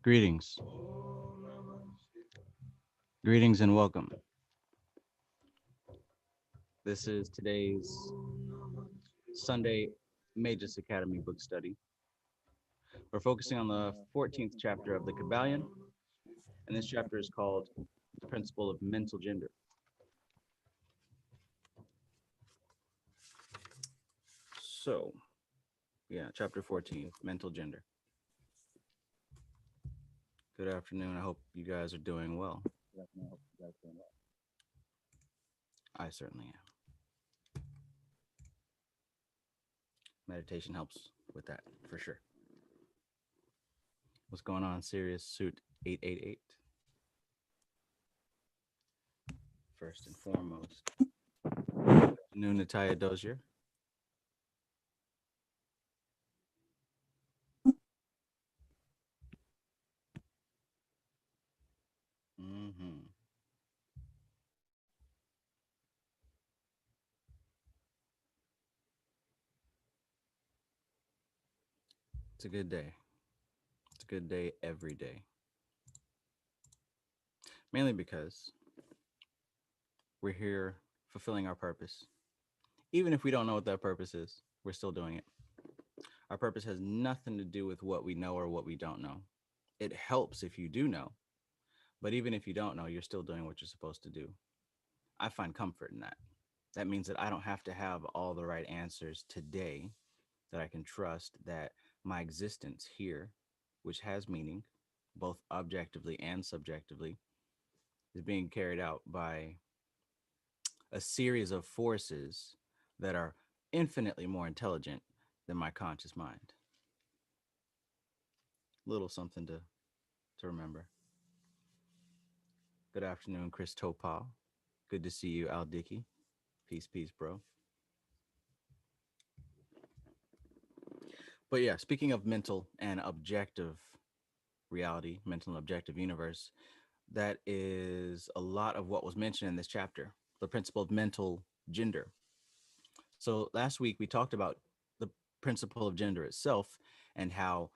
Greetings. Greetings and welcome. This is today's Sunday Magus Academy book study. We're focusing on the 14th chapter of the Kybalion, and this chapter is called The Principle of Mental Gender. So, chapter 14, Mental Gender. Good afternoon. I hope you guys are doing well. I certainly am. Meditation helps with that for sure. What's going on, Sirius Suit 888? First and foremost, good afternoon, Natalia Dozier. Mm-hmm. It's a good day. It's a good day every day. Mainly because we're here fulfilling our purpose. Even if we don't know what that purpose is, we're still doing it. Our purpose has nothing to do with what we know or what we don't know. It helps if you do know, but even if you don't know, you're still doing what you're supposed to do. I find comfort in that. That means that I don't have to have all the right answers today, that I can trust that my existence here, which has meaning, both objectively and subjectively, is being carried out by a series of forces that are infinitely more intelligent than my conscious mind. Little something to remember. Good afternoon, Chris Topal. Good to see you, Al Dickey. Peace, peace, bro. But yeah, speaking of mental and objective reality, mental and objective universe, that is a lot of what was mentioned in this chapter, the principle of mental gender. So last week we talked about the principle of gender itself and how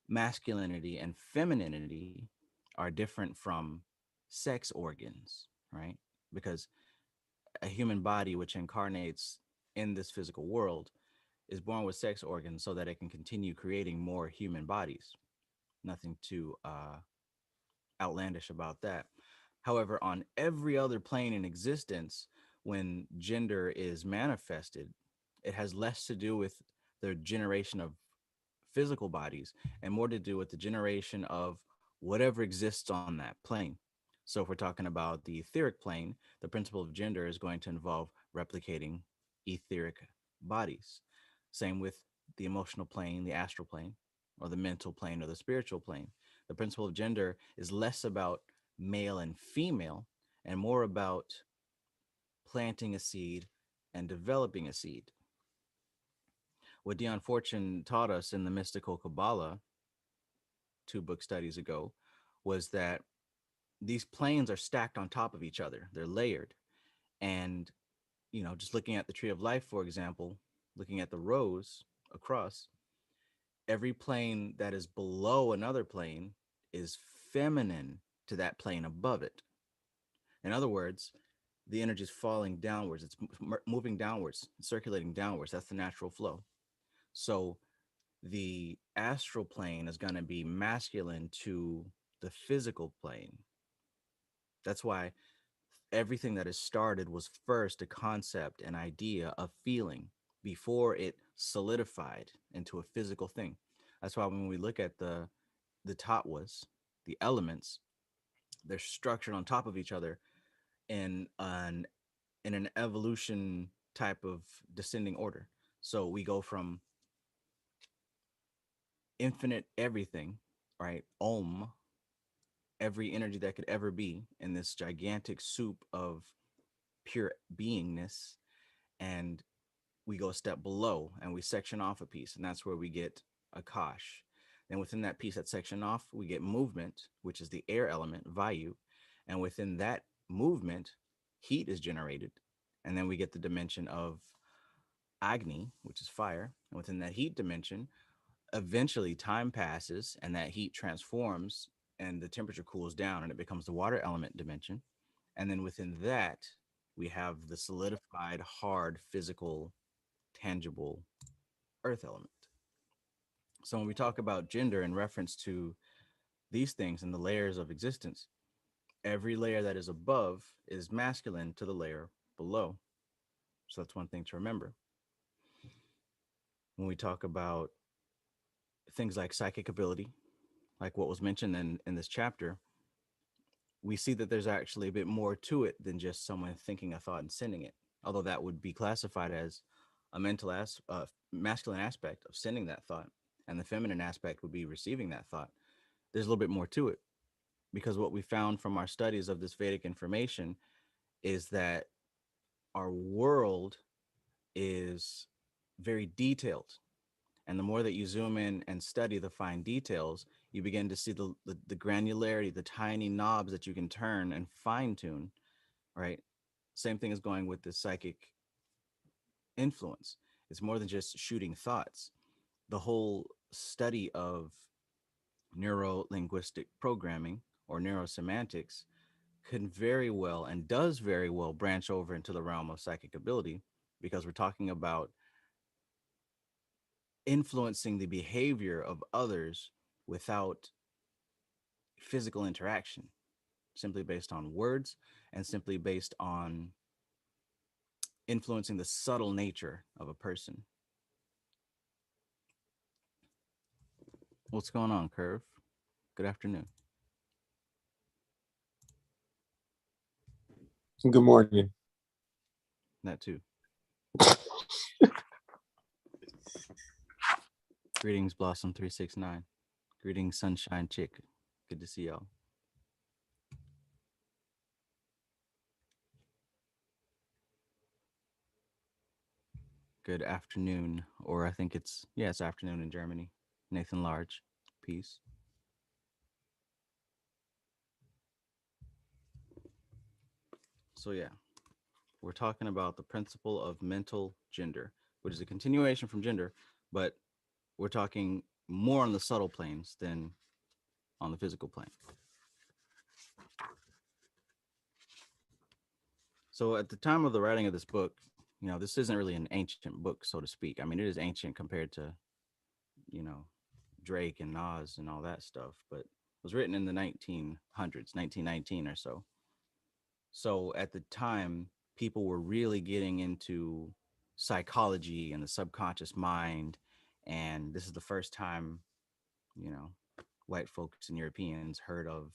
masculinity and femininity are different from sex organs, right? Because a human body which incarnates in this physical world is born with sex organs so that it can continue creating more human bodies. Nothing too outlandish about that. However, on every other plane in existence, when gender is manifested, it has less to do with the generation of physical bodies and more to do with the generation of whatever exists on that plane. So, if we're talking about the etheric plane, the principle of gender is going to involve replicating etheric bodies. Same with the emotional plane, the astral plane, or the mental plane, or the spiritual plane. The principle of gender is less about male and female and more about planting a seed and developing a seed. What Dion Fortune taught us in the mystical Kabbalah 2 book studies ago was that these planes are stacked on top of each other. They're layered. And, just looking at the tree of life, for example, looking at the rows across, every plane that is below another plane is feminine to that plane above it. In other words, the energy is falling downwards. It's moving downwards, circulating downwards. That's the natural flow. So the astral plane is going to be masculine to the physical plane. That's why everything that is started was first a concept, an idea, a feeling before it solidified into a physical thing. That's why when we look at the tattvas, the elements, they're structured on top of each other in an evolution type of descending order. So we go from infinite everything, right? Om, every energy that could ever be in this gigantic soup of pure beingness. And we go a step below and we section off a piece. And that's where we get Akash. Then within that piece that section off, we get movement, which is the air element, Vayu. And within that movement, heat is generated. And then we get the dimension of Agni, which is fire. And within that heat dimension, Eventually, time passes and that heat transforms and the temperature cools down and it becomes the water element dimension. And then within that, we have the solidified, hard, physical, tangible earth element. So when we talk about gender in reference to these things and the layers of existence, every layer that is above is masculine to the layer below. So that's one thing to remember. When we talk about things like psychic ability, like what was mentioned in this chapter, we see that there's actually a bit more to it than just someone thinking a thought and sending it. Although that would be classified as a masculine aspect of sending that thought, and the feminine aspect would be receiving that thought. There's a little bit more to it because what we found from our studies of this Vedic information is that our world is very detailed. And the more that you zoom in and study the fine details, you begin to see the granularity, the tiny knobs that you can turn and fine tune, right? Same thing is going with the psychic influence. It's more than just shooting thoughts. The whole study of neuro linguistic programming or neurosemantics can very well and does very well branch over into the realm of psychic ability because we're talking about influencing the behavior of others without physical interaction, simply based on words and simply based on influencing the subtle nature of a person. What's going on, Curve? Good afternoon. Good morning. That too. Greetings, Blossom 369. Greetings, Sunshine Chick. Good to see y'all. Good afternoon, or I think it's afternoon in Germany. Nathan Large, peace. So yeah, we're talking about the principle of mental gender, which is a continuation from gender, but we're talking more on the subtle planes than on the physical plane. So at the time of the writing of this book, this isn't really an ancient book, so to speak. I mean, it is ancient compared to, you know, Drake and Nas and all that stuff, but it was written in the 1900s, 1919 or so. So at the time, people were really getting into psychology and the subconscious mind. And this is the first time, you know, white folks and Europeans heard of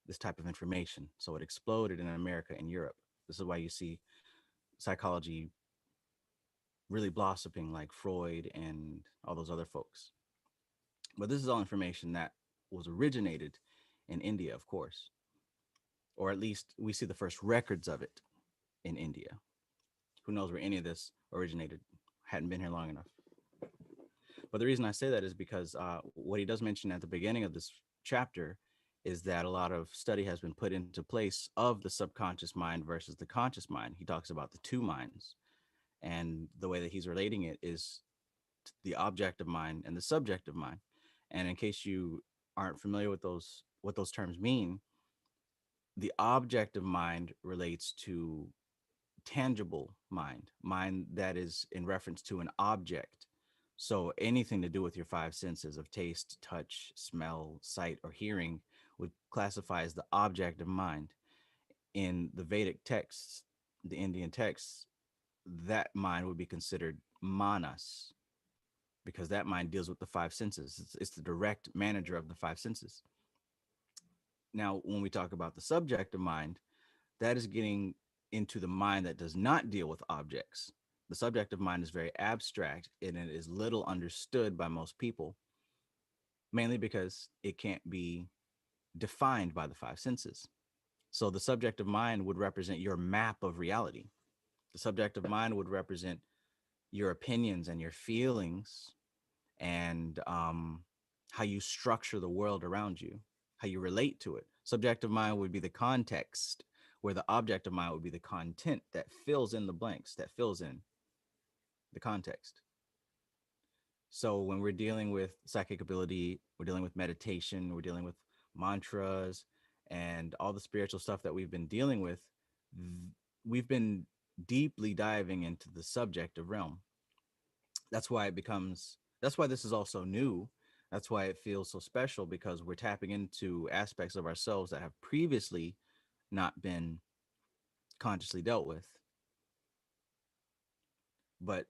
this type of information. So it exploded in America and Europe. This is why you see psychology really blossoming like Freud and all those other folks. But this is all information that was originated in India, of course, or at least we see the first records of it in India. Who knows where any of this originated? Hadn't been here long enough. But the reason I say that is because what he does mention at the beginning of this chapter is that a lot of study has been put into place of the subconscious mind versus the conscious mind. He talks about the two minds, and the way that he's relating it is the objective mind and the subjective mind. And in case you aren't familiar with those, what those terms mean, the objective mind relates to tangible mind that is in reference to an object. So anything to do with your five senses of taste, touch, smell, sight, or hearing would classify as the object of mind. In the Vedic texts, the Indian texts, that mind would be considered manas because that mind deals with the five senses. It's the direct manager of the five senses. Now, when we talk about the subjective mind, that is getting into the mind that does not deal with objects. The subjective mind is very abstract and it is little understood by most people, mainly because it can't be defined by the five senses. So the subjective mind would represent your map of reality. The subjective mind would represent your opinions and your feelings and how you structure the world around you, how you relate to it. Subjective mind would be the context, where the objective mind would be the content that fills in the blanks, that fills in the context. So when we're dealing with psychic ability, we're dealing with meditation, we're dealing with mantras and all the spiritual stuff that we've been dealing with, we've been deeply diving into the subjective realm. That's why this is also new. That's why it feels so special, because we're tapping into aspects of ourselves that have previously not been consciously dealt with. But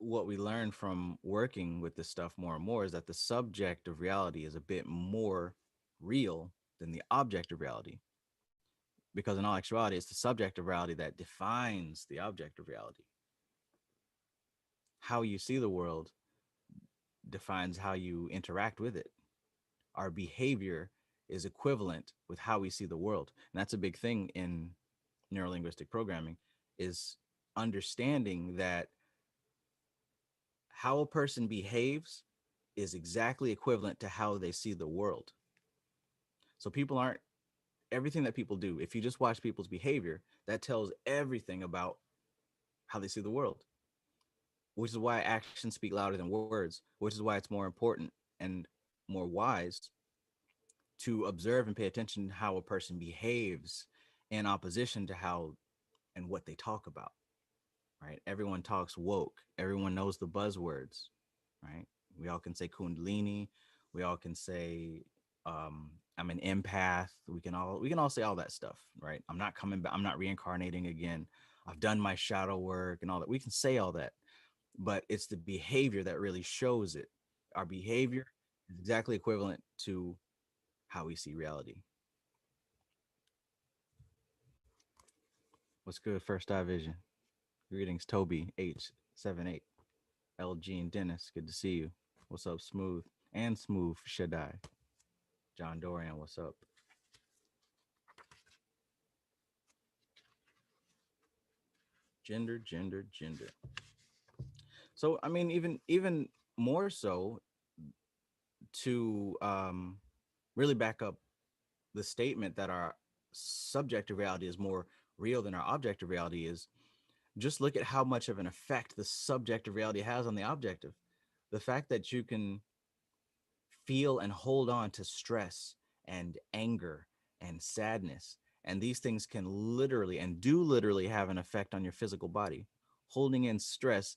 what we learn from working with this stuff more and more is that the subject of reality is a bit more real than the object of reality. Because in all actuality, it's the subject of reality that defines the object of reality. How you see the world defines how you interact with it. Our behavior is equivalent with how we see the world. And that's a big thing in neurolinguistic programming, is understanding that how a person behaves is exactly equivalent to how they see the world. So people aren't everything that people do. If you just watch people's behavior, that tells everything about how they see the world, which is why actions speak louder than words, which is why it's more important and more wise to observe and pay attention to how a person behaves in opposition to how and what they talk about, right? Everyone talks woke. Everyone knows the buzzwords, right? We all can say kundalini. We all can say I'm an empath. We can all say all that stuff, right? I'm not coming back. I'm not reincarnating again. I've done my shadow work and all that. We can say all that, but it's the behavior that really shows it. Our behavior is exactly equivalent to how we see reality. What's good, First Eye Vision? Greetings, Toby H78, LG and Dennis. Good to see you. What's up, Smooth and Smooth Shaddai? John Dorian, what's up? Gender. So I mean, even more so to really back up the statement that our subjective reality is more real than our objective reality is, just look at how much of an effect the subjective reality has on the objective. The fact that you can feel and hold on to stress and anger and sadness. And these things can literally and do literally have an effect on your physical body. Holding in stress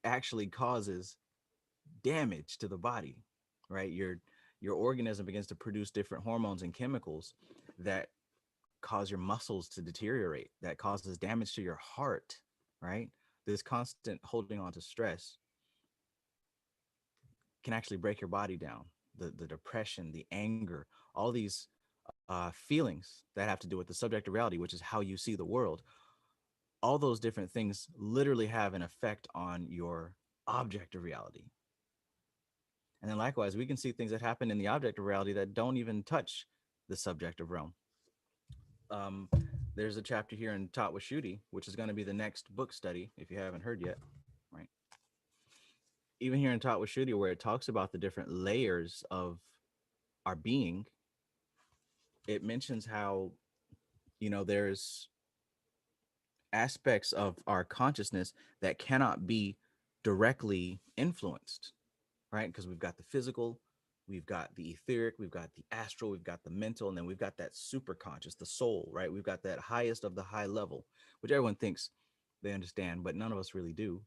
actually causes damage to the body, right? Your organism begins to produce different hormones and chemicals that cause your muscles to deteriorate, that causes damage to your heart, right? This constant holding on to stress can actually break your body down. The depression, the anger, all these feelings that have to do with the subjective reality, which is how you see the world, all those different things literally have an effect on your objective reality. And then likewise, we can see things that happen in the objective reality that don't even touch the subjective realm. Um, there's a chapter here in Tatwashuti, which is going to be the next book study, if you haven't heard yet, right? Even here in Tatwashuti, where it talks about the different layers of our being, it mentions how, there's aspects of our consciousness that cannot be directly influenced, right? Because we've got the physical, we've got the etheric, we've got the astral, we've got the mental, and then we've got that super conscious, the soul, right? We've got that highest of the high level, which everyone thinks they understand, but none of us really do.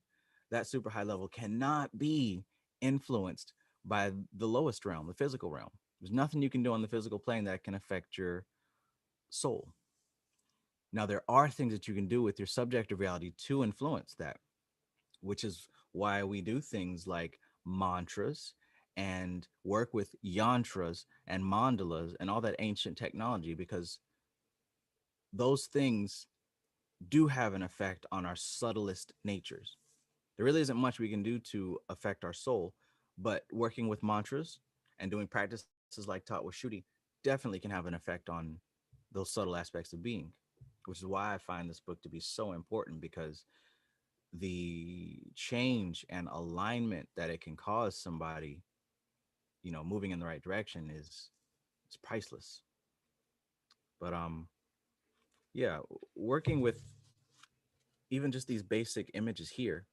That super high level cannot be influenced by the lowest realm, the physical realm. There's nothing you can do on the physical plane that can affect your soul. Now, there are things that you can do with your subjective reality to influence that, which is why we do things like mantras and work with yantras and mandalas and all that ancient technology, because those things do have an effect on our subtlest natures. There really isn't much we can do to affect our soul, but working with mantras and doing practices like Tatwashuti definitely can have an effect on those subtle aspects of being, which is why I find this book to be so important, because the change and alignment that it can cause somebody, moving in the right direction is it's priceless. But yeah, working with even just these basic images here,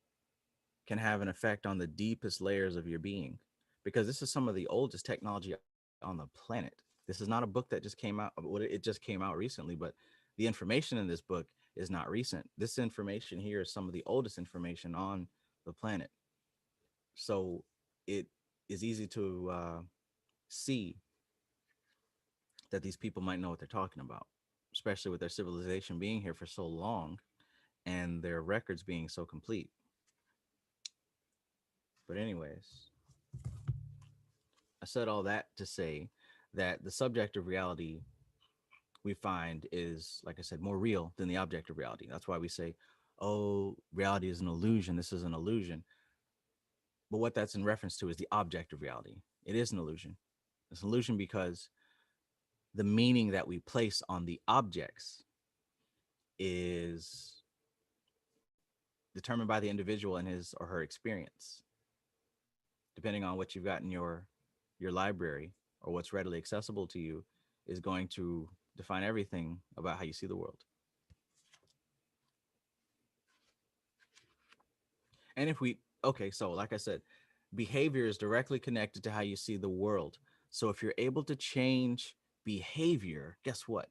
can have an effect on the deepest layers of your being, because this is some of the oldest technology on the planet. This is not a book that just came out. Well, it just came out recently, but the information in this book is not recent. This information here is some of the oldest information on the planet. So it is easy to see that these people might know what they're talking about, especially with their civilization being here for so long and their records being so complete. But, anyways, I said all that to say that the subjective reality we find is, like I said, more real than the objective reality. That's why we say, oh, reality is an illusion. This is an illusion. But what that's in reference to is the objective reality. It is an illusion. It's an illusion because the meaning that we place on the objects is determined by the individual and his or her experience, depending on what you've got in your library or what's readily accessible to you, is going to define everything about how you see the world. And if we, okay, so like I said, behavior is directly connected to how you see the world. So if you're able to change behavior, guess what?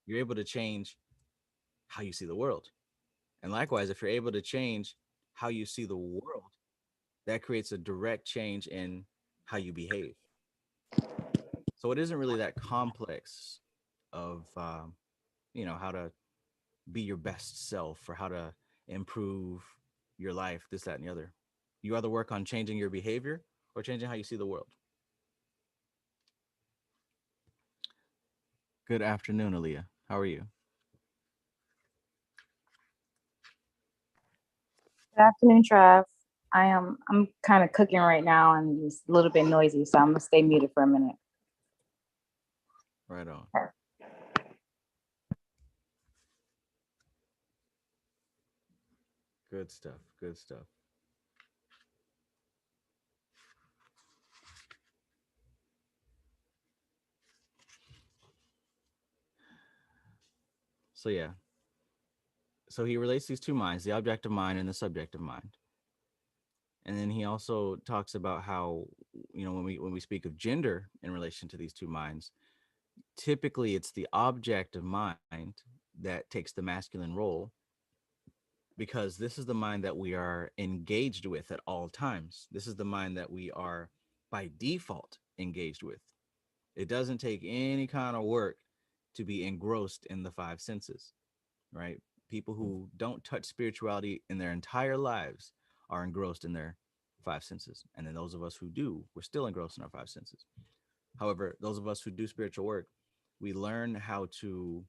You're able to change how you see the world. And likewise, if you're able to change how you see the world, that creates a direct change in how you behave. So it isn't really that complex of, how to be your best self or how to improve your life, this, that, and the other. You either work on changing your behavior or changing how you see the world. Good afternoon, Aaliyah. How are you? Good afternoon, Trav. I'm kind of cooking right now and it's a little bit noisy, so I'm gonna stay muted for a minute. Right on. Good stuff. Good stuff. So yeah. So he relates these two minds, the objective mind and the subjective mind. And then he also talks about how, when we speak of gender in relation to these two minds, typically it's the objective mind that takes the masculine role, because this is the mind that we are engaged with at all times. This is the mind that we are by default engaged with. It doesn't take any kind of work to be engrossed in the five senses, right? People who don't touch spirituality in their entire lives are engrossed in their five senses. And then those of us who do, we're still engrossed in our five senses. However, those of us who do spiritual work, we learn how to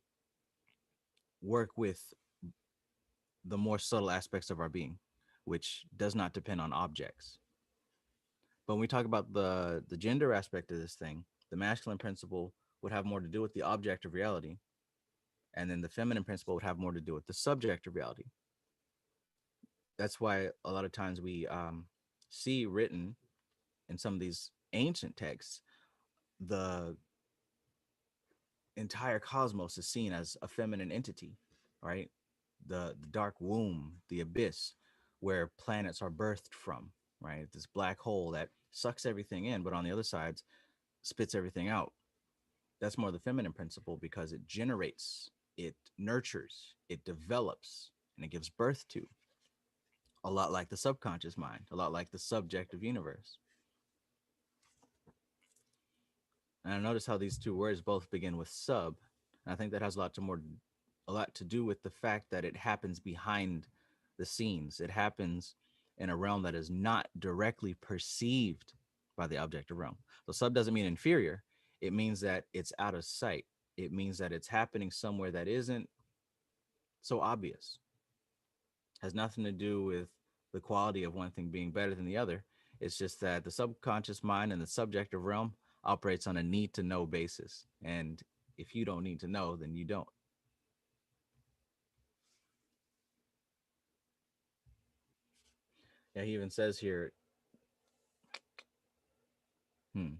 work with the more subtle aspects of our being, which does not depend on objects. But when we talk about the gender aspect of this thing, the masculine principle would have more to do with the objective reality, and then the feminine principle would have more to do with the subjective reality. That's why a lot of times we see written in some of these ancient texts, the entire cosmos is seen as a feminine entity, right? The dark womb, the abyss, where planets are birthed from, right? This black hole that sucks everything in, but on the other side spits everything out. That's more the feminine principle because it generates, it nurtures, it develops, and it gives birth to, a lot like the subconscious mind, a lot like the subjective universe. And I notice how these two words both begin with sub. And I think that has a lot to do with the fact that it happens behind the scenes. It happens in a realm that is not directly perceived by the objective realm. So sub doesn't mean inferior. It means that it's out of sight. It means that it's happening somewhere that isn't so obvious. Has nothing to do with the quality of one thing being better than the other. It's just that the subconscious mind and the subjective realm operates on a need to know basis. And if you don't need to know, then you don't. Yeah, he even says here, hmm,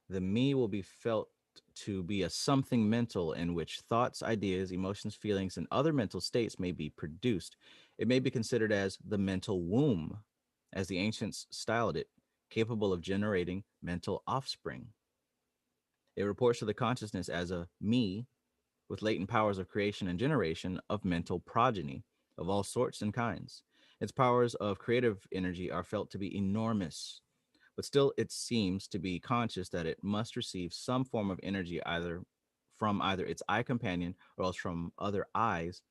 the me will be felt to be a something mental in which thoughts, ideas, emotions, feelings, and other mental states may be produced. It may be considered as the mental womb, as the ancients styled it, capable of generating mental offspring. It reports to the consciousness as a me with latent powers of creation and generation of mental progeny of all sorts and kinds. Its powers of creative energy are felt to be enormous, but still it seems to be conscious that it must receive some form of energy either from either its eye companion or else from other eyes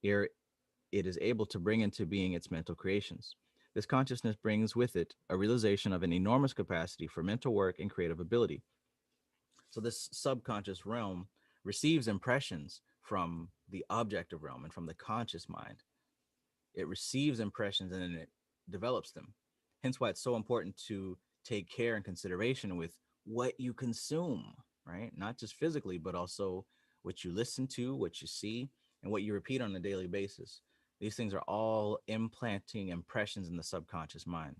ere it is able to bring into being its mental creations. This consciousness brings with it a realization of an enormous capacity for mental work and creative ability. So this subconscious realm receives impressions from the objective realm and from the conscious mind. It receives impressions and then it develops them. Hence why it's so important to take care and consideration with what you consume, right? Not just physically, but also what you listen to, what you see, and what you repeat on a daily basis. These things are all implanting impressions in the subconscious mind.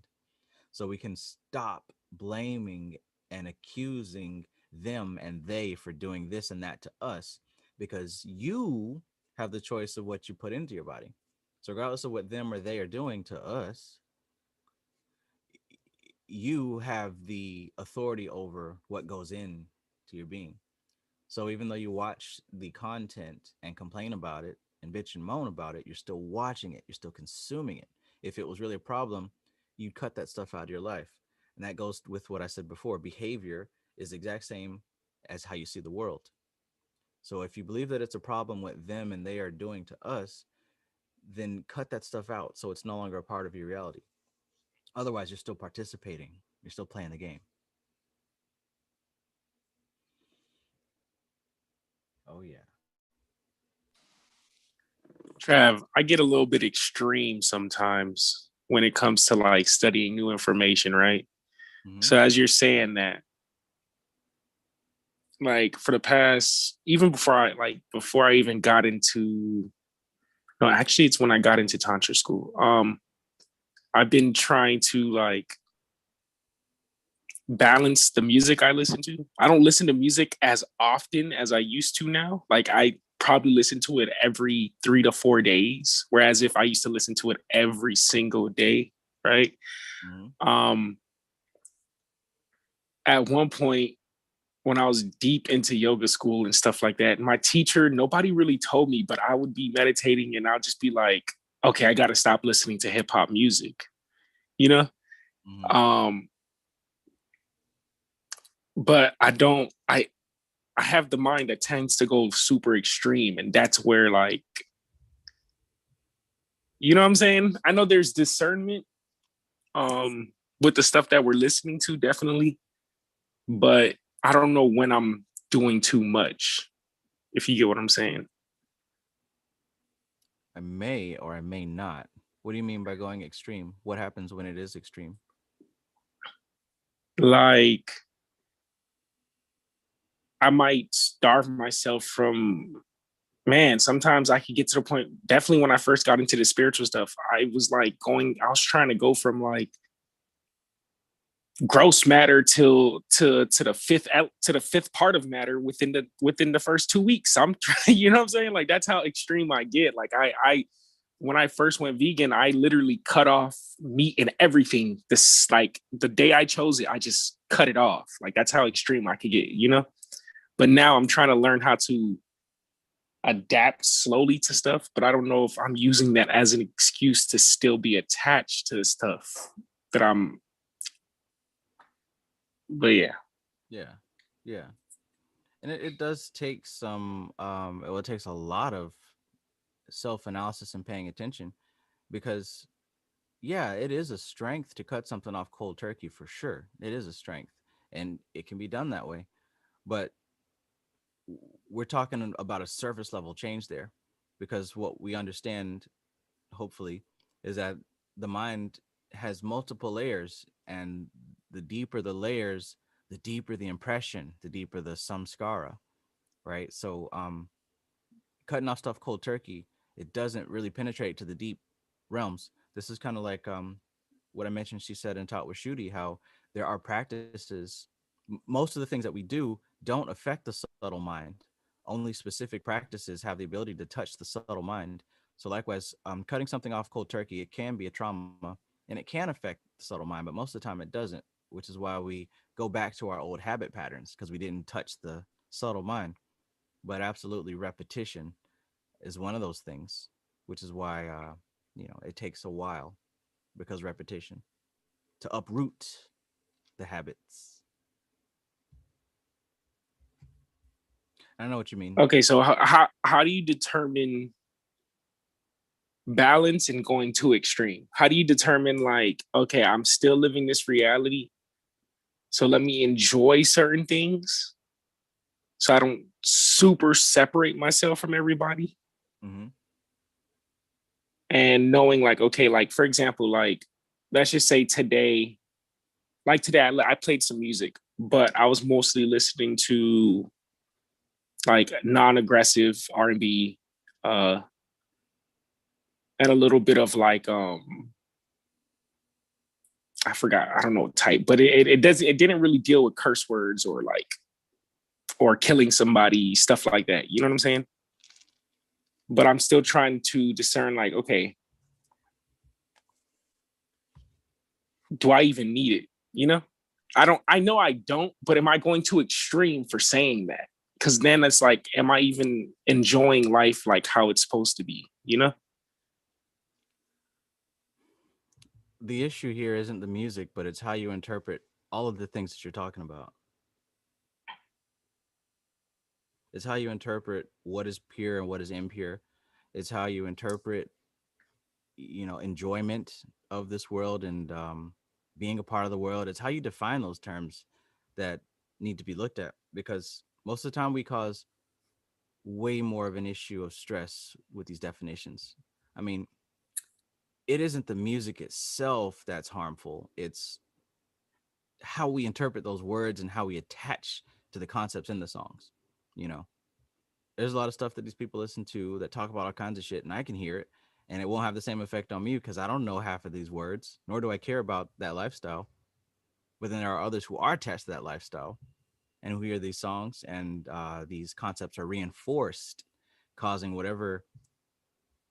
So we can stop blaming and accusing them and they for doing this and that to us because you have the choice of what you put into your body. So regardless of what them or they are doing to us, you have the authority over what goes in to your being. So even though you watch the content and complain about it and bitch and moan about it, you're still watching it, you're still consuming it. If it was really a problem, you'd cut that stuff out of your life. And that goes with what I said before. Behavior is the exact same as how you see the world. So if you believe that it's a problem what them and they are doing to us, then cut that stuff out so it's no longer a part of your reality. Otherwise, you're still participating. You're still playing the game. Oh yeah. Trav, I get a little bit extreme sometimes when it comes to like studying new information, right? Mm-hmm. So as you're saying that, like for the past, even before I even got into, no, actually it's when I got into Tantra school. I've been trying to like balance the music I listen to. I don't listen to music as often as I used to now. Like I probably listen to it every 3 to 4 days, whereas if I used to listen to it every single day, right? Mm-hmm. Um, at one point when I was deep into yoga school and stuff like that, my teacher, nobody really told me, but I would be meditating and I'll just be like, okay, I got to stop listening to hip hop music, you know? Mm-hmm. Um, but I have the mind that tends to go super extreme. And that's where, like, you know what I'm saying? I know there's discernment with the stuff that we're listening to, definitely. But I don't know when I'm doing too much, if you get what I'm saying. I may or I may not. What do you mean by going extreme? What happens when it is extreme? Like, I might starve myself from, man, sometimes I could get to the point, definitely when I first got into the spiritual stuff, I was trying to go from like gross matter to the fifth part of matter within the first 2 weeks. I'm trying, you know what I'm saying? Like that's how extreme I get. Like I when I first went vegan, I literally cut off meat and everything. This like the day I chose it, I just cut it off. Like that's how extreme I could get, you know? But now I'm trying to learn how to adapt slowly to stuff, but I don't know if I'm using that as an excuse to still be attached to the stuff that I'm, but yeah. Yeah. Yeah. And it does take some well, it takes a lot of self-analysis and paying attention because yeah, it is a strength to cut something off cold turkey for sure. It is a strength and it can be done that way. But we're talking about a surface level change there because what we understand hopefully is that the mind has multiple layers and the deeper the layers, the deeper the impression, the deeper the samskara, right? So cutting off stuff cold turkey, it doesn't really penetrate to the deep realms. This is kind of like what I mentioned she said and taught with Shooty, how there are practices. Most of the things that we do don't affect the subtle mind. Only specific practices have the ability to touch the subtle mind. So likewise, cutting something off cold turkey, it can be a trauma and it can affect the subtle mind, but most of the time it doesn't, which is why we go back to our old habit patterns because we didn't touch the subtle mind. But absolutely, repetition is one of those things, which is why it takes a while because repetition to uproot the habits. I know what you mean. Okay, so how do you determine balance and going too extreme? How do you determine like, okay, I'm still living this reality, so let me enjoy certain things so I don't super separate myself from everybody? Mm-hmm. And knowing like, okay, like for example, like let's just say today, like today I played some music, but I was mostly listening to like non-aggressive R&B, and a little bit of like I forgot, I don't know what type, but it didn't really deal with curse words or like or killing somebody, stuff like that. You know what I'm saying? But I'm still trying to discern like, okay, do I even need it? You know? I know I don't, but am I going too extreme for saying that? Because then it's like, am I even enjoying life like how it's supposed to be? You know? The issue here isn't the music, but it's how you interpret all of the things that you're talking about. It's how you interpret what is pure and what is impure. It's how you interpret, enjoyment of this world and being a part of the world. It's how you define those terms that need to be looked at because most of the time we cause way more of an issue of stress with these definitions. I mean, it isn't the music itself that's harmful. It's how we interpret those words and how we attach to the concepts in the songs. You know, there's a lot of stuff that these people listen to that talk about all kinds of shit, and I can hear it, and it won't have the same effect on me because I don't know half of these words, nor do I care about that lifestyle. But then there are others who are attached to that lifestyle and who hear these songs, and these concepts are reinforced, causing whatever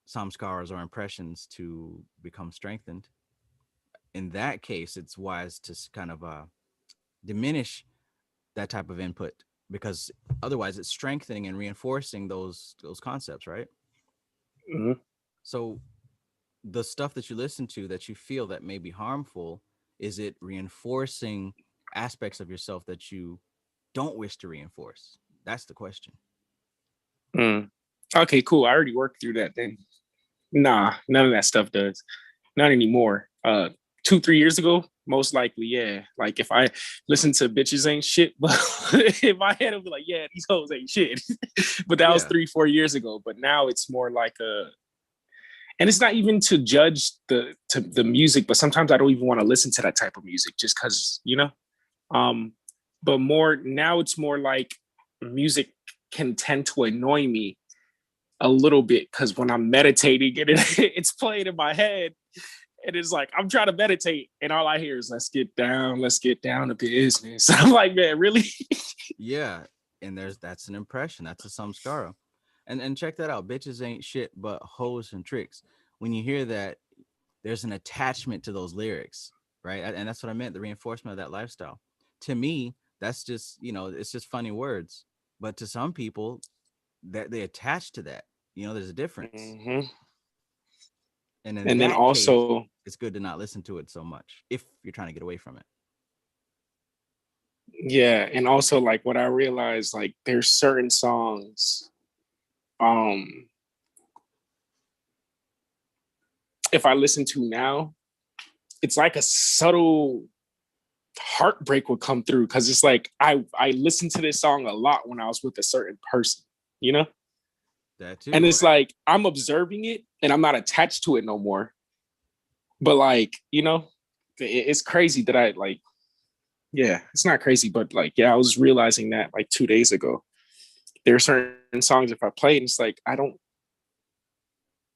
samskaras or impressions to become strengthened. In that case, it's wise to kind of diminish that type of input because otherwise it's strengthening and reinforcing those concepts, right? Mm-hmm. So the stuff that you listen to that you feel that may be harmful, is it reinforcing aspects of yourself that you don't wish to reinforce? That's the question. Mm. Okay, cool. I already worked through that then. Nah, none of that stuff does. Not anymore. 2-3 years ago, most likely, yeah. Like if I listen to bitches ain't shit, but in my head it'll be like, yeah, these hoes ain't shit. But that was Yeah. 3-4 years ago. But now it's more like a, and it's not even to judge the music, but sometimes I don't even want to listen to that type of music just because, you know. Um, but more now it's more like music can tend to annoy me a little bit because when I'm meditating and it's playing in my head, and it's like I'm trying to meditate, and all I hear is let's get down to business." I'm like, man, really? Yeah. And that's an impression. That's a samskara. And check that out. Bitches ain't shit but hoes and tricks. When you hear that, there's an attachment to those lyrics, right? And that's what I meant, the reinforcement of that lifestyle. To me, that's just, it's just funny words. But to some people, that they attach to that. There's a difference. Mm-hmm. And in And then that case, also, it's good to not listen to it so much if you're trying to get away from it. yeah, and also like what I realized, like there's certain songs, um, if I listen to now, it's like a subtle heartbreak would come through because it's like I listened to this song a lot when I was with a certain person, you know? That And too. it's like I'm observing it and I'm not attached to it no more. But like, you know, it's crazy that I like, yeah, it's not crazy, but like, yeah, I was realizing that like 2 days ago. There are certain songs if I play and it's like I don't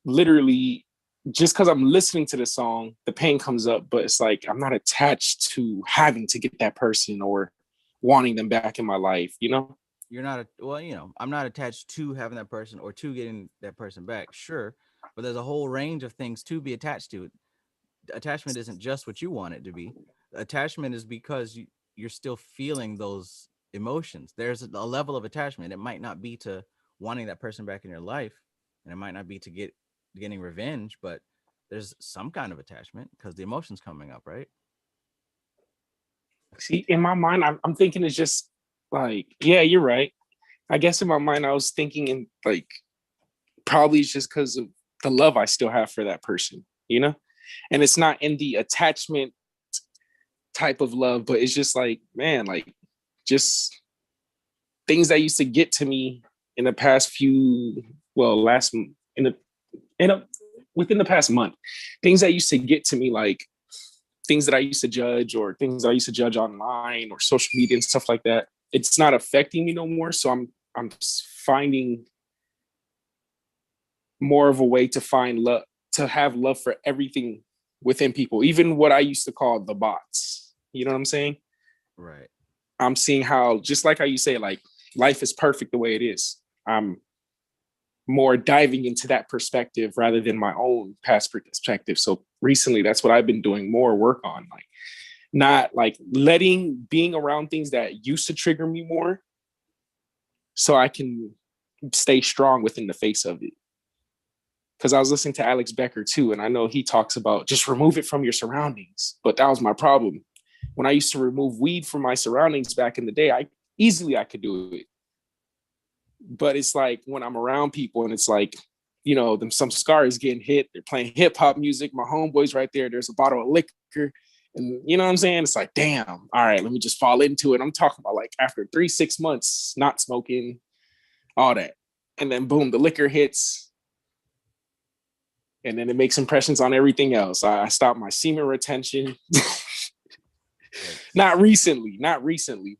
literally just because I'm listening to the song, the pain comes up, but it's like I'm not attached to having to get that person or wanting them back in my life, you know? You're not well, I'm not attached to having that person or to getting that person back, sure, but there's a whole range of things to be attached to. Attachment isn't just what you want it to be. Attachment is because you're still feeling those emotions. There's a level of attachment. It might not be to wanting that person back in your life, and it might not be to getting revenge, but there's some kind of attachment because the emotions coming up, right? See, in my mind, I'm thinking it's just like, yeah, you're right. I guess in my mind, I was thinking in like, probably it's just because of the love I still have for that person, you know? And it's not in the attachment type of love, but it's just like, man, like just things that used to get to me in the past few, well, last in a within the past month, things that used to get to me, like things that I used to judge or things that I used to judge online or social media and stuff like that. It's not affecting me no more. So I'm finding more of a way to find love, to have love for everything within people, even what I used to call the bots. You know what I'm saying? Right. I'm seeing how, just like how you say, like life is perfect the way it is. I'm more diving into that perspective rather than my own past perspective. So recently, that's what I've been doing more work on, like not like letting being around things that used to trigger me more, so I can stay strong within the face of it. Because I was listening to Alex Becker too, and I know he talks about just remove it from your surroundings. But that was my problem. When I used to remove weed from my surroundings back in the day, I could do it. But it's like when I'm around people and it's like, them some scars getting hit, they're playing hip hop music, my homeboy's right there, there's a bottle of liquor. And you know what I'm saying? It's like, damn, all right, let me just fall into it. I'm talking about like after 3-6 months, not smoking, all that. And then boom, the liquor hits. And then it makes impressions on everything else. I stopped my semen retention. not recently,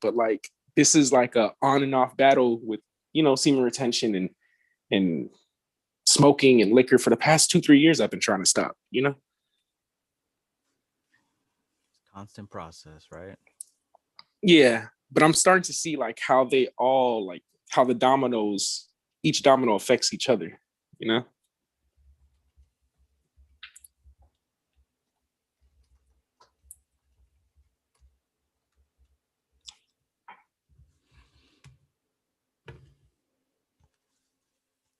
but like this is like a on and off battle with, semen retention and smoking and liquor for the past 2-3 years. I've been trying to stop. Constant process, right? Yeah, but I'm starting to see like how they all, like how the dominoes, each domino affects each other, you know?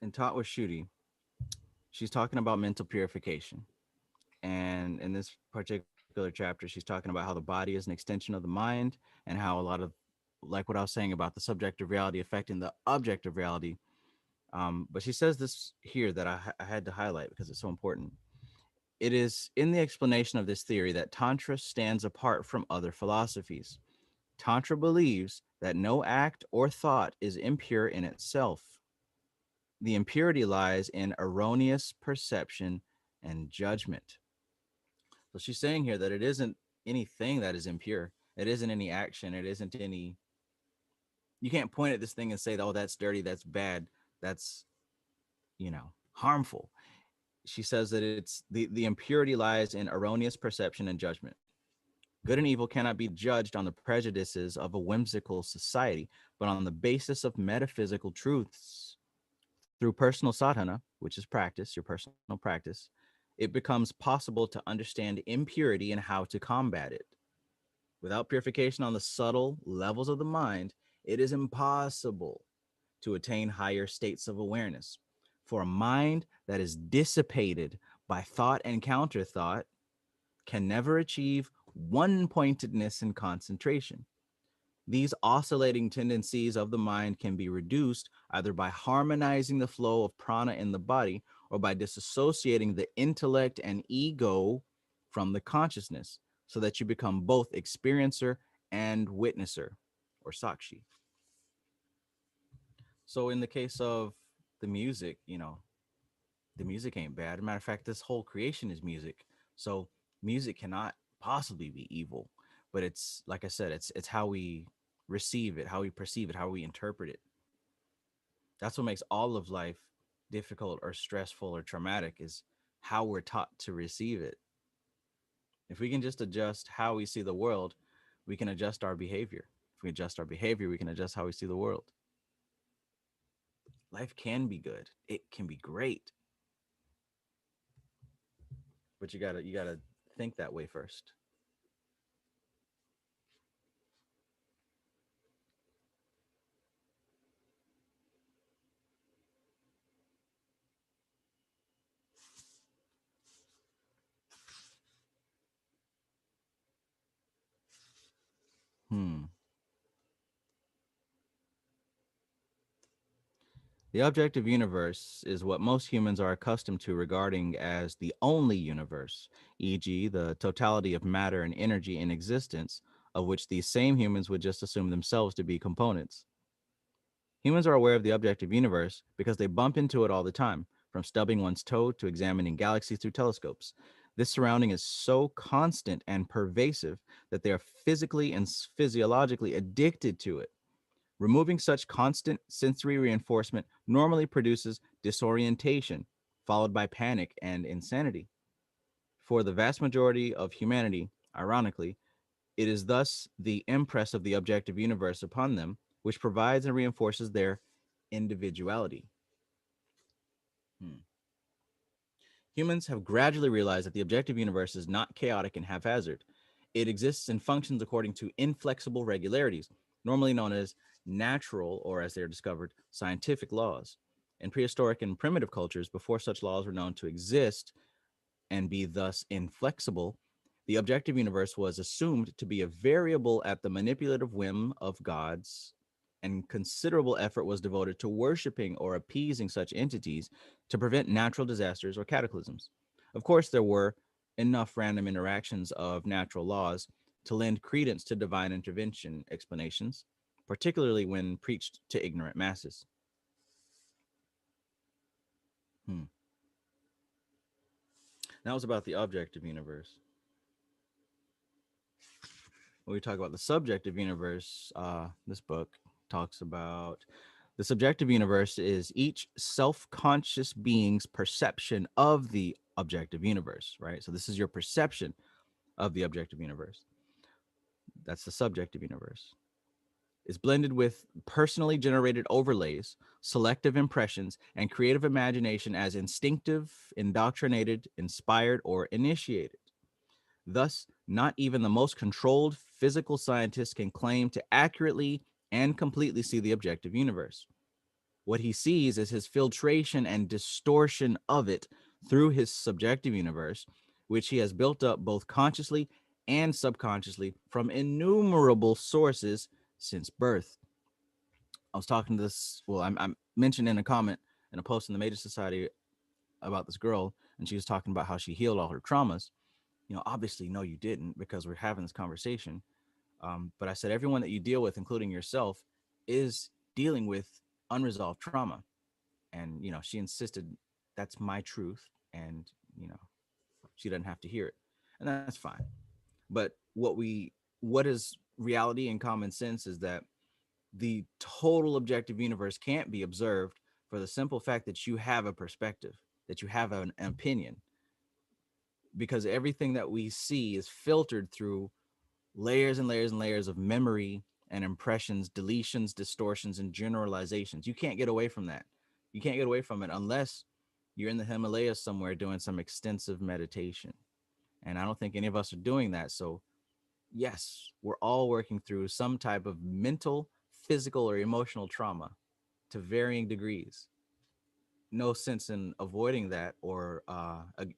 And taught with Shooty, she's talking about mental purification. And in this particular chapter, she's talking about how the body is an extension of the mind and how a lot of, like what I was saying about the subjective reality affecting the objective reality. But she says this here that I had to highlight because it's so important. It is in the explanation of this theory that Tantra stands apart from other philosophies. Tantra believes that no act or thought is impure in itself. The impurity lies in erroneous perception and judgment. So she's saying here that it isn't anything that is impure. It isn't any action. It isn't any. You can't point at this thing and say, "Oh, that's dirty. That's bad. That's harmful." She says that it's the impurity lies in erroneous perception and judgment. Good and evil cannot be judged on the prejudices of a whimsical society, but on the basis of metaphysical truths. Through personal sadhana, which is practice, your personal practice, it becomes possible to understand impurity and how to combat it. Without purification on the subtle levels of the mind, it is impossible to attain higher states of awareness. For a mind that is dissipated by thought and counter thought can never achieve one pointedness and concentration. These oscillating tendencies of the mind can be reduced either by harmonizing the flow of prana in the body or by disassociating the intellect and ego from the consciousness so that you become both experiencer and witnesser or sakshi. So in the case of the music, the music ain't bad. As a matter of fact, this whole creation is music. So music cannot possibly be evil. But it's like I said, it's how we receive it, how we perceive it, how we interpret it. That's what makes all of life difficult or stressful or traumatic is how we're taught to receive it. If we can just adjust how we see the world, we can adjust our behavior. If we we adjust our behavior, we can adjust how we see the world. Life can be good. It can be great. But you gotta think that way first. Hmm. The objective universe is what most humans are accustomed to regarding as the only universe, e.g., the totality of matter and energy in existence, of which these same humans would just assume themselves to be components. Humans are aware of the objective universe because they bump into it all the time, from stubbing one's toe to examining galaxies through telescopes. This surrounding is so constant and pervasive that they are physically and physiologically addicted to it. Removing such constant sensory reinforcement normally produces disorientation, followed by panic and insanity. For the vast majority of humanity, ironically, it is thus the impress of the objective universe upon them which provides and reinforces their individuality. Hmm. Humans have gradually realized that the objective universe is not chaotic and haphazard. It exists and functions according to inflexible regularities, normally known as natural, or as they are discovered, scientific laws. In prehistoric and primitive cultures, before such laws were known to exist and be thus inflexible, the objective universe was assumed to be a variable at the manipulative whim of gods, and considerable effort was devoted to worshiping or appeasing such entities to prevent natural disasters or cataclysms. Of course, there were enough random interactions of natural laws to lend credence to divine intervention explanations, particularly when preached to ignorant masses. Hmm. That was about the objective universe. When we talk about the subjective universe, this book talks about the subjective universe is each self-conscious being's perception of the objective universe, right? So this is your perception of the objective universe. That's the subjective universe. Is blended with personally generated overlays, selective impressions, and creative imagination as instinctive, indoctrinated, inspired, or initiated. Thus, not even the most controlled physical scientist can claim to accurately and completely see the objective universe. What he sees is his filtration and distortion of it through his subjective universe, which he has built up both consciously and subconsciously from innumerable sources since birth. I was talking to this, well, I'm mentioned in a comment in a post in the Major Society about this girl, and she was talking about how she healed all her traumas. Obviously, no, you didn't, because we're having this conversation. But I said, everyone that you deal with, including yourself, is dealing with unresolved trauma. And, she insisted that's my truth. And, she doesn't have to hear it. And that's fine. But what is reality and common sense is that the total objective universe can't be observed for the simple fact that you have a perspective, that you have an opinion, because everything that we see is filtered through layers and layers and layers of memory and impressions, deletions, distortions, and generalizations. You can't get away from that. You can't get away from it unless you're in the Himalayas somewhere doing some extensive meditation. And I don't think any of us are doing that. So, yes, we're all working through some type of mental, physical, or emotional trauma to varying degrees. No sense in avoiding that or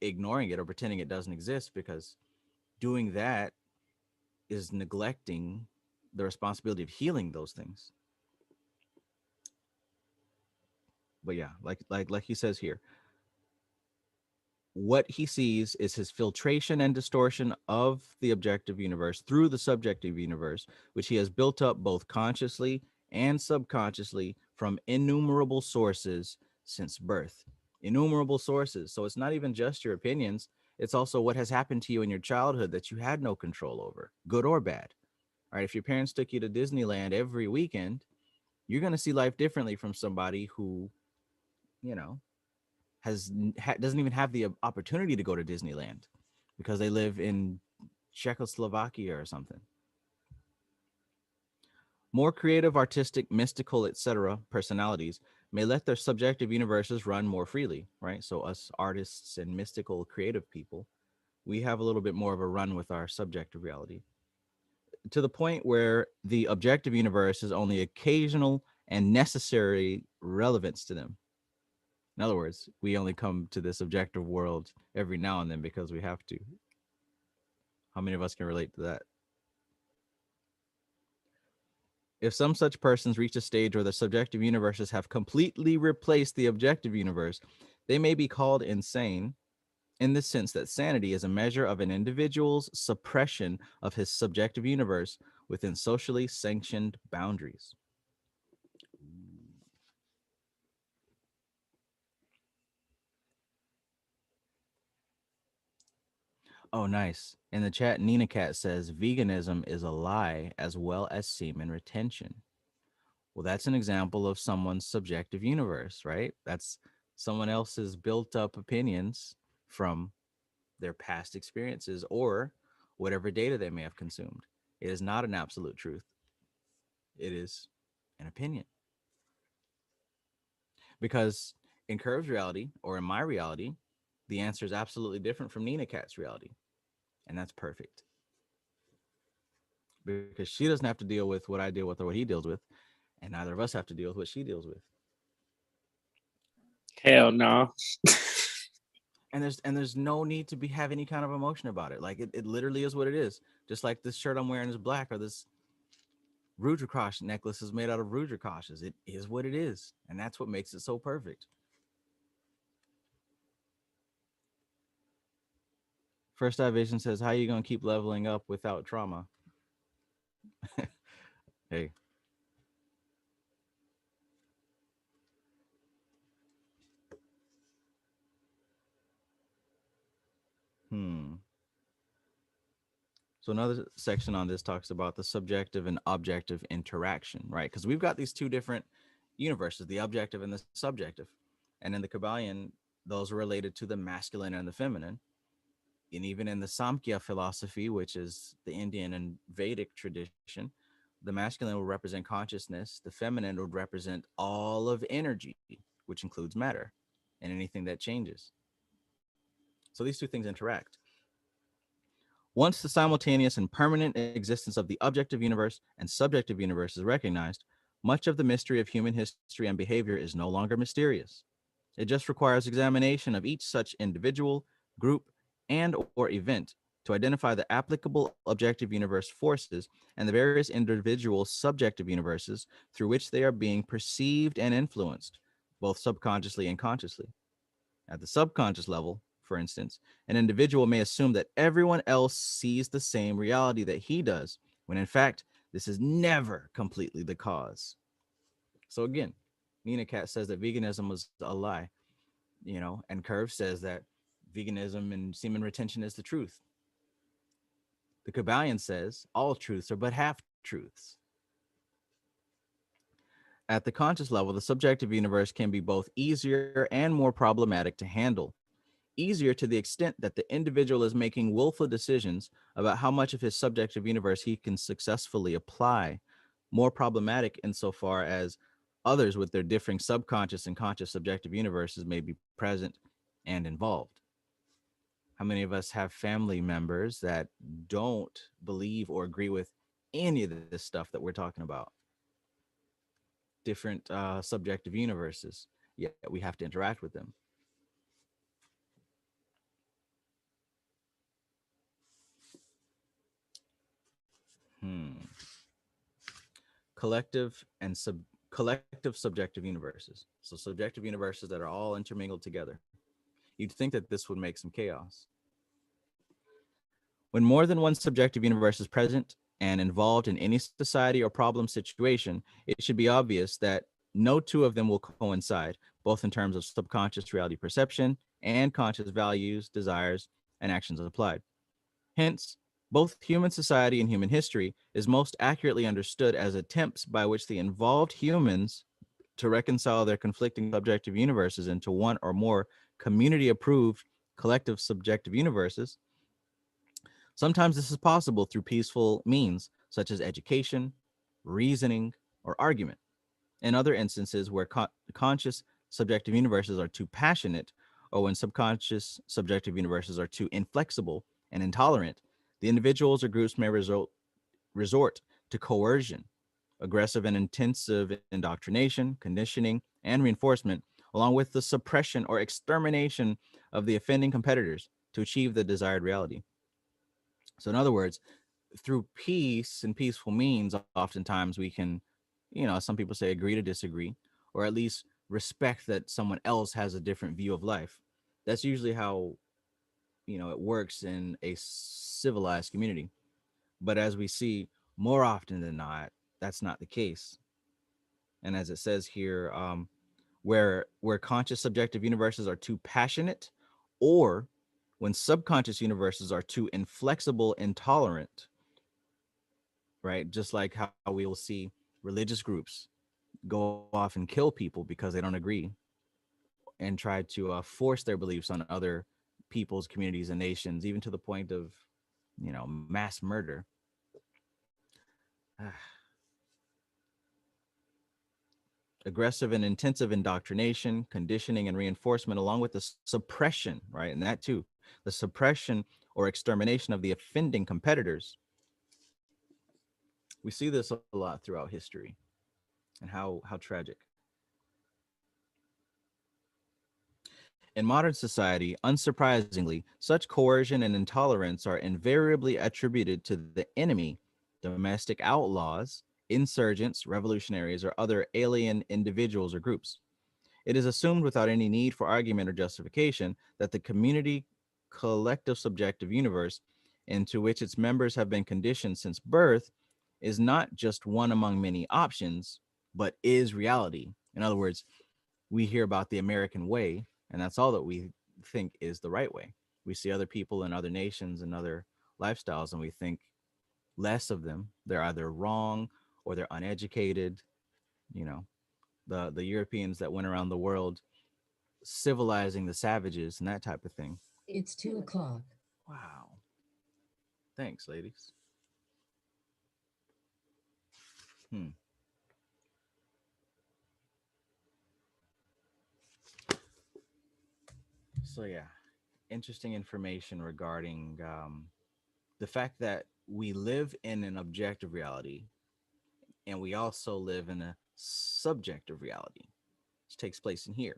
ignoring it or pretending it doesn't exist, because doing that is neglecting the responsibility of healing those things. But yeah, like he says here, what he sees is his filtration and distortion of the objective universe through the subjective universe, which he has built up both consciously and subconsciously from innumerable sources since birth. Innumerable sources. So it's not even just your opinions, it's also what has happened to you in your childhood that you had no control over, good or bad. All right, if your parents took you to Disneyland every weekend, you're going to see life differently from somebody who, you know, doesn't even have the opportunity to go to Disneyland because they live in Czechoslovakia or something. More creative, artistic, mystical, etc. personalities may let their subjective universes run more freely, right? So us artists and mystical creative people, we have a little bit more of a run with our subjective reality, to the point where the objective universe is only occasional and necessary relevance to them. In other words, we only come to this objective world every now and then because we have to. How many of us can relate to that? If some such persons reach a stage where the subjective universes have completely replaced the objective universe, they may be called insane, in the sense that sanity is a measure of an individual's suppression of his subjective universe within socially sanctioned boundaries. Oh, nice. In the chat, Nina Cat says veganism is a lie as well as semen retention. Well, that's an example of someone's subjective universe, right? That's someone else's built up opinions from their past experiences or whatever data they may have consumed. It is not an absolute truth, it is an opinion. Because in Curve's reality or in my reality, the answer is absolutely different from Nina Cat's reality. And that's perfect because she doesn't have to deal with what I deal with or what he deals with. And neither of us have to deal with what she deals with. Hell no. And there's no need to be have any kind of emotion about it. Like it literally is what it is. Just like this shirt I'm wearing is black, or this Rudrakash necklace is made out of Rudrakashas. It is what it is. And that's what makes it so perfect. First Eye Vision says, how are you gonna keep leveling up without trauma? Hey. Hmm. So another section on this talks about the subjective and objective interaction, right? Because we've got these two different universes, the objective and the subjective. And in the Kybalion, those are related to the masculine and the feminine. And even in the Samkhya philosophy, which is the Indian and Vedic tradition, the masculine would represent consciousness, the feminine would represent all of energy, which includes matter and anything that changes. So these two things interact. Once the simultaneous and permanent existence of the objective universe and subjective universe is recognized, much of the mystery of human history and behavior is no longer mysterious. It just requires examination of each such individual, group, and or event to identify the applicable objective universe forces and the various individual subjective universes through which they are being perceived and influenced, both subconsciously and consciously. At the subconscious level, for instance, an individual may assume that everyone else sees the same reality that he does, when in fact, this is never completely the cause. So again, Nina Cat says that veganism was a lie, and Curve says that veganism and semen retention is the truth. The Kybalion says all truths are but half truths. At the conscious level, the subjective universe can be both easier and more problematic to handle. Easier to the extent that the individual is making willful decisions about how much of his subjective universe he can successfully apply. More problematic insofar as others with their differing subconscious and conscious subjective universes may be present and involved. How many of us have family members that don't believe or agree with any of this stuff that we're talking about? Different subjective universes, yet we have to interact with them. Hmm. Collective and collective subjective universes. So subjective universes that are all intermingled together. You'd think that this would make some chaos. When more than one subjective universe is present and involved in any society or problem situation, it should be obvious that no two of them will coincide, both in terms of subconscious reality perception and conscious values, desires, and actions applied. Hence, both human society and human history is most accurately understood as attempts by which the involved humans to reconcile their conflicting subjective universes into one or more community approved collective subjective universes. Sometimes this is possible through peaceful means, such as education, reasoning, or argument. In other instances where conscious subjective universes are too passionate, or when subconscious subjective universes are too inflexible and intolerant, the individuals or groups may resort to coercion, aggressive and intensive indoctrination, conditioning, and reinforcement, along with the suppression or extermination of the offending competitors to achieve the desired reality. So, in other words, through peace and peaceful means, oftentimes we can, some people say agree to disagree, or at least respect that someone else has a different view of life. That's usually how, it works in a civilized community. But as we see more often than not, that's not the case. And as it says here, where conscious subjective universes are too passionate, or when subconscious universes are too inflexible, intolerant, right? Just like how we will see religious groups go off and kill people because they don't agree and try to force their beliefs on other people's communities and nations, even to the point of, mass murder. Aggressive and intensive indoctrination, conditioning, and reinforcement, along with the suppression, right? And that too, the suppression or extermination of the offending competitors. We see this a lot throughout history, and how tragic. In modern society, unsurprisingly, such coercion and intolerance are invariably attributed to the enemy, domestic outlaws, insurgents, revolutionaries, or other alien individuals or groups. It is assumed without any need for argument or justification that the community collective subjective universe into which its members have been conditioned since birth is not just one among many options, but is reality. In other words, we hear about the American way, and that's all that we think is the right way. We see other people in other nations and other lifestyles, and we think less of them. They're either wrong or they're uneducated. You know, the Europeans that went around the world civilizing the savages and that type of thing. It's 2 o'clock. Wow. Thanks, ladies. Hmm. So yeah, interesting information regarding the fact that we live in an objective reality and we also live in a subjective reality, which takes place in here.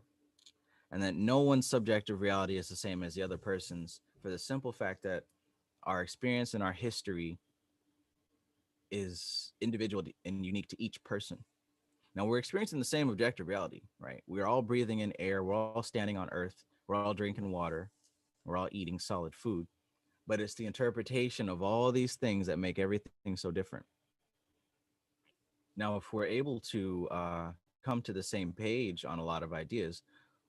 And that no one's subjective reality is the same as the other person's for the simple fact that our experience and our history is individual and unique to each person. Now we're experiencing the same objective reality, right? We're all breathing in air, we're all standing on earth, we're all drinking water, we're all eating solid food. But it's the interpretation of all these things that make everything so different. Now, if we're able to come to the same page on a lot of ideas,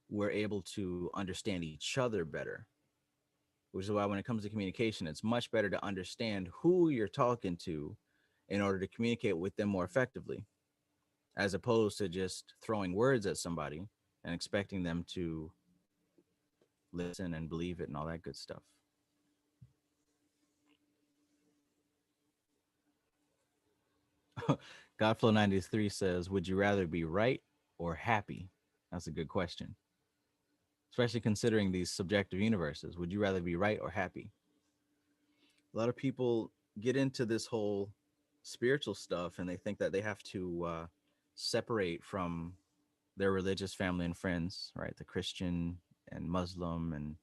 we're able to understand each other better, which is why when it comes to communication, it's much better to understand who you're talking to in order to communicate with them more effectively, as opposed to just throwing words at somebody and expecting them to listen and believe it and all that good stuff. Godflow93 says, would you rather be right or happy? That's a good question, especially considering these subjective universes. Would you rather be right or happy? A lot of people get into this whole spiritual stuff and they think that they have to separate from their religious family and friends, right? The Christian and Muslim and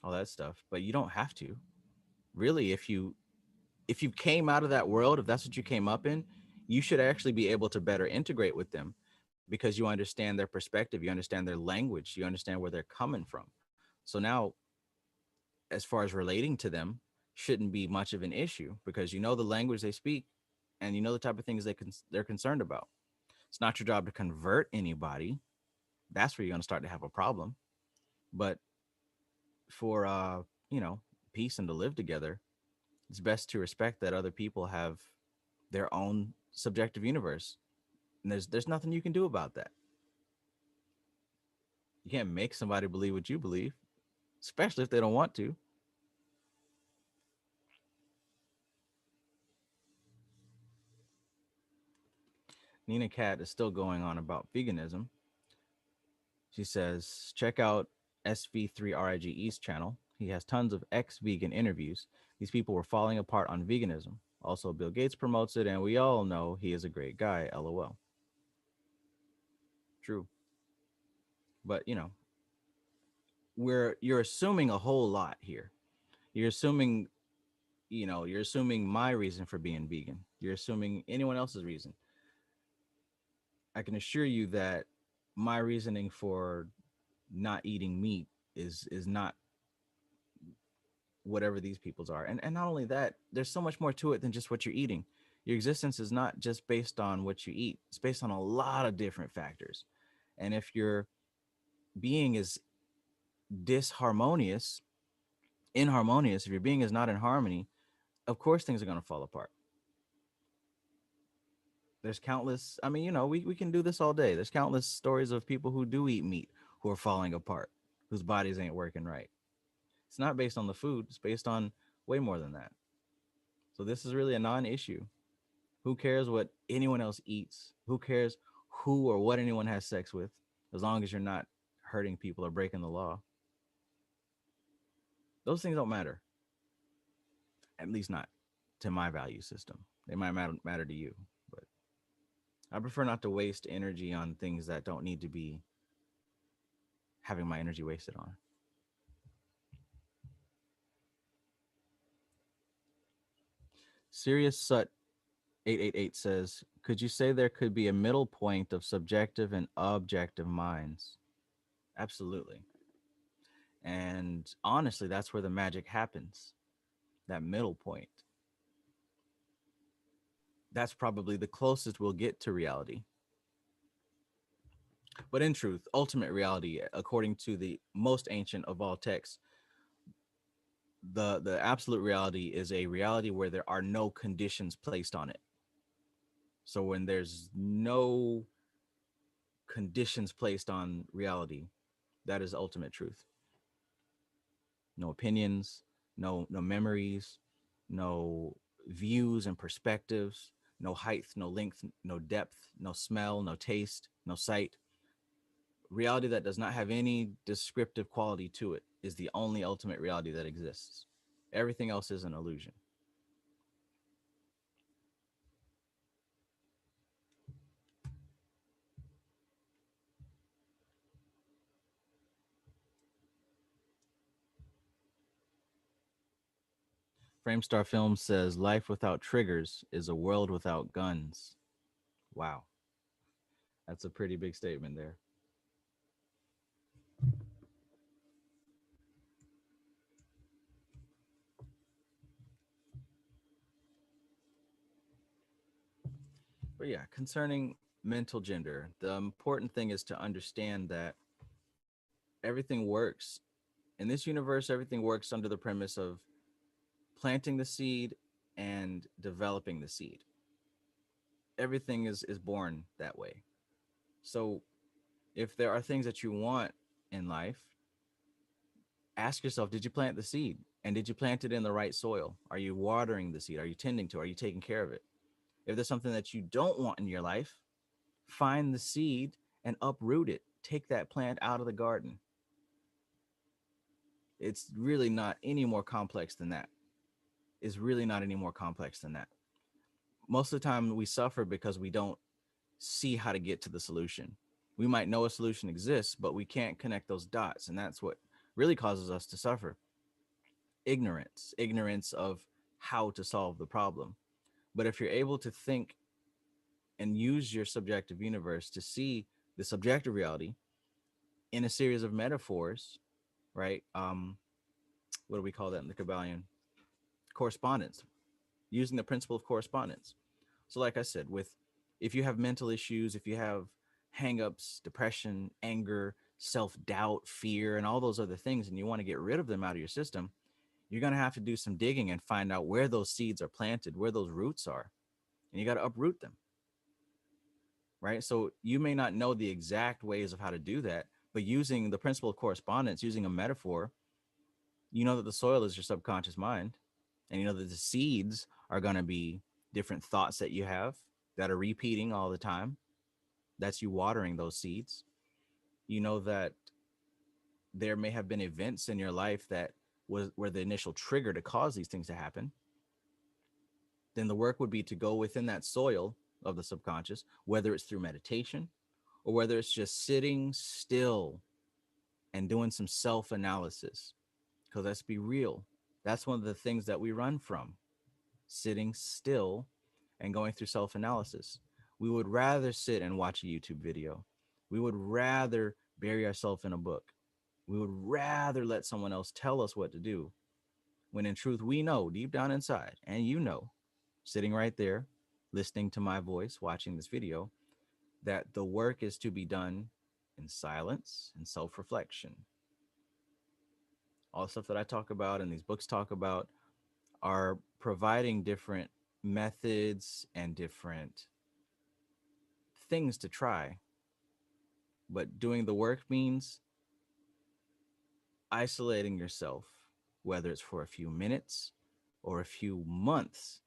all that stuff. But you don't have to. Really, if you came out of that world, if that's what you came up in, you should actually be able to better integrate with them because you understand their perspective, you understand their language, you understand where they're coming from. So now, as far as relating to them, shouldn't be much of an issue because you know the language they speak and you know the type of things they're concerned about. It's not your job to convert anybody. That's where you're going to start to have a problem. But for you know, peace and to live together, it's best to respect that other people have their own subjective universe. And there's nothing you can do about that. You can't make somebody believe what you believe, especially if they don't want to. Nina Cat is still going on about veganism. She says, check out SV3RIG East channel. He has tons of ex-vegan interviews. These people were falling apart on veganism. Also, Bill Gates promotes it, and we all know he is a great guy. LOL. True. But, you're assuming a whole lot here. You're assuming, you're assuming my reason for being vegan. You're assuming anyone else's reason. I can assure you that my reasoning for not eating meat is not whatever these people's are. And not only that, there's so much more to it than just what you're eating. Your existence is not just based on what you eat. It's based on a lot of different factors. And if your being is disharmonious, inharmonious, if your being is not in harmony, of course things are going to fall apart. There's countless, I mean, we can do this all day. There's countless stories of people who do eat meat who are falling apart, whose bodies ain't working right. It's not based on the food, it's based on way more than that. So this is really a non-issue. Who cares what anyone else eats? Who cares who or what anyone has sex with, as long as you're not hurting people or breaking the law? Those things don't matter, at least not to my value system. They might matter to you, but I prefer not to waste energy on things that don't need to be having my energy wasted on. Sirius Sut 888 says, could you say there could be a middle point of subjective and objective minds? Absolutely. And honestly, that's where the magic happens. That middle point. That's probably the closest we'll get to reality. But in truth, ultimate reality, according to the most ancient of all texts, the absolute reality is a reality where there are no conditions placed on it. So when there's no conditions placed on reality, that is ultimate truth. No opinions, no memories, no views and perspectives, no height, no length, no depth, no smell, no taste, no sight. Reality that does not have any descriptive quality to it is the only ultimate reality that exists. Everything else is an illusion. Framestar Film says life without triggers is a world without guns. Wow. That's a pretty big statement there. But yeah, concerning mental gender, the important thing is to understand that everything works in this universe. Everything works under the premise of planting the seed and developing the seed. Everything is born that way. So if there are things that you want in life, ask yourself, did you plant the seed? And did you plant it in the right soil? Are you watering the seed? Are you tending to it? Are you taking care of it? If there's something that you don't want in your life, find the seed and uproot it. Take that plant out of the garden. It's really not any more complex than that. It's really not any more complex than that. Most of the time we suffer because we don't see how to get to the solution. We might know a solution exists, but we can't connect those dots. And that's what really causes us to suffer. Ignorance of how to solve the problem. But if you're able to think and use your subjective universe to see the subjective reality in a series of metaphors, right? What do we call that in the Kybalion? Correspondence, using the principle of correspondence. So like I said, if you have mental issues, if you have hangups, depression, anger, self-doubt, fear, and all those other things, and you want to get rid of them out of your system, you're going to have to do some digging and find out where those seeds are planted, where those roots are, and you got to uproot them. Right? So you may not know the exact ways of how to do that, but using the principle of correspondence, using a metaphor, you know that the soil is your subconscious mind, and you know that the seeds are going to be different thoughts that you have that are repeating all the time. That's you watering those seeds. You know that there may have been events in your life that were the initial trigger to cause these things to happen. Then the work would be to go within that soil of the subconscious, whether it's through meditation or whether it's just sitting still and doing some self analysis. Because let's be real, that's one of the things that we run from, sitting still and going through self analysis. We would rather sit and watch a YouTube video. We would rather bury ourselves in a book. We would rather let someone else tell us what to do, when in truth, we know deep down inside, and you know, sitting right there, listening to my voice, watching this video, that the work is to be done in silence and self reflection. All the stuff that I talk about and these books talk about are providing different methods and different things to try. But doing the work means isolating yourself, whether it's for a few minutes or a few months.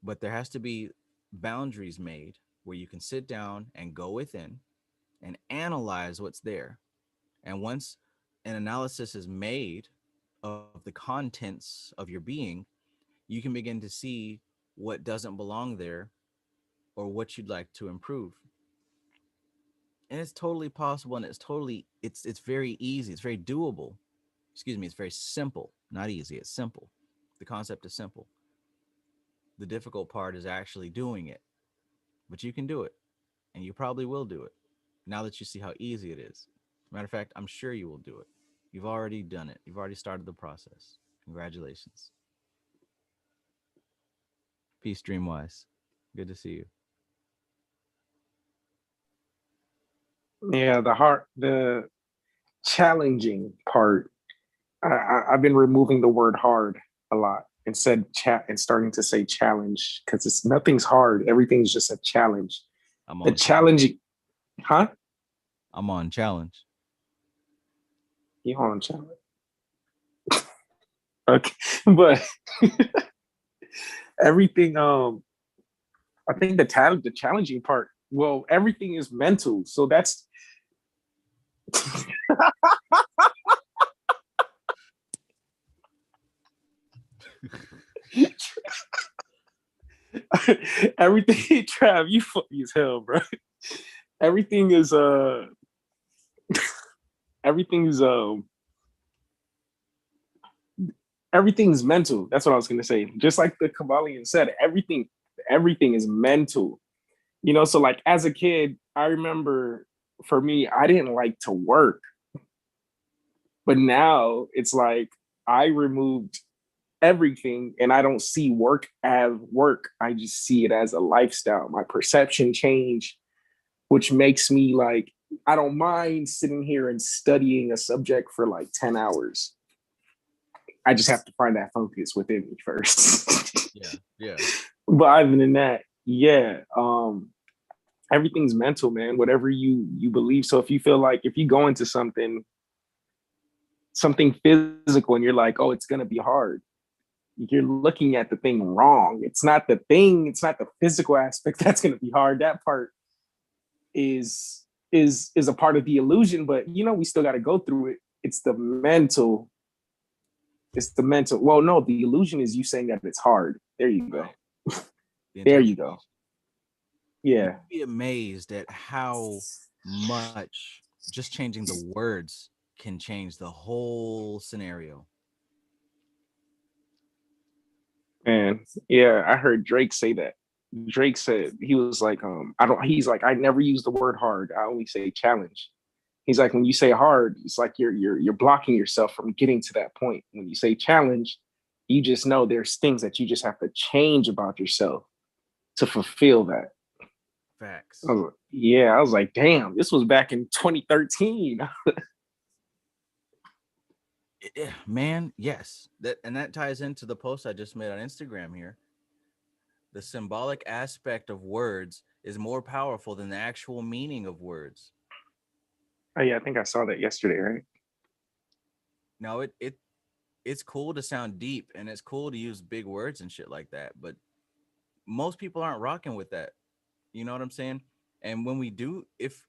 But there has to be boundaries made where you can sit down and go within and analyze what's there. And once an analysis is made of the contents of your being, you can begin to see what doesn't belong there or what you'd like to improve. And it's totally possible, and it's very easy. It's very doable. Excuse me, it's very simple. Not easy, it's simple. The concept is simple. The difficult part is actually doing it. But you can do it, and you probably will do it now that you see how easy it is. Matter of fact, I'm sure you will do it. You've already done it. You've already started the process. Congratulations. Peace, Dreamwise. Good to see you. Yeah, the challenging part. I've been removing the word hard a lot and said chat and starting to say challenge because it's nothing's hard. Everything's just a challenge. I'm The on challenging, huh? I'm on challenge. You on challenge? Okay, but everything. I think the challenging part. Well, everything is mental, so that's everything. Trav, you funny as hell, bro. Everything is everything is everything's mental. That's what I was gonna say. Just like the Kybalion said, everything is mental. You know, so like as a kid, I remember for me, I didn't like to work. But now it's like I removed everything and I don't see work as work. I just see it as a lifestyle. My perception changed, which makes me like, I don't mind sitting here and studying a subject for like 10 hours. I just have to find that focus within me first. Yeah. But other than that, yeah, everything's mental, man. Whatever you believe. So if you feel like if you go into something physical and you're like, oh, it's gonna be hard, you're looking at the thing wrong. It's not the thing, it's not the physical aspect that's gonna be hard. That part is a part of the illusion, but you know, we still gotta go through it. It's the mental. It's the mental. Well, no, the illusion is you saying that it's hard. There you go. There you go. Yeah. You'd be amazed at how much just changing the words can change the whole scenario. And yeah, I heard Drake say that. Drake said he was like, he's like, I never use the word hard. I only say challenge. He's like, when you say hard, it's like you're blocking yourself from getting to that point. When you say challenge, you just know there's things that you just have to change about yourself to fulfill that. Facts. I was like, damn, this was back in 2013. Yeah, man, yes. That ties into the post I just made on Instagram here. The symbolic aspect of words is more powerful than the actual meaning of words. Oh yeah, I think I saw that yesterday, right? Now it's cool to sound deep and it's cool to use big words and shit like that, but most people aren't rocking with that. You know what I'm saying? And when we do, if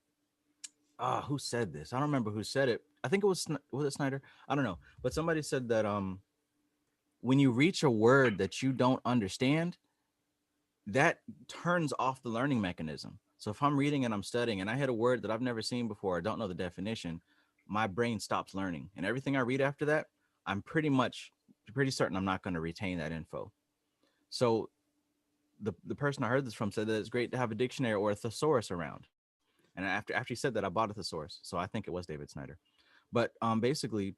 who said this? I don't remember who said it. I think it was it Snyder? I don't know. But somebody said that when you reach a word that you don't understand, that turns off the learning mechanism. So if I'm reading and I'm studying and I hit a word that I've never seen before, I don't know the definition, my brain stops learning. And everything I read after that, I'm pretty certain I'm not going to retain that info. So the person I heard this from said that it's great to have a dictionary or a thesaurus around. And after he said that, I bought a thesaurus. So I think it was David Snyder. But basically,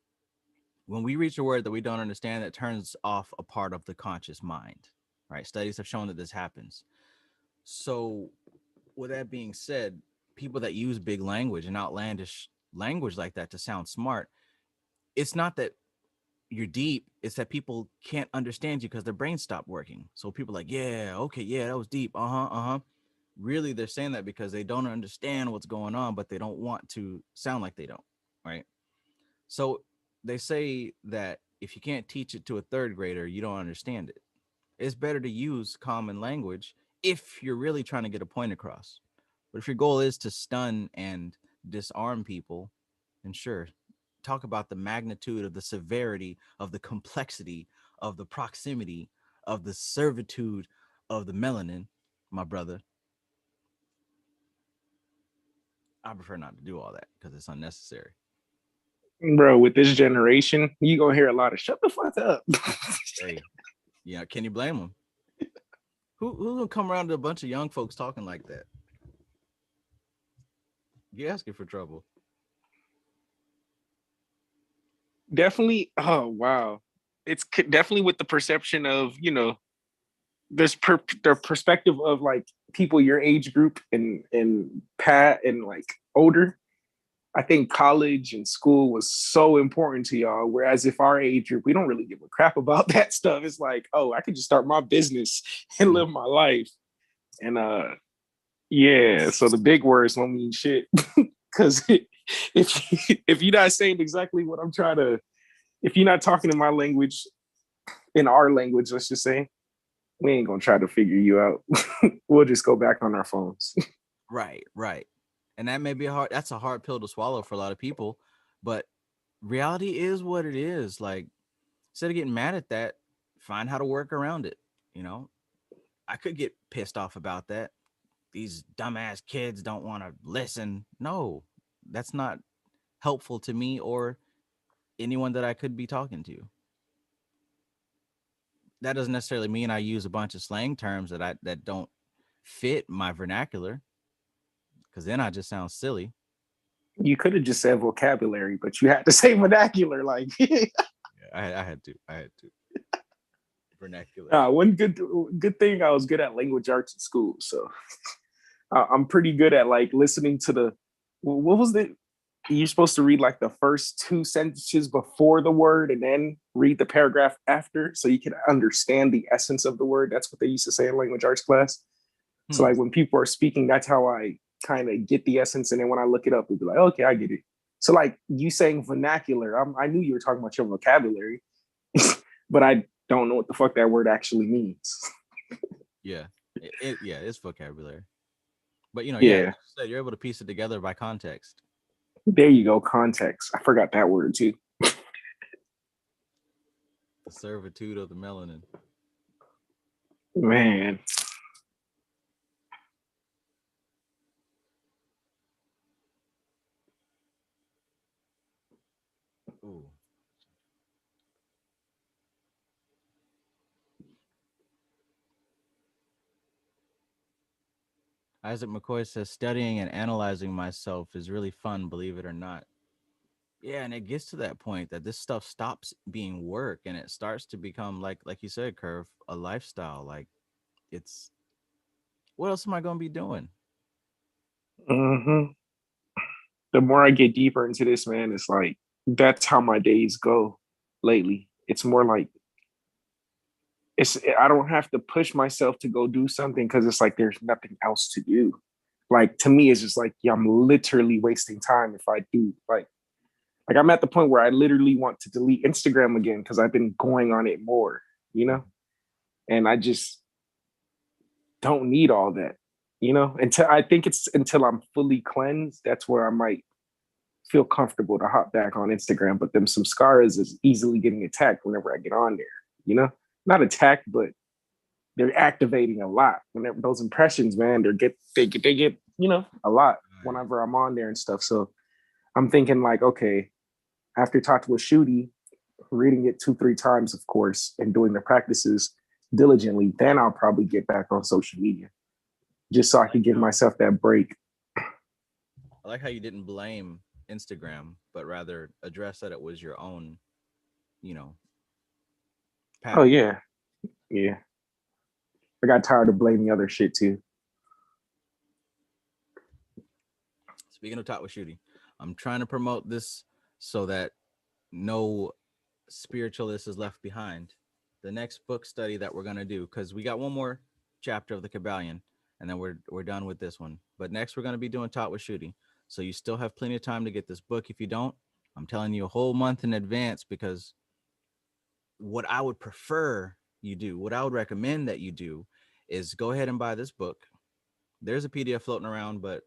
when we reach a word that we don't understand, it turns off a part of the conscious mind. Right? Studies have shown that this happens. So, with that being said, people that use big language and outlandish language like that to sound smart, it's not that you're deep, it's that people can't understand you because their brains stopped working. So people are like, yeah, okay, yeah, that was deep. Uh-huh. Really, they're saying that because they don't understand what's going on, but they don't want to sound like they don't, right? So they say that if you can't teach it to a third grader, you don't understand it. It's better to use common language if you're really trying to get a point across. But if your goal is to stun and disarm people, then sure, talk about the magnitude of the severity of the complexity of the proximity of the servitude of the melanin, my brother. I prefer not to do all that because it's unnecessary. Bro, with this generation, you gonna hear a lot of "shut the fuck up." Hey, yeah, can you blame them? Who's gonna come around to a bunch of young folks talking like that? You're asking for trouble. Definitely. Oh wow, it's definitely with the perception of their perspective of like people your age group and Pat and like older. I think college and school was so important to y'all. Whereas if our age group, we don't really give a crap about that stuff. It's like, oh, I could just start my business and live my life. And yeah, so the big words don't mean shit. Cause if you're not saying exactly what I'm trying to, if you're not talking in my language, in our language, let's just say, we ain't gonna try to figure you out. We'll just go back on our phones. Right. And that may be that's a hard pill to swallow for a lot of people, but reality is what it is. Like, instead of getting mad at that, find how to work around it. You know, I could get pissed off about that. These dumbass kids don't want to listen. No, that's not helpful to me or anyone that I could be talking to. That doesn't necessarily mean I use a bunch of slang terms that don't fit my vernacular, because then I just sound silly. You could have just said vocabulary, but you had to say vernacular. Like, Yeah, I had to. Vernacular. one good thing, I was good at language arts in school, so I'm pretty good at like listening to the what was the you're supposed to read like the first two sentences before the word and then read the paragraph after so you can understand the essence of the word. That's what they used to say in language arts class. So like when people are speaking, that's how I kind of get the essence. And then when I look it up, it'll be like, okay, I get it. So like you saying vernacular, I knew you were talking about your vocabulary, but I don't know what the fuck that word actually means. Yeah, it's vocabulary. But yeah, like Yeah, you said, you're able to piece it together by context. there you go. Context. I forgot that word too. The servitude of the melanin. Man. Ooh. Isaac McCoy says studying and analyzing myself is really fun, believe it or not. Yeah, and it gets to that point that this stuff stops being work and it starts to become like you said, Curve, a lifestyle. Like, it's what else am I gonna be doing? Mm-hmm. The more I get deeper into this, man, it's like that's how my days go lately. It's more like I don't have to push myself to go do something because it's like there's nothing else to do. Like to me, it's just like yeah, I'm literally wasting time if I do like I'm at the point where I literally want to delete Instagram again because I've been going on it more, you know? And I just don't need all that. You know, until I'm fully cleansed, that's where I might feel comfortable to hop back on Instagram. But them some scars is easily getting attacked whenever I get on there. You know, not attacked, but they're activating a lot. Whenever those impressions, man, they get a lot Right. whenever I'm on there and stuff. So I'm thinking like, okay, after talking with Shooty, reading it 2-3 times, of course, and doing the practices diligently, then I'll probably get back on social media just so I could give myself that break. I like how you didn't blame Instagram, but rather address that it was your own, you know, Oh pattern. yeah, yeah. I got tired of blaming other shit too. Speaking of Talk with Shooty, I'm trying to promote this so that no spiritualist is left behind. The next book study that we're gonna do, because we got one more chapter of the Kybalion, and then we're done with this one. But next we're gonna be doing Talk with Shooty. So you still have plenty of time to get this book. If you don't, I'm telling you a whole month in advance, because what I would prefer you do, what I would recommend that you do, is go ahead and buy this book. There's a PDF floating around, but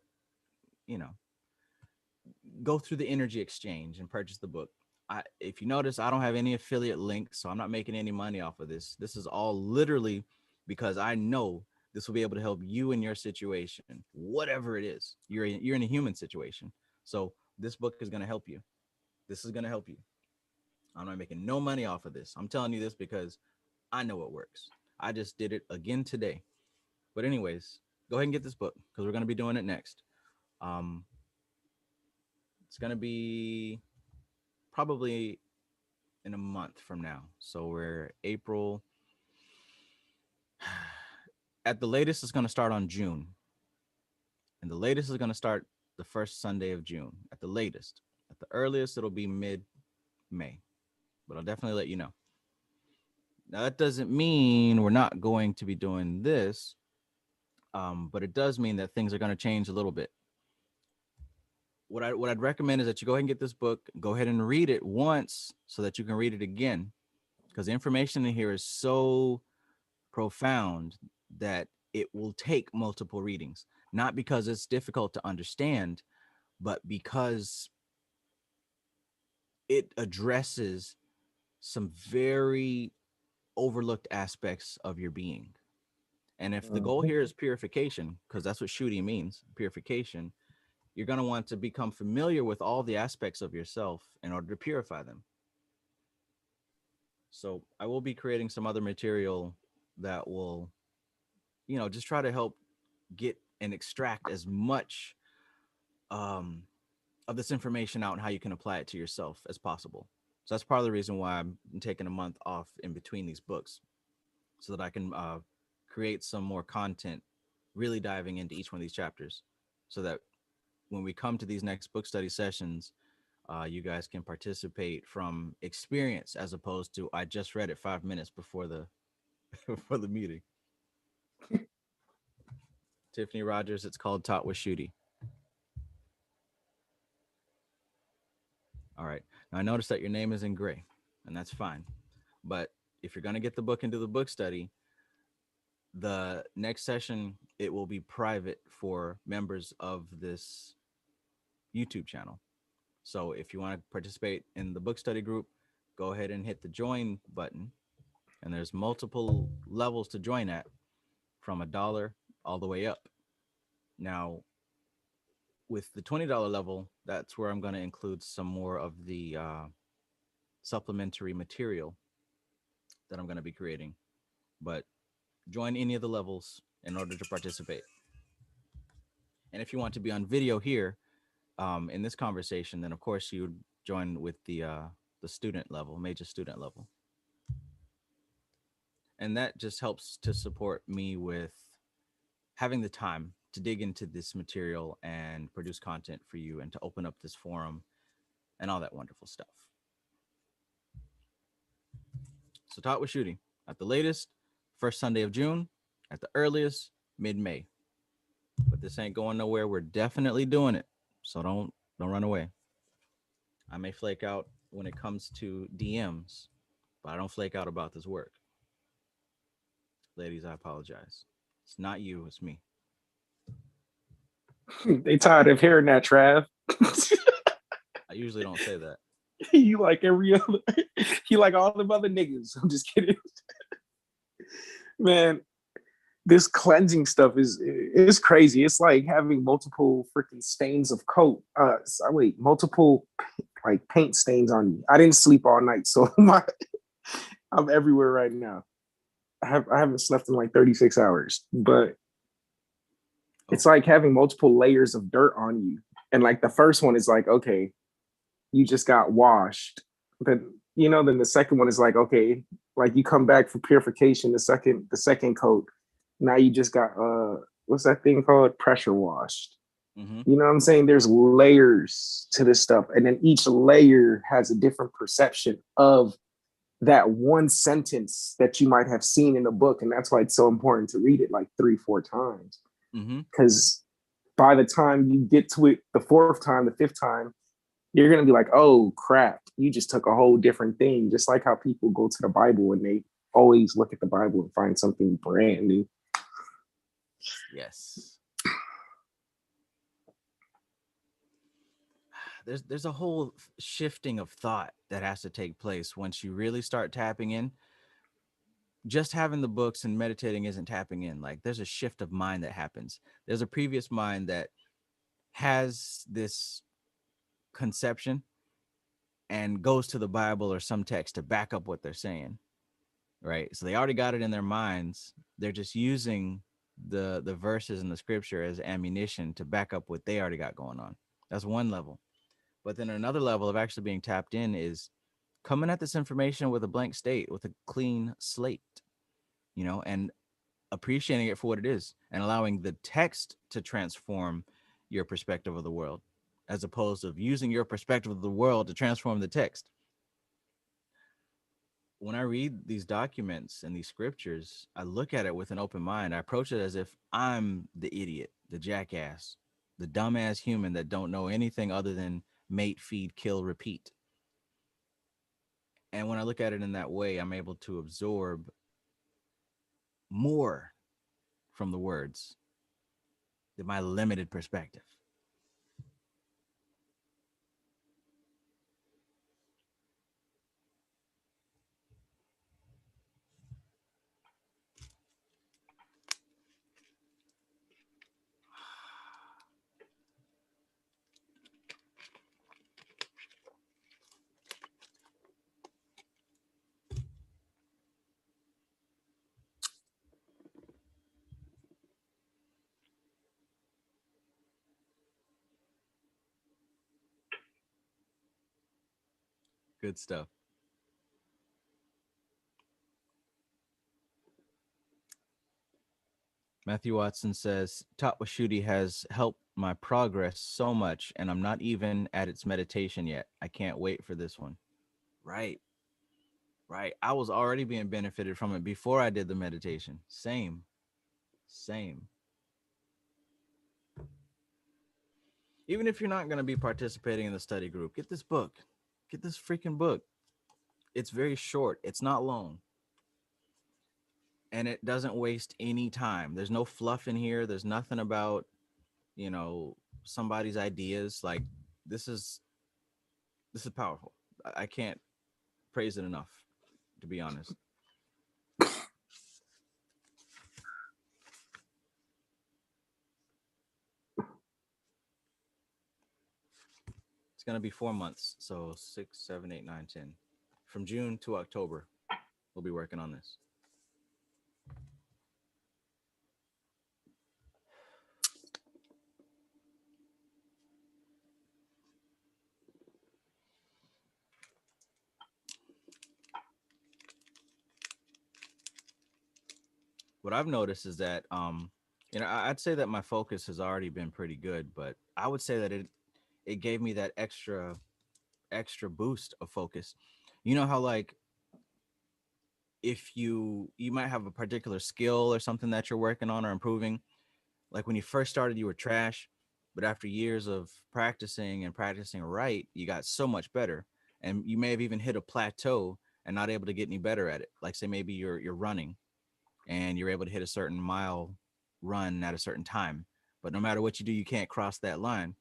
you know, go through the energy exchange and purchase the book. If you notice, I don't have any affiliate links, so I'm not making any money off of this. This is all literally because I know this will be able to help you in your situation, whatever it is. You're in a human situation, so this book is going to help you. This is going to help you. I'm not making no money off of this. I'm telling you this because I know it works. I just did it again today. But anyways, go ahead and get this book because we're going to be doing it next. Um, it's going to be probably in a month from now. So we're April. At the latest, it's going to start on June. And the latest is going to start the first Sunday of June. At the latest. At the earliest, it'll be mid May. But I'll definitely let you know. Now, that doesn't mean we're not going to be doing this, but it does mean that things are going to change a little bit. What I'd recommend is that you go ahead and get this book, go ahead and read it once so that you can read it again, because the information in here is so profound that it will take multiple readings, not because it's difficult to understand, but because it addresses some very overlooked aspects of your being. And if the goal Mhm. here is purification, because that's what shooting means, purification, you're going to want to become familiar with all the aspects of yourself in order to purify them. So I will be creating some other material that will, just try to help get and extract as much um, of this information out and how you can apply it to yourself as possible. So that's part of the reason why I'm taking a month off in between these books, so that I can create some more content, really diving into each one of these chapters, so that when we come to these next book study sessions, you guys can participate from experience as opposed to I just read it 5 minutes before the before the meeting. Tiffany Rogers, it's called Taught with Shooty. All right. Now I noticed that your name is in gray, and that's fine. But if you're gonna get the book into the book study, the next session it will be private for members of this YouTube channel. So if you want to participate in the book study group, go ahead and hit the join button. And there's multiple levels to join at, from $1 all the way up. Now, with the $20 level, that's where I'm going to include some more of the supplementary material that I'm going to be creating. But join any of the levels in order to participate. And if you want to be on video here in this conversation, then of course you would join with the student level, major student level. And that just helps to support me with having the time to dig into this material and produce content for you and to open up this forum and all that wonderful stuff. So Talk with Shooting at the latest, first Sunday of June, at the earliest, mid-May. But this ain't going nowhere. We're definitely doing it. So don't run away. I may flake out when it comes to DMs, but I don't flake out about this work. Ladies, I apologize. It's not you, it's me. They tired of hearing that, Trav. I usually don't say that. You like every other, you like all them other niggas. I'm just kidding. Man, this cleansing stuff is crazy. It's like having multiple freaking stains of coat. Multiple like paint stains on you. I didn't sleep all night, so I'm everywhere right now. I haven't slept in like 36 hours, but it's like having multiple layers of dirt on you. And like the first one is like, okay, you just got washed. Then then the second one is like, okay, like you come back for purification, the second coat. Now you just got what's that thing called? Pressure washed. Mm-hmm. You know what I'm saying? There's layers to this stuff. And then each layer has a different perception of that one sentence that you might have seen in a book. And that's why it's so important to read it like 3-4 times. Because by the time you get to it the fourth time, the fifth time, you're going to be like, oh, crap, you just took a whole different thing. Just like how people go to the Bible and they always look at the Bible and find something brand new. Yes. There's a whole shifting of thought that has to take place once you really start tapping in. Just having the books and meditating isn't tapping in. Like there's a shift of mind that happens. There's a previous mind that has this conception and goes to the Bible or some text to back up what they're saying. Right. So they already got it in their minds. They're just using the verses in the scripture as ammunition to back up what they already got going on. That's one level. But then another level of actually being tapped in is coming at this information with a blank state, with a clean slate, and appreciating it for what it is and allowing the text to transform your perspective of the world, as opposed to using your perspective of the world to transform the text. When I read these documents and these scriptures, I look at it with an open mind. I approach it as if I'm the idiot, the jackass, the dumbass human that don't know anything other than mate, feed, kill, repeat. And when I look at it in that way, I'm able to absorb more from the words than my limited perspective. Good stuff. Matthew Watson says, Tatwashuti has helped my progress so much, and I'm not even at its meditation yet. I can't wait for this one. Right, right. I was already being benefited from it before I did the meditation. Same, same. Even if you're not going to be participating in the study group, get this book. Get this freaking book. It's very short, it's not long, and it doesn't waste any time. There's no fluff in here. There's nothing about, somebody's ideas. Like this is this is powerful. I can't praise it enough, to be honest. It's gonna be 4 months, so 6, 7, 8, 9, 10. From June to October, we'll be working on this. What I've noticed is that I'd say that my focus has already been pretty good, but I would say that it gave me that extra boost of focus. You know how, like, if you might have a particular skill or something that you're working on or improving, like when you first started you were trash, but after years of practicing and practicing right, you got so much better, and you may have even hit a plateau and not able to get any better at it. Like, say maybe you're running and you're able to hit a certain mile run at a certain time, but no matter what you do, you can't cross that line.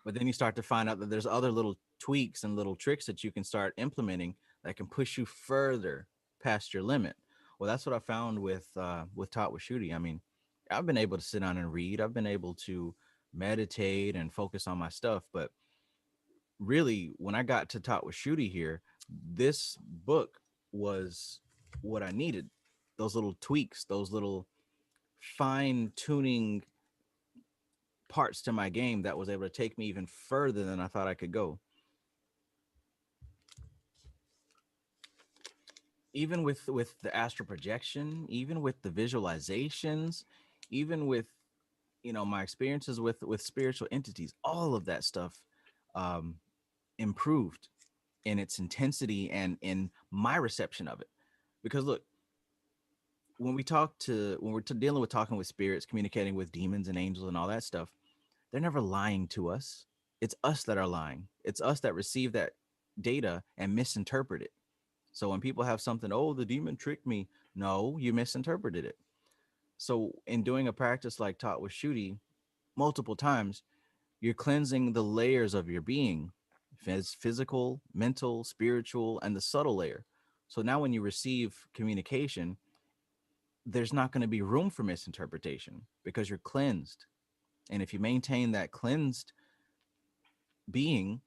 But then you start to find out that there's other little tweaks and little tricks that you can start implementing that can push you further past your limit. Well, that's what I found with Taught with Shooty. I mean, I've been able to sit down and read. I've been able to meditate and focus on my stuff. But really, when I got to Taught with Shooty here, this book was what I needed. Those little tweaks, those little fine tuning parts to my game that was able to take me even further than I thought I could go. Even with the astral projection, even with the visualizations, even with my experiences with spiritual entities, all of that stuff um, improved in its intensity and in my reception of it. Because look, when we're dealing with talking with spirits, communicating with demons and angels and all that stuff, they're never lying to us. It's us that are lying. It's us that receive that data and misinterpret it. So when people have something, oh, the demon tricked me. No, you misinterpreted it. So in doing a practice like Taught with Shooty multiple times, you're cleansing the layers of your being, physical, mental, spiritual, and the subtle layer. So now when you receive communication, there's not going to be room for misinterpretation because you're cleansed. And if you maintain that cleansed being,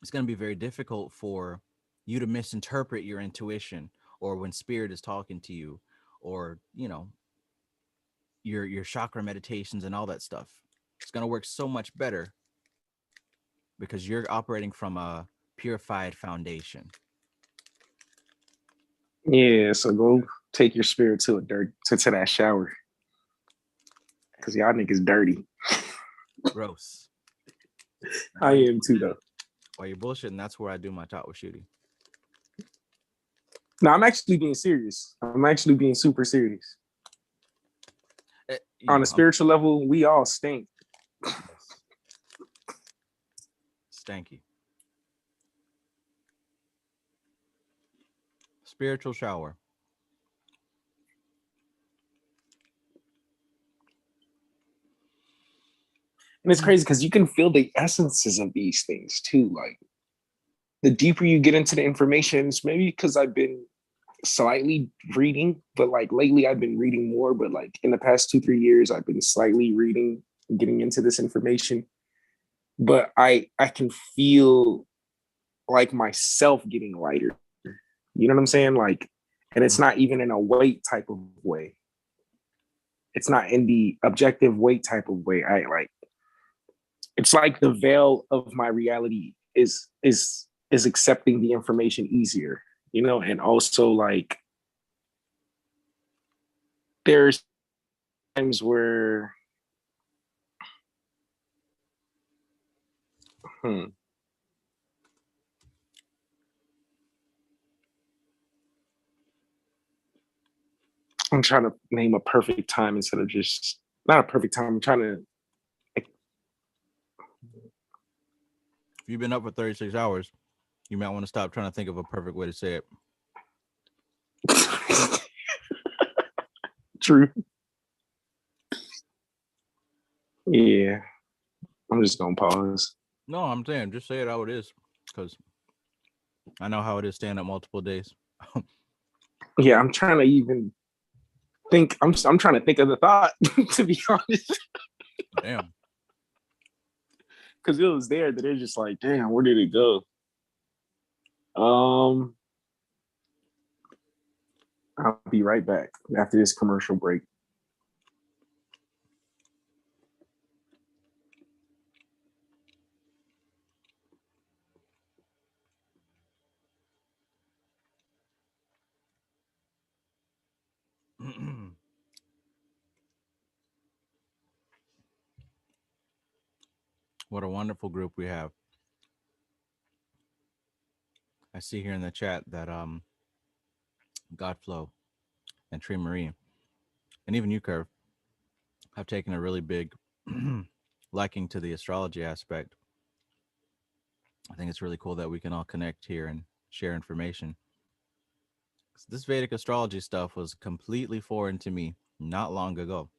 it's going to be very difficult for you to misinterpret your intuition or when spirit is talking to you, or your chakra meditations and all that stuff. It's going to work so much better because you're operating from a purified foundation. Yeah, so go take your spirit to to that shower. Cause y'all niggas dirty. Gross. I am too though. While you're bullshitting, that's where I do my Taught with Shooty. No, I'm actually being serious. I'm actually being super serious. On a spiritual level, we all stink. Yes. Stanky. Spiritual shower. And it's crazy because you can feel the essences of these things too. Like the deeper you get into the information, it's maybe because I've been slightly reading, but like lately I've been reading more. But like in the past 2-3 years, I've been slightly reading, getting into this information. But I can feel like myself getting lighter. You know what I'm saying? Like, and it's not even in a weight type of way. It's not in the objective weight type of way. I like. It's like the veil of my reality is accepting the information easier, and also like there's times where I'm trying to name a perfect time instead of just not a perfect time. I'm trying to. If you've been up for 36 hours, you might want to stop trying to think of a perfect way to say it. True. Yeah. I'm just gonna pause. No, I'm saying just say it how it is, because I know how it is staying up multiple days. Yeah, I'm trying to even think. I'm trying to think of the thought, to be honest. Damn. Because it was there that it's just like, damn, where did it go? I'll be right back after this commercial break. What a wonderful group we have. I see here in the chat that Godflow and Tree Marie and even you, Curve, have taken a really big liking to the astrology aspect. I think it's really cool that we can all connect here and share information. This Vedic astrology stuff was completely foreign to me not long ago.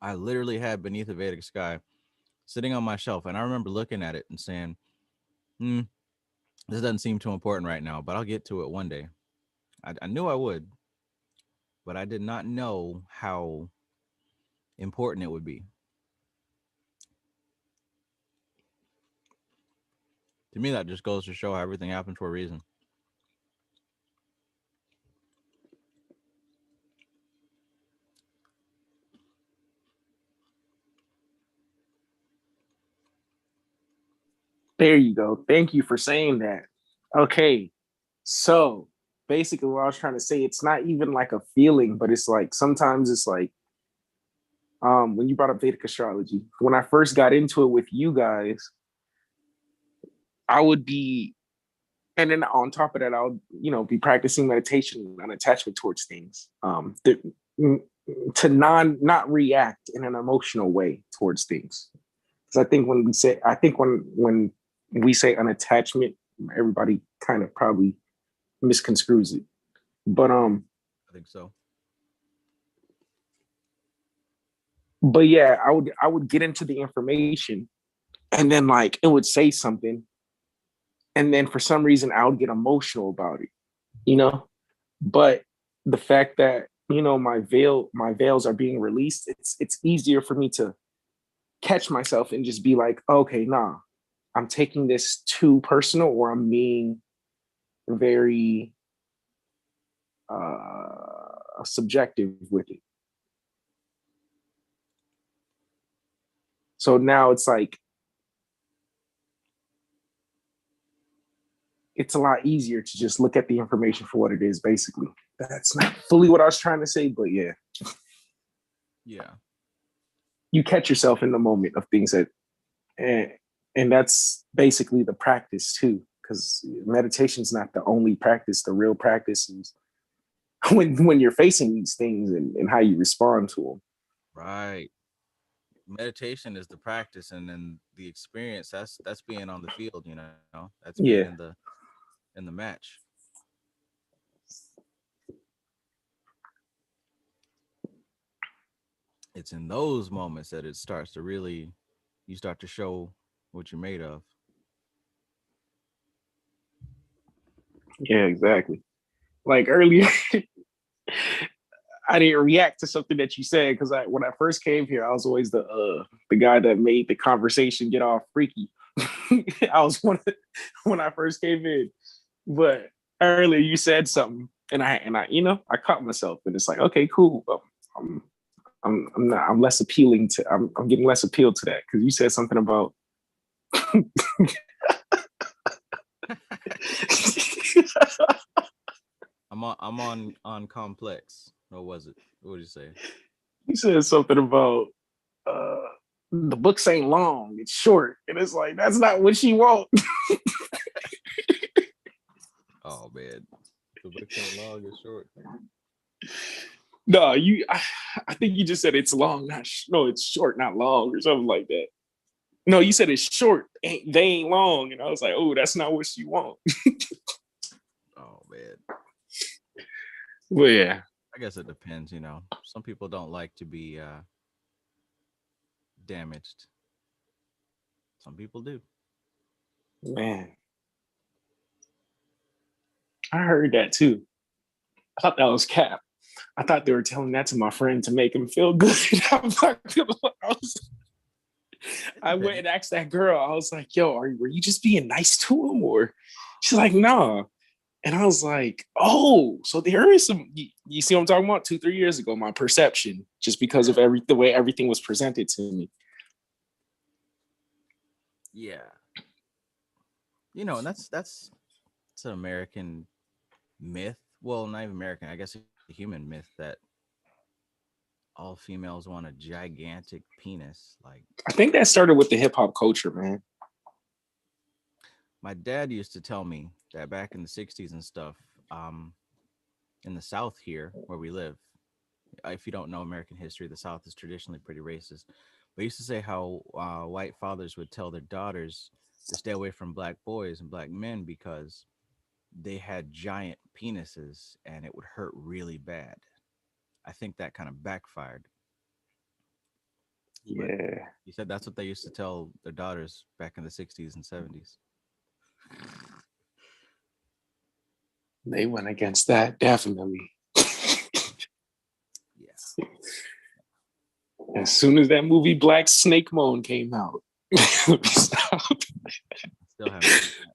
I literally had Beneath a Vedic Sky sitting on my shelf, and I remember looking at it and saying, "Hmm, this doesn't seem too important right now, but I'll get to it one day." I knew I would, but I did not know how important it would be. To me, that just goes to show how everything happens for a reason. There you go. Thank you for saying that. Okay. So basically what I was trying to say, it's not even like a feeling, but it's like sometimes it's like when you brought up Vedic astrology, when I first got into it with you guys, I would be, and then on top of that, I would, be practicing meditation and attachment towards things. To not react in an emotional way towards things. Because I think when we say an attachment, everybody kind of probably misconstrues it. But I think so. but yeah, I would get into the information, and then like it would say something, and then for some reason I would get emotional about it, you know. But the fact that my veils are being released, it's easier for me to catch myself and just be like, okay, nah, I'm taking this too personal, or I'm being very subjective with it. So now it's like it's a lot easier to just look at the information for what it is, basically. That's not fully what I was trying to say, but yeah, Yeah. you catch yourself in the moment of things that, and, and that's basically the practice too, because meditation is not the only practice. The real practice is when you're facing these things, and how you respond to them. Right. Meditation is the practice, and then the experience. That's being on the field. That's being in Yeah, the match. It's in those moments that it starts to really, you start to show what you're made of. yeah, exactly. Like earlier, I didn't react to something that you said because when I first came here, I was always the guy that made the conversation get all freaky. I was when I first came in, but earlier you said something, and I I caught myself, and it's like, okay, cool. I'm I'm not I'm less appealing to I'm getting less appeal to that because you said something about I'm on complex. What was it? What did you say? you said something about uh the books ain't long, it's short. And it's like that's not what she want. Oh man, the book ain't long, it's short. No, I think you just said it's long, no, it's short, not long, or something like that. No, you said it's short, they ain't long. And I was like, oh, that's not what she want. Oh man, But yeah, I guess it depends. Some people don't like to be damaged. Some people do. man, I heard that too. I thought that was cap. I thought they were telling that to my friend to make him feel good. It I went depends. and asked that girl. I was like, "Yo, were you just being nice to him, or?" She's like, "Nah." And I was like, "Oh, so there is some." You see what I'm talking about? 2, 3 years ago, my perception, just because of Yeah, the way everything was presented to me. yeah. And that's it's an American myth. Well, not even American. I guess a human myth that all females want a gigantic penis. Like I think that started with the hip hop culture, man. my dad used to tell me that back in the '60s and stuff, in the South here where we live. If you don't know American history, the South is traditionally pretty racist. But he used to say how white fathers would tell their daughters to stay away from black boys and black men because they had giant penises and it would hurt really bad. I think that kind of backfired. But Yeah, you said that's what they used to tell their daughters back in the 60s and 70s. they went against that definitely. Yeah. As soon as that movie Black Snake Moan came out, stop. Still haven't seen that.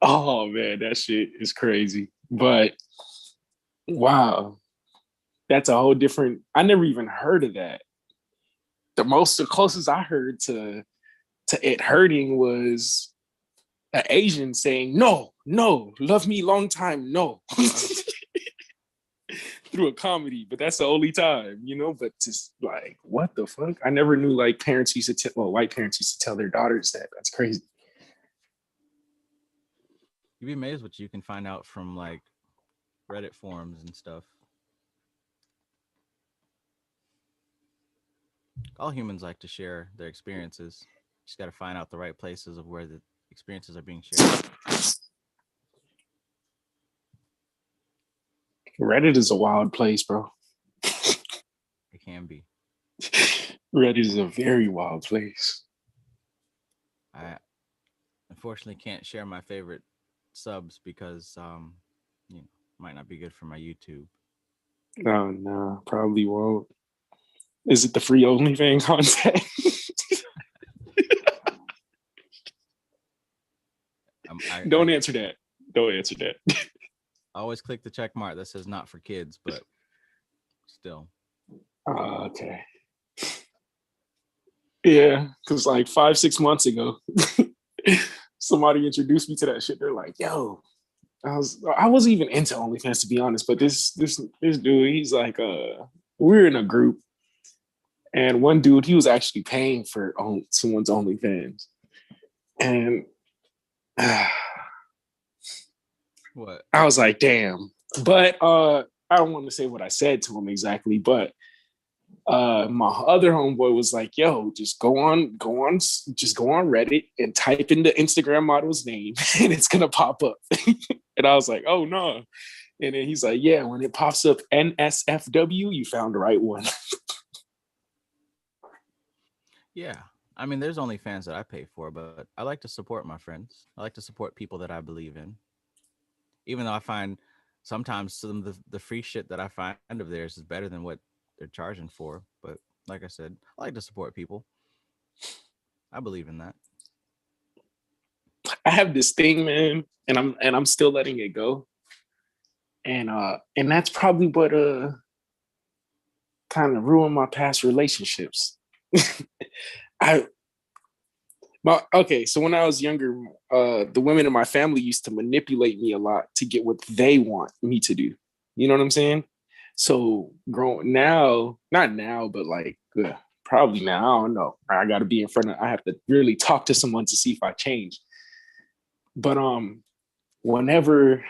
Oh man, that shit is crazy. But wow, that's a whole different. I never even heard of that. The closest I heard to it hurting was an Asian saying, "No, no, love me long time, no," through a comedy. But that's the only time, you know. But just like, what the fuck? I never knew like parents used to white parents used to tell their daughters that. That's crazy. You'd be amazed what you can find out from like Reddit forums and stuff. All humans like to share their experiences. Just got to find out the right places of where the experiences are being shared. Reddit is a wild place, bro. It can be. Reddit is a very wild place. I unfortunately can't share my favorite subs because might not be good for my YouTube. Oh no, probably won't. Is it the free OnlyFans content? Don't answer that. Don't answer that. I always click the check mark that says not for kids, but still. Okay. Yeah, because like 5-6 months ago, somebody introduced me to that shit. They're like, "Yo," I wasn't even into OnlyFans to be honest, but this dude, he's like, we're in a group, and one dude, he was actually paying for someone's OnlyFans, and what? I was like, "Damn," but I don't want to say what I said to him exactly, but my other homeboy was like, "Yo, just go on Reddit and type in the Instagram model's name, and it's gonna pop up." And I was like, "Oh no!" And then he's like, "Yeah, when it pops up NSFW, you found the right one." Yeah, I mean, there's only fans that I pay for, but I like to support my friends. I like to support people that I believe in, even though I find sometimes some of the free shit that I find of theirs is better than what they're charging for. But like I said, I like to support people. I believe in that. I have this thing, man, and I'm still letting it go. And that's probably what kind of ruined my past relationships. I okay, so when I was younger, the women in my family used to manipulate me a lot to get what they want me to do. You know what I'm saying? So growing now, not now, but like probably now, I don't know. I got to be in front of. I have to really talk to someone to see if I change. But whenever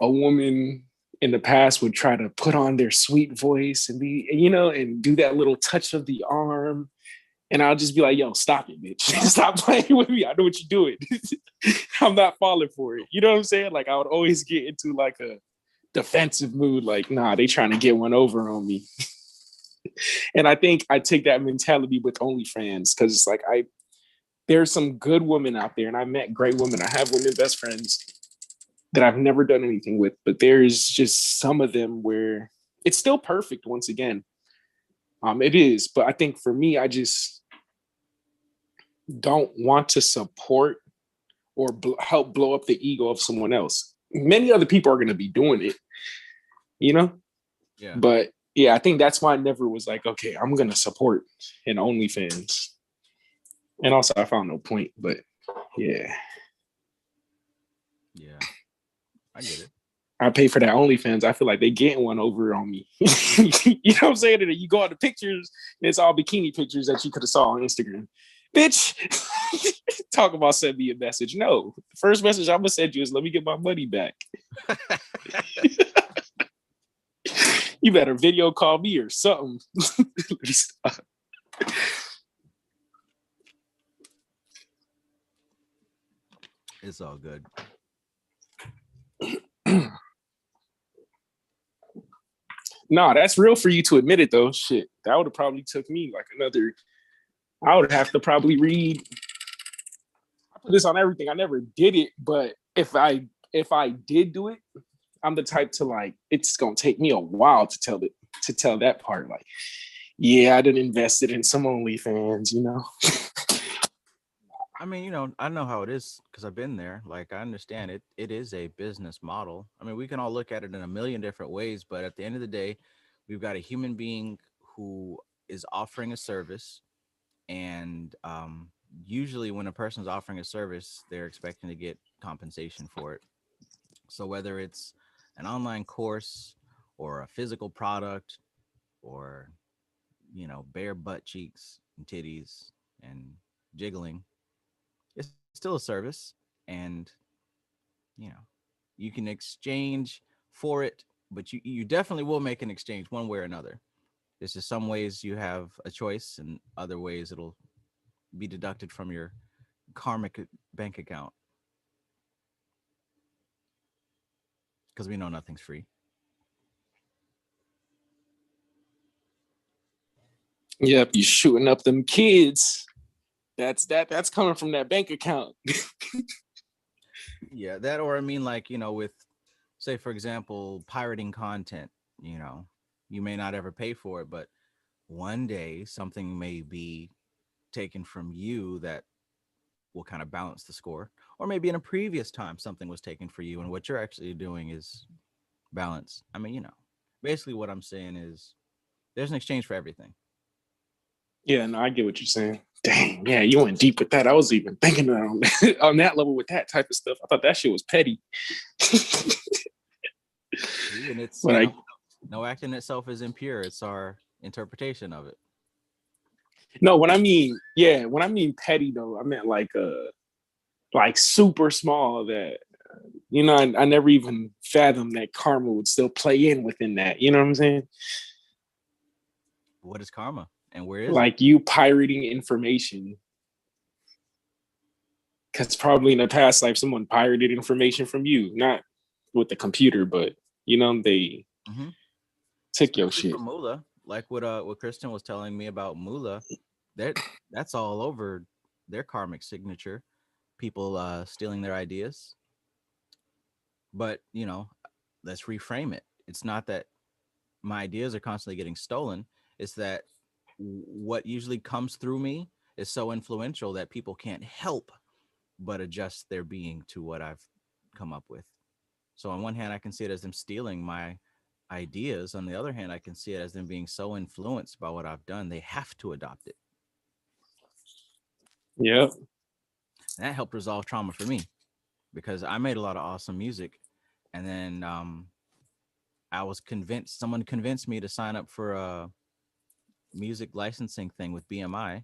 a woman in the past would try to put on their sweet voice and be, and do that little touch of the arm, and I'll just be like, "Yo, stop it, bitch. Stop playing with me. I know what you're doing." I'm not falling for it. You know what I'm saying? Like I would always get into like a defensive mood, like, nah, they trying to get one over on me. And I think I take that mentality with OnlyFans because it's like there's some good women out there, and I met great women. I have women best friends that I've never done anything with, but there's just some of them where it's still perfect once again. It is, but I think for me, I just don't want to support or help blow up the ego of someone else. Many other people are going to be doing it, Yeah. But yeah, I think that's why I never was like, okay, I'm going to support an OnlyFans. And also, I found no point, but yeah. Yeah. I get it. I pay for that OnlyFans. I feel like they getting one over on me. You know what I'm saying? And you go on the pictures, and it's all bikini pictures that you could have saw on Instagram. Bitch, talk about send me a message. No, the first message I'm gonna send you is let me get my money back. You better video call me or something. It's all good. Nah, that's real for you to admit it though. Shit, that would have probably took me like another I would have to probably read. I put this on everything. I never did it, but if I did do it, I'm the type to like. It's gonna take me a while to tell that part. Like, yeah, I didn't invest it in some OnlyFans, you know. I mean, I know how it is because I've been there. Like, I understand it. It is a business model. I mean, we can all look at it in a million different ways, but at the end of the day, we've got a human being who is offering a service. And usually, when a person's offering a service, they're expecting to get compensation for it. So, whether it's an online course or a physical product or, bare butt cheeks and titties and jiggling, it's still a service. And you know you can exchange for it, but you definitely will make an exchange one way or another. It's just some ways you have a choice, and other ways it'll be deducted from your karmic bank account, because we know nothing's free. Yep, you shooting up them kids. That's coming from that bank account. Yeah, that, or I mean, like, with, say, for example, pirating content. you know you may not ever pay for it, but one day something may be taken from you that will kind of balance the score. Or maybe in a previous time something was taken for you, and what you're actually doing is balance. I mean, basically what I'm saying is there's an exchange for everything. Yeah, no, I get what you're saying. Dang, yeah, you went deep with that. I was even thinking on on that level with that type of stuff. I thought that shit was petty. See, and it's, But I no act in itself is impure. It's our interpretation of it. no, when I mean, yeah, when I mean petty though, I meant like super small that I never even fathomed that karma would still play in within that. You know what I'm saying? What is karma and where is it? Like you pirating information. Because probably in a past life, someone pirated information from you, not with the computer, but they Mm-hmm. took your Especially shit. from Mula, like what Kristen was telling me about Mula. That's all over their karmic signature. People stealing their ideas. But let's reframe it. It's not that my ideas are constantly getting stolen. It's that what usually comes through me is so influential that people can't help but adjust their being to what I've come up with. So on one hand, I can see it as them stealing my ideas. On the other hand, I can see it as them being so influenced by what I've done, they have to adopt it. Yeah. And that helped resolve trauma for me, because I made a lot of awesome music. And then I was convinced, someone convinced me to sign up for a music licensing thing with BMI.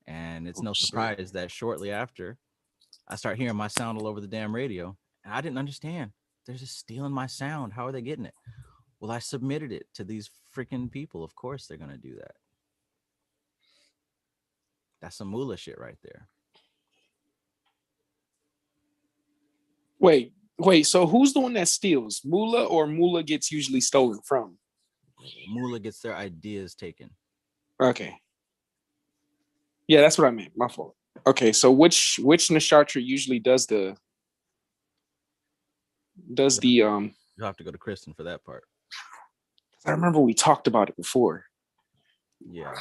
And it's Oh, no shit. surprise that shortly after, I start hearing my sound all over the damn radio. And I didn't understand. They're just stealing my sound. How are they getting it? Well, I submitted it to these freaking people. Of course they're going to do that. That's some moolah shit right there. Wait. So who's the one that steals? Mula or Mula gets usually stolen from? Moolah gets their ideas taken. Okay. Yeah, that's what I meant. My fault. Okay, so which Nishatra usually does the You'll have to go to Kristen for that part. I remember we talked about it before. Yeah.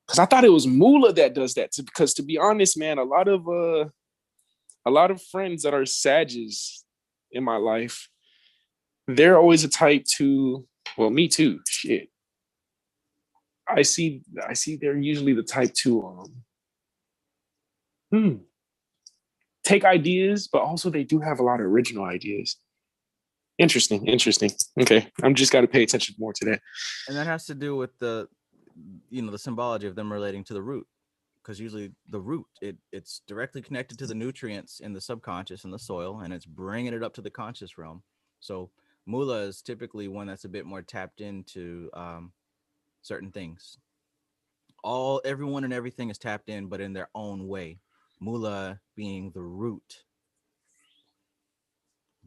Because I thought it was Mula that does that. Because to be honest, man, a lot of friends that are Sages in my life, they're always a type to, well, me too. Shit. I see they're usually the type to take ideas, but also they do have a lot of original ideas. Interesting. Okay. I'm just got to pay attention more to that. And that has to do with the symbology of them relating to the root. Because usually the root, it's directly connected to the nutrients in the subconscious in the soil, and it's bringing it up to the conscious realm. So Mula is typically one that's a bit more tapped into certain things. Everyone and everything is tapped in, but in their own way. Mula being the root.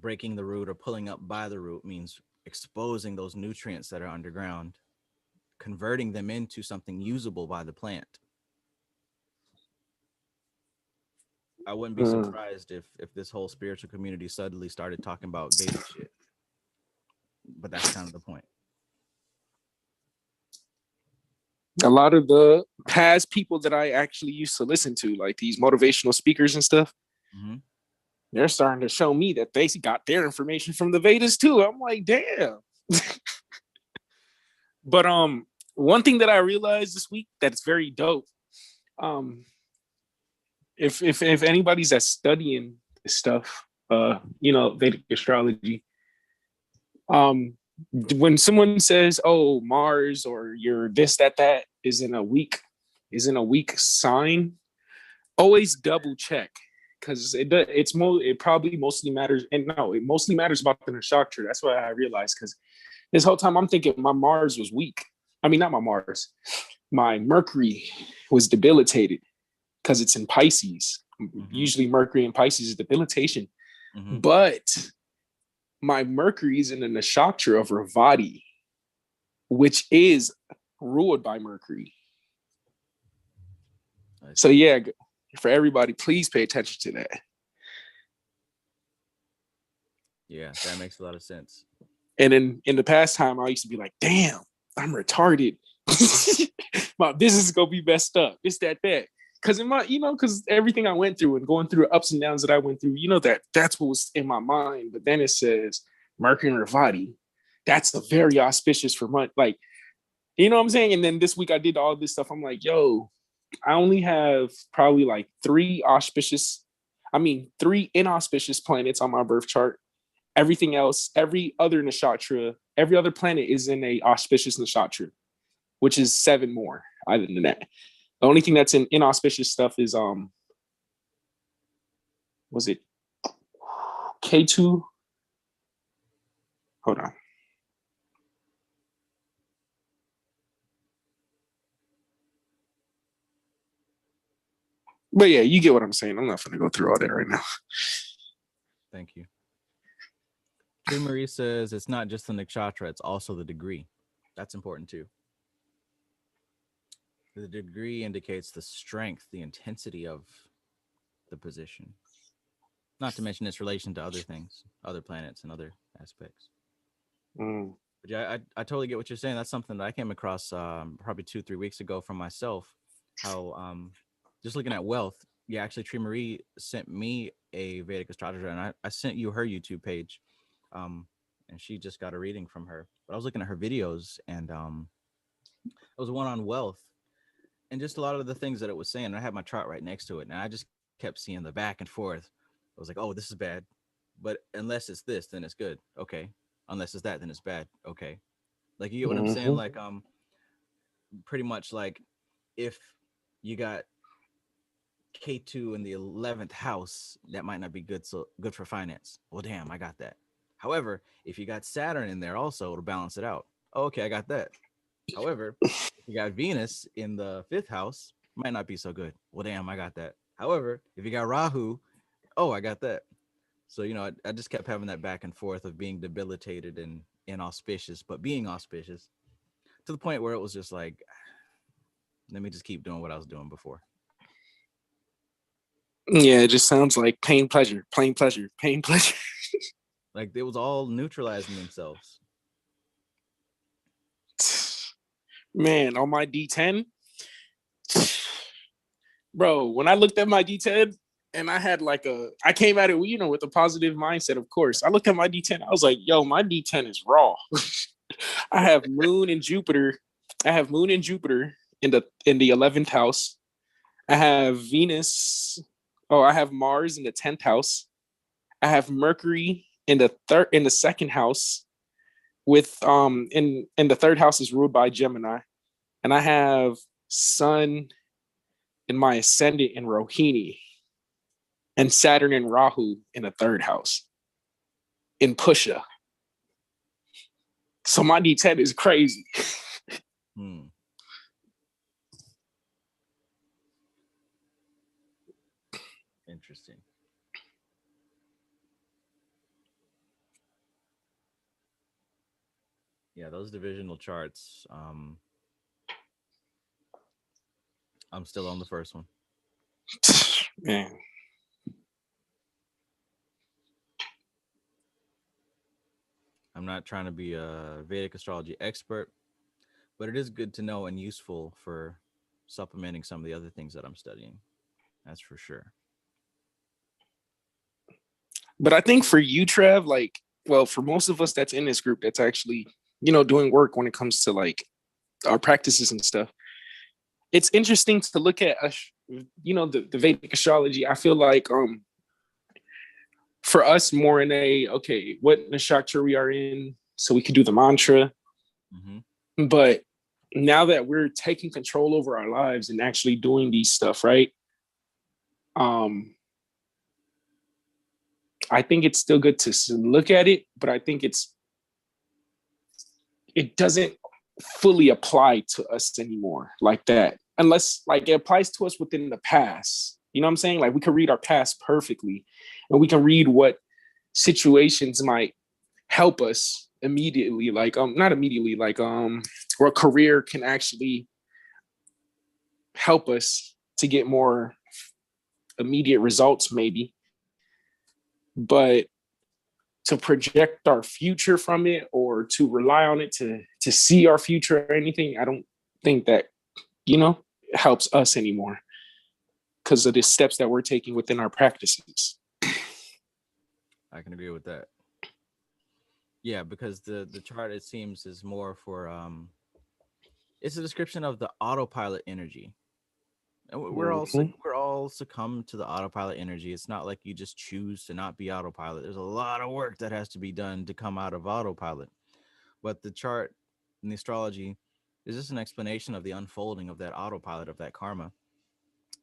Breaking the root or pulling up by the root means exposing those nutrients that are underground, converting them into something usable by the plant. I wouldn't be surprised if this whole spiritual community suddenly started talking about Vedic shit. But that's kind of the point. A lot of the past people that I actually used to listen to, like these motivational speakers and stuff, they're starting to show me that they got their information from the Vedas too. I'm like, damn. But one thing that I realized this week that's very dope. If anybody's that's studying this stuff, Vedic astrology, when someone says, "Oh, Mars or your this that is in a weak sign," always double check, because it probably mostly matters, and no, it mostly matters about the nakshatra. That's what I realized, because this whole time I'm thinking my Mars was weak. I mean, not my Mars, my Mercury was debilitated because it's in Pisces. Usually Mercury in Pisces is debilitation, but my Mercury is in the nakshatra of Ravati, which is ruled by Mercury. So yeah, for everybody, please pay attention to that. Yeah, that makes a lot of sense. And in the past time, I used to be like, damn, I'm retarded. My business is gonna be messed up. This, that. Because because everything I went through and going through the ups and downs that I went through, that's what was in my mind. But then it says Mercury and Ravati. That's a very auspicious for month. Like, you know what I'm saying? And then this week I did all this stuff. I'm like, yo, I only have probably like three inauspicious planets on my birth chart. Everything else, every other nakshatra, every other planet is in a auspicious nakshatra, which is 7 more other than that. The only thing that's in inauspicious stuff is was it K2? Hold on. But yeah, you get what I'm saying. I'm not going to go through all that right now. Thank you. Tree Marie says it's not just the nakshatra, it's also the degree. That's important too. The degree indicates the strength, the intensity of the position. Not to mention its relation to other things, other planets and other aspects. But yeah, I totally get what you're saying. That's something that I came across probably 2-3 weeks ago from myself. How just looking at wealth. Yeah, actually, Tree Marie sent me a Vedic astrologer, and I sent you her YouTube page. And she just got a reading from her. But I was looking at her videos, and it was one on wealth, and just a lot of the things that it was saying. I had my chart right next to it, and I just kept seeing the back and forth. I was like, oh, this is bad. But unless it's this, then it's good. Okay. Unless it's that, then it's bad. Okay. Like, you get what I'm saying? Like, pretty much like if you got K2 in the 11th house, that might not be good. So good for finance. Well, damn, I got that. However, if you got Saturn in there also, it'll balance it out. Oh, okay, I got that. However, if you got Venus in the 5th house, might not be so good. Well, damn, I got that. However, if you got Rahu, oh, I got that. So, I just kept having that back and forth of being debilitated and inauspicious, but being auspicious to the point where it was just like, let me just keep doing what I was doing before. Yeah, it just sounds like pain, pleasure, pain, pleasure, pain, pleasure. Like, it was all neutralizing themselves. Man, on my D10, bro, when I looked at my D10 and I had I came at it, with a positive mindset, of course. I looked at my D10, I was like, yo, my D10 is raw. I have Moon and Jupiter. I have Moon and Jupiter in the 11th house. I have Venus. Oh, I have Mars in the 10th house. I have Mercury in the 2nd house, with in the 3rd house is ruled by Gemini, and I have Sun in my ascendant in Rohini, and Saturn and Rahu in the 3rd house in Pusha. So my D10 is crazy. Interesting. Yeah, those divisional charts, I'm still on the first one. Man. I'm not trying to be a Vedic astrology expert, but it is good to know and useful for supplementing some of the other things that I'm studying. That's for sure. But I think for you, Trev, like, well, for most of us that's in this group that's actually, doing work when it comes to like our practices and stuff, it's interesting to look at, the Vedic astrology. I feel like for us more in okay, what nakshatra we are in, so we could do the mantra. But now that we're taking control over our lives and actually doing these stuff, right? I think it's still good to look at it, but I think it doesn't fully apply to us anymore like that, unless like it applies to us within the past. You know what I'm saying? Like we can read our past perfectly, and we can read what situations might help us immediately, like not immediately, like or a career can actually help us to get more immediate results maybe. But to project our future from it or to rely on it to see our future or anything, I don't think that helps us anymore because of the steps that we're taking within our practices. I can agree with that. Yeah, because the chart, it seems, is more for it's a description of the autopilot energy. And we're all succumb to the autopilot energy. It's not like you just choose to not be autopilot. There's a lot of work that has to be done to come out of autopilot. But the chart in the astrology is just an explanation of the unfolding of that autopilot, of that karma.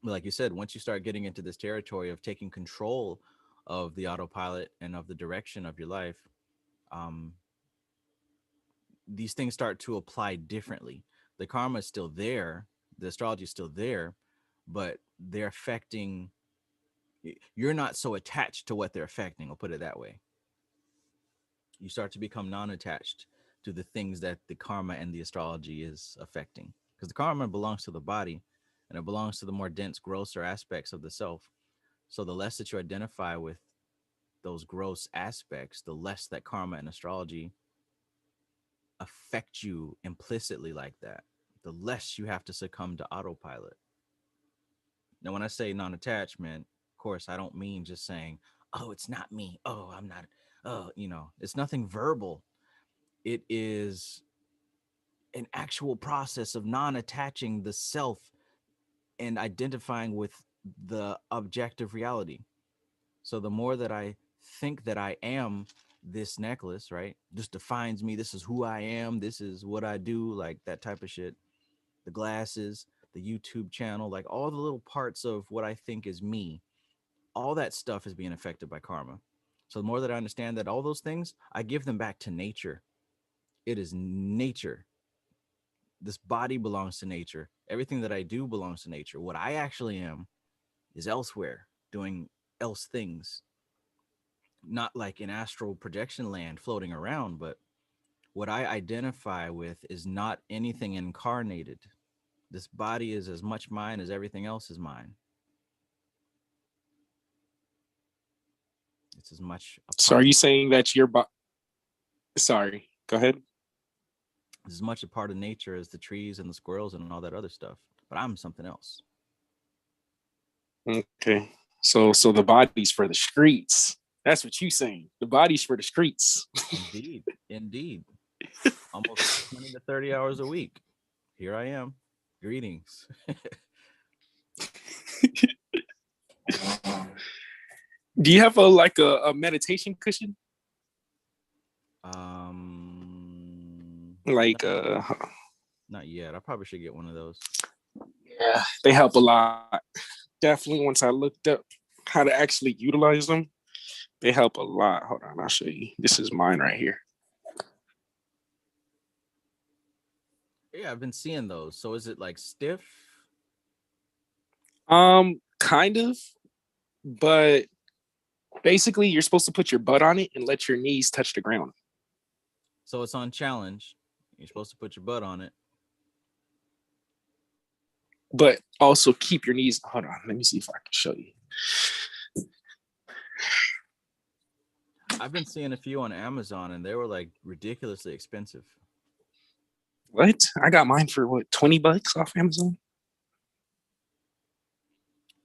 But like you said, once you start getting into this territory of taking control of the autopilot and of the direction of your life, um, these things start to apply differently. The karma is still there, the astrology is still there, but they're affecting. You're not so attached to what they're affecting. I'll put it that way. You start to become non-attached to the things that the karma and the astrology is affecting, because the karma belongs to the body, and it belongs to the more dense, grosser aspects of the self. So the less that you identify with those gross aspects, the less that karma and astrology affect you implicitly like that, the less you have to succumb to autopilot. Now, when I say non-attachment, of course, I don't mean just saying, oh, it's not me. Oh, I'm not. Oh, it's nothing verbal. It is an actual process of non-attaching the self and identifying with the objective reality. So the more that I think that I am this necklace, right, this defines me. This is who I am. This is what I do, like that type of shit. The glasses, the YouTube channel, like all the little parts of what I think is me, all that stuff is being affected by karma. So the more that I understand that all those things, I give them back to nature. It is nature. This body belongs to nature. Everything that I do belongs to nature. What I actually am is elsewhere, doing else things. Not like in astral projection land floating around, but what I identify with is not anything incarnated. This body is as much mine as everything else is mine. It's as much a So part are of you saying that sorry, go ahead. it's as much a part of nature as the trees and the squirrels and all that other stuff. But I'm something else. Okay. So the body's for the streets. That's what you saying. The body's for the streets. Indeed. Indeed. Almost 20 to 30 hours a week. Here I am. Greetings. Do you have a meditation cushion? Like not, not yet. I probably should get one of those. Yeah, they help a lot. Definitely once I looked up how to actually utilize them, they help a lot. Hold on, I'll show you. This is mine right here. Yeah, I've been seeing those. So is it like stiff? Kind of, but basically you're supposed to put your butt on it and let your knees touch the ground. So it's on challenge. You're supposed to put your butt on it. but also keep your knees. Hold on, let me see if I can show you. I've been seeing a few on Amazon, and they were like ridiculously expensive. What? I got mine for what, $20 off Amazon?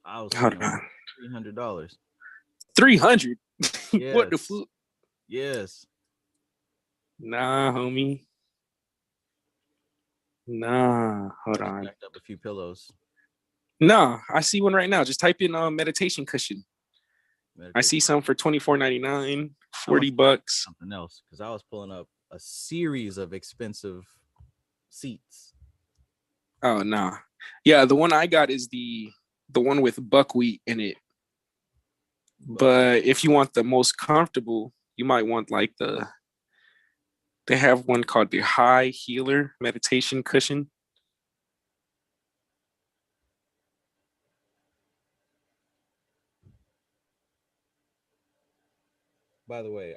I was Hold seeing on. $300. 300? Yes. What the fuck? Yes. Nah, homie. Nah, hold I on. jacked up a few pillows. Nah, I see one right now. Just type in meditation cushion. I see some for $24.99, $40. Something else, because I was pulling up a series of expensive seats. Oh nah. Yeah, the one I got is the one with buckwheat in it. But if you want the most comfortable, you might want like they have one called the High Healer meditation cushion. By the way,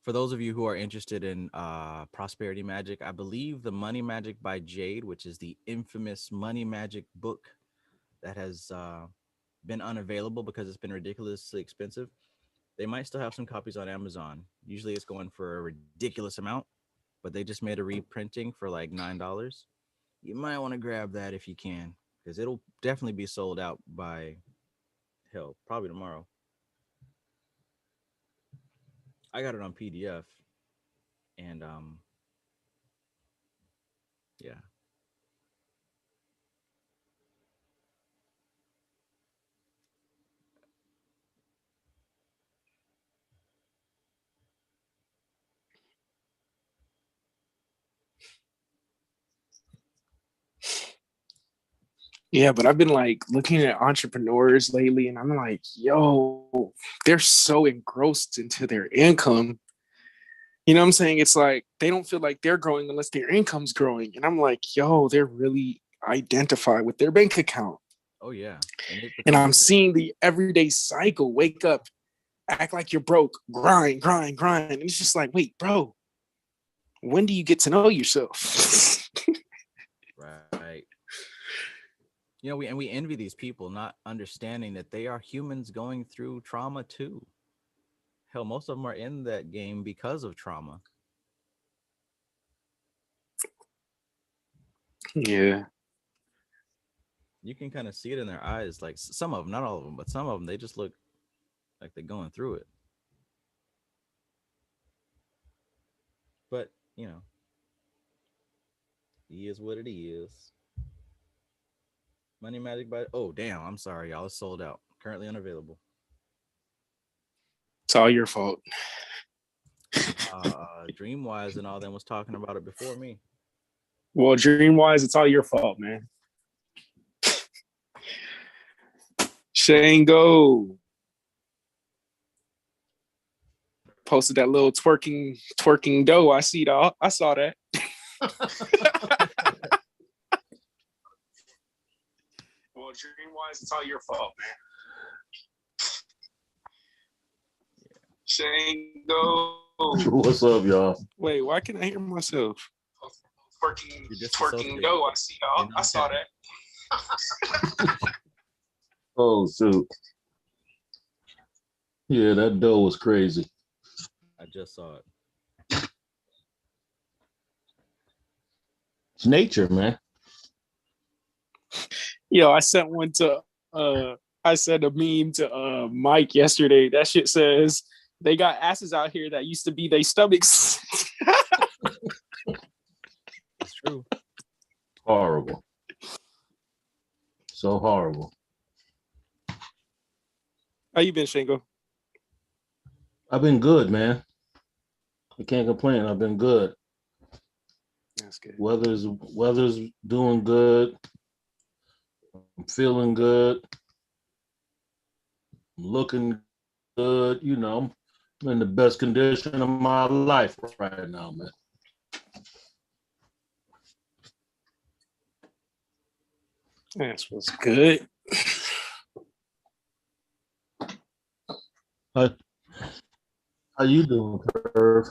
for those of you who are interested in prosperity magic, I believe the Money Magic by Jade, which is the infamous money magic book that has been unavailable because it's been ridiculously expensive. They might still have some copies on Amazon. Usually it's going for a ridiculous amount, but they just made a reprinting for like $9. You might want to grab that if you can, because it'll definitely be sold out by hell, probably tomorrow. I got it on PDF, and yeah. Yeah, but I've been like looking at entrepreneurs lately, and I'm like, yo, they're so engrossed into their income. You know what I'm saying? It's like they don't feel like they're growing unless their income's growing. And I'm like, yo, they're really identified with their bank account. Oh yeah, And I'm seeing the everyday cycle: wake up, act like you're broke, grind, grind, grind. And it's just like, wait, bro, when do you get to know yourself? right. You know, we envy these people, not understanding that they are humans going through trauma too. Hell, most of them are in that game because of trauma. Yeah. You can kind of see it in their eyes. Like some of them, not all of them, but some of them, they just look like they're going through it. But you know, it is what it is. Money Magic by damn, I'm sorry, y'all. It's sold out. Currently unavailable. It's all your fault. Dreamwise and all them was talking about it before me. Well, dream wise, it's all your fault, man. Shango posted that little twerking dough. I saw that. Well, dream wise, it's all your fault, man. Shango. What's up, y'all? Wait, why can't I hear myself? Twerking dough. I saw that. Oh, shoot. Yeah, that dough was crazy. I just saw it. It's nature, man. Yo, I sent one to I sent a meme to Mike yesterday. That shit says they got asses out here that used to be their stomachs. It's true. Horrible. So horrible. How you been, Shango? I've been good, man. I can't complain. I've been good. That's good. Weather's doing good. I'm feeling good. I'm looking good. You know, I'm in the best condition of my life right now, man. That's what's good. How you doing, Curve?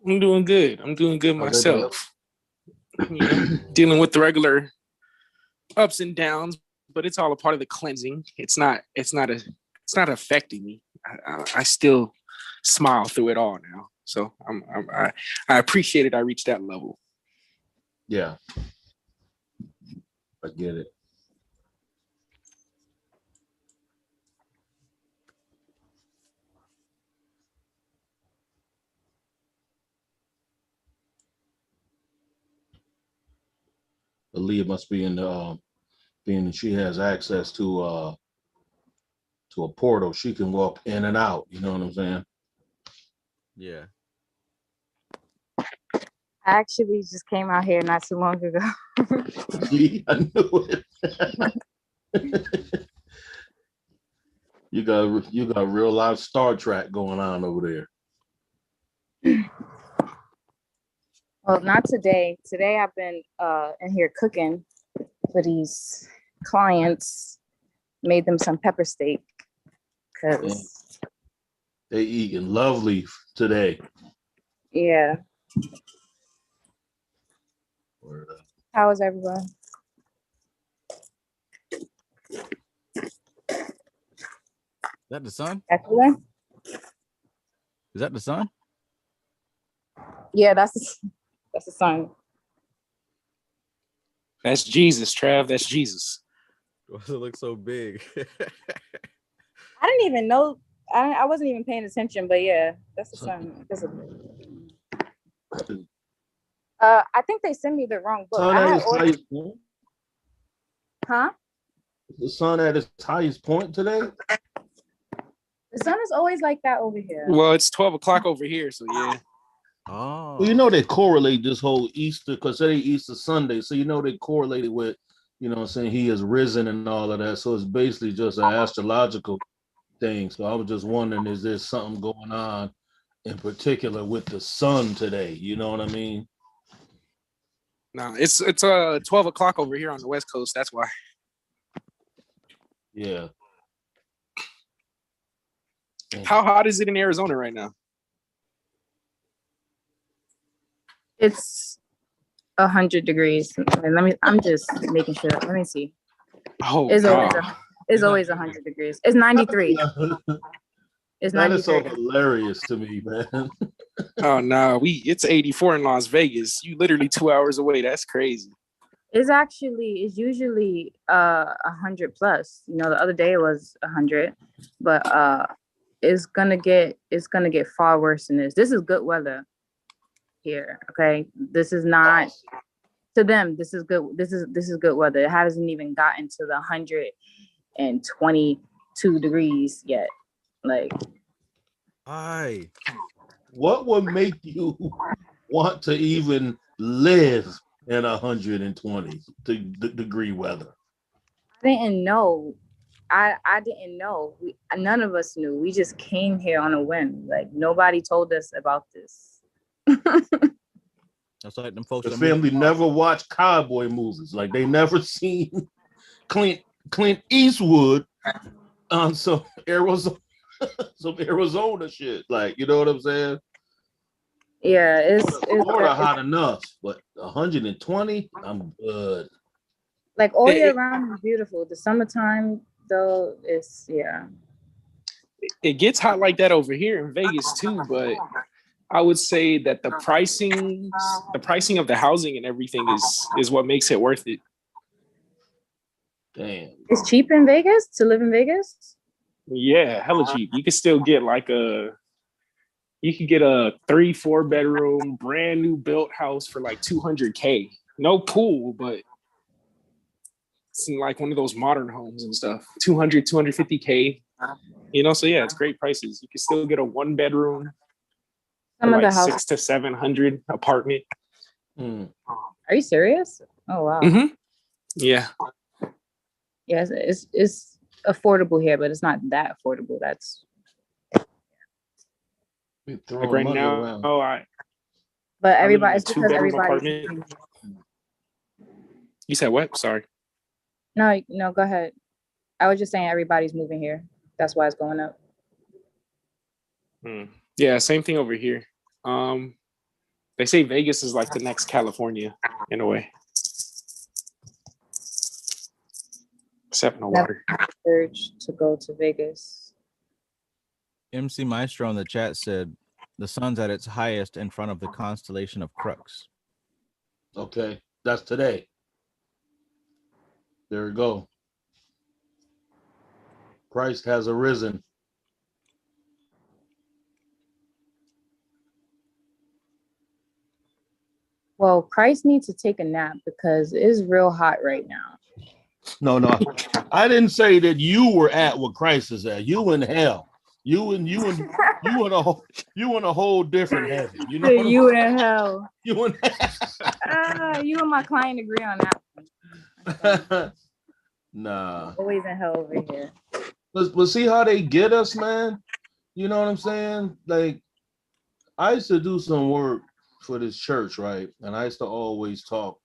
I'm doing good. I'm doing good myself. You know, dealing with the regular ups and downs, but it's all a part of the cleansing. It's not affecting me. I still smile through it all now. So I appreciate it. I reached that level. Yeah, I get it. Aaliyah must be in the being that she has access to a portal. She can walk in and out. You know what I'm saying? Yeah. I actually just came out here not too long ago. See, I knew it. You got real life Star Trek going on over there. Well, not today. Today I've been in here cooking for these clients. Made them some pepper steak because They eating lovely today. yeah. Word up. How is everyone? Is that the sun? Excellent. Is that the sun? Yeah, that's the sun. That's Jesus, Trav. That's Jesus. Why does it look so big? I didn't even know. I wasn't even paying attention, but yeah, that's the sun. I think they sent me the wrong book. Sun at its highest point. Huh? The sun at its highest point today. The sun is always like that over here. Well, it's 12 o'clock over here, so yeah. Oh. Well, you know they correlate this whole Easter because today Easter Sunday, so you know they correlated with, you know what I'm saying, he has risen and all of that. So it's basically just an astrological thing. So I was just wondering, is there something going on in particular with the sun today? You know what I mean? No, it's 12 o'clock over here on the West Coast. That's why. Yeah. How hot is it in Arizona right now? It's 100 degrees. I'm just making sure. Let me see. Oh, It's God. always 100 degrees. It's 93. It's 93. That is so hilarious to me, man. Oh no, it's 84 in Las Vegas. You literally 2 hours away. That's crazy. It's usually 100 plus. You know, the other day it was 100, but it's gonna get far worse than this. This is good weather here. Okay, this is not to them. This is good. This is good weather. It hasn't even gotten to the 122 degrees yet. Like, Hi. What would make you want to even live in 120 degree weather? I didn't know. I didn't know. None of us knew. We just came here on a whim. Like, nobody told us about this. That's like them folks. The family never watched cowboy movies. Like they never seen Clint Eastwood on some Arizona shit. Like, you know what I'm saying? Yeah, it's Florida hot enough, but 120, I'm good. like all year round is beautiful. The summertime though is It gets hot like that over here in Vegas too, but I would say that the pricing of the housing and everything is what makes it worth it. Damn. It's cheap in Vegas to live in Vegas. Yeah, hella cheap. You could still get a 3-4 bedroom brand new built house for like $200K. No pool, but it's like one of those modern homes and stuff. 250K. You know, so yeah, it's great prices. You can still get a 1 bedroom. Some of like the house. 600 to 700 apartment. Are you serious? Oh wow. Mm-hmm. Yeah. Yes, it's affordable here, but it's not that affordable. That's like right now. Around. But everybody, it's because 2-bedroom everybody's. apartment. You said what? Sorry. No, go ahead. I was just saying everybody's moving here. That's why it's going up. Yeah, same thing over here. They say Vegas is like the next California in a way. Except no water. Urge to go to Vegas. MC Maestro in the chat said the sun's at its highest in front of the constellation of Crux. Okay, that's today. There we go. Christ has arisen. Well, Christ needs to take a nap because it's real hot right now. No, I didn't say that you were at what Christ is at. You in hell. You in a whole different heaven. You know what You in hell. You in You and my client agree on that one. Nah. Always in hell over here. But see how they get us, man? You know what I'm saying? Like, I used to do some work for this church, right? And I used to always talk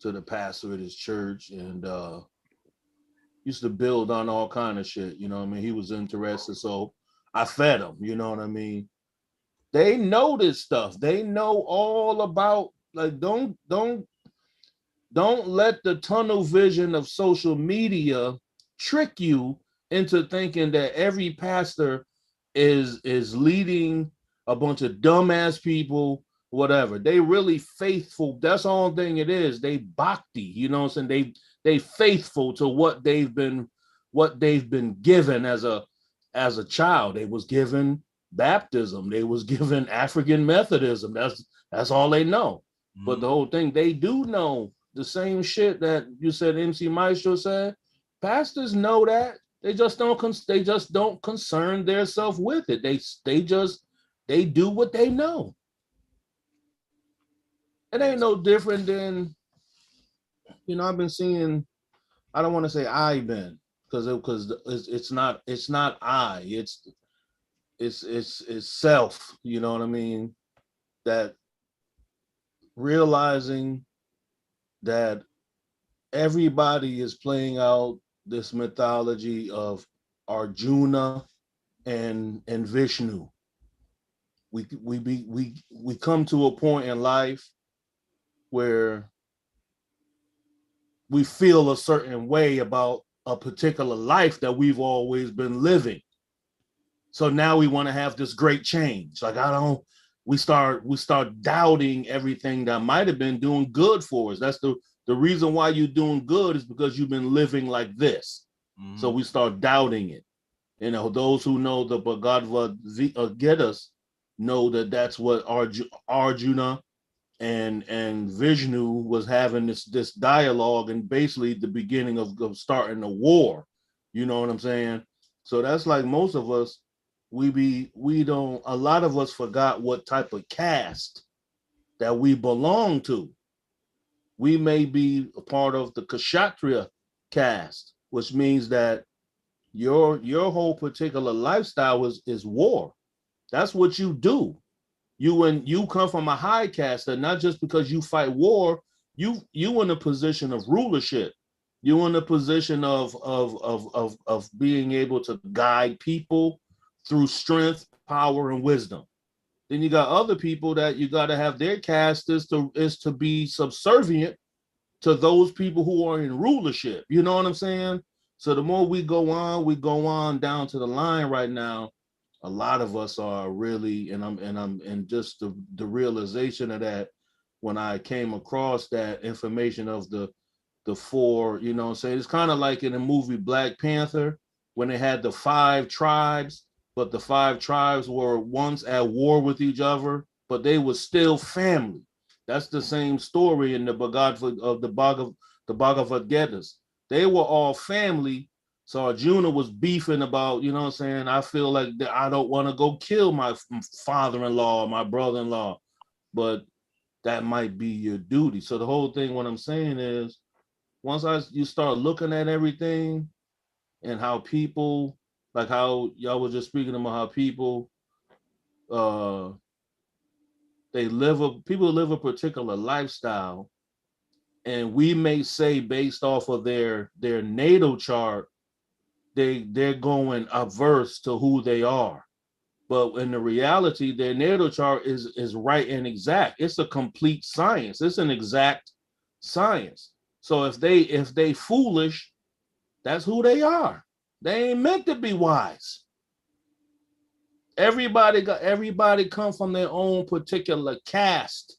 to the pastor of this church and used to build on all kind of shit. You know what I mean? He was interested, so I fed him. You know what I mean? They know this stuff. They know all about, like, don't let the tunnel vision of social media trick you into thinking that every pastor is leading a bunch of dumbass people, whatever. They really faithful. That's the only thing it is. They bhakti, you know what I'm saying? They faithful to what they've been given as a child. They was given baptism. They was given African Methodism. That's all they know. Mm-hmm. But the whole thing, they do know the same shit that you said MC Maestro said. Pastors know that. They just don't concern themselves with it. They do what they know. It ain't no different than, you know, I've been seeing, I don't want to say I've been, because it's not I, it's self, you know what I mean? That realizing that everybody is playing out this mythology of Arjuna and Vishnu. We come to a point in life where we feel a certain way about a particular life that we've always been living. So now we want to have this great change. Like, we start doubting everything that might have been doing good for us. That's the reason why you're doing good is because you've been living like this. Mm-hmm. So we start doubting it. You know, those who know the Bhagavad Gita know that that's what Arjuna and Vishnu was having this dialogue, and basically the beginning of starting a war. You know what I'm saying? So that's like most of us, a lot of us forgot what type of caste that we belong to. We may be a part of the Kshatriya caste, which means that your whole particular lifestyle is war. That's what you do. You come from a high caste, and not just because you fight war, you in a position of rulership. You in a position of being able to guide people through strength, power, and wisdom. Then you got other people that you got to have their caste is to be subservient to those people who are in rulership. You know what I'm saying? So the more we go on down to the line right now, a lot of us are really, and just the realization of that when I came across that information of the four, you know what I'm saying? It's kind of like in the movie Black Panther when they had the 5 tribes, but the 5 tribes were once at war with each other, but they were still family. That's the same story in the Bhagavad Gita. They were all family. So Arjuna was beefing about, you know what I'm saying? I feel like I don't want to go kill my father-in-law, my brother-in-law, but that might be your duty. So the whole thing, what I'm saying is, once you start looking at everything and how people, like how y'all was just speaking about how people, people live a particular lifestyle, and we may say based off of their natal chart, they're going averse to who they are. But in the reality, their natal chart is right and exact. It's a complete science. It's an exact science. So if they foolish, that's who they are. They ain't meant to be wise. Everybody come from their own particular caste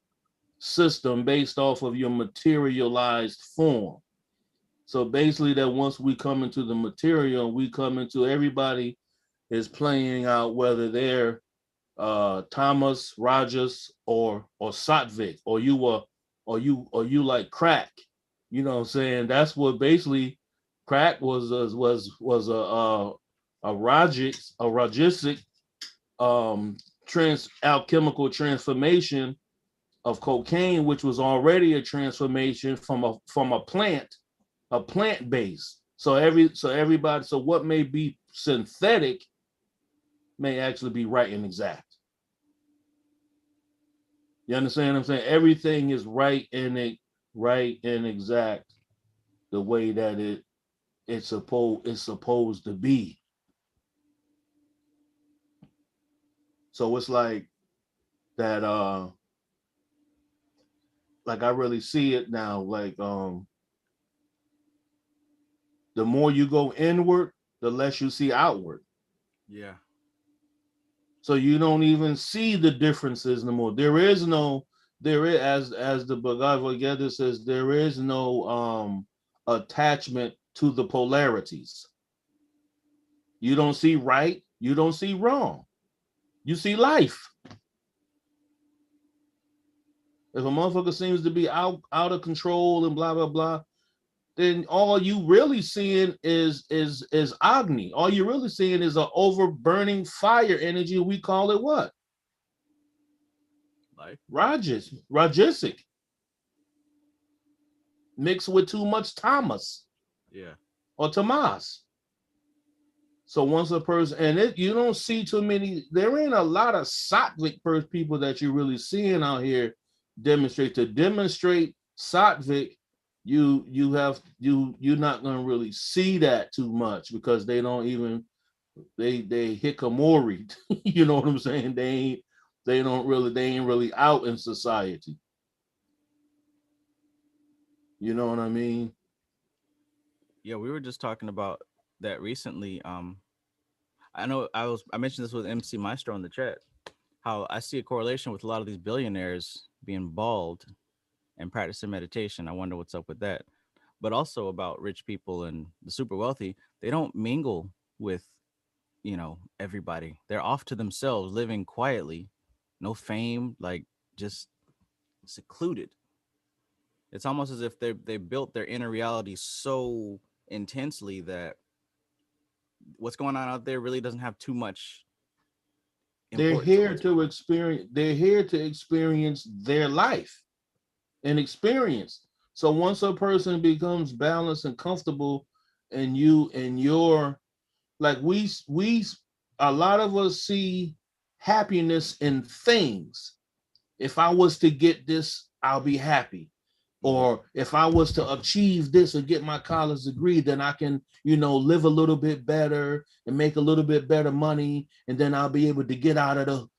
system based off of your materialized form. So basically that once we come into the material, we come into everybody is playing out whether they're Tamas, Rajas, or Sattvic, or you like crack. You know what I'm saying? That's what basically crack was a rajasic alchemical transformation of cocaine, which was already a transformation from a plant base. So everybody, so what may be synthetic may actually be right and exact. You understand what I'm saying? Everything is right and exact the way that it's supposed to be. So it's like that like I really see it now, like the more you go inward, the less you see outward. Yeah. So you don't even see the differences no more. There is as the Bhagavad Gita says, there is no attachment to the polarities. You don't see right, you don't see wrong. You see life. If a motherfucker seems to be out of control and blah blah blah, then all you really seeing is Agni. All you really seeing is an over burning fire energy. We call it what? Life. Rajasic. Mixed with too much tamas. Yeah. Or tamas. So once a person, and you don't see too many, there ain't a lot of sattvic people that you're really seeing out here demonstrate. To demonstrate sattvic, you're not going to really see that too much because they don't even they hikikomori. You know what I'm saying? They ain't really out in society. You know what I mean? Yeah, we were just talking about that recently. I know I mentioned this with MC Maestro in the chat. How I see a correlation with a lot of these billionaires being bald and practicing meditation. I wonder what's up with that. But also about rich people and the super wealthy, they don't mingle with, everybody. They're off to themselves, living quietly, no fame, like just secluded. It's almost as if they built their inner reality so intensely that what's going on out there really doesn't have too much importance. They're here to experience their life and experience. So once a person becomes balanced and comfortable, and you're like we a lot of us see happiness in things. If I was to get this, I'll be happy. Or if I was to achieve this or get my college degree, then I can, live a little bit better and make a little bit better money, and then I'll be able to get out of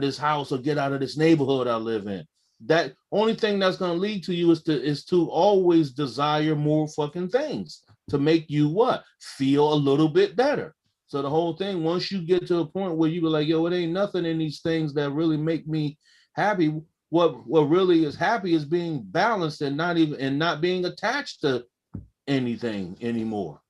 this house or get out of this neighborhood I live in. That only thing that's going to lead to you is to always desire more fucking things to make you what? Feel a little bit better. So the whole thing, once you get to a point where you go like, yo, it ain't nothing in these things that really make me happy. What really is happy is being balanced and not being attached to anything anymore.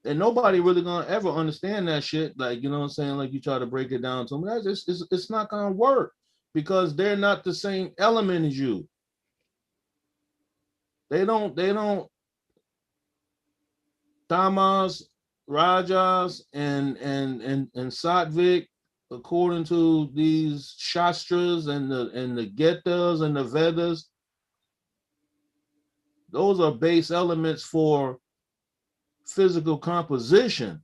And nobody really gonna ever understand that shit. Like, you know what I'm saying? Like, you try to break it down to them. It's not gonna work because they're not the same element as you. They don't Tamas, Rajas, and Sattvic, according to these Shastras and the Getas and the Vedas, those are base elements for physical composition.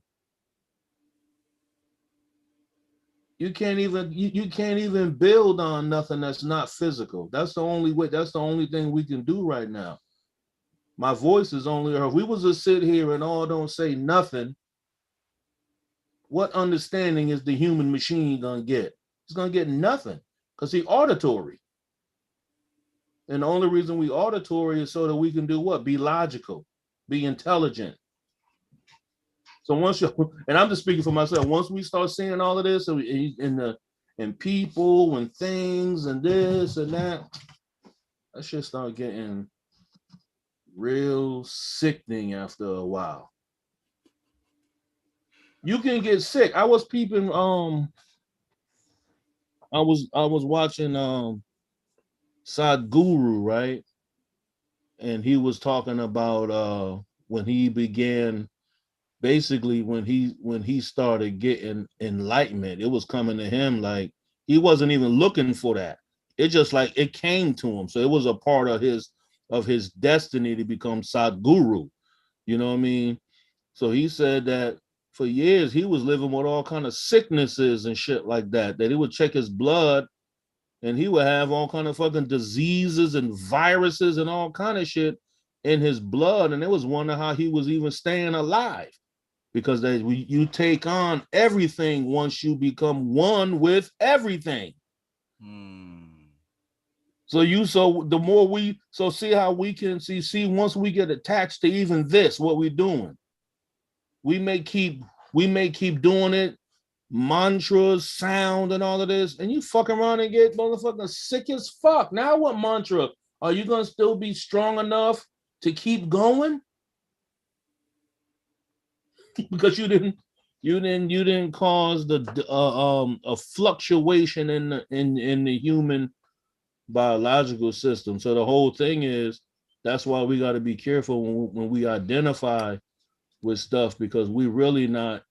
You can't even build on nothing that's not physical. That's the only way. That's the only thing we can do right now. My voice is only, if we was to sit here and all don't say nothing, what understanding is the human machine gonna get? It's gonna get nothing, because he auditory. And the only reason we auditory is so that we can do what? Be logical, be intelligent. So once you, and I'm just speaking for myself, once we start seeing all of this and people and things and this and that shit start getting real sickening after a while. You can get sick. I was peeping, I was watching Sadhguru, right? And he was talking about when he began, basically when he started getting enlightenment, it was coming to him like he wasn't even looking for that. It just like it came to him. So it was a part of his destiny to become Sadhguru. You know what I mean? So he said that for years he was living with all kind of sicknesses and shit like that. That he would check his blood and he would have all kind of fucking diseases and viruses and all kind of shit in his blood. And it was wondering how he was even staying alive, because you take on everything once you become one with everything. So the more see how we can see once we get attached to even this, what we're doing, we may keep doing it, mantras, sound, and all of this, and you fuck around and get motherfucking sick as fuck. Now what mantra? Are you gonna still be strong enough to keep going? Because you didn't cause a fluctuation in the human biological system. So the whole thing is, that's why we got to be careful when we identify with stuff, because we really not.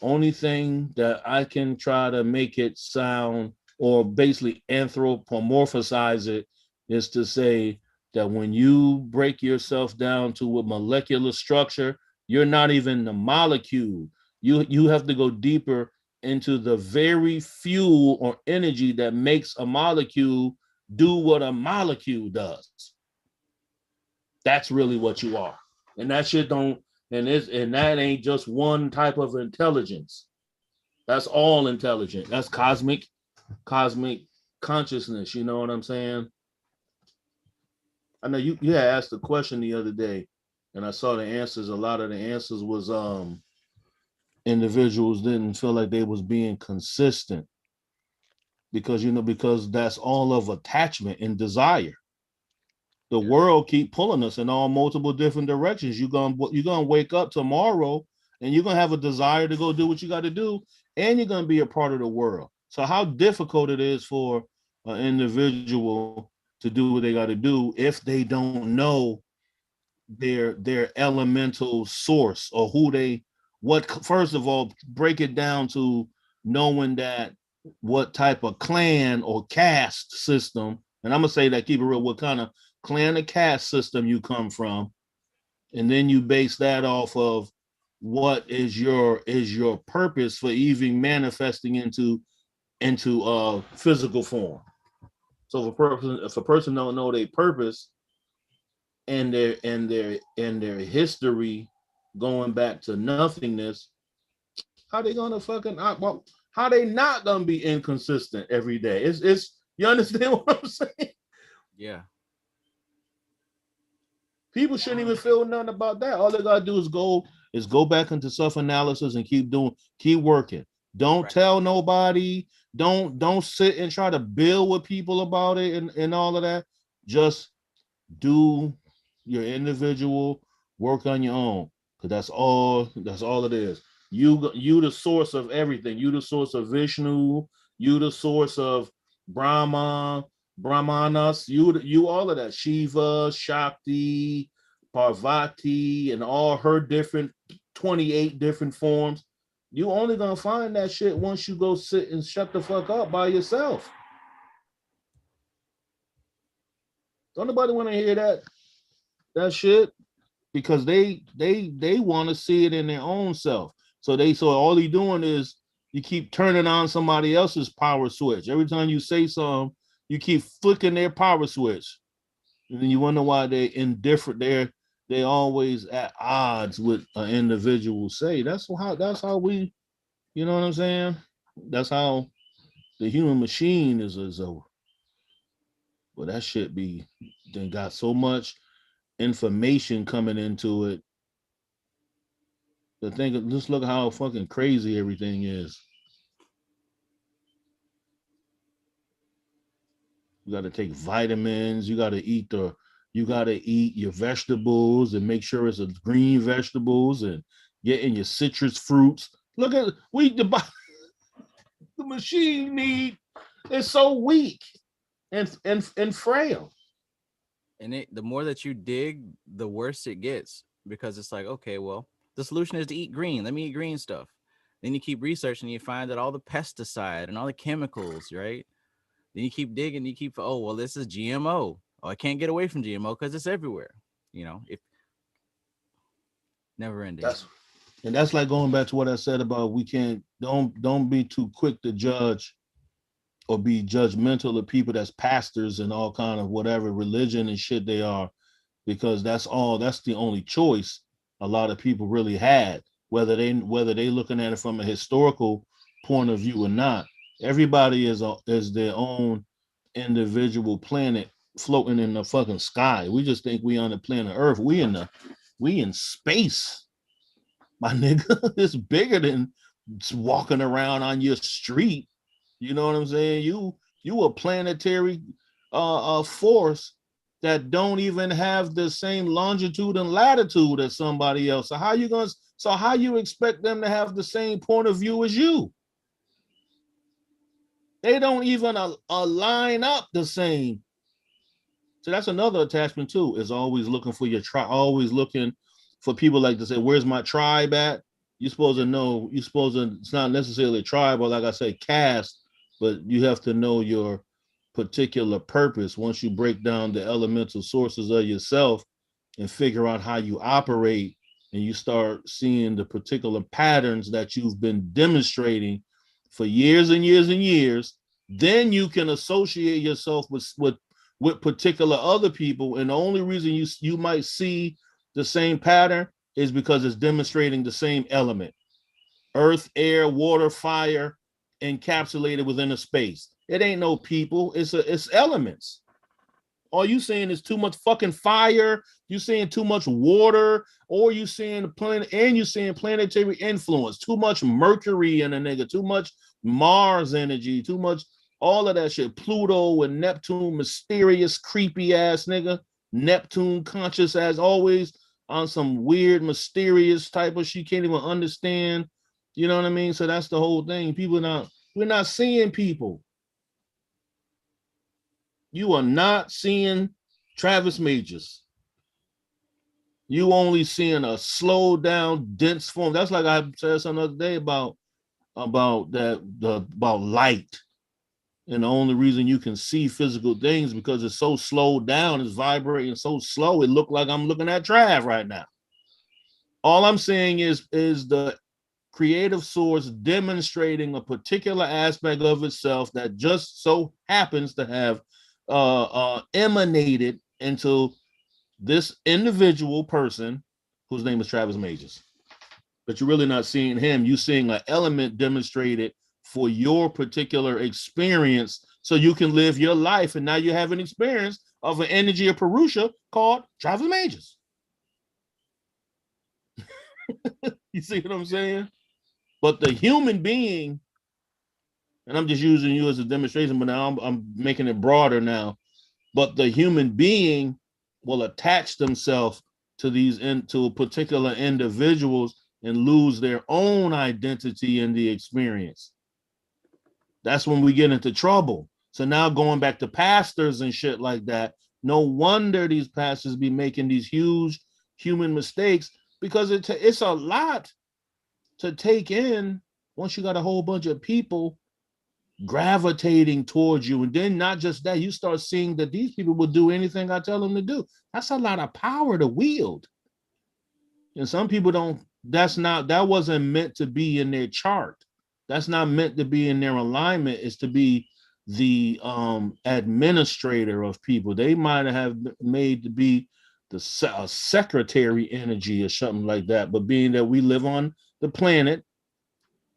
Only thing that I can try to make it sound, or basically anthropomorphize it, is to say that when you break yourself down to a molecular structure, you're not even the molecule. You have to go deeper into the very fuel or energy that makes a molecule do what a molecule does. That's really what you are. And that shit don't, and that ain't just one type of intelligence. That's all intelligent. That's cosmic consciousness. You know what I'm saying? I know you had asked a question the other day, and I saw the answers. A lot of the answers was individuals didn't feel like they was being consistent, because that's all of attachment and desire. The world keep pulling us in all multiple different directions. You're gonna wake up tomorrow and you're gonna have a desire to go do what you got to do, and you're gonna be a part of the world. So how difficult it is for an individual to do what they got to do if they don't know their elemental source, or first of all, break it down to knowing that what type of clan or caste system, and I'm gonna say that, keep it real, what kind of clan or caste system you come from, and then you base that off of what is your purpose for even manifesting into physical form. So if a person don't know their purpose and their history going back to nothingness, how they gonna how they not gonna be inconsistent every day? It's you understand what I'm saying? Yeah. People shouldn't even feel nothing about that. All they gotta do is go back into self-analysis and keep working. Don't tell nobody. Don't sit and try to build with people about it and all of that. Just do your individual work on your own, because that's all it is. You the source of everything. You the source of Vishnu. You the source of Brahmanas. You all of that. Shiva, Shakti, Parvati, and all her different 28 different forms. You only gonna find that shit once you go sit and shut the fuck up by yourself. Don't nobody want to hear that shit, because they want to see it in their own self. So all they doing is you keep turning on somebody else's power switch. Every time you say something, you keep flicking their power switch, and then you wonder why they indifferent. They always at odds with an individual. That's how we You know what I'm saying? That's how the human machine is over. Well, that shit be then got so much information coming into it. The thing, just look how fucking crazy everything is. You got to take vitamins. You got to eat your vegetables and make sure it's a green vegetables and get in your citrus fruits. Look at the machine need is so weak and frail. And the more that you dig, the worse it gets, because it's like, okay, well, the solution is to eat green. Let me eat green stuff. Then you keep researching, and you find that all the pesticide and all the chemicals, right? Then you keep digging, you keep, oh, well, this is GMO. Oh, I can't get away from GMO because it's everywhere. If never ending. That's like going back to what I said about we can't don't be too quick to judge or be judgmental of people that's pastors and all kind of whatever religion and shit they are, because that's the only choice a lot of people really had, whether they looking at it from a historical point of view or not. Everybody is their own individual planet floating in the fucking sky. We just think we on the planet Earth. We in space, my nigga. It's bigger than walking around on your street. You know what I'm saying? You a planetary force that don't even have the same longitude and latitude as somebody else. So how you expect them to have the same point of view as you? They don't even line up the same. So that's another attachment too, is always looking for your tribe, always looking for people like to say, where's my tribe at? You're supposed to know, it's not necessarily a tribe or like I say, caste, but you have to know your particular purpose. Once you break down the elemental sources of yourself and figure out how you operate, and you start seeing the particular patterns that you've been demonstrating for years and years and years, then you can associate yourself with particular other people. And the only reason you might see the same pattern is because it's demonstrating the same element: earth, air, water, fire, encapsulated within a space. It ain't no people, it's elements. All you saying is too much fucking fire, you saying too much water, or you saying the planet, and you saying planetary influence, too much Mercury in a nigga, too much Mars energy, too much all of that shit. Pluto and Neptune, mysterious, creepy ass nigga. Neptune conscious as always on some weird, mysterious type of shit you can't even understand. You know what I mean? So that's the whole thing. We're not seeing people. You are not seeing Travis Majors. You only seeing a slow down, dense form. That's like I said some other day about light. And the only reason you can see physical things because it's so slowed down, it's vibrating so slow. It looked like I'm looking at Trav right now. All I'm saying is the creative source demonstrating a particular aspect of itself that just so happens to have emanated into this individual person whose name is Travis Majors. But you're really not seeing him. You're seeing an element demonstrated for your particular experience so you can live your life. And now you have an experience of an energy of Purusha called Travis Majors. You see what I'm saying? But the human being, and I'm just using you as a demonstration, but now I'm making it broader now. But the human being will attach themselves to particular individuals and lose their own identity in the experience. That's when we get into trouble. So now going back to pastors and shit like that, no wonder these pastors be making these huge human mistakes, because it's a lot to take in once you got a whole bunch of people gravitating towards you. And then not just that, you start seeing that these people will do anything I tell them to do. That's a lot of power to wield. And some people don't, that wasn't meant to be in their chart. That's not meant to be in their alignment. It's to be the administrator of people. They might have made to be the secretary energy or something like that. But being that we live on the planet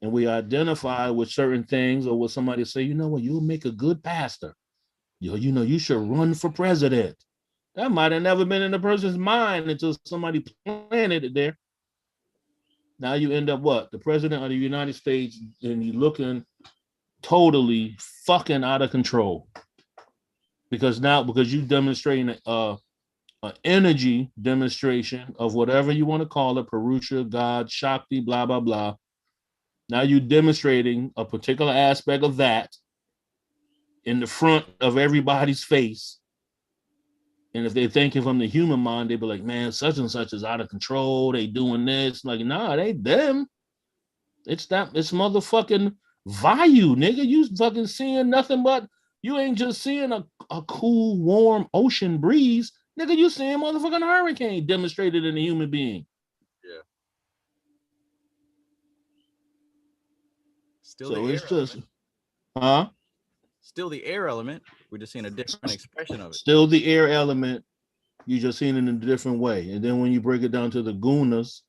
and we identify with certain things, or with somebody say, you know what, you'll make a good pastor. You know, you should run for president. That might have never been in the person's mind until somebody planted it there. Now you end up what? The president of the United States, and you looking totally fucking out of control. Because you demonstrating an energy demonstration of whatever you want to call it, Purusha, God, Shakti, blah, blah, blah. Now you're demonstrating a particular aspect of that in the front of everybody's face. And if they're thinking from the human mind, they'd be like, man, such and such is out of control. They doing this. Like, nah, it ain't them. It's motherfucking Vayu, nigga. You fucking seeing nothing but, you ain't just seeing a cool, warm ocean breeze. Nigga, you seeing motherfucking hurricane demonstrated in a human being. Yeah. Still So the it's air just, element. huh? Still the air element. We're just seeing a different expression of it. Still the air element. You just seen it in a different way. And then when you break it down to the gunas,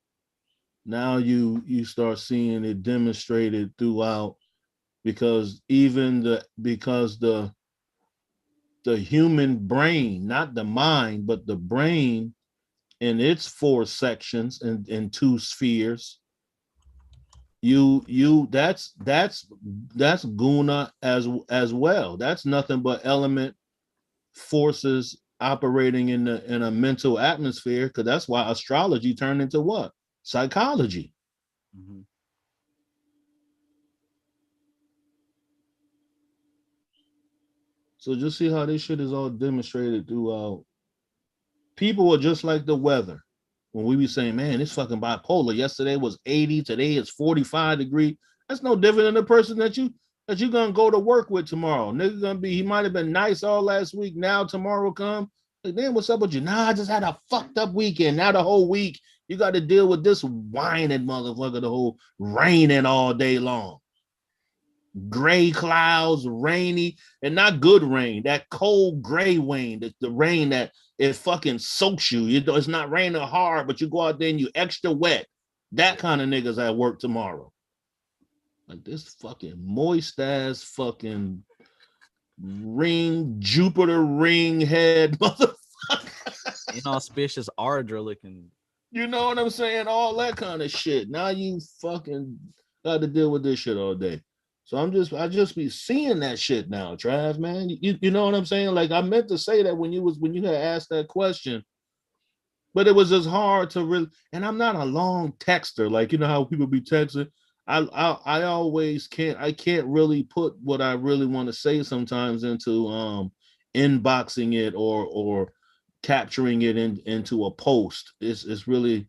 now you start seeing it demonstrated throughout, because the human brain, not the mind, but the brain in its 4 sections and 2 spheres, that's guna as well. That's nothing but element forces operating in a mental atmosphere, because that's why astrology turned into what? Psychology. Mm-hmm. So just see how this shit is all demonstrated throughout. People are just like the weather. When we be saying, man, it's fucking bipolar. Yesterday was 80, today it's 45 degrees. That's no different than the person that you gonna go to work with tomorrow. Nigga gonna be, he might have been nice all last week. Now tomorrow come. Like, then what's up with you? Nah, I just had a fucked up weekend. Now the whole week you got to deal with this whining motherfucker, the whole raining all day long. Gray clouds, rainy, and not good rain, that cold gray rain, the rain that it fucking soaks you. You know, it's not raining hard, but you go out there and you extra wet. That kind of niggas at work tomorrow. Like this fucking moist ass fucking Jupiter ring head motherfucker. Inauspicious Ardra looking. You know what I'm saying? All that kind of shit. Now you fucking got to deal with this shit all day. So I just be seeing that shit now, Trav, man. You know what I'm saying? Like, I meant to say that when you had asked that question, but it was just hard to really. And I'm not a long texter, like, you know how people be texting. I always can't really put what I really want to say sometimes into inboxing it or capturing it into a post. It's really,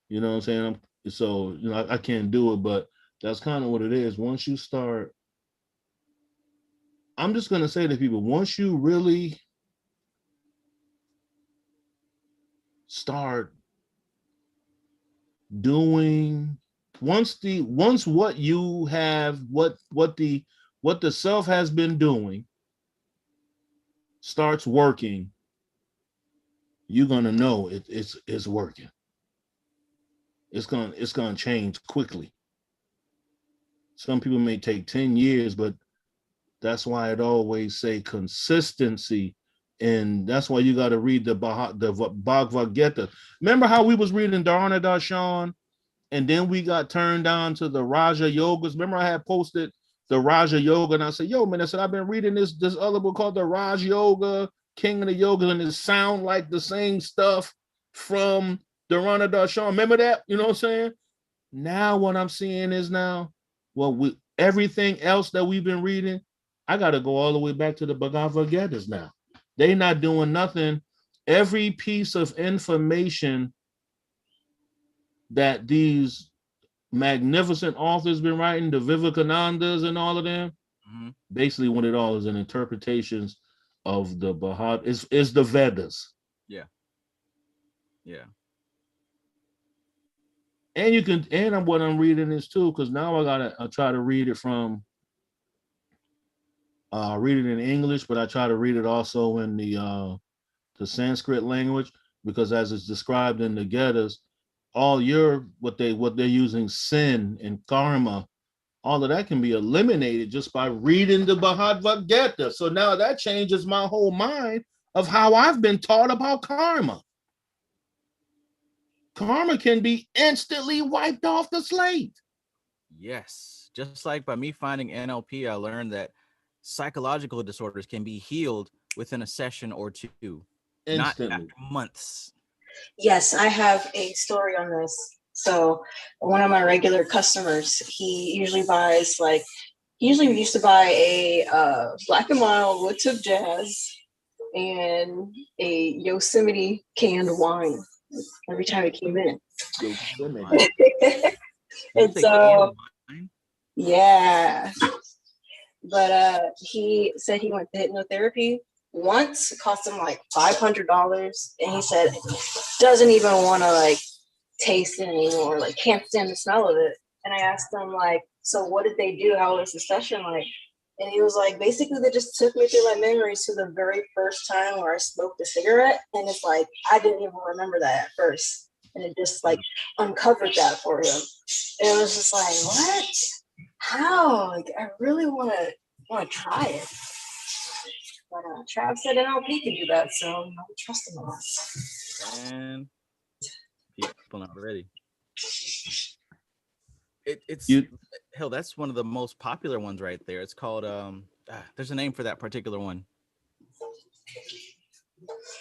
you know what I'm saying? So you know I can't do it, but that's kind of what it is. Once you start, I'm just gonna say to people, once you really start doing, once what you have, what the self has been doing starts working, you're gonna know it's working. It's gonna change quickly. Some people may take 10 years, but that's why it always say consistency. And that's why you got to read the Bhagavad Gita. Remember how we was reading Dharma Darshan, and then we got turned down to the Raja Yogas. Remember I had posted the Raja Yoga, and I said, yo, man, I said, I've been reading this other book called the Raj Yoga, King of the Yogas, and it sound like the same stuff from Dharma Darshan. Remember that? You know what I'm saying? Now what I'm seeing is well, everything else that we've been reading, I got to go all the way back to the Bhagavad Gita's now. They not doing nothing. Every piece of information that these magnificent authors been writing, the Vivekanandas and all of them, basically what it all is in interpretations of the Bhagavad is the Vedas. Yeah. Yeah. And you can, and what I'm reading is too, because now I try to read it from read it in English, but I try to read it also in the Sanskrit language, because as it's described in the Vedas, all what they're using, sin and karma, all of that can be eliminated just by reading the Bhagavad Gita. So now that changes my whole mind of how I've been taught about karma. Karma can be instantly wiped off the slate. Yes. Just like by me finding NLP, I learned that psychological disorders can be healed within a session or two, not Instantly. after months. Yes, I have a story on this. So one of my regular customers, he usually buys he usually used to buy a Black and Mild with tip jazz and a Yosemite canned wine every time it came in. Yosemite. And so, yeah. But he said he went to hypnotherapy once. It cost him like $500, and he said doesn't even want to like taste it anymore, like can't stand the smell of it. And I asked him like, so what did they do? How was the session like? And he was like, basically they just took me through my memories to the very first time where I smoked a cigarette, and it's like I didn't even remember that at first, and it just like uncovered that for him. And it was just like, what? How? Like I really want to try it. But Trav said NLP can do that, so I trust him on that. And people not ready. Hell, that's one of the most popular ones right there. It's called there's a name for that particular one.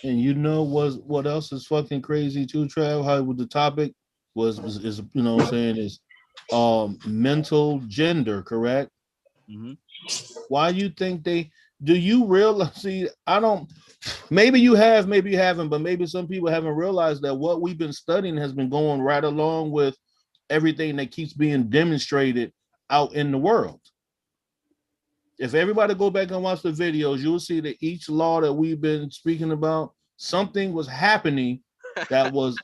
And you know what else is fucking crazy too, Trav? How the topic is you know what I'm saying is mental gender, correct? Mm-hmm. Why you think do you realize? See, I don't. Maybe you have, maybe you haven't, but maybe some people haven't realized that what we've been studying has been going right along with everything that keeps being demonstrated out in the world. If everybody go back and watch the videos, you will see that each law that we've been speaking about, something was happening that was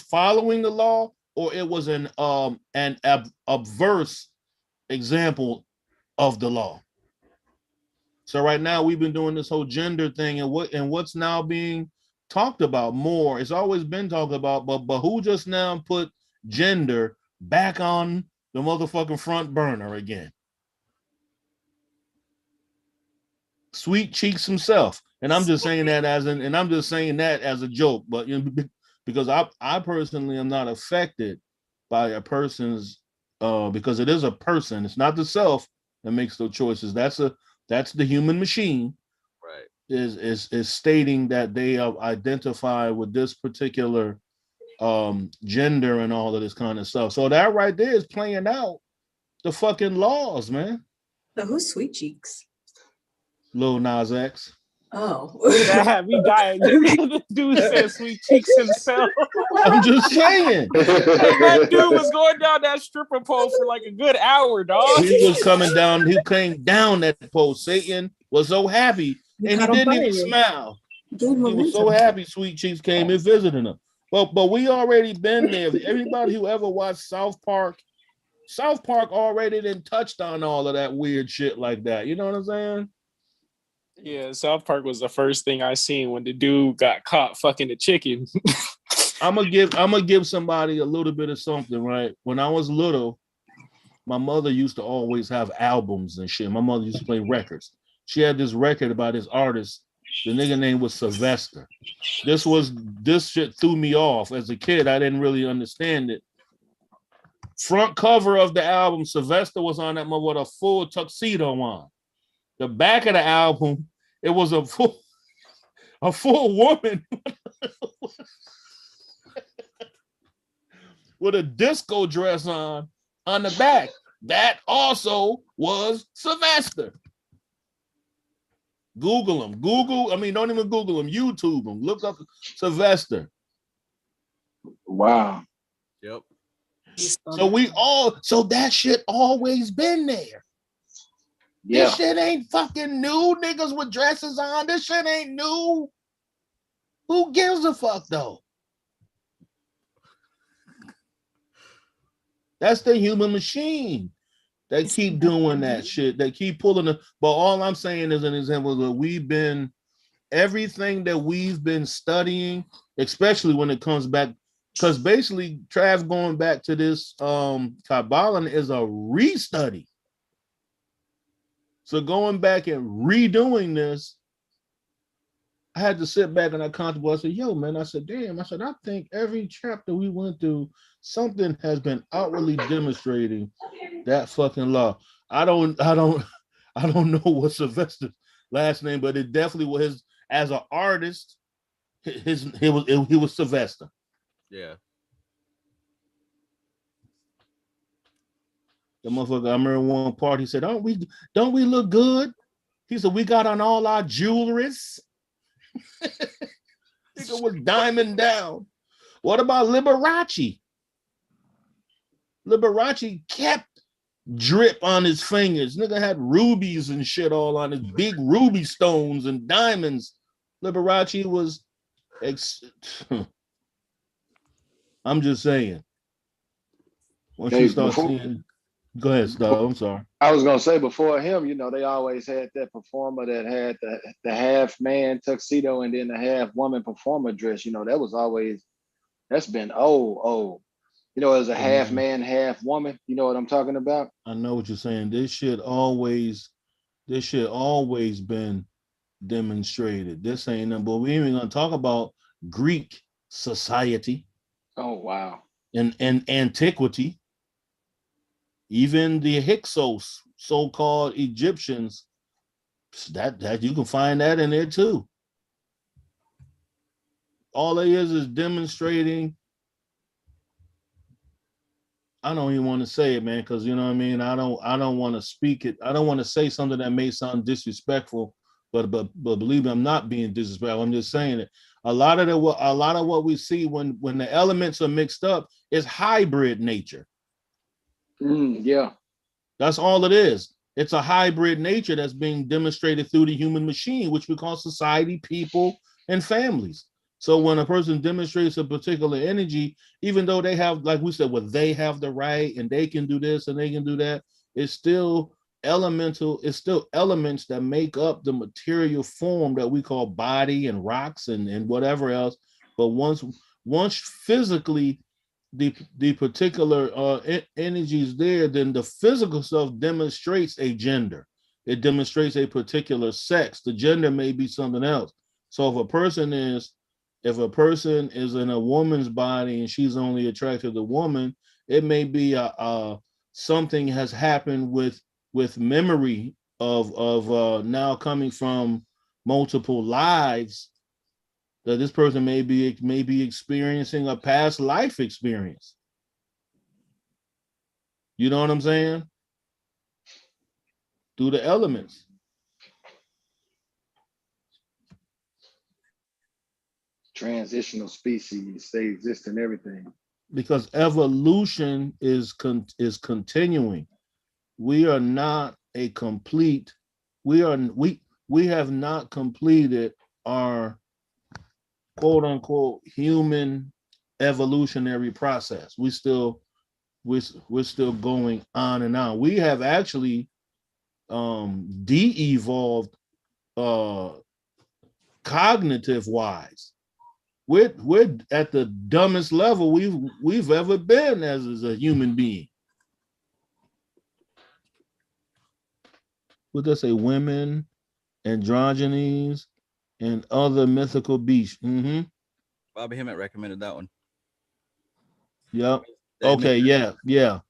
following the law, or it was an adverse example of the law. So right now we've been doing this whole gender thing, and what's now being talked about more. It's always been talked about, but who just now put gender back on the motherfucking front burner again? Sweet Cheeks himself. And I'm just saying that as a joke, but you know, because I personally am not affected by a person's because it is a person. It's not the self that makes those choices. That's the human machine, right? Is stating that they identify with this particular gender and all of this kind of stuff. So that right there is playing out the fucking laws, man. So who's Sweet Cheeks? Lil Nas X. Oh, that had me dying. The dude said Sweet Cheeks himself. I'm just saying. Hey, that dude was going down that stripper pole for like a good hour, dog. He was coming down. He came down that pole. Satan was so happy, and he didn't even smile. He was so happy. Sweet Cheeks came and visited him. But we already been there. Everybody who ever watched South Park already done touched on all of that weird shit like that. You know what I'm saying? Yeah, South Park was the first thing I seen when the dude got caught fucking the chicken. I'm gonna give somebody a little bit of something, right? When I was little, my mother used to always have albums and shit. My mother used to play records. She had this record by this artist. The nigga name was Sylvester. This shit threw me off. As a kid, I didn't really understand it. Front cover of the album, Sylvester was on that mother with a full tuxedo on. The back of the album, it was a full woman with a disco dress on the back. That also was Sylvester. Google him. Don't even Google him. YouTube him. Look up Sylvester. Wow. Yep. So that shit always been there. Yeah. This shit ain't fucking new. Niggas with dresses on. This shit ain't new. Who gives a fuck though? That's the human machine. They keep doing that shit. They keep pulling it. But all I'm saying is an example that everything that we've been studying, especially when it comes back because basically Trav going back to this Kybalion is a restudy. So going back and redoing this, I had to sit back and I contemplated. I said, yo, man, I said, damn, I said, I think every chapter we went through, something has been outwardly demonstrating that fucking law. I don't know what Sylvester's last name, but it definitely was his, as an artist, he was Sylvester. Yeah. The motherfucker, I remember one part, he said, don't we look good? He said, we got on all our jewelries. Nigga was diamond down. What about Liberace? Liberace kept drip on his fingers. Nigga had rubies and shit all on his big ruby stones and diamonds. Liberace was I'm just saying. Once you start seeing, go ahead, Star. I'm sorry. I was gonna say before him, they always had that performer that had the half man tuxedo and then the half woman performer dress. That was always, that's been old. As a half man, half woman. You know what I'm talking about? I know what you're saying. This shit always been demonstrated. This ain't nothing, but we ain't even gonna talk about Greek society. Oh wow. And antiquity. Even the Hyksos, so-called Egyptians, that you can find that in there too. All it is demonstrating. I don't even want to say it, man, because you know what I mean. I don't want to speak it. I don't want to say something that may sound disrespectful, but believe me, I'm not being disrespectful. I'm just saying it. A lot of what we see when the elements are mixed up is hybrid nature. Yeah. That's all it is. It's a hybrid nature that's being demonstrated through the human machine, which we call society, people, and families. So when a person demonstrates a particular energy, even though they have, like we said, they have the right and they can do this and they can do that, it's still elemental. It's still elements that make up the material form that we call body and rocks and whatever else. But once physically the particular energy is there, then the physical stuff demonstrates a gender. It demonstrates a particular sex. The gender may be something else. So if a person is in a woman's body and she's only attracted to woman, it may be something has happened with memory of now coming from multiple lives, that this person may be experiencing a past life experience. You know what I'm saying? Through the elements. Transitional species, they exist in everything. Because evolution is continuing. We are not a complete. We have not completed our quote unquote human evolutionary process. We're still going on and on. We have actually de-evolved cognitive wise. We're at the dumbest level we've ever been as a human being. What they say, women, androgynes, and other mythical beasts. Mm-hmm. Bobby Hemmett recommended that one. Yep. Okay, yeah.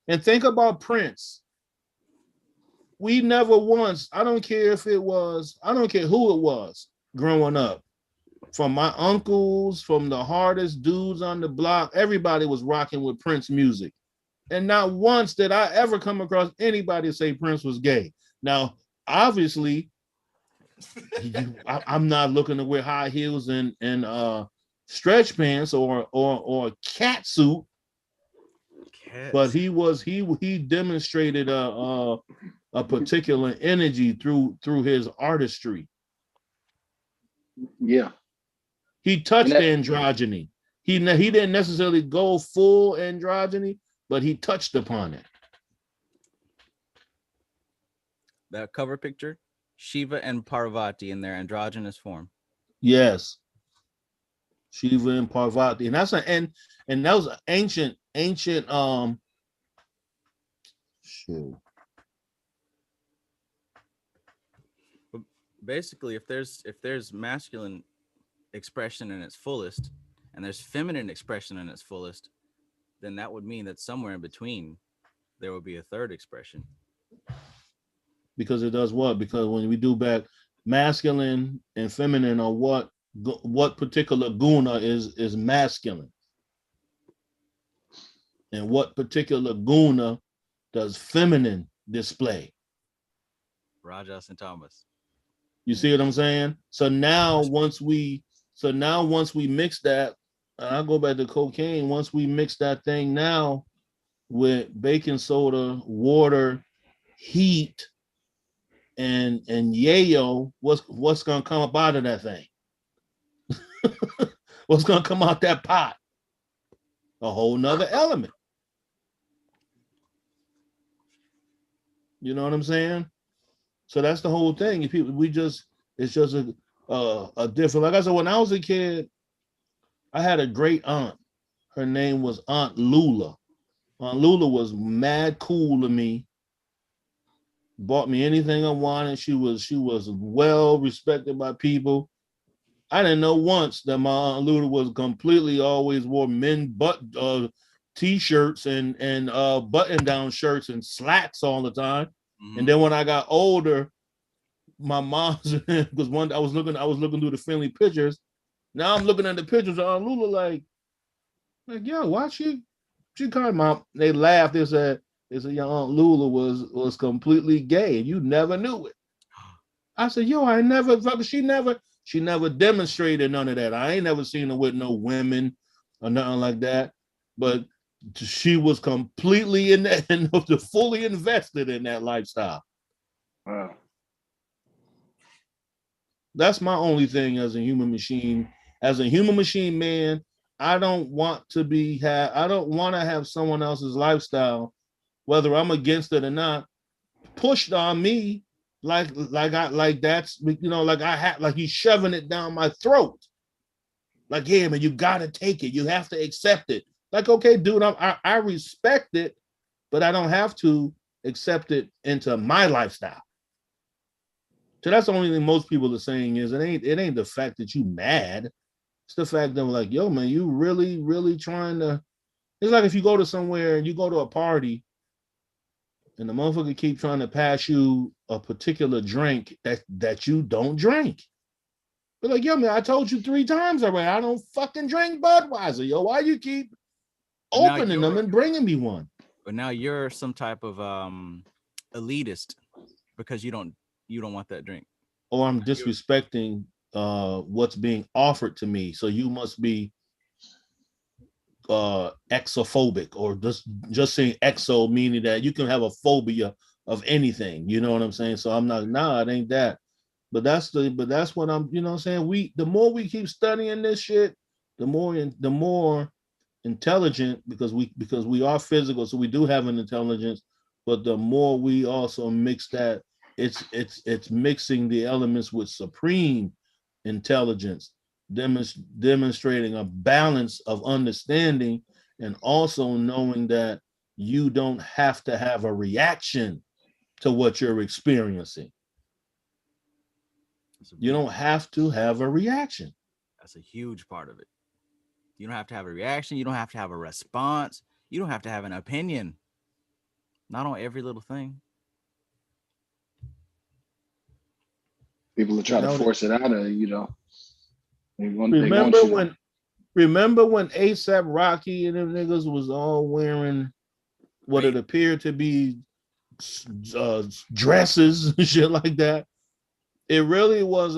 And think about Prince. We never once, I don't care who it was growing up. From my uncles, from the hardest dudes on the block, everybody was rocking with Prince music. And not once did I ever come across anybody say Prince was gay. Now, obviously, I'm not looking to wear high heels and stretch pants or a cat suit. But he demonstrated a particular energy through his artistry. Yeah. He touched androgyny. He didn't necessarily go full androgyny, but he touched upon it. That cover picture, Shiva and Parvati in their androgynous form. Yes. Shiva and Parvati, and that's and that was ancient shoot. But basically, if there's masculine expression in its fullest, and there's feminine expression in its fullest, then that would mean that somewhere in between there would be a third expression. Because it does what? Because when we do back, masculine and feminine are what particular guna is masculine, and what particular guna does feminine display. Rajas and Thomas. You see what I'm saying? So now once we mix that, and I'll go back to cocaine. Once we mix that thing now with baking soda, water, heat, and yayo, what's gonna come up out of that thing? What's gonna come out that pot? A whole nother element. You know what I'm saying? So that's the whole thing. If people, it's just a different. Like I said, when I was a kid, I had a great aunt. Her name was Aunt Lula. Aunt Lula was mad cool to me. Bought me anything I wanted. She was well respected by people. I didn't know once that my Aunt Lula was completely always wore men t-shirts and button-down shirts and slacks all the time. Mm-hmm. And then when I got older, my mom's because one I was looking through the family pictures. Now I'm looking at the pictures of Aunt Lula like yo, why she kind of mom? They laughed. They said your Aunt Lula was completely gay and you never knew it. I said, yo, I never she never demonstrated none of that. I ain't never seen her with no women or nothing like that. But she was completely in that and fully invested in that lifestyle. Wow. That's my only thing as a human machine. As a human machine man, I don't want to have someone else's lifestyle, whether I'm against it or not, pushed on me like that's, you know, like he's shoving it down my throat. Like, yeah, man, you gotta take it. You have to accept it. Like, okay, dude, I respect it, but I don't have to accept it into my lifestyle. So that's the only thing most people are saying is it ain't the fact that you mad. It's the fact that like, yo, man, you really, really trying to. It's like if you go to somewhere and you go to a party and the motherfucker keep trying to pass you a particular drink that you don't drink. But like, yo, man, I told you 3 times already, I don't fucking drink Budweiser, yo. Why you keep opening them and bringing me one? But now you're some type of elitist because you don't want that drink. Or I'm disrespecting what's being offered to me. So you must be exophobic, or just saying exo, meaning that you can have a phobia of anything. You know what I'm saying? So I'm not, nah, it ain't that. But that's what I'm, you know what I'm saying? The more we keep studying this shit, the more intelligent, because we are physical, so we do have an intelligence, but the more we also mix that, it's mixing the elements with supreme intelligence, demonstrating a balance of understanding, and also knowing that you don't have to have a reaction to what you're experiencing. You don't have to have a reaction. That's a huge part of it. You don't have to have a reaction. You don't have to have a response. You don't have to have an opinion. Not on every little thing. People are trying to force it out of you, know. Remember when ASAP Rocky and them niggas was all wearing what it appeared to be dresses and shit like that? It really was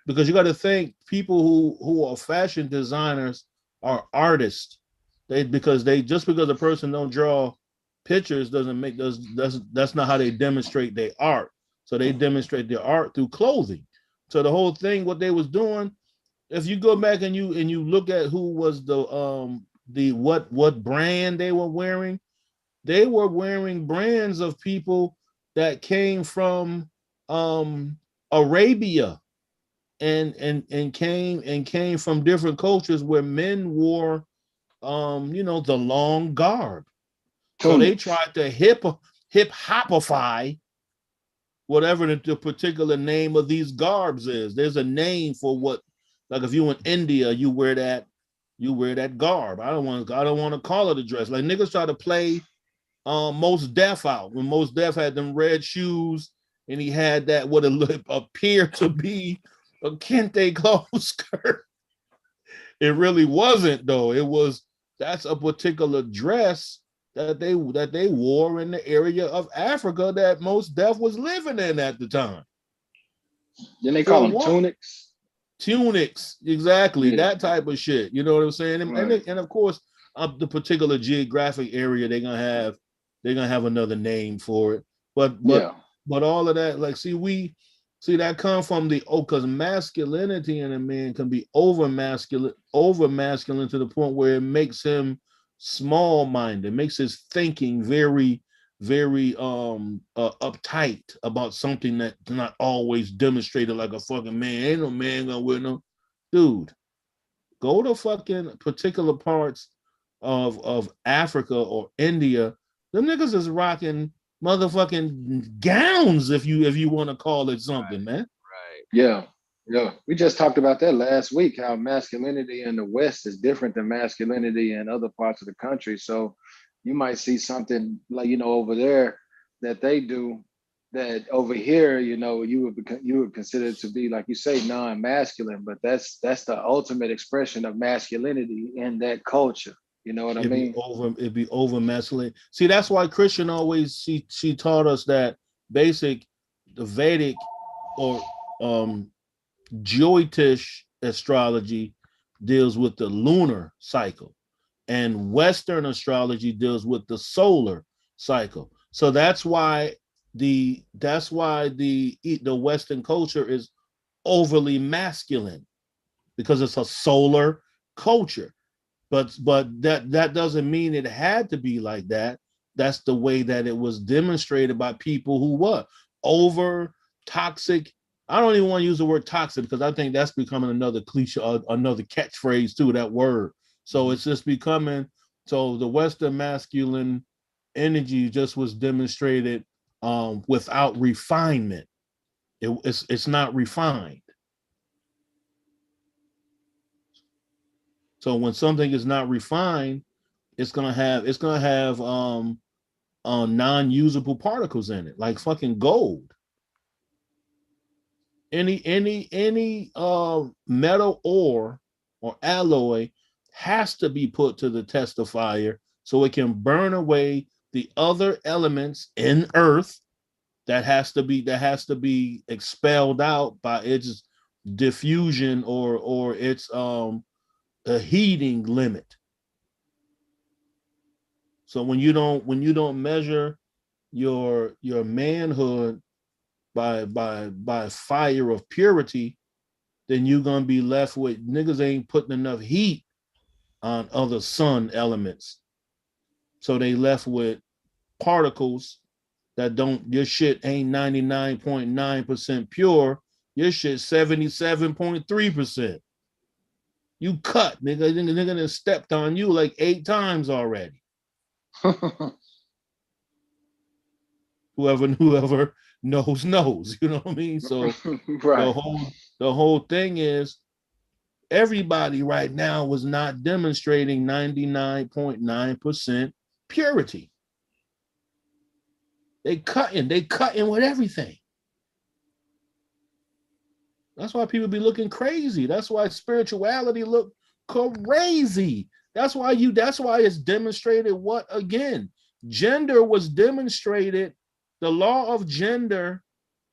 because you got to think people who are fashion designers are artists. Because a person don't draw pictures doesn't make that's not how they demonstrate their art. So they demonstrate their art through clothing. So the whole thing, what they was doing, if you go back and you look at who was what brand they were wearing brands of people that came from Arabia. and came from different cultures where men wore the long garb. So they Tunics. tried to hip hopify whatever the particular name of these garbs is. There's a name for what, like if you in India, you wear that garb. I don't want to call it a dress. Like niggas try to play Most Def out when Most Def had them red shoes and he had that what appeared to be a kente clothes skirt. It really wasn't though. That's a particular dress that they wore in the area of Africa that Most Def was living in at the time. Then they call them tunics. Tunics, exactly. Yeah. That type of shit. You know what I'm saying? And of course, the particular geographic area they're gonna have another name for it. But all of that, like, see that come from because masculinity in a man can be over masculine to the point where it makes him small-minded, makes his thinking very, very uptight about something that's not always demonstrated like a fucking man. Ain't no man gonna wear no dude. Go to fucking particular parts of Africa or India. Them niggas is rocking motherfucking gowns, if you want to call it something, man. Right. Yeah. We just talked about that last week, how masculinity in the West is different than masculinity in other parts of the country. So you might see something like, over there that they do that over here, you would consider to be, like you say, non-masculine, but that's the ultimate expression of masculinity in that culture. You know what I mean? It'd be over masculine. See, that's why Christian always she taught us that the Vedic or Jyotish astrology deals with the lunar cycle, and Western astrology deals with the solar cycle. So that's why the Western culture is overly masculine, because it's a solar culture. But that doesn't mean it had to be like that. That's the way that it was demonstrated by people who were over toxic. I don't even want to use the word toxic because I think that's becoming another cliche, another catchphrase too, that word. So it's just becoming, so the Western masculine energy just was demonstrated without refinement. It's not refined. So when something is not refined, it's gonna have non-usable particles in it, like fucking gold. Any metal ore or alloy has to be put to the test of fire so it can burn away the other elements in earth that has to be expelled out by its diffusion or its a heating limit. So when you don't measure your manhood by fire of purity, then you're gonna be left with niggas ain't putting enough heat on other sun elements. So they left with particles that your shit ain't 99.9% pure. Your shit 77.3%. You cut, nigga. Nigga done stepped on you like 8 times already. Whoever knows, you know what I mean? So right. the whole thing is everybody right now was not demonstrating 99.9% purity. They cutting with everything. That's why people be looking crazy. That's why spirituality look crazy. That's why it's demonstrated what again? Gender was demonstrated, the law of gender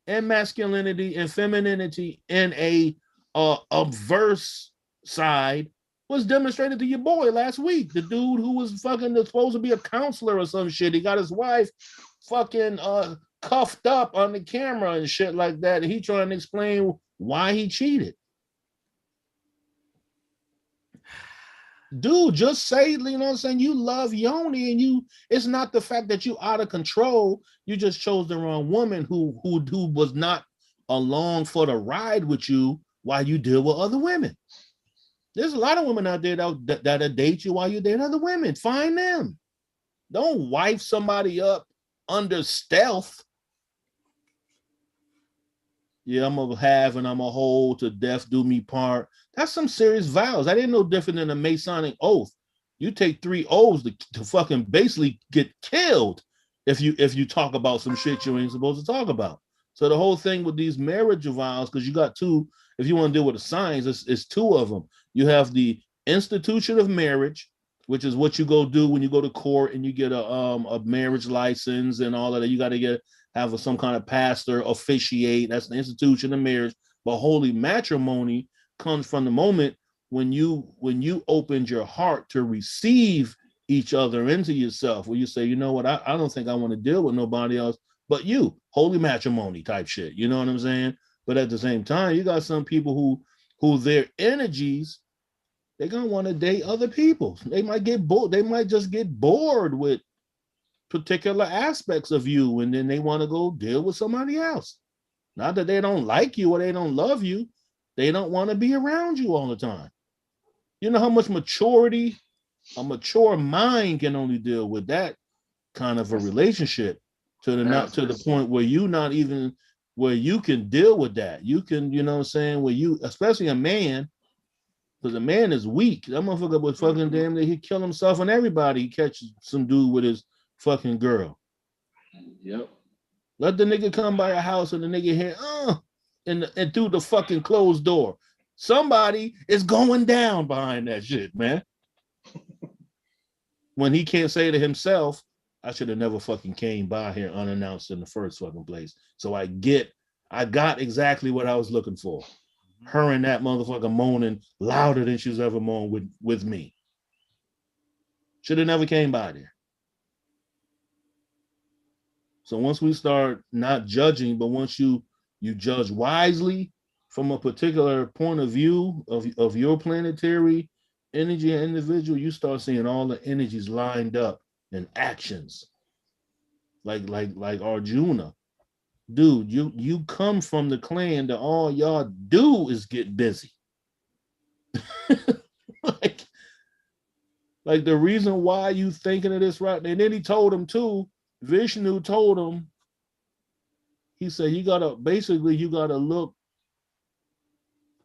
and masculinity and femininity in a obverse side was demonstrated to your boy last week. The dude who was fucking supposed to be a counselor or some shit. He got his wife fucking cuffed up on the camera and shit like that. And he trying to explain why he cheated. Dude, just say, you know what I'm saying? You love Yoni and it's not the fact that you out of control. You just chose the wrong woman who was not along for the ride with you, while you deal with other women. There's a lot of women out there that'll date you while you date other women. Find them. Don't wife somebody up under stealth. Yeah, I'm gonna have and I'm gonna hold to death do me part. That's some serious vows. I didn't know different than a Masonic oath. You take 3 oaths to fucking basically get killed if you talk about some shit you ain't supposed to talk about. So the whole thing with these marriage vows, because you got 2, if you want to deal with the signs, it's 2 of them. You have the institution of marriage, which is what you go do when you go to court and you get a marriage license and all of that. You got to have some kind of pastor officiate. That's the institution of marriage. But holy matrimony comes from the moment when you opened your heart to receive each other into yourself, where you say, you know what, I don't think I want to deal with nobody else but you. Holy matrimony type shit. You know what I'm saying? But at the same time, you got some people who their energies, they're gonna want to date other people. They might get bored. They might just get bored with particular aspects of you, and then they want to go deal with somebody else. Not that they don't like you or they don't love you. They don't want to be around you all the time. You know how much maturity, a mature mind can only deal with that kind of a relationship to the point where where you can deal with that. You can, you know what I'm saying, where you, especially a man, because a man is weak. That motherfucker would fucking damn near he'd kill himself and everybody. He catches some dude with his fucking girl. Yep. Let the nigga come by your house and the nigga hear, and through the fucking closed door. Somebody is going down behind that shit, man. When he can't say to himself, I should have never fucking came by here unannounced in the first fucking place. So I got exactly what I was looking for. Her and that motherfucker moaning louder than she's ever moaned with me. Should have never came by there. So once we start not judging, but once you judge wisely from a particular point of view of your planetary energy and individual, you start seeing all the energies lined up in actions. Like Arjuna. Dude, you come from the clan that all y'all do is get busy. like the reason why you thinking of this right, and then he told him too, Vishnu told him, he said, you gotta look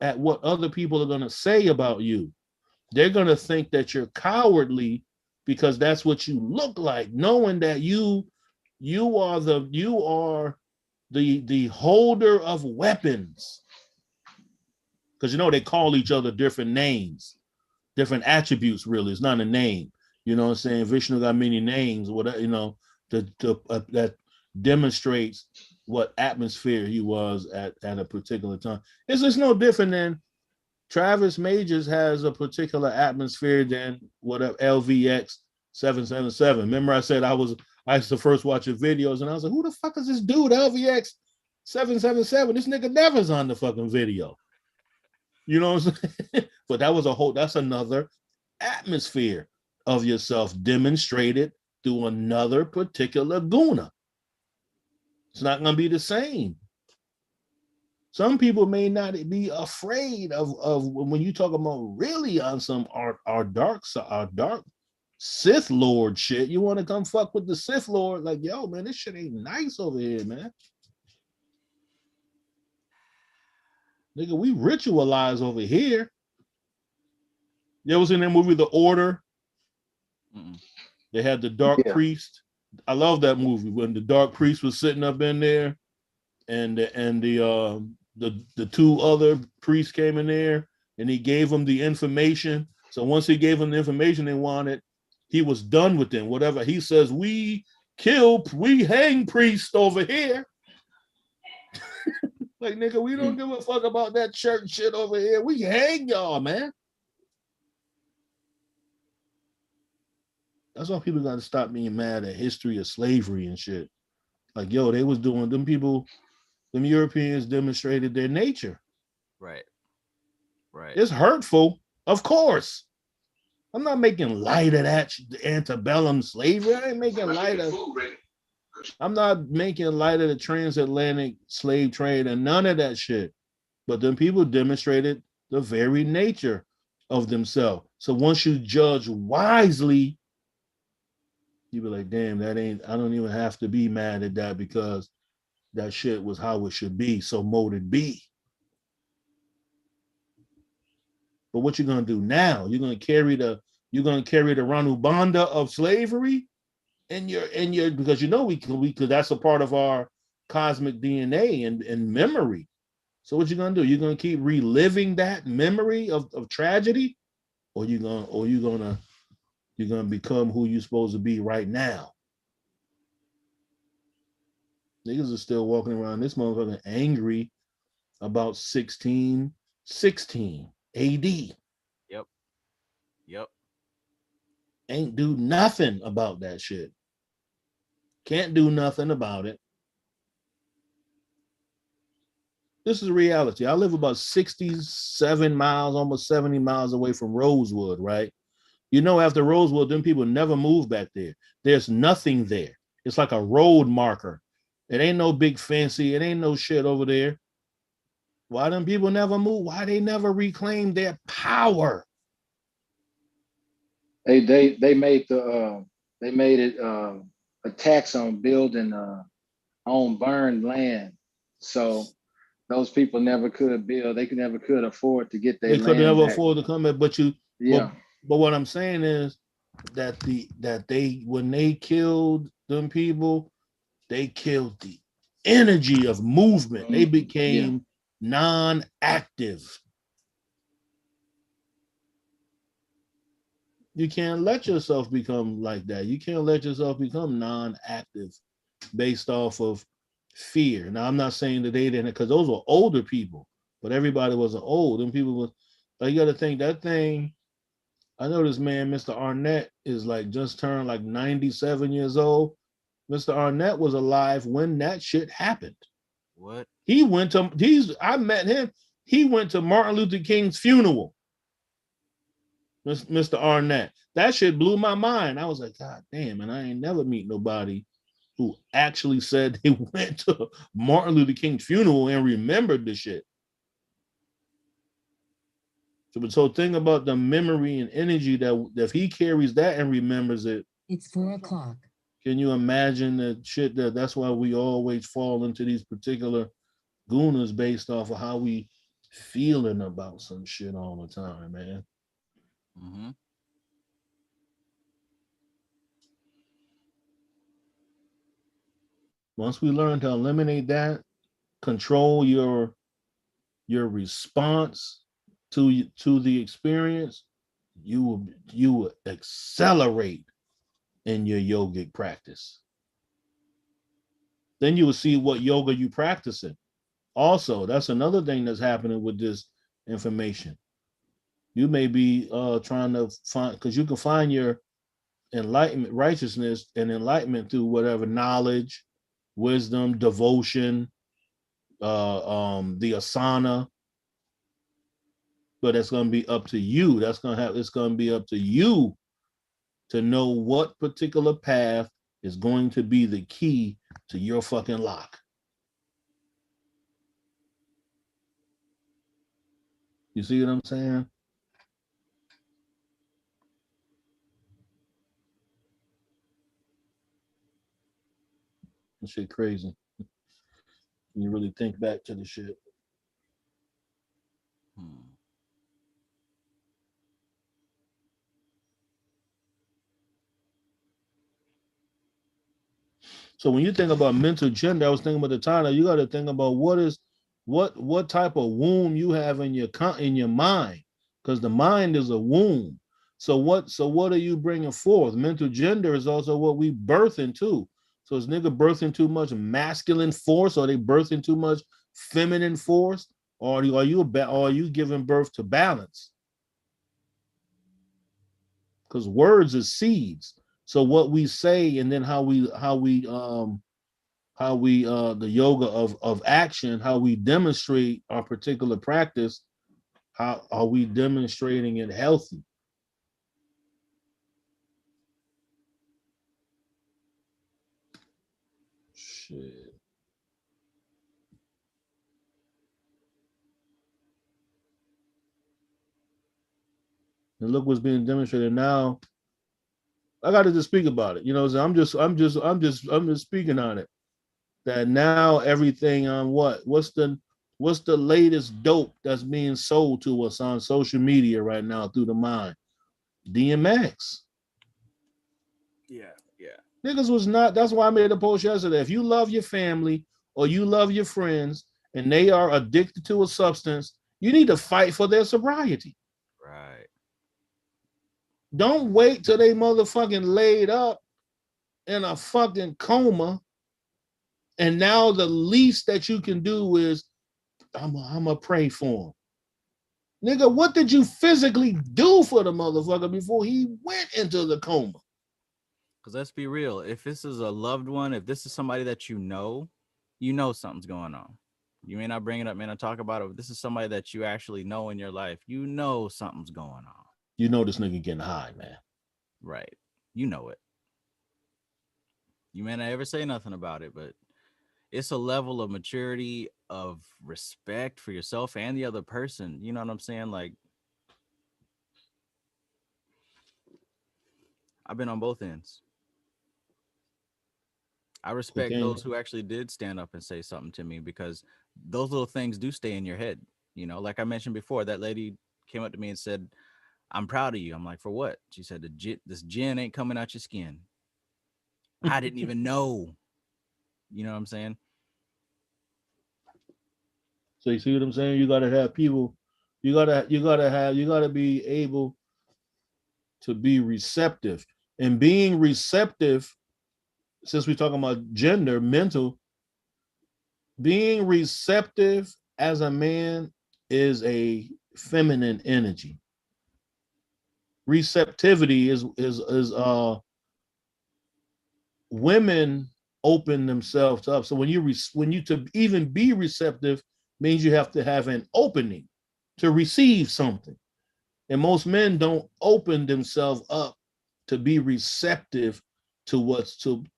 at what other people are gonna say about you. They're gonna think that you're cowardly because that's what you look like, knowing that you are the holder of weapons. Because you know they call each other different names, different attributes. Really, it's not a name. You know what I'm saying? Vishnu got many names. Whatever, you know, that demonstrates what atmosphere he was at a particular time. It's just no different than Travis Majors has a particular atmosphere than whatever LVX 777. Remember, I said I used to first watch your videos and I was like, who the fuck is this dude, LVX 777? This nigga never's on the fucking video. You know what I'm saying? But that's another atmosphere of yourself demonstrated through another particular guna. It's not going to be the same. Some people may not be afraid of when you talk about really on some our dark Sith Lord shit. You want to come fuck with the Sith Lord? Like, yo, man, this shit ain't nice over here, man. Nigga, we ritualize over here. You ever seen that movie, The Order? Mm-mm. They had the dark priest. I love that movie when the dark priest was sitting up in there, and the 2 other priests came in there, and he gave them the information. So once he gave them the information they wanted, he was done with them. Whatever he says, we hang priest over here. Like, nigga, we don't give a fuck about that church shit over here. We hang y'all, man. That's why people got to stop being mad at history of slavery and shit. Like, yo, they was doing, them Europeans demonstrated their nature. Right. It's hurtful, of course. I'm not making light of that antebellum slavery. I ain't making light of. I'm not making light of the transatlantic slave trade and none of that shit. But then people demonstrated the very nature of themselves. So once you judge wisely, you be like, damn, that ain't, I don't even have to be mad at that because that shit was how it should be. So mote it be. But what you're gonna do now? You're gonna carry the Ranubanda of slavery in your because you know we could that's a part of our cosmic DNA and memory. So what you gonna do? You're gonna keep reliving that memory of tragedy, or you're gonna become who you're supposed to be right now. Niggas are still walking around this motherfucker angry about 1616 AD. Yep. Yep. Ain't do nothing about that shit. Can't do nothing about it. This is reality. I live about 67 miles, almost 70 miles away from Rosewood, right? You know, after Rosewood, them people never move back there. There's nothing there. It's like a road marker. It ain't no big fancy. It ain't no shit over there. Why them people never move? Why they never reclaim their power? They made it a tax on building on burned land. So those people never could build. They never could afford to get their They could land never back. afford to come back. Yeah. But what I'm saying is that they when they killed them people, they killed the energy of movement. They became non-active. You can't let yourself become like that. You can't let yourself become non-active based off of fear. Now, I'm not saying that they didn't, because those were older people, but everybody wasn't old. And people was like, you got to think that thing. I know this man, Mr. Arnett, is like just turned like 97 years old. Mr. Arnett was alive when that shit happened. What? I met him. He went to Martin Luther King's funeral. Mr. Arnett. That shit blew my mind. I was like, God damn, and I ain't never meet nobody who actually said they went to Martin Luther King's funeral and remembered the shit. So think about the memory and energy that if he carries that and remembers it. It's 4:00. Can you imagine the shit that's why we always fall into these particular gunas based off of how we feeling about some shit all the time, man. Mm-hmm. Once we learn to eliminate that, control your response to the experience, you will accelerate in your yogic practice. Then you will see what yoga you practicing. Also, that's another thing that's happening with this information. You may be trying to find, because you can find your enlightenment, righteousness, and enlightenment through whatever knowledge, wisdom, devotion, the asana. But it's going to be up to you. It's going to be up to you to know what particular path is going to be the key to your fucking lock. You see what I'm saying? That shit crazy. When you really think back to the shit. So when you think about mental gender, I was thinking about the title. You got to think about what type of womb you have in your mind, because the mind is a womb. So what are you bringing forth? Mental gender is also what we birth into. So is nigga birthing too much masculine force, or they birthing too much feminine force, or are you giving birth to balance? Because words are seeds. So what we say, and then how we the yoga of action, how we demonstrate our particular practice, how are we demonstrating it healthy? Shit. And look what's being demonstrated now. I got to just speak about it. You know, so I'm just speaking on it. That now everything on what's the latest dope that's being sold to us on social media right now through the mind? DMX. Yeah. Niggas was not. That's why I made a post yesterday. If you love your family or you love your friends and they are addicted to a substance, you need to fight for their sobriety. Right. Don't wait till they motherfucking laid up in a fucking coma. And now the least that you can do is I'm gonna pray for him. Nigga, what did you physically do for the motherfucker before he went into the coma? Because let's be real. If this is a loved one, if this is somebody that you know something's going on. You may not bring it up, may not talk about it, but this is somebody that you actually know in your life. You know something's going on. You know this nigga getting high, man. Right. You know it. You may not ever say nothing about it, but it's a level of maturity, of respect for yourself and the other person. You know what I'm saying? Like, I've been on both ends. I respect Cocaine. those who actually did stand up and say something to me, because those little things do stay in your head. You know, like I mentioned before, that lady came up to me and said, "I'm proud of you." I'm like, "For what?" She said, "This gin ain't coming out your skin." I didn't even know. You know what I'm saying? So you see what I'm saying? You gotta have people, you gotta be able to be receptive. And being receptive, since we're talking about gender, mental, being receptive as a man is a feminine energy. Receptivity is women open themselves up. So when you to even be receptive means you have to have an opening to receive something. And most men don't open themselves up to be receptive to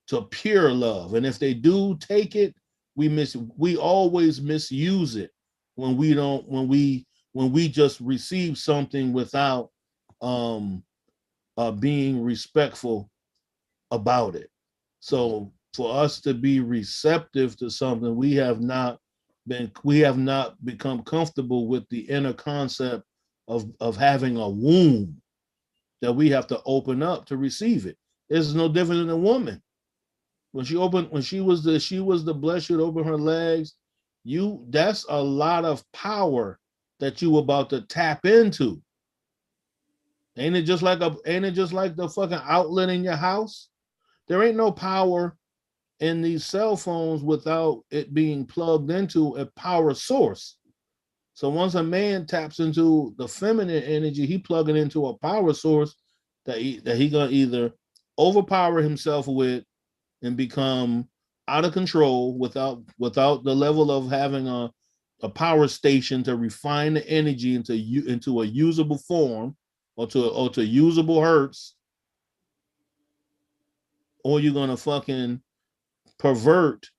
to pure love. And if they do take it, we always misuse it when we don't when we just receive something without um being respectful about it. So for us to be receptive to something, we have not become comfortable with the inner concept of having a womb that we have to open up to receive it. It's no different than a woman. When she was the blessed, she'd open her legs. That's a lot of power that you about to tap into. Ain't it just like the fucking outlet in your house? There ain't no power in these cell phones without it being plugged into a power source. So once a man taps into the feminine energy, he plugging into a power source that he gonna either overpower himself with and become out of control without the level of having a power station to refine the energy into a usable form or to usable hertz, or you're gonna fucking pervert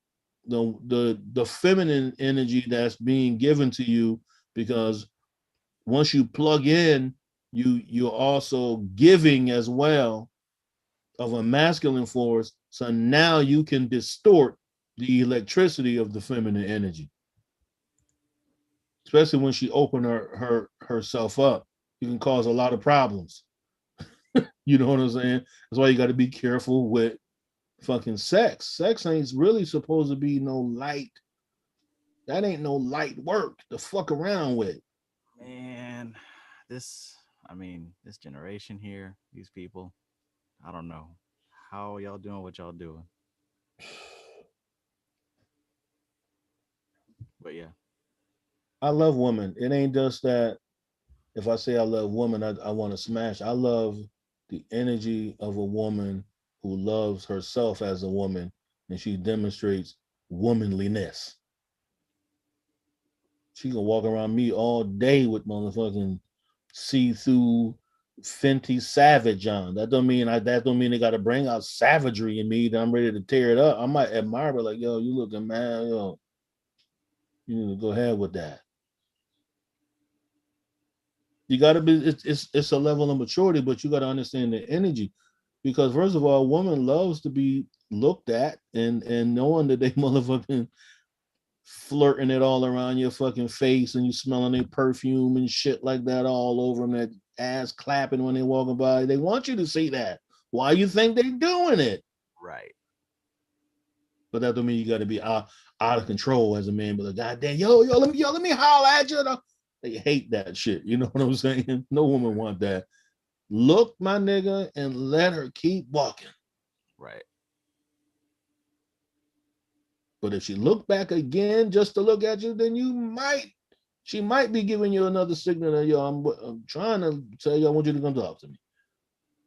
the feminine energy that's being given to you, because once you plug in, you're also giving as well of a masculine force. So now you can distort the electricity of the feminine energy, especially when she opened herself up. You can cause a lot of problems. You know what I'm saying? That's why you got to be careful with fucking sex. Sex ain't really supposed to be no light. That ain't no light work to fuck around with. Man, this generation here, these people, I don't know how y'all doing what y'all doing. But yeah. I love women. It ain't just that if I say I love women, I want to smash. I love the energy of a woman who loves herself as a woman and she demonstrates womanliness. She can walk around me all day with motherfucking see-through Fenty Savage on. That don't mean they gotta bring out savagery in me that I'm ready to tear it up. I might admire her like, yo, you looking man, yo, you need to go ahead with that. You got to be. It's a level of maturity, but you got to understand the energy, because first of all, a woman loves to be looked at and knowing that they motherfucking flirting it all around your fucking face and you smelling their perfume and shit like that all over them, that ass clapping when they walking by. They want you to see that. Why you think they doing it? Right. But that don't mean you got to be out of control as a man. But like, goddamn, let me holler at you. They hate that shit. You know what I'm saying? No woman want that. Look, my nigga, and let her keep walking. Right. But if she look back again just to look at you, then she might be giving you another signal that, yo, I'm trying to tell you, I want you to come talk to me.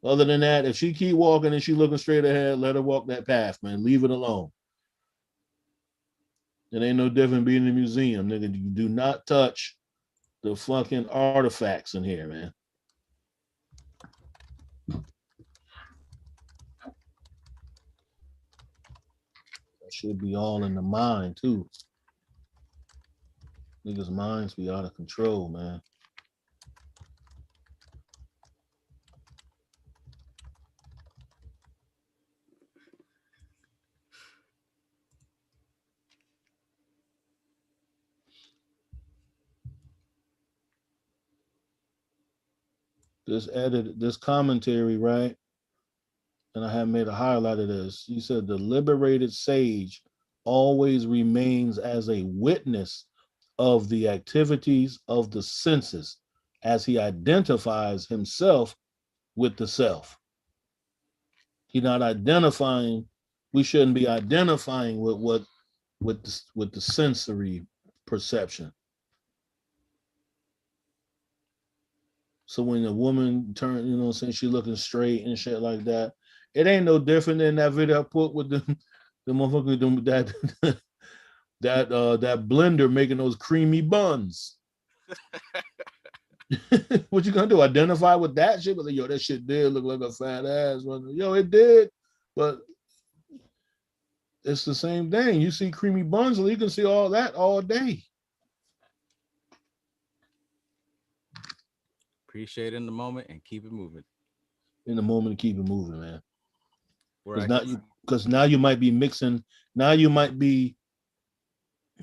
Other than that, if she keep walking and she looking straight ahead, let her walk that path, man. Leave it alone. It ain't no different being in a museum, nigga. You do not touch the fucking artifacts in here, man. That should be all in the mind, too. Niggas' minds be out of control, man. This commentary, right? And I have made a highlight of this. He said the liberated sage always remains as a witness of the activities of the senses as he identifies himself with the self. He's not identifying. We shouldn't be identifying with the sensory perception. So when a woman turn, you know, saying she looking straight and shit like that, it ain't no different than that video I put with the motherfucker that blender making those creamy buns. What you gonna do? Identify with that shit? But like, yo, that shit did look like a fat ass. Yo, it did, but it's the same thing. You see creamy buns, you can see all that all day. Appreciate it in the moment and keep it moving. In the moment, keep it moving, man. Because now you might be mixing. Now you might be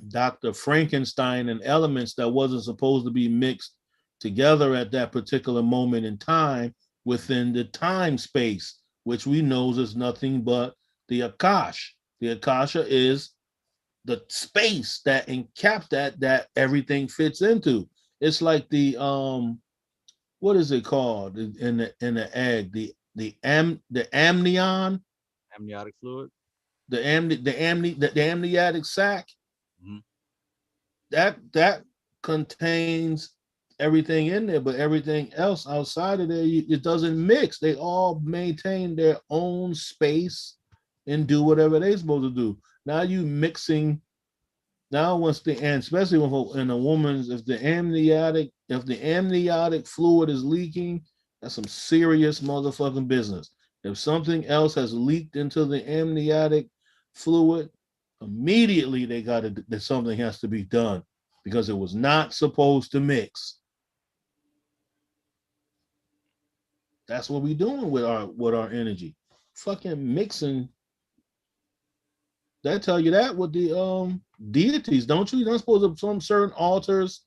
Dr. Frankenstein and elements that wasn't supposed to be mixed together at that particular moment in time within the time space, which we know is nothing but the Akash. The Akasha is the space that encaps that everything fits into. It's like the what is it called in the egg? The amnion, amniotic fluid, the amniotic sac. Mm-hmm. That contains everything in there, but everything else outside of there, it doesn't mix. They all maintain their own space and do whatever they're supposed to do. Now you mixing. Now once and especially in a woman's, if the amniotic fluid is leaking, that's some serious motherfucking business. If something else has leaked into the amniotic fluid, immediately that something has to be done because it was not supposed to mix. That's what we're doing with our energy. Fucking mixing. They tell you that with the deities, don't you? You're not supposed to, some certain altars,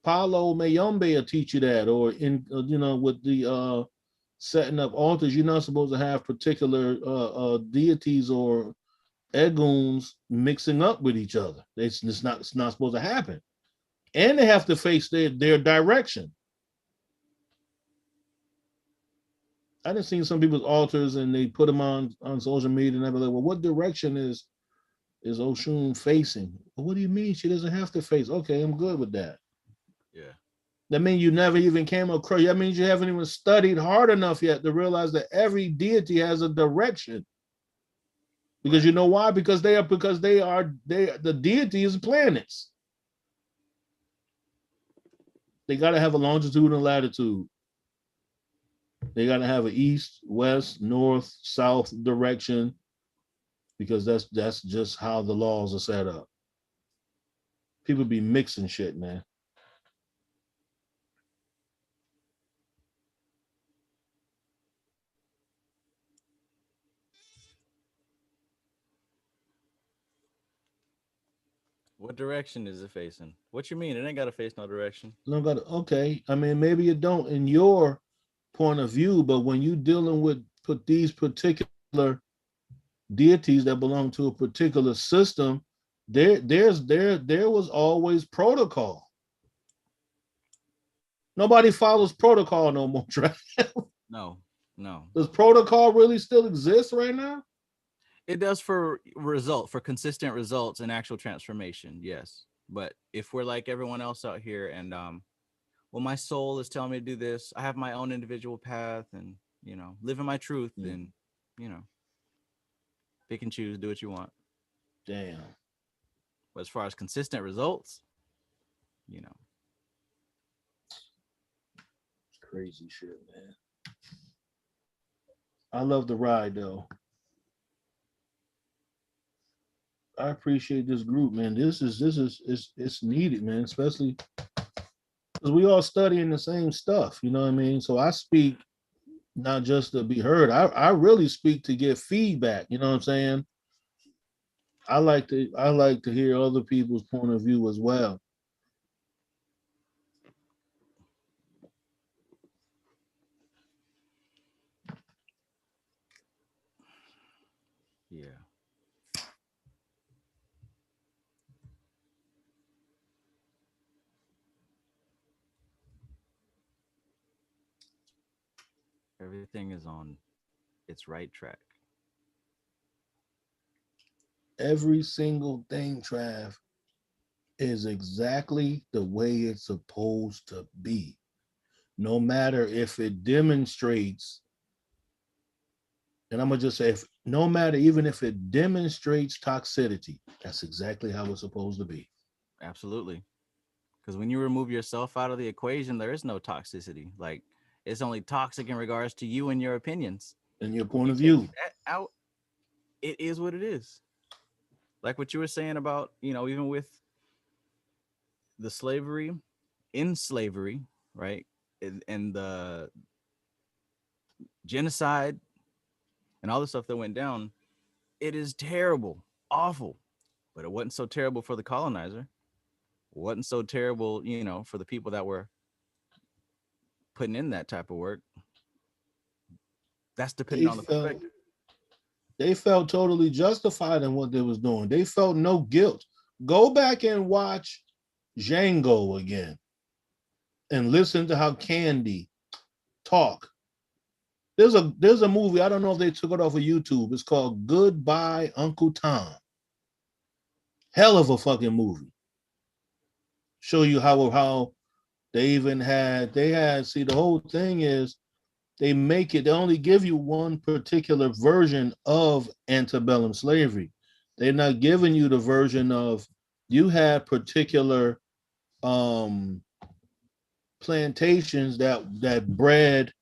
Palo Mayombe will teach you that, or in with the setting up altars, you're not supposed to have particular deities or eguns mixing up with each other. It's not supposed to happen, and they have to face their direction. I done seen some people's altars and they put them on social media and they're like, well, what direction is Oshun facing? Well, what do you mean she doesn't have to face? Okay, I'm good with that. Yeah. That means you never even came across. That means you haven't even studied hard enough yet to realize that every deity has a direction. Because you know why? Because the deity is planets. They got to have a longitude and latitude. They got to have an east, west, north, south direction, because that's just how the laws are set up. People be mixing shit, man. What direction is it facing? What you mean? It ain't got to face no direction. No, got okay. I mean, maybe you don't in your point of view, but when you dealing with these particular deities that belong to a particular system, there was always protocol. Nobody follows protocol no more. No, no. Does protocol really still exist right now? It does for consistent results and actual transformation, yes. But if we're like everyone else out here and well, my soul is telling me to do this, I have my own individual path and living my truth, then pick and choose, do what you want. Damn. But as far as consistent results, it's crazy shit, man. I love the ride though. I appreciate this group, man. This is it's needed, man, especially because we all studying the same stuff, you know what I mean? So I speak not just to be heard. I really speak to get feedback, you know what I'm saying? I like to hear other people's point of view as well. yeah. Everything is on its right track. Every single thing, Trav, is exactly the way it's supposed to be. No matter if it demonstrates, and I'm gonna just say, no matter even if it demonstrates toxicity, that's exactly how it's supposed to be. Absolutely. Because when you remove yourself out of the equation, there is no toxicity. Like, it's only toxic in regards to you and your opinions. And your When point you of take view. that out, it is what it is. Like what you were saying about, even with the slavery, in slavery, right? And the genocide and all the stuff that went down, it is terrible, awful. But it wasn't so terrible for the colonizer. It wasn't so terrible, for the people that were putting in that type of work. That's dependent on the perspective. They felt totally justified in what they was doing. They felt no guilt. Go back and watch Django again and listen to how Candy talk. There's a movie, I don't know if they took it off of YouTube. It's called Goodbye Uncle Tom. Hell of a fucking movie. Show you how they had see, the whole thing is they only give you one particular version of antebellum slavery. They're not giving you the version of you had particular plantations that bred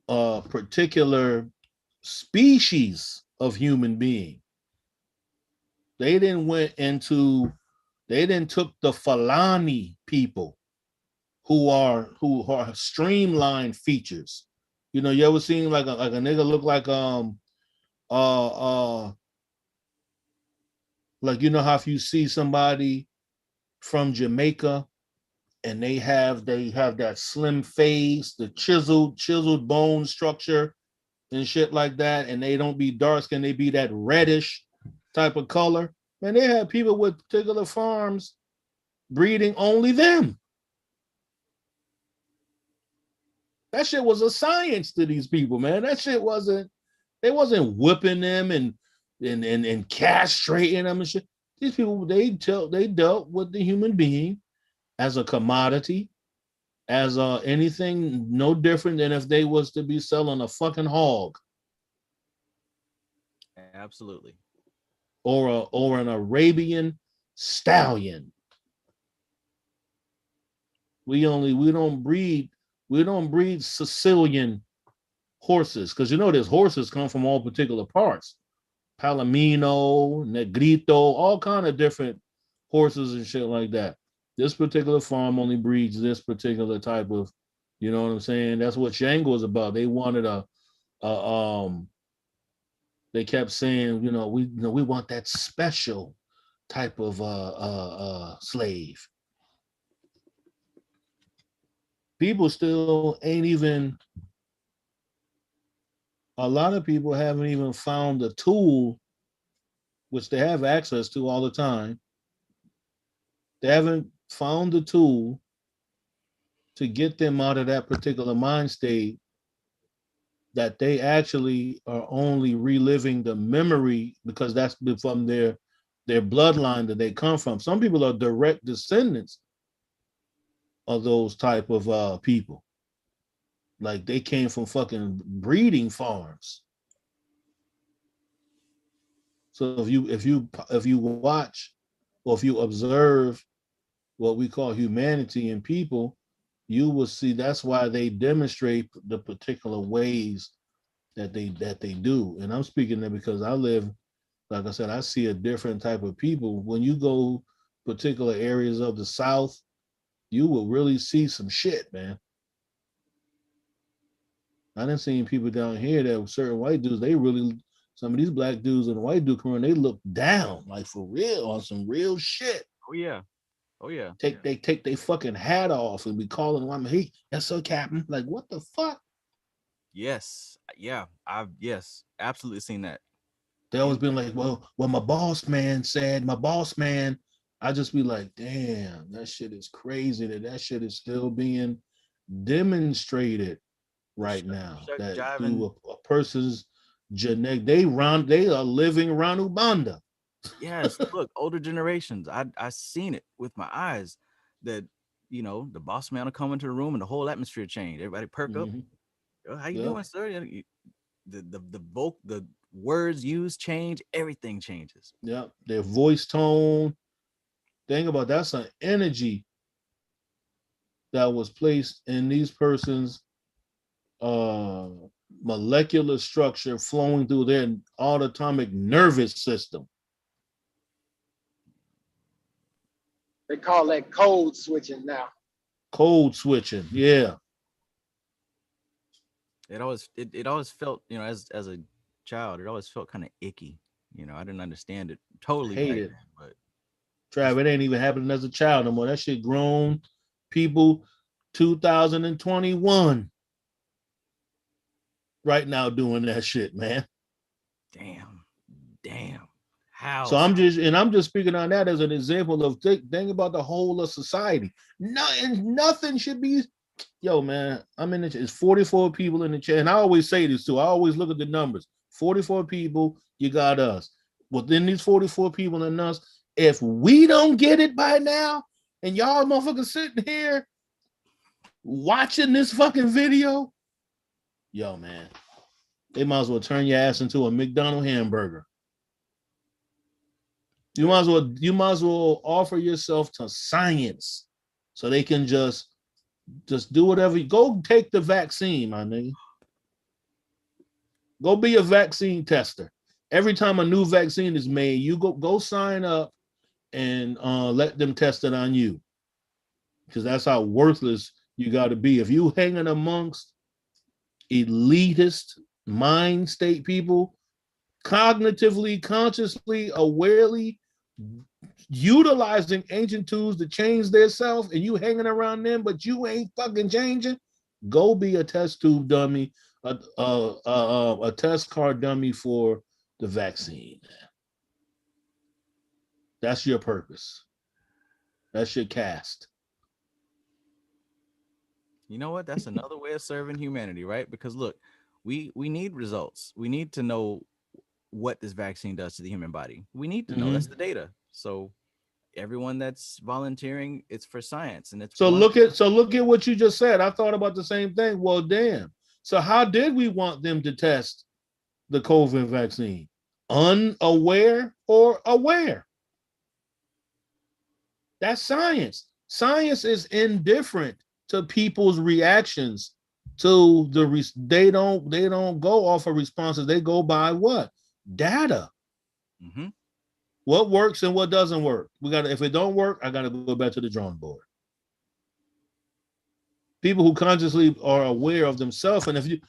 a particular species of human being. They didn't took the Fulani people who are streamlined features. You ever seen like a nigga look like like how if you see somebody from Jamaica and they have that slim face, the chiseled bone structure and shit like that, and they don't be dark skin, they be that reddish type of color. Man, they have people with particular farms breeding only them. That shit was a science to these people, man. That shit they wasn't whipping them and castrating them and shit. These people, they dealt with the human being as a commodity, as anything no different than if they was to be selling a fucking hog. Absolutely. Or an Arabian stallion. We don't breed Sicilian horses, because there's horses come from all particular parts. Palomino, Negrito, all kind of different horses and shit like that. This particular farm only breeds this particular type of, you know what I'm saying? That's what Shango is about. They wanted they kept saying, we want that special type of slave. People still ain't even, a lot of people haven't even found the tool, which they have access to all the time. They haven't found the tool to get them out of that particular mind state, that they actually are only reliving the memory because that's from their bloodline that they come from. Some people are direct descendants of those type of people. Like they came from fucking breeding farms. So if you watch or if you observe what we call humanity in people, you will see that's why they demonstrate the particular ways that they do. And I'm speaking there because I live, like I said, I see a different type of people. When you go particular areas of the South, you will really see some shit, man. I done seen people down here that certain white dudes, they really, some of these black dudes and white dudes come around, they look down, like for real, on some real shit. Oh yeah. Oh yeah. They take their fucking hat off and be calling one, hey, yes sir, Captain. Like, what the fuck? Yes. Yeah. I've absolutely seen that. They always been like, well, my boss man said, I just be like, damn, that shit is crazy that shit is still being demonstrated right now. That through a person's genetic, they are living Ranu Banda. Yes, look, older generations. I seen it with my eyes that, you know, the boss man will come into the room and the whole atmosphere change. Everybody perk up. Oh, how you doing, sir? The words used change. Everything changes. Yeah, their voice tone. Think about that's an energy that was placed in these persons' molecular structure flowing through their autonomic nervous system. They call that code switching now. Code switching, yeah. It always felt, you know, as a child, it always felt kind of icky. You know, I didn't understand it totally. Hate it. Then, but Trav, it ain't even happening as a child no more. That shit grown people 2021 right now doing that shit, man. Damn. How? So I'm just speaking on that as an example of think about the whole of society. Nothing should be. Yo, man, I'm in it's 44 people in the chat. And I always say this too. I always look at the numbers. 44 people, you got us. Within these 44 people and us, if we don't get it by now, and y'all motherfuckers sitting here watching this fucking video, yo, man, they might as well turn your ass into a McDonald's hamburger. You might as well offer yourself to science so they can just do whatever. Go take the vaccine, my nigga. Go be a vaccine tester. Every time a new vaccine is made, you go sign up and let them test it on you. Because that's how worthless you got to be. If you hanging amongst elitist mind state people, cognitively, consciously, awarely utilizing ancient tools to change their self, and you hanging around them, but you ain't fucking changing, go be a test tube dummy, a test card dummy for the vaccine. That's your purpose. That's your cast. You know what? That's another way of serving humanity, right? Because look, we need results. We need to know what this vaccine does to the human body. We need to know. That's the data. So everyone that's volunteering, it's for science, and it's so look at what you just said. I thought about the same thing. Well, damn. So how did we want them to test the COVID vaccine? Unaware or aware? That's science. Science is indifferent to people's reactions to they don't go off of responses. They go by what? Data. Mm-hmm. What works and what doesn't work. If it don't work, I gotta go back to the drawing board. People who consciously are aware of themselves, and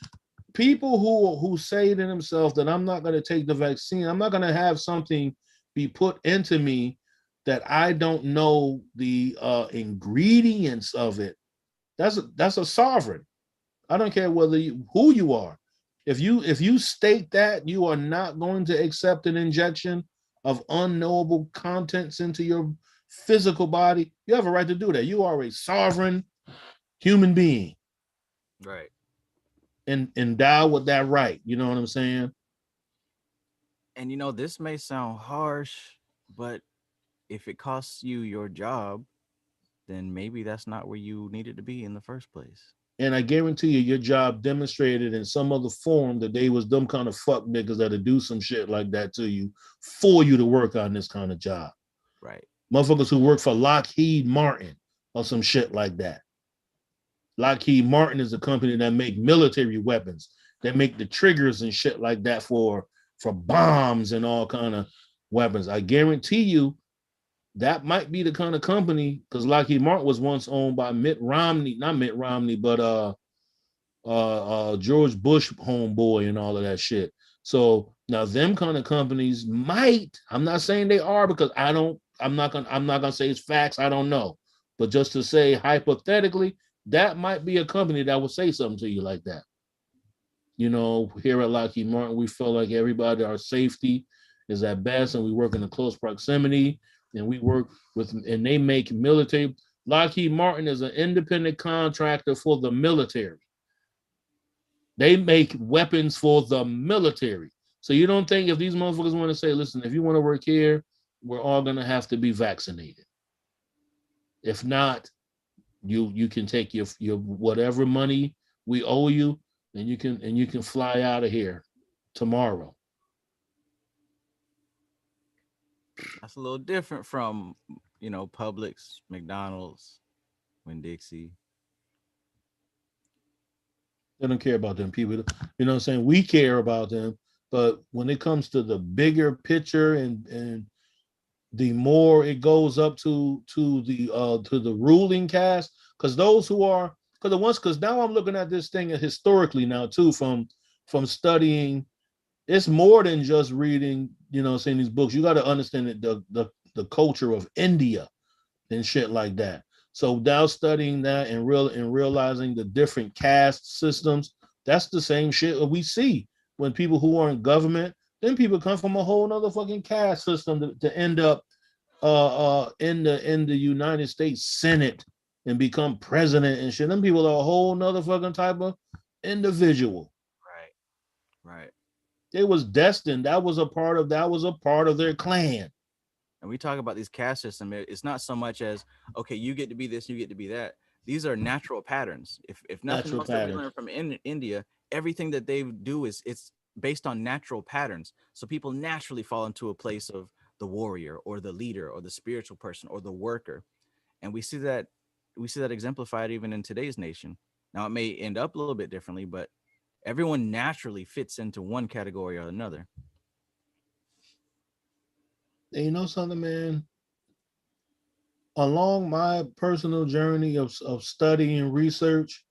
people who say to themselves that I'm not gonna take the vaccine, I'm not gonna have something be put into me that I don't know the ingredients of it, that's a sovereign. I don't care who you are. If you state that you are not going to accept an injection of unknowable contents into your physical body, you have a right to do that. You are a sovereign human being Right. and endowed with that right. You know what I'm saying? And this may sound harsh, but if it costs you your job, then maybe that's not where you needed to be in the first place. And I guarantee you, your job demonstrated in some other form that they was them kind of fuck niggas that'll do some shit like that to you for you to work on this kind of job. Right. Motherfuckers who work for Lockheed Martin or some shit like that. Lockheed Martin is a company that make military weapons. They make the triggers and shit like that for bombs and all kind of weapons. I guarantee you that might be the kind of company, because Lockheed Martin was once owned by Mitt Romney, not Mitt Romney, but George Bush homeboy and all of that shit. So now them kind of companies might, I'm not saying they are because I'm not gonna say it's facts, I don't know. But just to say hypothetically, that might be a company that would say something to you like that. Here at Lockheed Martin, we feel like everybody, our safety is at best, and we work in a close proximity, and we work with, and they make military. Lockheed Martin is an independent contractor for the military. They make weapons for the military. So you don't think if these motherfuckers want to say, listen, if you want to work here, we're all gonna have to be vaccinated. If not, you can take your whatever money we owe you, and you can fly out of here tomorrow. That's a little different from, Publix, McDonald's, Winn-Dixie. They don't care about them people. You know what I'm saying? We care about them, but when it comes to the bigger picture and the more it goes up to the ruling caste, because those who are because now I'm looking at this thing historically now too, from studying. It's more than just reading, saying these books. You got to understand the culture of India and shit like that. So now studying that and realizing the different caste systems, that's the same shit that we see when people who are in government, then people come from a whole nother fucking caste system to end up in the United States Senate and become president and shit. Them people are a whole nother fucking type of individual. Right. They was destined. That was a part of their clan. And we talk about these caste system. It's not so much as, okay, you get to be this, you get to be that. These are natural patterns. If nothing else that we learn from India, everything that they do it's based on natural patterns. So people naturally fall into a place of the warrior or the leader or the spiritual person or the worker. And we see that exemplified even in today's nation. Now it may end up a little bit differently, but everyone naturally fits into one category or another. And you know something, man? Along my personal journey of study and research,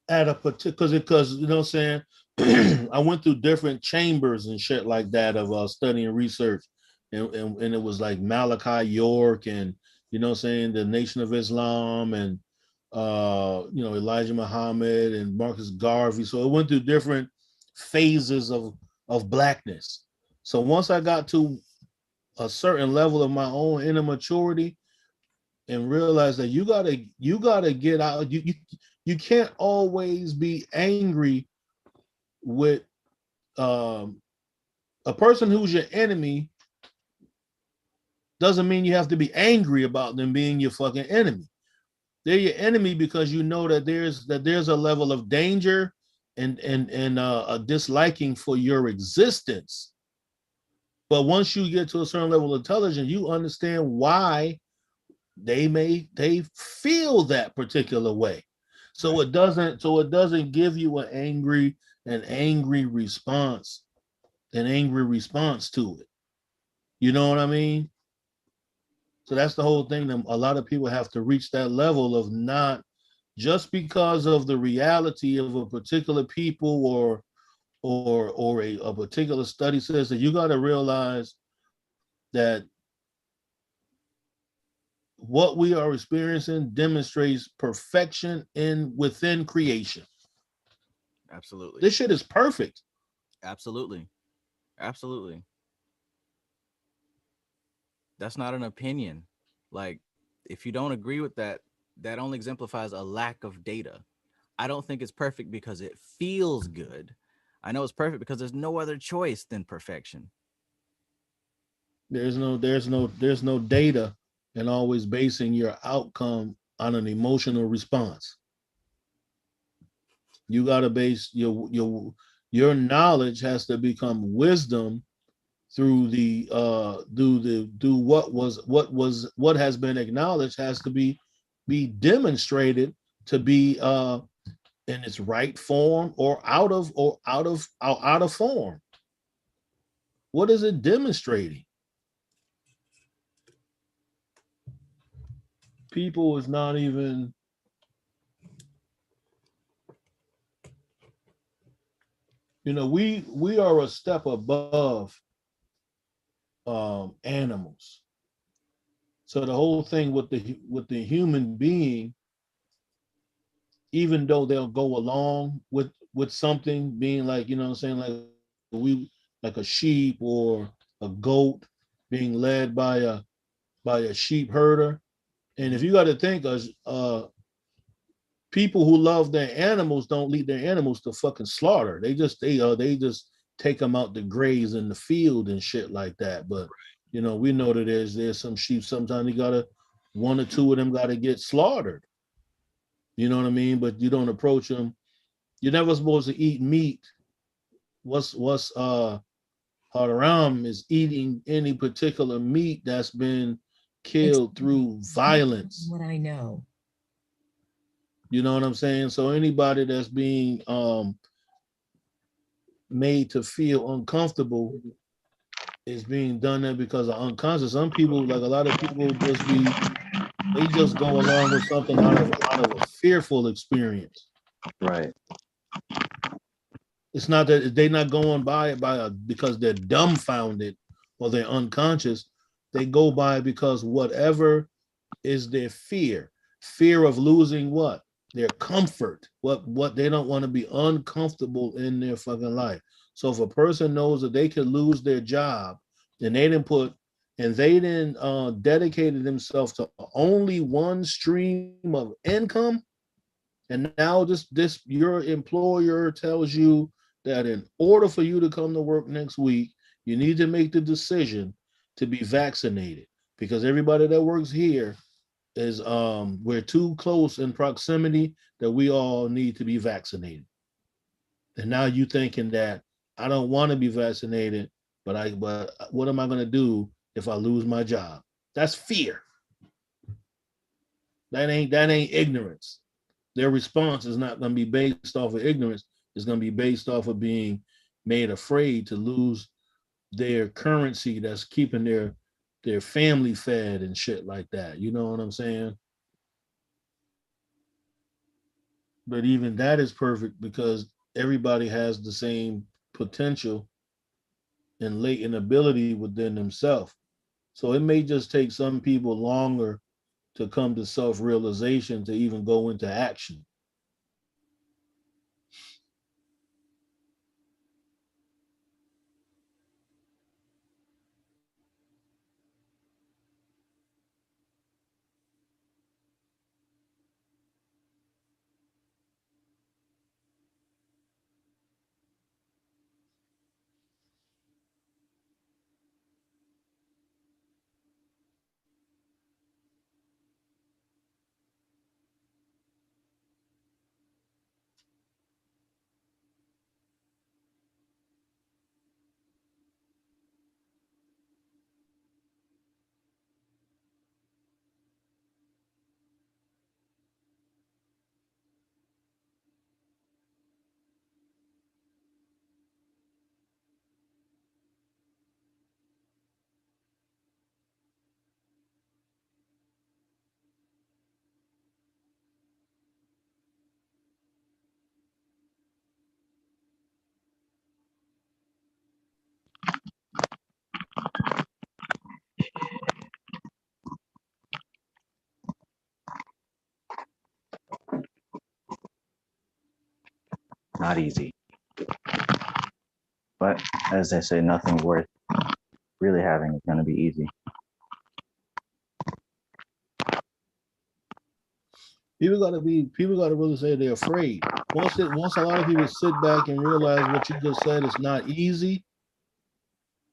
at a particular, because you know what I'm saying, I went through different chambers and shit like that of studying research, and it was like Malachi York and you know what I'm saying, the Nation of Islam and Elijah Muhammad and Marcus Garvey. So it went through different phases of blackness. So once I got to a certain level of my own inner maturity and realized that you gotta get out, you can't always be angry with a person who's your enemy. Doesn't mean you have to be angry about them being your fucking enemy. They're your enemy because you know that there's a level of danger and a disliking for your existence. But once you get to a certain level of intelligence, you understand why they feel that particular way. So it doesn't give you an angry response to it. You know what I mean? So that's the whole thing. That a lot of people have to reach that level of not just because of the reality of a particular people or a particular study says that you got to realize that what we are experiencing demonstrates perfection within creation. Absolutely. This shit is perfect. Absolutely. Absolutely. That's not an opinion. Like, if you don't agree with that, that only exemplifies a lack of data. I don't think it's perfect because it feels good. I know it's perfect because there's no other choice than perfection. There's no data, and always basing your outcome on an emotional response. You gotta base your knowledge has to become wisdom through the do what has been acknowledged has to be demonstrated to be in its right form or out of form. What is it demonstrating? People is not even, we are a step above animals. So the whole thing with the human being, even though they'll go along with something being like, what I'm saying, like a sheep or a goat being led by a sheep herder. And if you got to think, people who love their animals don't lead their animals to fucking slaughter. They just take them out to graze in the field and shit like that. But we know that there's some sheep. Sometimes you gotta, one or two of them gotta get slaughtered. You know what I mean? But you don't approach them. You're never supposed to eat meat. What's haram is eating any particular meat that's been killed through violence. What I know. You know what I'm saying? So anybody that's being made to feel uncomfortable is being done there because of unconscious. Some people, like a lot of people, they just go along with something out of a fearful experience. Right. It's not that they're not going by it because they're dumbfounded or they're unconscious. They go by it because whatever is their fear of losing what? Their comfort. What they don't want to be uncomfortable in their fucking life. So if a person knows that they could lose their job, and they didn't dedicated themselves to only one stream of income, and now this your employer tells you that in order for you to come to work next week, you need to make the decision to be vaccinated because everybody that works here is we're too close in proximity that we all need to be vaccinated. And now you thinking that I don't want to be vaccinated, but what am I going to do if I lose my job? That's fear. That ain't ignorance. Their response is not going to be based off of ignorance. It's going to be based off of being made afraid to lose their currency that's keeping their family fed and shit like that. You know what I'm saying? But even that is perfect because everybody has the same potential and latent ability within themselves. So it may just take some people longer to come to self-realization to even go into action. not easy. But as they say, nothing worth really having is going to be easy. People gotta really say they're afraid. Once a lot of people sit back and realize what you just said is not easy,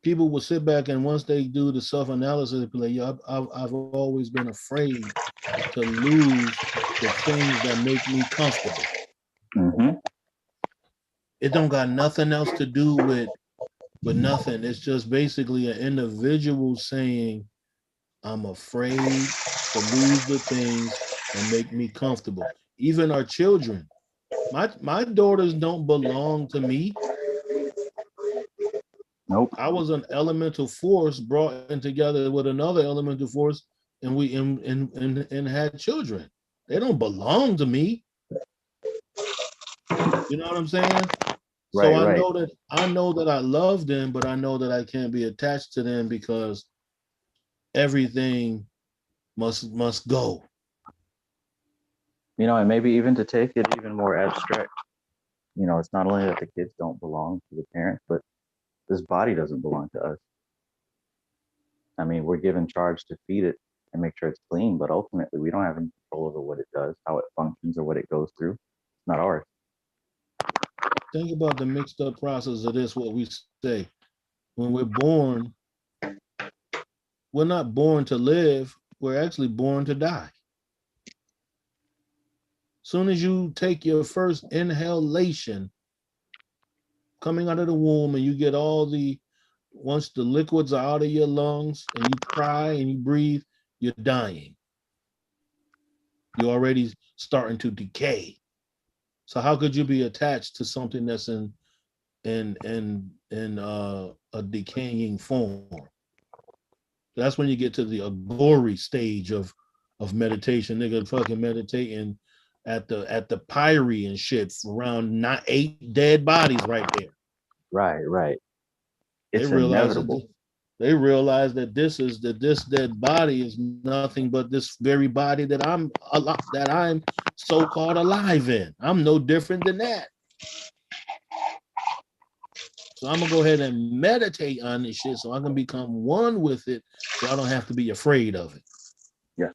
people will sit back and once they do the self-analysis, they'll be like, yeah, I've always been afraid to lose the things that make me comfortable. Mm-hmm. It don't got nothing else to do with nothing. It's just basically an individual saying, I'm afraid to lose the things that make me comfortable. Even our children. My daughters don't belong to me. Nope. I was an elemental force brought in together with another elemental force, and we and had children. They don't belong to me. You know what I'm saying? So Right. I know that I love them, but I know that I can't be attached to them because everything must go. You know, and maybe even to take it even more abstract, you know, it's not only that the kids don't belong to the parents, but this body doesn't belong to us. I mean, we're given charge to feed it and make sure it's clean, but ultimately we don't have any control over what it does, how it functions, or what it goes through. It's not ours. Think about the mixed up process of this, what we say. When we're born, we're not born to live, we're actually born to die. Soon as you take your first inhalation coming out of the womb and you get once the liquids are out of your lungs and you cry and you breathe, you're dying. You're already starting to decay. So how could you be attached to something that's in a decaying form? That's when you get to the agory stage of meditation. Nigga fucking meditating at the pyre and shit around 8 dead bodies right there. Right. It's inevitable. They realize that this dead body is nothing but this very body that I'm so-called alive in. I'm no different than that. So I'm gonna go ahead and meditate on this shit so I can become one with it, so I don't have to be afraid of it. Yeah.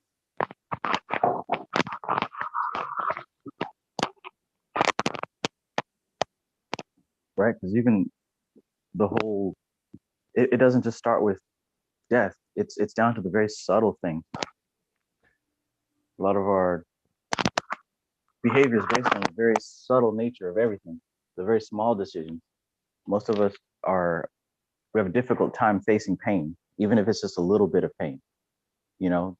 Right, because even the whole, it doesn't just start with death. It's down to the very subtle thing. A lot of our behavior is based on the very subtle nature of everything, the very small decisions. Most of us we have a difficult time facing pain, even if it's just a little bit of pain. You know,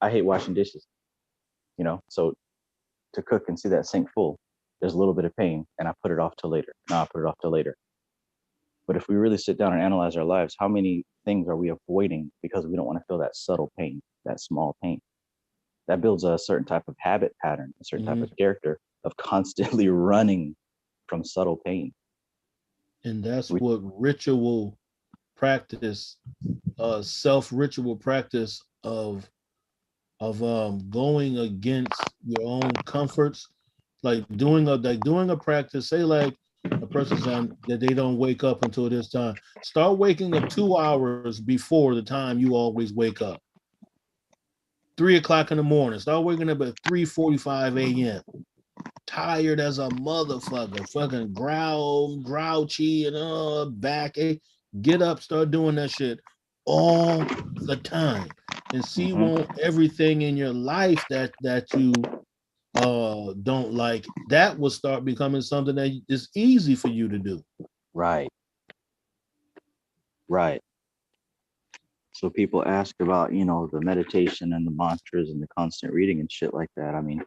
I hate washing dishes, you know, so to cook and see that sink full, there's a little bit of pain and I put it off till later. No, I put it off till later. But if we really sit down and analyze our lives, how many things are we avoiding because we don't want to feel that subtle pain, that small pain? That builds a certain type of habit pattern, a certain type of character of constantly running from subtle pain. And that's what ritual practice, self-ritual practice of going against your own comforts, like doing a practice. Say like a person saying that they don't wake up until this time. Start waking up 2 hours before the time you always wake up. 3 o'clock in the morning. Start waking up at 3:45 a.m. Tired as a motherfucker, fucking grouchy and backache. Get up, start doing that shit all the time, and see won't everything in your life that you don't like, that will start becoming something that is easy for you to do. Right. So people ask about, you know, the meditation and the mantras and the constant reading and shit like that. I mean,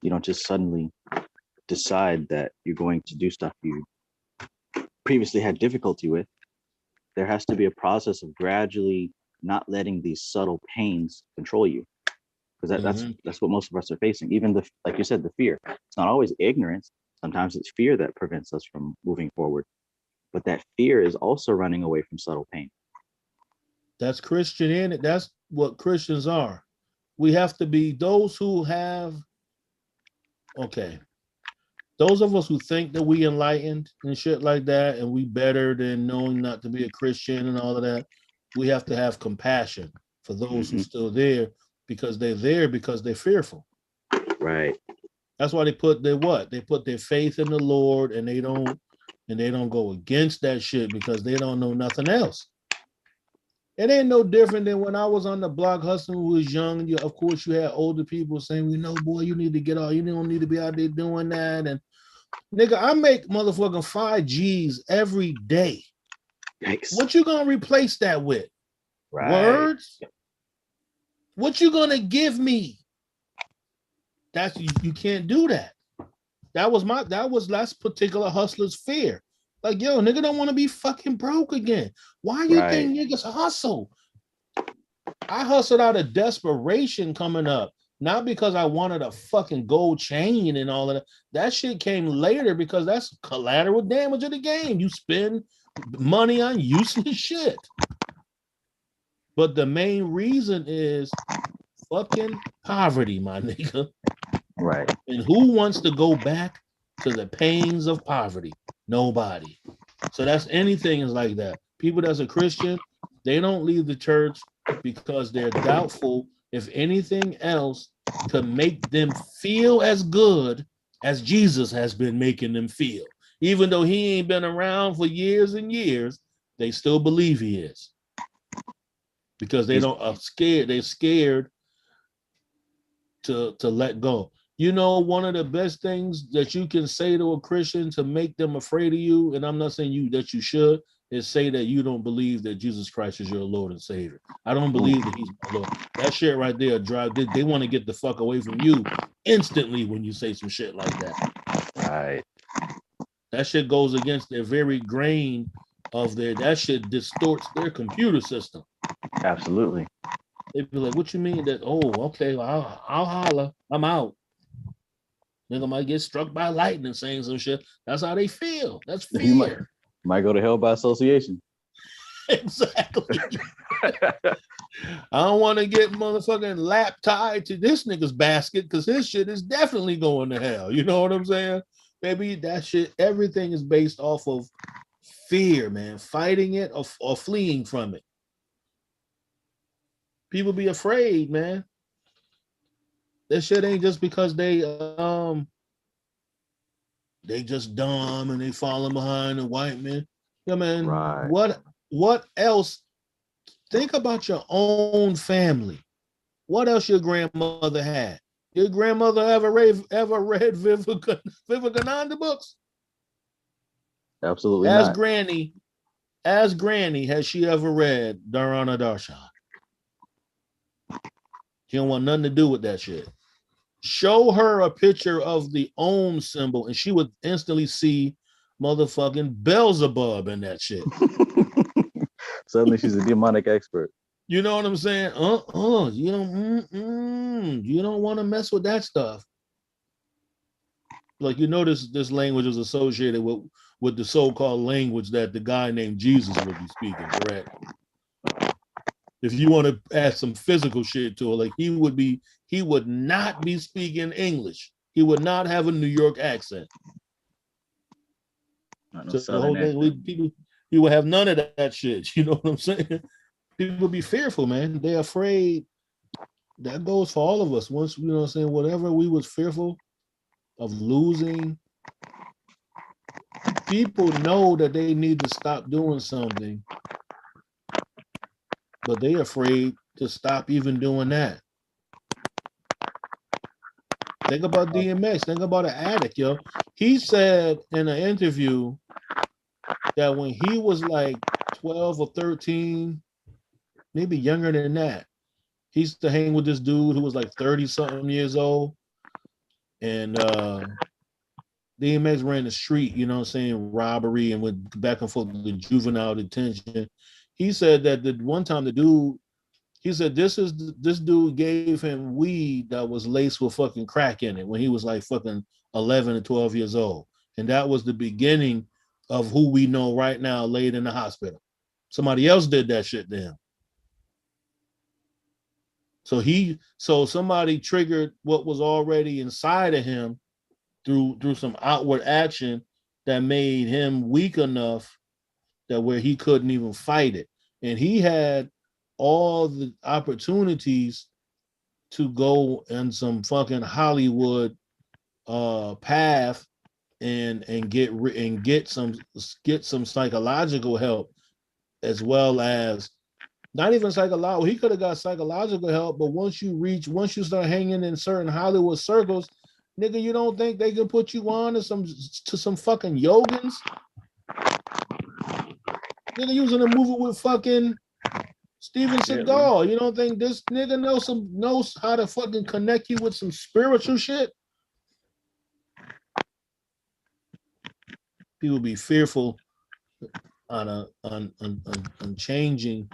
you don't just suddenly decide that you're going to do stuff you previously had difficulty with. There has to be a process of gradually not letting these subtle pains control you, because that's what most of us are facing. Even like you said, the fear. It's not always ignorance. Sometimes it's fear that prevents us from moving forward, but that fear is also running away from subtle pain. That's Christian in it. That's what Christians are. We have to be those who have, okay, those of us who think that we enlightened and shit like that, and we better than knowing not to be a Christian and all of that, we have to have compassion for those who still there, because they're there because they're fearful. Right. That's why they put their faith in the Lord, and they don't go against that shit because they don't know nothing else. It ain't no different than when I was on the block hustling when we was young. Of course, you had older people saying, boy, you need to get out. You don't need to be out there doing that. And nigga, I make motherfucking 5 G's every day. Yikes. What you gonna replace that with? Right. Words? What you gonna give me? That's you can't do that. That's particular hustler's fear. Like, yo, nigga don't want to be fucking broke again. Why you think niggas hustle? I hustled out of desperation coming up, not because I wanted a fucking gold chain and all of that. That shit came later because that's collateral damage of the game. You spend money on useless shit. But the main reason is fucking poverty, my nigga. Right. And who wants to go back to the pains of poverty? Nobody. So that's anything is like that. People that's a Christian, they don't leave the church because they're doubtful if anything else could make them feel as good as Jesus has been making them feel. Even though he ain't been around for years and years, they still believe he is. Because they're scared to let go. You know, one of the best things that you can say to a Christian to make them afraid of you, and I'm not saying that you should, is say that you don't believe that Jesus Christ is your Lord and Savior. I don't believe that he's my Lord. That shit right there, drive. They want to get the fuck away from you instantly when you say some shit like that. Right. That shit goes against their very grain of that shit distorts their computer system. Absolutely. They'd be like, what you mean that? Oh, okay, well, I'll holler. I'm out. Nigga might get struck by lightning saying some shit. That's how they feel. That's fear. You might go to hell by association. Exactly. I don't want to get motherfucking lap tied to this nigga's basket because his shit is definitely going to hell. You know what I'm saying? Maybe that shit, everything is based off of fear, man. Fighting it or fleeing from it. People be afraid, man. That shit ain't just because they just dumb and they falling behind the white man. Yeah, man. Right. What else? Think about your own family. What else your grandmother had? Your grandmother ever read Vivekananda books? Absolutely As not. Granny, has she ever read Dharana Darshan? She don't want nothing to do with that shit. Show her a picture of the Om symbol, and she would instantly see motherfucking Beelzebub in that shit. Suddenly she's a demonic expert. You know what I'm saying? You don't want to mess with that stuff. Like, you know, this language is associated with the so-called language that the guy named Jesus would be speaking, correct? If you want to add some physical shit to it, like he would not be speaking English. He would not have a New York accent. So the whole thing, people have none of that shit. You know what I'm saying? People be fearful, man. They're afraid. That goes for all of us. Once, you know what I'm saying, whatever we was fearful of losing, people know that they need to stop doing something, but they're afraid to stop even doing that. Think about DMX. Think about an addict, yo. He said in an interview that when he was like 12 or 13, maybe younger than that, he used to hang with this dude who was like 30-something years old. And DMX ran the street, you know what I'm saying, robbery, and went back and forth to juvenile detention. He said that the one time he said this dude gave him weed that was laced with fucking crack in it when he was like fucking 11 or 12 years old. And that was the beginning of who we know right now laid in the hospital. Somebody else did that shit to him. So somebody triggered what was already inside of him through some outward action that made him weak enough that where he couldn't even fight it. And he had all the opportunities to go in some fucking Hollywood path and get some psychological help, as well as not even psychological. He could have got psychological help, but once you start hanging in certain Hollywood circles, nigga, you don't think they can put you on to some fucking yogins? Nigga, you was in a movie with fucking Steven Seagal. You don't think this nigga knows how to fucking connect you with some spiritual shit? People be fearful on changing,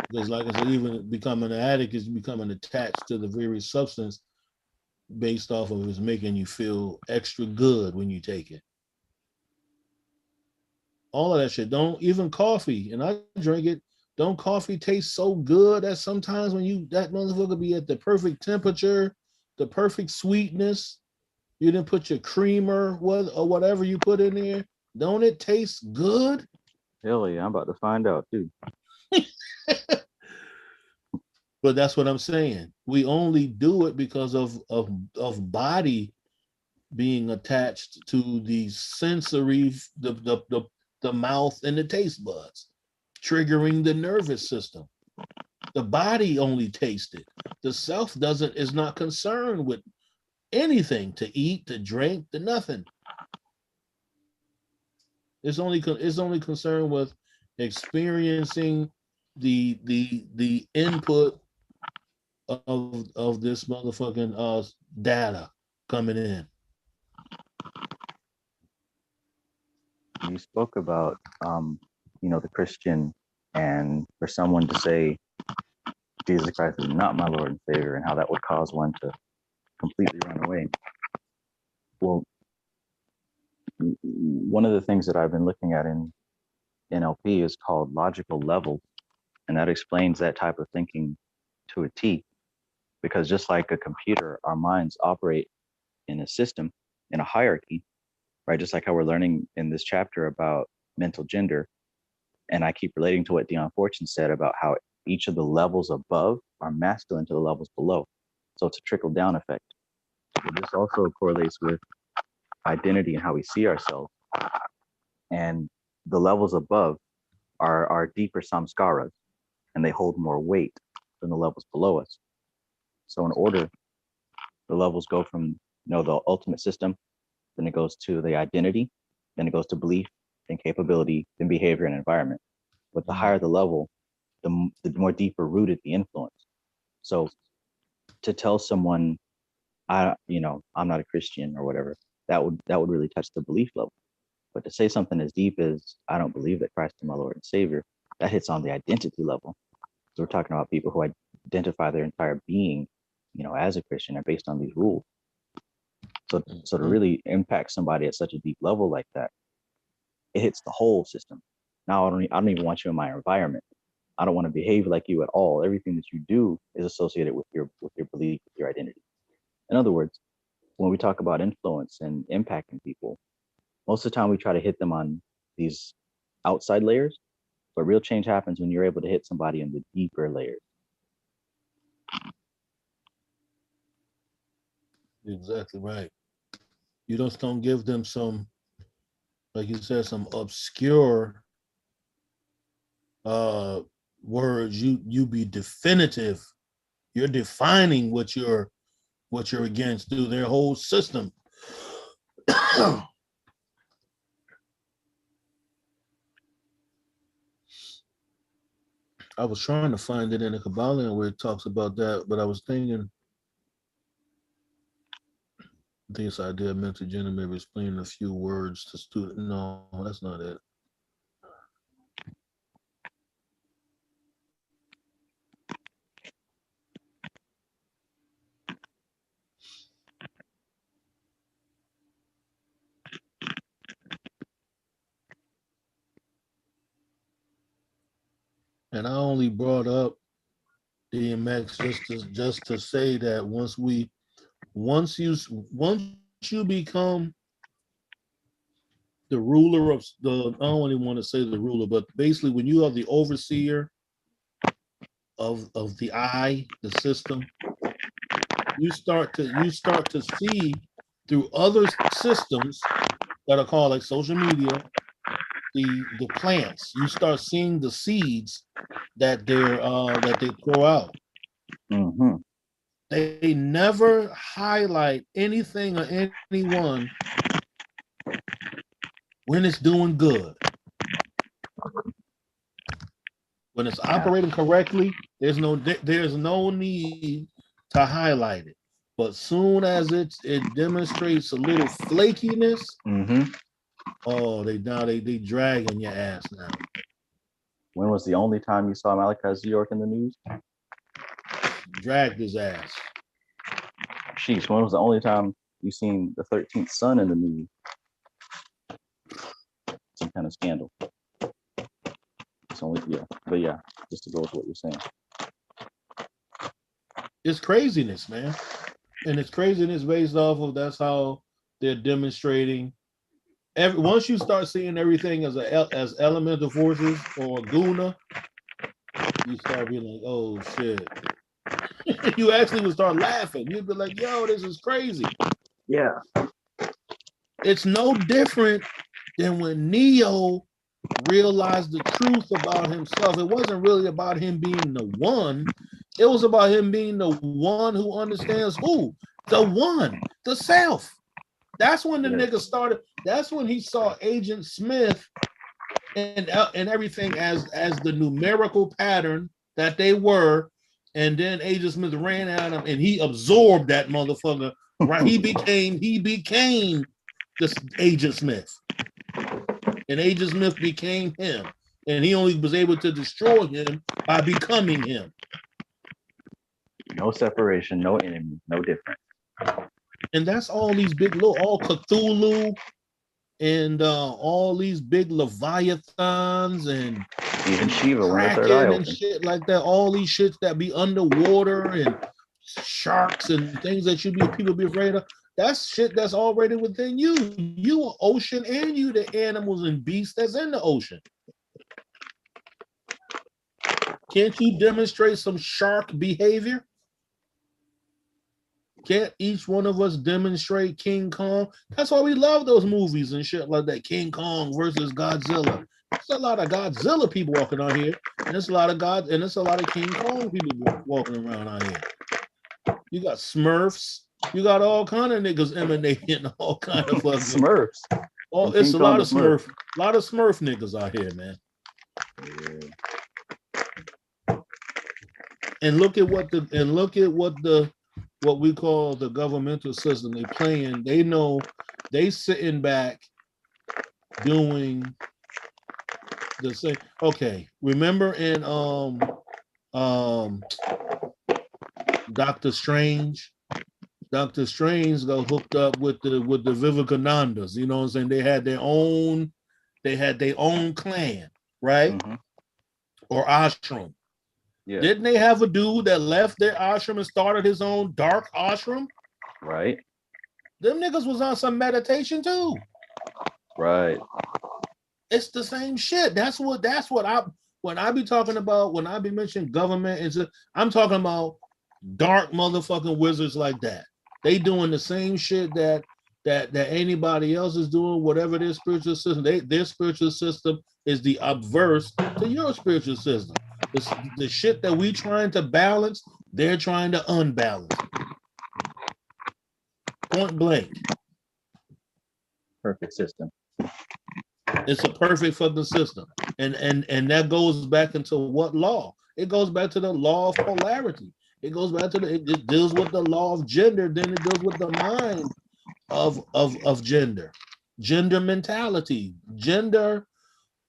because like I said, even becoming an addict is becoming attached to the very substance based off of it's making you feel extra good when you take it. All of that shit. Don't even coffee, and I drink it. Don't coffee taste so good that sometimes when that motherfucker be at the perfect temperature, the perfect sweetness, you didn't put your creamer or whatever you put in there. Don't it taste good? Hell yeah, I'm about to find out too. But that's what I'm saying. We only do it because of body being attached to the sensory, the mouth and the taste buds, triggering the nervous system. The body only tastes it. The self is not concerned with anything to eat, to drink, to nothing. It's only concerned with experiencing the input of this motherfucking data coming in. You spoke about the Christian, and for someone to say Jesus Christ is not my Lord and Savior, and how that would cause one to completely run away. Well, one of the things that I've been looking at in NLP is called logical levels, and that explains that type of thinking to a T. Because just like a computer, our minds operate in a system, in a hierarchy, right? Just like how we're learning in this chapter about mental gender. And I keep relating to what Dion Fortune said about how each of the levels above are masculine to the levels below. So it's a trickle down effect. But this also correlates with identity and how we see ourselves. And the levels above are deeper samskaras, and they hold more weight than the levels below us. So in order, the levels go from the ultimate system, then it goes to the identity, then it goes to belief, then capability, then behavior and environment. But the higher the level, the more deeper rooted the influence. So to tell someone, I'm not a Christian or whatever, that would really touch the belief level. But to say something as deep as I don't believe that Christ is my Lord and Savior, that hits on the identity level. So we're talking about people who identify their entire being, as a Christian and based on these rules. So to really impact somebody at such a deep level like that, it hits the whole system. Now I don't even want you in my environment. I don't want to behave like you at all. Everything that you do is associated with your belief, with your identity. In other words, when we talk about influence and impacting people, most of the time we try to hit them on these outside layers, but real change happens when you're able to hit somebody in the deeper layers. Exactly right. You just don't give them some, like you said, some obscure words. You be definitive. You're defining what you're against through their whole system. I was trying to find it in the Kybalion where it talks about that, but I was thinking, I think it's idea of mental gender, maybe explaining a few words to students. No, that's not it. And I only brought up DMX just to say that once we once you become the ruler of the, I don't even want to say the ruler, but basically when you are the overseer of the eye, the system, you start to see through other systems that are called like social media, the plants. You start seeing the seeds that they throw out. Mm-hmm. They never highlight anything or anyone when it's doing good. When it's operating correctly, there's no need to highlight it. But soon as it demonstrates a little flakiness, Mm-hmm. oh, they dragging your ass now. When was the only time you saw Malachi Z. York in the news? Dragged his ass. Sheesh, when was the only time you seen the 13th son in the news? Some kind of scandal. It's only, yeah. But yeah, just to go with what you're saying. It's craziness, man. And it's craziness based off of that's how they're demonstrating. Once you start seeing everything as elemental forces or guna, you start being like, oh shit. You actually would start laughing. You'd be like, yo, this is crazy. Yeah. It's no different than when Neo realized the truth about himself. It wasn't really about him being the one. It was about him being the one who understands who? The one, the self. That's when the nigga started. That's when he saw Agent Smith and everything as the numerical pattern that they were. And then Agent Smith ran at him and he absorbed that motherfucker. Right? He became this Agent Smith. And Agent Smith became him. And he only was able to destroy him by becoming him. No separation, no enemy, no difference. And that's all these big, all Cthulhu and all these big Leviathans and even Shiva when the third Kraken eye and open. shit like that. All these shits that be underwater and sharks and things that people be afraid of. That's shit that's already within you. You are ocean and you the animals and beasts that's in the ocean. Can't you demonstrate some shark behavior? Can't each one of us demonstrate King Kong? That's why we love those movies and shit like that. King Kong versus Godzilla. There's a lot of Godzilla people walking out here, and there's a lot of King Kong people walking around out here. You got Smurfs. You got all kind of niggas emanating all kind of fucking Smurfs. Oh, it's a lot of Smurf niggas out here, man. Yeah. And look at what we call the governmental system. They playing. They know they sitting back doing the same. Okay, remember in Doctor Strange. Doctor Strange got hooked up with the Vivekanandas. You know what I'm saying? They had their own clan, right? Mm-hmm. Or ashram. Yeah. Didn't they have a dude that left their ashram and started his own dark ashram? Right. Them niggas was on some meditation too. Right. It's the same shit. That's what when I be talking about, when I be mentioning government, I'm talking about dark motherfucking wizards like that. They doing the same shit that anybody else is doing, whatever their spiritual system. Their spiritual system is the obverse to your spiritual system. The shit that we trying to balance, they're trying to unbalance. Point blank. Perfect system. It's a perfect fucking system. And that goes back into what law? It goes back to the law of polarity. It goes back to it deals with the law of gender, then it deals with the mind of gender mentality, gender,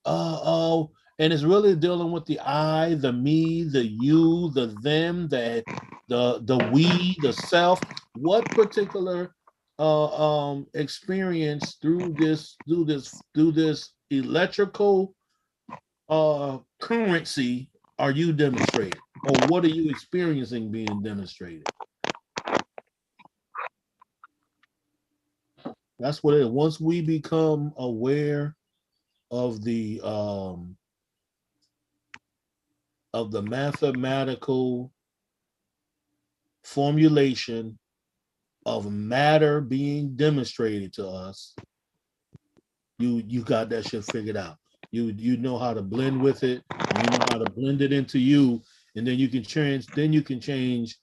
and it's really dealing with the I, the me, the you, the them, the we, the self. What particular experience through this electrical currency are you demonstrating, or what are you experiencing being demonstrated? That's what it is. Once we become aware of the mathematical formulation of matter being demonstrated to us, you got that shit figured out. You know how to blend with it, and you know how to blend it into you, and then you can change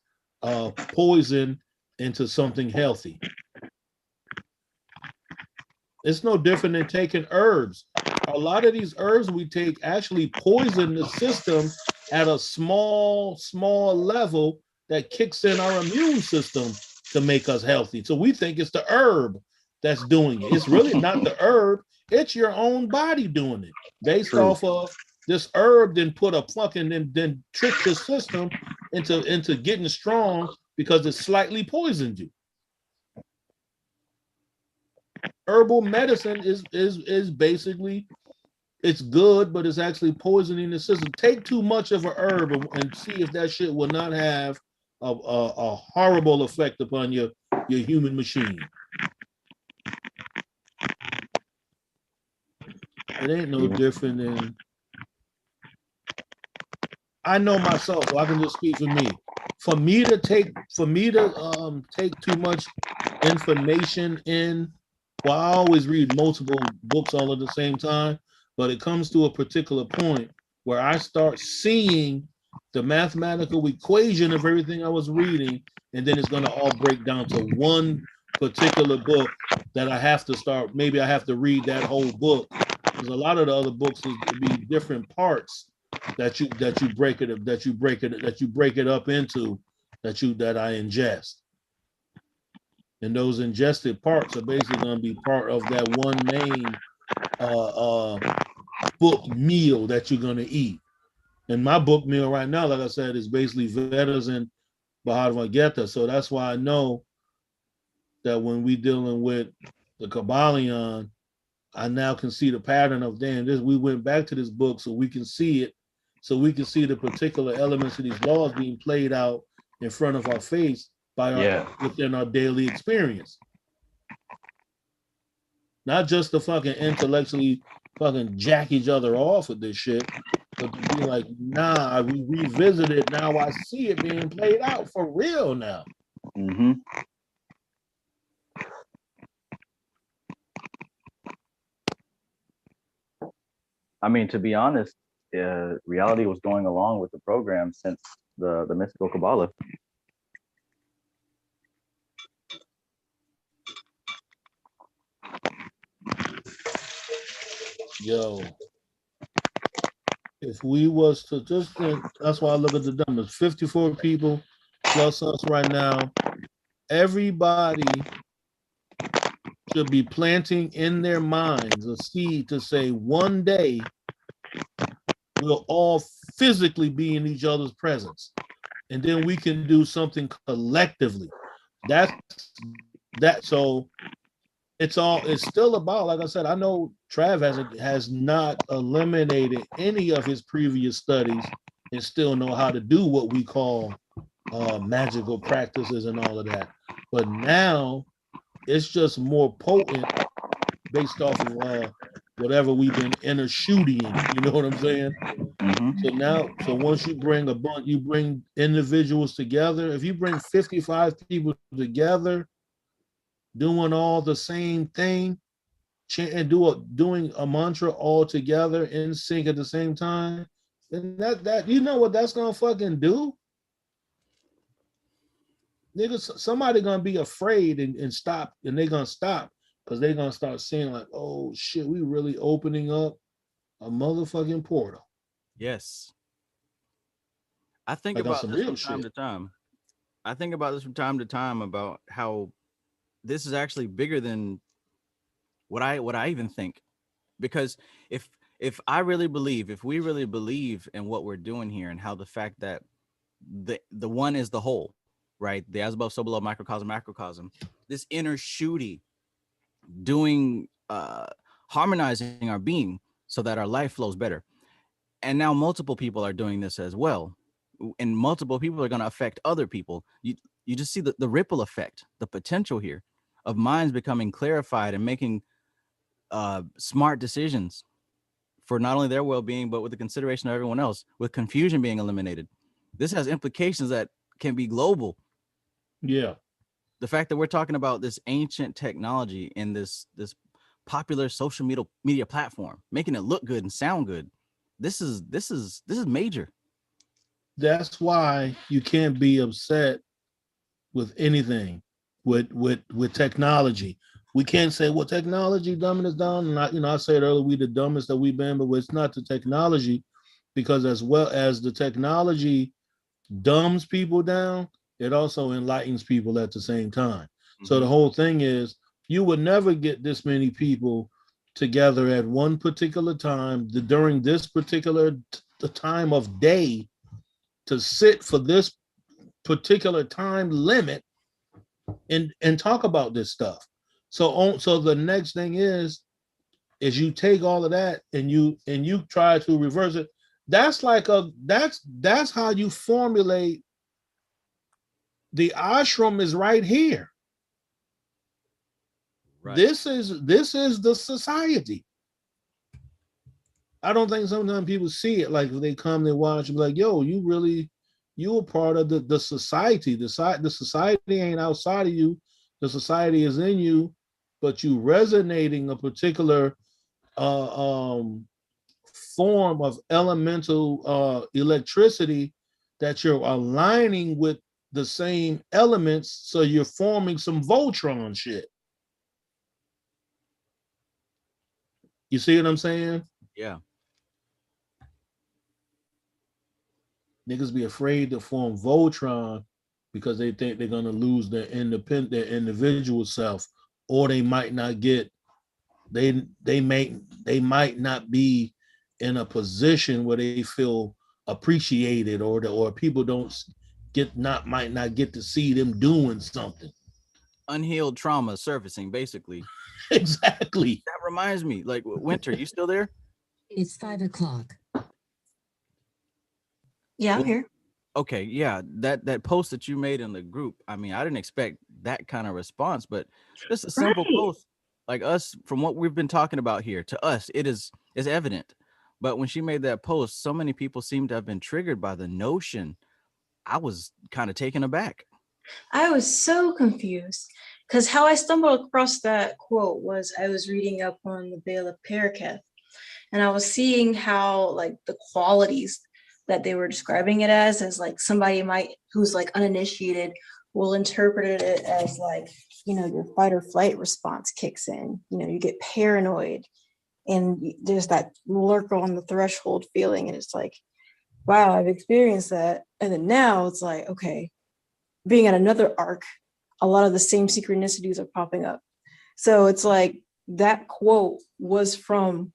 poison into something healthy. It's no different than taking herbs. A lot of these herbs we take actually poison the system at a small level that kicks in our immune system to make us healthy. So we think it's the herb that's doing it. It's really not the herb, it's your own body doing it based True. off of this herb. Then put a fucking then tricked your system into getting strong because it slightly poisoned you. Herbal medicine is basically, it's good, but it's actually poisoning the system. Take too much of a herb and see if that shit will not have a horrible effect upon your human machine. It ain't no different than, I know myself, so I can just speak for me. For me to take too much information in, well, I always read multiple books all at the same time, but it comes to a particular point where I start seeing the mathematical equation of everything I was reading, and then it's going to all break down to one particular book that I have to start. Maybe I have to read that whole book, because a lot of the other books will be different parts that you break it up into, that I ingest. And those ingested parts are basically going to be part of that one main book meal that you're going to eat. And my book meal right now, like I said, is basically Vedas and Bhagavad Gita. So that's why I know that when we dealing with the Kybalion, I now can see the pattern of, damn, this, we went back to this book so we can see it, so we can see the particular elements of these laws being played out in front of our face within our daily experience. Not just to fucking intellectually fucking jack each other off with this shit, but to be like, nah, we revisit it. Now I see it being played out for real now. Mm-hmm. I mean, to be honest, reality was going along with the program since the mystical Kabbalah. Yo, if we was to just think, that's why I look at the numbers, 54 people plus us right now. Everybody should be planting in their minds a seed to say, one day we'll all physically be in each other's presence, and then we can do something collectively. That's that. So it's still about, like I said, I know Trav has not eliminated any of his previous studies and still know how to do what we call magical practices and all of that. But now it's just more potent based off of whatever we've been inner shooting. You know what I'm saying? Mm-hmm. So once you bring individuals together. If you bring 55 people together, doing all the same thing, and doing a mantra all together in sync at the same time, then that you know what that's gonna fucking do? Niggas, somebody gonna be afraid and stop, and they're gonna stop because they're gonna start seeing like, oh shit, we really opening up a motherfucking portal. Yes. I think Like on about some this real from time shit. to time. I think about this from time to time about how this is actually bigger than what I even think. Because if we really believe in what we're doing here, and how the fact that the one is the whole, right? The as above, so below, microcosm, macrocosm, this inner shooty doing harmonizing our being so that our life flows better. And now multiple people are doing this as well, and multiple people are going to affect other people. You just see the ripple effect, the potential here of minds becoming clarified and making smart decisions for not only their well-being, but with the consideration of everyone else, with confusion being eliminated. This has implications that can be global. Yeah. The fact that we're talking about this ancient technology in this popular social media platform, making it look good and sound good. This is major. That's why you can't be upset with anything with technology. We can't say, well, technology dumbing us down. And I said earlier, we the dumbest that we've been, but it's not the technology, because as well as the technology dumbs people down, it also enlightens people at the same time. Mm-hmm. So the whole thing is, you would never get this many people together at one particular time during this particular time of day to sit for this particular time limit and talk about this stuff. So the next thing is you take all of that and you try to reverse it. That's how you formulate. The ashram is right here. Right. This is the society. I don't think sometimes people see it, like they come, they watch, and be like, yo, you a part of the society. The society ain't outside of you. The society is in you, but you resonating a particular form of elemental electricity that you're aligning with the same elements, so you're forming some Voltron shit. You see what I'm saying? Yeah. Niggas be afraid to form Voltron because they think they're gonna lose their individual self, or they might not get they might not be in a position where they feel appreciated, or people might not get to see them doing something. Unhealed trauma surfacing, basically. Exactly. That reminds me, like, Winter, you still there? It's 5 o'clock. Yeah, I'm here. Okay, yeah, that post that you made in the group, I mean, I didn't expect that kind of response, but just a simple post, like us, from what we've been talking about here, to us, is evident. But when she made that post, so many people seem to have been triggered by the notion. I was kind of taken aback. I was so confused, because how I stumbled across that quote was I was reading up on the Veil of Paraketh, and I was seeing how, like, the qualities that they were describing it as like somebody who's like uninitiated will interpret it as like, your fight or flight response kicks in, you get paranoid, and there's that lurk on the threshold feeling, and it's like, wow, I've experienced that. And then now it's like, okay, being at another arc, a lot of the same synchronicities are popping up. So it's like that quote was from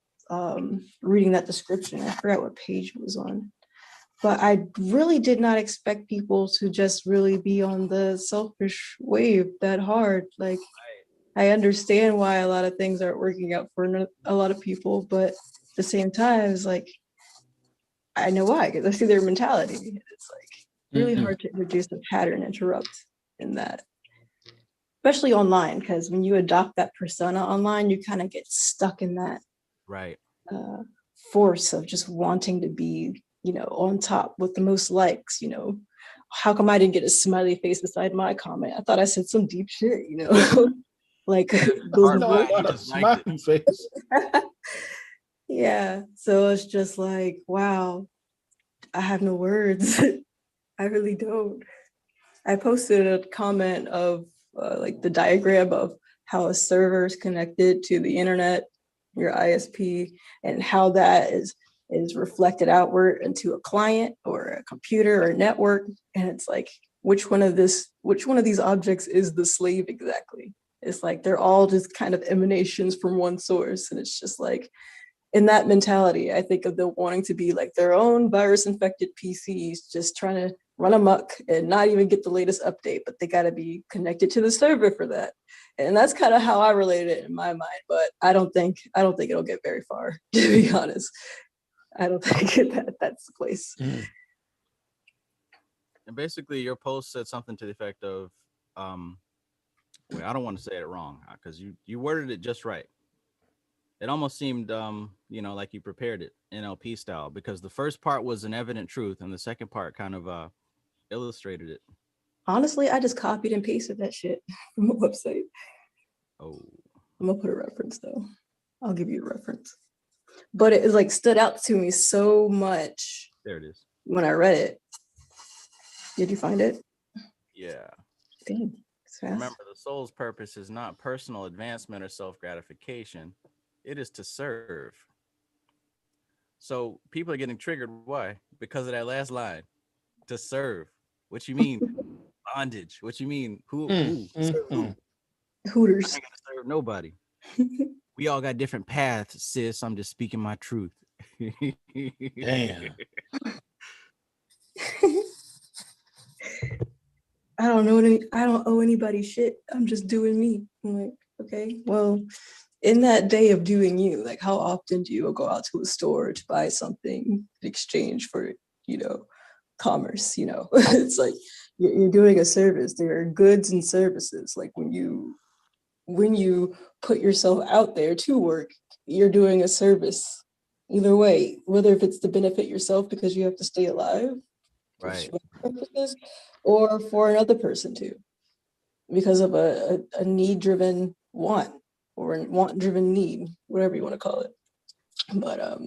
reading that description. I forgot what page it was on. But I really did not expect people to just really be on the selfish wave that hard. Like, I understand why a lot of things aren't working out for a lot of people, but at the same time, it's like, I know why, because I see their mentality. It's like really hard to introduce a pattern interrupt in that, especially online, because when you adopt that persona online, you kind of get stuck in that force of just wanting to be, on top with the most likes. How come I didn't get a smiley face beside my comment? I thought I said some deep shit, like those smiley face. Yeah, so it's just like, wow, I have no words. I really don't. I posted a comment of like the diagram of how a server is connected to the internet, your ISP, and how that is reflected outward into a client or a computer or a network. And it's like, which one of these objects is the slave exactly? It's like they're all just kind of emanations from one source. And it's just like, in that mentality, I think of them wanting to be like their own virus infected PCs, just trying to run amok and not even get the latest update, but they got to be connected to the server for that. And that's kind of how I relate it in my mind, but I don't think it'll get very far, to be honest. I don't think that's the place. And basically your post said something to the effect of, Wait, I don't want to say it wrong because you worded it just right. It almost seemed like you prepared it NLP style, because the first part was an evident truth and the second part kind of illustrated it. Honestly, I just copied and pasted that shit from a website. Oh, I'm gonna put a reference though. I'll give you a reference. But it like stood out to me so much there it is. when I read it. Did you find it? Yeah. Dang. Remember, the soul's purpose is not personal advancement or self-gratification. It is to serve. So people are getting triggered. Why? Because of that last line. To serve. What you mean? Bondage. What you mean? Who? Serve who? Hooters. I ain't gotta serve nobody. We all got different paths, sis. I'm just speaking my truth. Damn. I don't owe anybody shit. I'm just doing me. I'm like, okay, well, in that day of doing you, like how often do you go out to a store to buy something in exchange for, commerce, it's like you're doing a service. There are goods and services. Like when you put yourself out there to work, you're doing a service. Either way, whether if it's to benefit yourself because you have to stay alive, Right. purposes, or for another person too, because of a need-driven want or a want-driven need, whatever you want to call it. But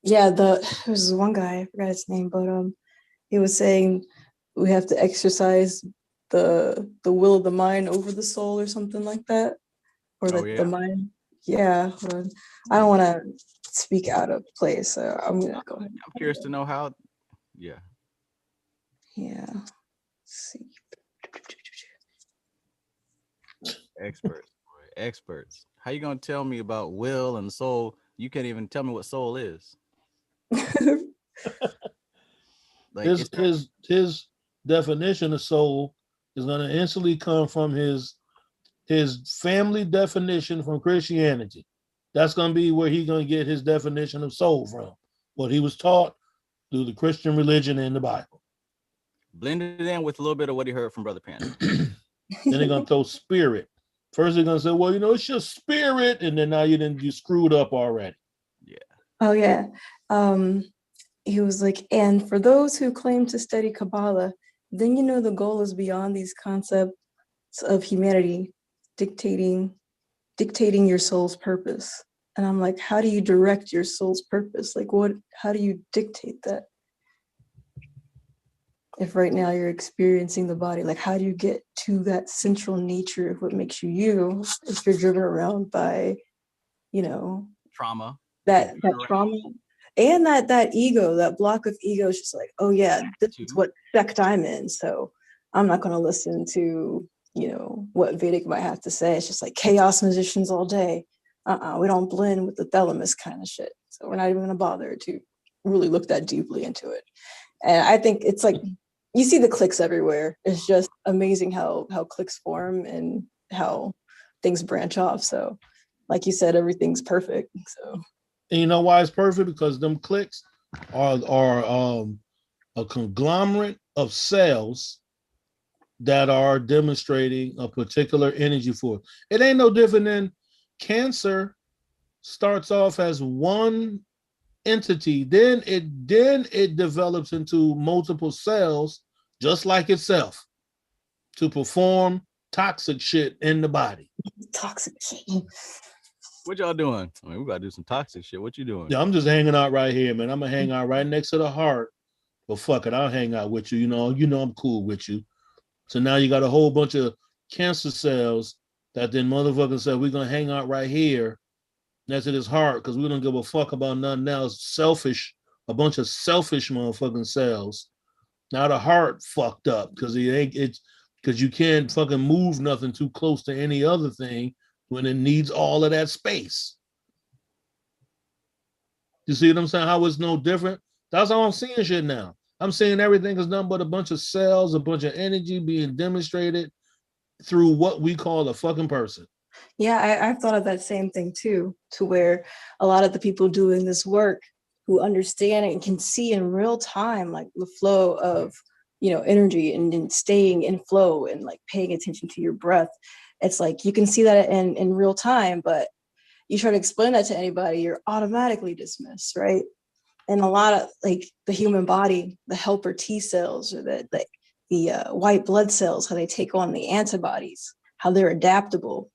yeah, there's one guy, I forgot his name, but he was saying we have to exercise the will of the mind over the soul or something like that, or the mind. Yeah, I don't want to speak out of place, so I'm gonna go ahead. I'm curious to know how. Yeah. Let's see. Experts. How you gonna tell me about will and soul? You can't even tell me what soul is. Like his definition of soul is going to instantly come from his family definition from Christianity. That's going to be where he's going to get his definition of soul from, what he was taught through the Christian religion and the Bible. Blended it in with a little bit of what he heard from Brother Panther. Then they're going to throw spirit. First they're going to say, well, it's just spirit. And then now you screwed up already. Yeah. Oh, yeah. He was like, and for those who claim to study Kabbalah, then the goal is beyond these concepts of humanity dictating your soul's purpose. And I'm like, how do you direct your soul's purpose? Like how do you dictate that? If right now you're experiencing the body, like how do you get to that central nature of what makes you if you're driven around by, trauma. That trauma. And that ego, that block of ego is just like, oh yeah, this is what sect I'm in. So I'm not going to listen to, what Vedic might have to say. It's just like chaos musicians all day. We don't blend with the thalamus kind of shit. So we're not even going to bother to really look that deeply into it. And I think it's like, you see the cliques everywhere. It's just amazing how cliques form and how things branch off. So like you said, everything's perfect. So. And you know why it's perfect? Because them cliques are a conglomerate of cells that are demonstrating a particular energy force. It ain't no different than cancer starts off as one entity, then it develops into multiple cells, just like itself, to perform toxic shit in the body. Toxic shit. What y'all doing? I mean, we gotta do some toxic shit. What you doing? Yeah, I'm just hanging out right here, man. I'm gonna hang out right next to the heart. But fuck it, I'll hang out with you. You know I'm cool with you. So now you got a whole bunch of cancer cells that then motherfuckers said we're gonna hang out right here next to this heart because we don't give a fuck about nothing else. Selfish, a bunch of selfish motherfucking cells. Now the heart fucked up because because you can't fucking move nothing too close to any other thing when it needs all of that space. You see what I'm saying? How it's no different? That's how I'm seeing shit now. I'm seeing everything is nothing but a bunch of cells, a bunch of energy being demonstrated through what we call a fucking person. Yeah, I've thought of that same thing too, to where a lot of the people doing this work who understand and can see in real time, like the flow of, energy and staying in flow and like paying attention to your breath. It's like you can see that in real time, but you try to explain that to anybody, you're automatically dismissed, right? And a lot of like the human body, the helper T cells or the white blood cells, how they take on the antibodies, how they're adaptable,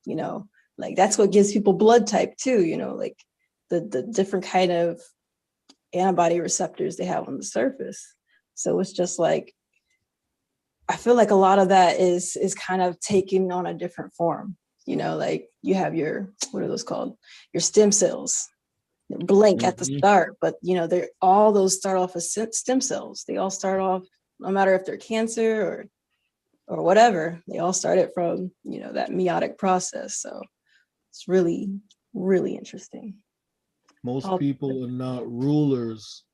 like that's what gives people blood type too, like the different kind of antibody receptors they have on the surface. So it's just like, I feel like a lot of that is kind of taking on a different form, like you have your, what are those called? Your stem cells. They're blank at the start, but they're all those start off as stem cells. They all start off, no matter if they're cancer or whatever, they all started from, that meiotic process. So it's really, really interesting. Most people are not rulers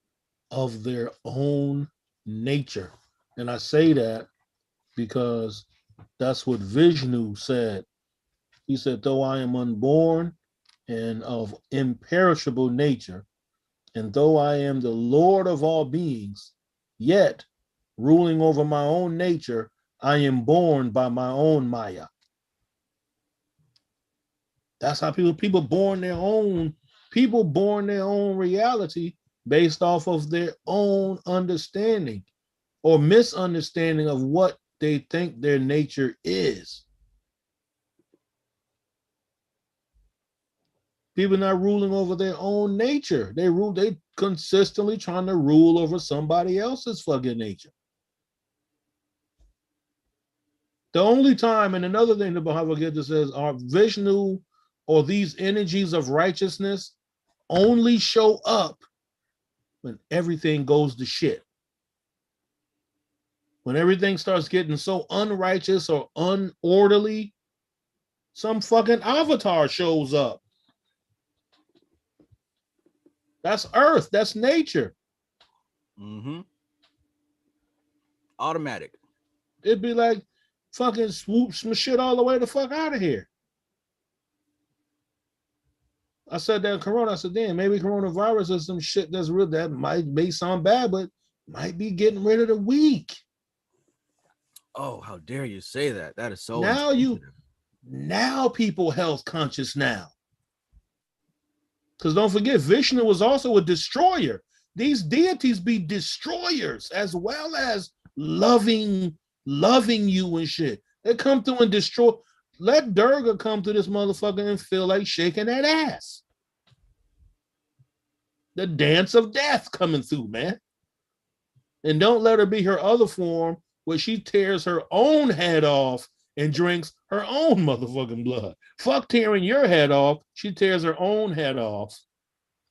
of their own nature. And I say that because that's what Vishnu said. He said, though I am unborn and of imperishable nature, and though I am the Lord of all beings, yet ruling over my own nature, I am born by my own Maya. That's how people born their own reality based off of their own understanding or misunderstanding of what they think their nature is. People not ruling over their own nature. They consistently trying to rule over somebody else's fucking nature. The only time, and another thing the Bhagavad Gita says, are Vishnu or these energies of righteousness only show up when everything goes to shit. When everything starts getting so unrighteous or unorderly, some fucking avatar shows up. That's Earth. That's nature. Mm-hmm. Automatic. It'd be like fucking swoop some shit all the way the fuck out of here. I said that Corona. I said, damn, maybe coronavirus is some shit that's real. That may sound bad, but might be getting rid of the weak. Oh, how dare you say that? That is so now people health conscious now. Because don't forget, Vishnu was also a destroyer. These deities be destroyers as well as loving you and shit. They come through and destroy. Let Durga come to this motherfucker and feel like shaking that ass. The dance of death coming through, man. And don't let her be her other form where she tears her own head off and drinks her own motherfucking blood. Fuck tearing your head off. She tears her own head off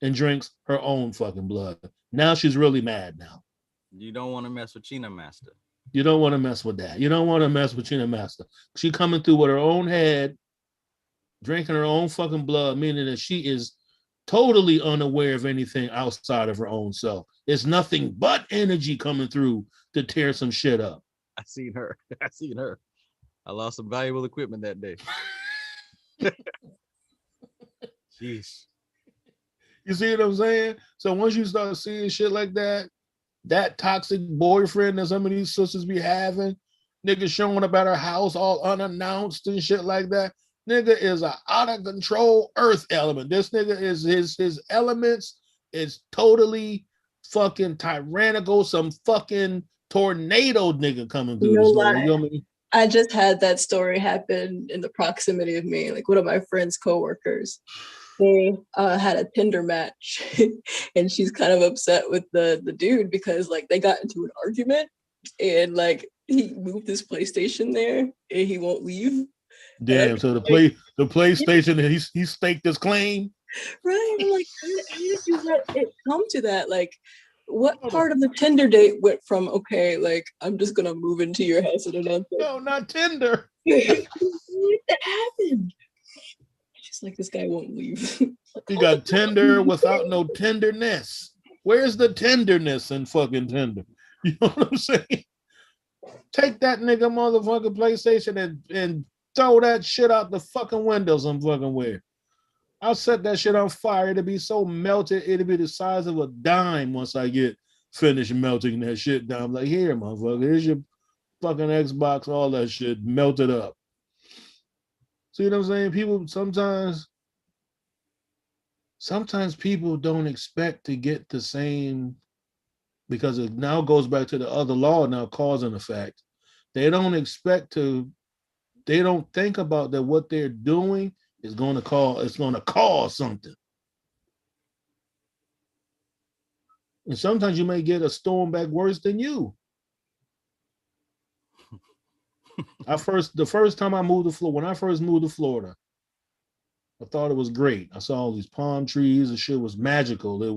and drinks her own fucking blood. Now she's really mad now. You don't want to mess with China Master. You don't want to mess with that. You don't want to mess with China Master. She coming through with her own head, drinking her own fucking blood, meaning that she is totally unaware of anything outside of her own self. It's nothing but energy coming through to tear some shit up. I seen her. I lost some valuable equipment that day. Jeez. You see what I'm saying? So once you start seeing shit like that, that toxic boyfriend that some of these sisters be having, nigga showing up at her house all unannounced and shit like that. Nigga is a out of control earth element. This nigga is his elements is totally fucking tyrannical. Some fucking tornado nigga coming through this way. You know what I mean? I just had that story happen in the proximity of me. Like one of my friend's coworkers, they had a Tinder match, and she's kind of upset with the dude because like they got into an argument, and like he moved his PlayStation there, and he won't leave. Damn! So the PlayStation, he staked his claim. Right? I'm like, how did you let it come to that? Like, what part of the Tinder date went from okay, like I'm just gonna move into your house and another? No, not Tinder. What happened? She's like, this guy won't leave. Like, you got Tinder without no tenderness. Where's the tenderness in fucking Tinder? You know what I'm saying? Take that nigga motherfucking PlayStation and throw that shit out the fucking window some fucking where. I'll set that shit on fire. It'll be so melted, it'll be the size of a dime once I get finish melting that shit down. I'm like, here, motherfucker, here's your fucking Xbox, all that shit, melt it up. See what I'm saying? People sometimes people don't expect to get the same, because it now goes back to the other law, now cause and effect. They don't think about that what they're doing is going to cause something. And sometimes you may get a storm back worse than you. The first time I moved to Florida, when I first moved to Florida, I thought it was great. I saw all these palm trees, the shit was magical. It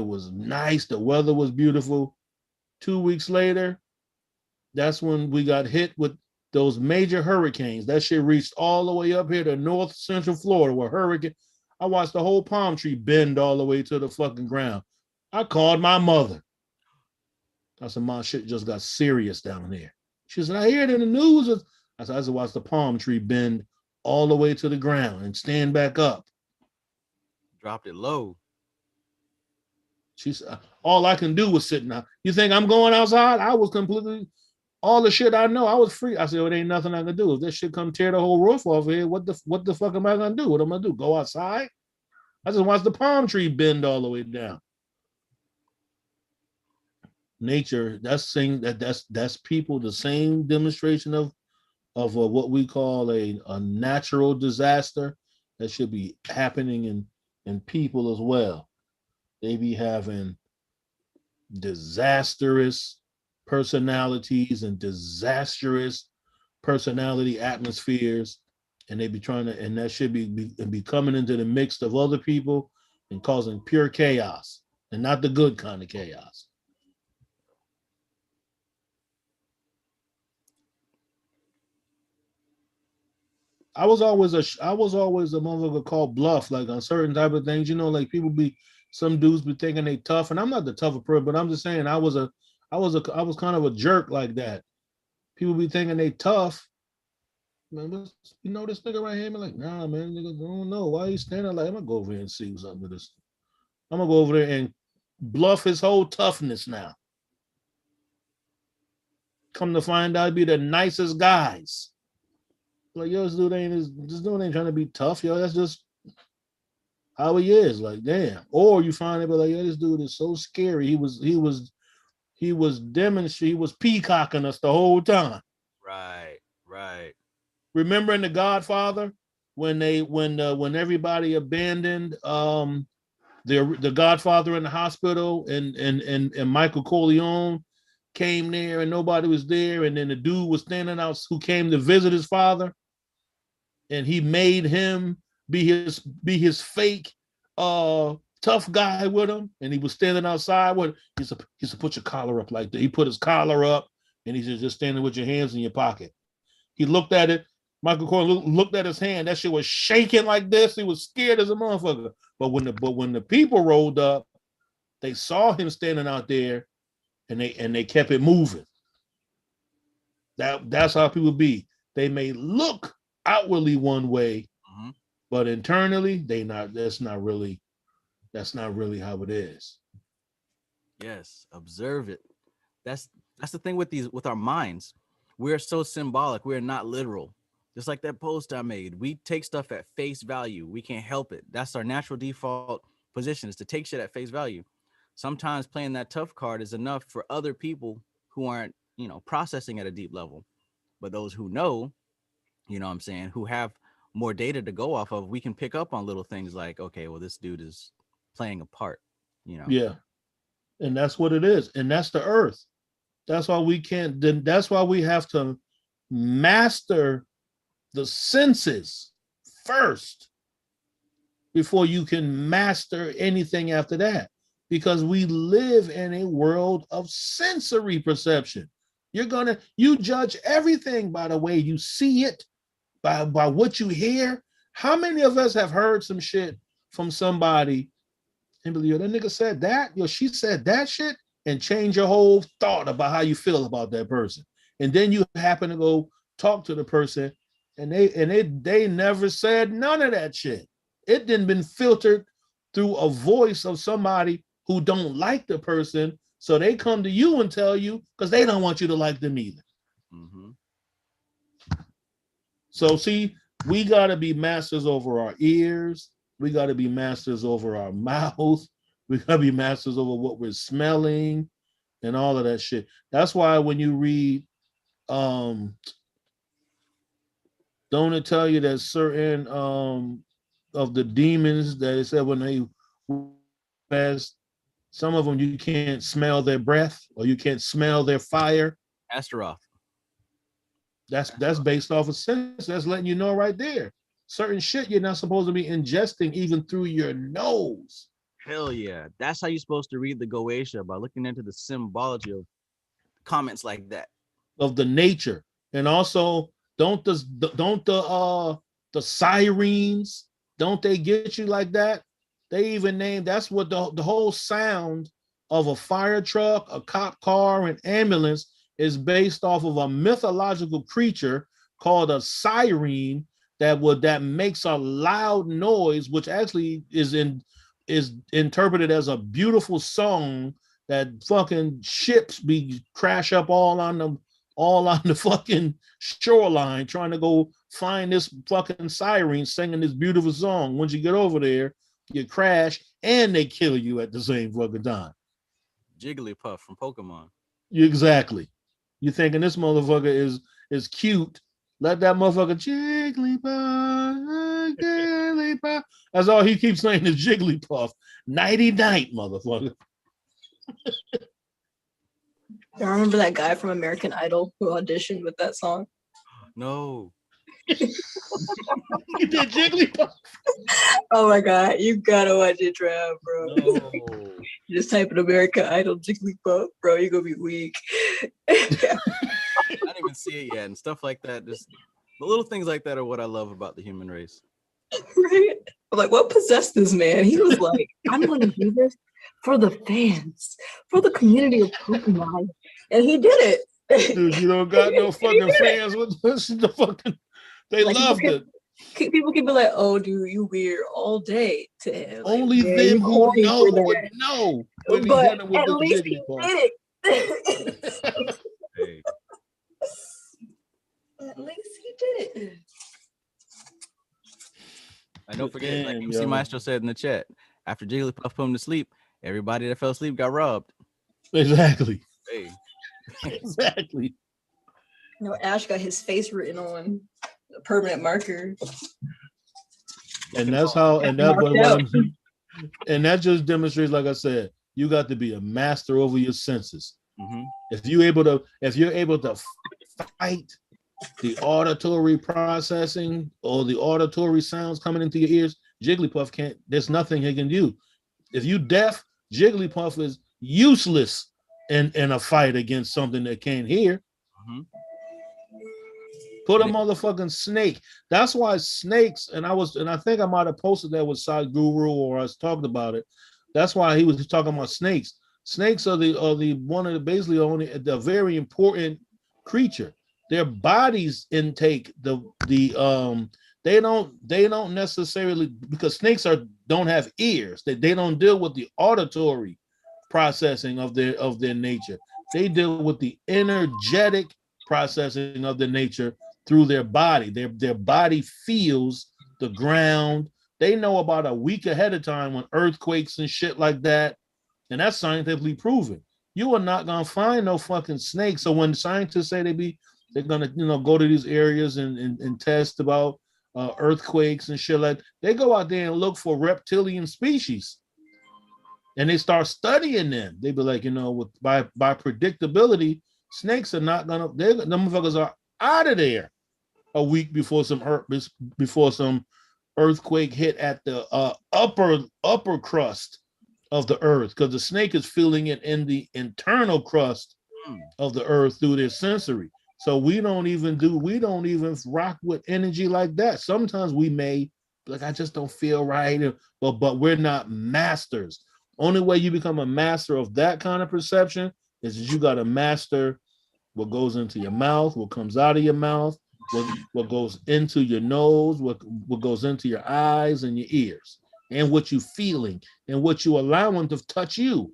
was nice. The weather was beautiful. 2 weeks later, that's when we got hit with those major hurricanes. That shit reached all the way up here to North Central Florida, where I watched the whole palm tree bend all the way to the fucking ground. I called my mother. I said, "Mom, shit just got serious down there." She said, "I hear it in the news." I said, "Watch the palm tree bend all the way to the ground and stand back up." Dropped it low. She said, "All I can do was sit now. You think I'm going outside?" I was completely, all the shit I know, I was free. I said, "It ain't nothing I can do. If this shit come tear the whole roof off of here, what the fuck am I gonna do? What am I gonna do? Go outside?" I just watched the palm tree bend all the way down. Nature, that's people, the same demonstration of what we call a natural disaster that should be happening in people as well. They be having disastrous personalities and disastrous personality atmospheres, and they be trying to, and that should be coming into the mix of other people and causing pure chaos, and not the good kind of chaos. I was always a motherfucker called bluff, like on certain type of things. Like some dudes be thinking they tough, and I'm not the tougher person, but I'm just saying I was kind of a jerk like that. People be thinking they tough. Man, this nigga right here? I'm like, nah, man, nigga, I don't know why he's standing like. I'm gonna go over here and see what's up with this. I'm gonna go over there and bluff his whole toughness now. Come to find out, be the nicest guys. Like, yo, this dude ain't trying to be tough, yo. That's just how he is. Like, damn. Or you find it, but like, yo, this dude is so scary. He was demonstrating, he was peacocking us the whole time. Right. Remember in The Godfather when everybody abandoned the Godfather in the hospital, and Michael Corleone came there and nobody was there, and then the dude was standing out who came to visit his father, and he made him be his fake tough guy with him, and he was standing outside with. He said, "Put your collar up like that." He put his collar up, and he said, "Just standing with your hands in your pocket." He looked at it. Michael Corleone looked at his hand. That shit was shaking like this. He was scared as a motherfucker. But when the people rolled up, they saw him standing out there, and they kept it moving. That's how people be. They may look outwardly one way, but internally they not. That's not really how it is. Yes, observe it. That's the thing with our minds. We're so symbolic. We're not literal. Just like that post I made, we take stuff at face value. We can't help it. That's our natural default position, is to take shit at face value. Sometimes playing that tough card is enough for other people who aren't, processing at a deep level. But those who know, what I'm saying, who have more data to go off of, we can pick up on little things like, okay, well, this dude is playing a part, Yeah. And that's what it is. And that's the earth. That's why that's why we have to master the senses first before you can master anything after that, because we live in a world of sensory perception. You judge everything by the way you see it, by what you hear. How many of us have heard some shit from somebody and believe, that nigga said that, she said that shit, and change your whole thought about how you feel about that person. And then you happen to go talk to the person, and they never said none of that shit. It didn't been filtered through a voice of somebody who don't like the person, so they come to you and tell you because they don't want you to like them either. Mm-hmm. So see, we got to be masters over our ears. We got to be masters over our mouth. We got to be masters over what we're smelling and all of that shit. That's why when you read, don't it tell you that certain of the demons that it said when they pass, some of them you can't smell their breath or you can't smell their fire. Astral. That's based off of sense. That's letting you know right there. Certain shit you're not supposed to be ingesting even through your nose. Hell yeah. That's how you're supposed to read the Goetia, by looking into the symbology of comments like that. Of the nature. And also don't the sirens, don't they get you like that? They even name, that's what the whole sound of a fire truck, a cop car, an ambulance is based off of a mythological creature called a siren that makes a loud noise, which actually is interpreted as a beautiful song that fucking ships be crash up all on the fucking shoreline trying to go find this fucking siren singing this beautiful song. Once you get over there, you crash and they kill you at the same fucking time. Jigglypuff from Pokemon. Exactly. You thinking this motherfucker is cute. Let that motherfucker Jigglypuff. That's all he keeps saying is Jigglypuff. Nighty night, motherfucker. I remember that guy from American Idol who auditioned with that song. No. You did Jigglypuff? Oh my god, you gotta watch it, Trav, bro. No. You just type in American Idol Jigglypuff, bro, you're gonna be weak. I didn't even see it yet, and stuff like that. Just the little things like that are what I love about the human race. Right? I'm like, what possessed this man? He was like, I'm gonna do this for the fans, for the community of Pokemon. And he did it. Dude, you don't got no fucking fans. What's the fucking, they like, loved it. People can be like, oh, dude, you weird all day to him. Like, only yeah, them who know would know. But at least he did it. Hey. At least he did it. And don't forget, like MC Maestro said in the chat, after Jigglypuff put him to sleep, everybody that fell asleep got robbed. Exactly. Hey. Exactly. No, Ash got his face written on a permanent marker. And that's how, and that just demonstrates, like I said, you got to be a master over your senses. Mm-hmm. If you're able to fight the auditory processing or the auditory sounds coming into your ears, Jigglypuff can't, there's nothing he can do. If you deaf, Jigglypuff is useless in a fight against something that can't hear. Mm-hmm. Put a motherfucking snake. That's why snakes, and I think I might have posted that with Sadhguru or I was talking about it. That's why he was talking about snakes. Snakes are the one of the basically only the very important creature. Their bodies intake they don't necessarily, because snakes don't have ears. They don't deal with the auditory processing of their nature. They deal with the energetic processing of the nature through their body. Their body feels the ground. They know about a week ahead of time when earthquakes and shit like that. And that's scientifically proven. You are not gonna find no fucking snakes. So when scientists say they're gonna go to these areas and test about earthquakes and shit like, they go out there and look for reptilian species. And they start studying them. They be like, by predictability, snakes are not gonna. The motherfuckers are out of there a week before some earthquake hit at the upper crust of the earth, because the snake is feeling it in the internal crust of the earth through their sensory. So we don't even rock with energy like that. Sometimes we may, like, I just don't feel right, but we're not masters. Only way you become a master of that kind of perception is that you got to master what goes into your mouth, what comes out of your mouth, what goes into your nose, what goes into your eyes and your ears. and what you feeling and what you allowing to touch you.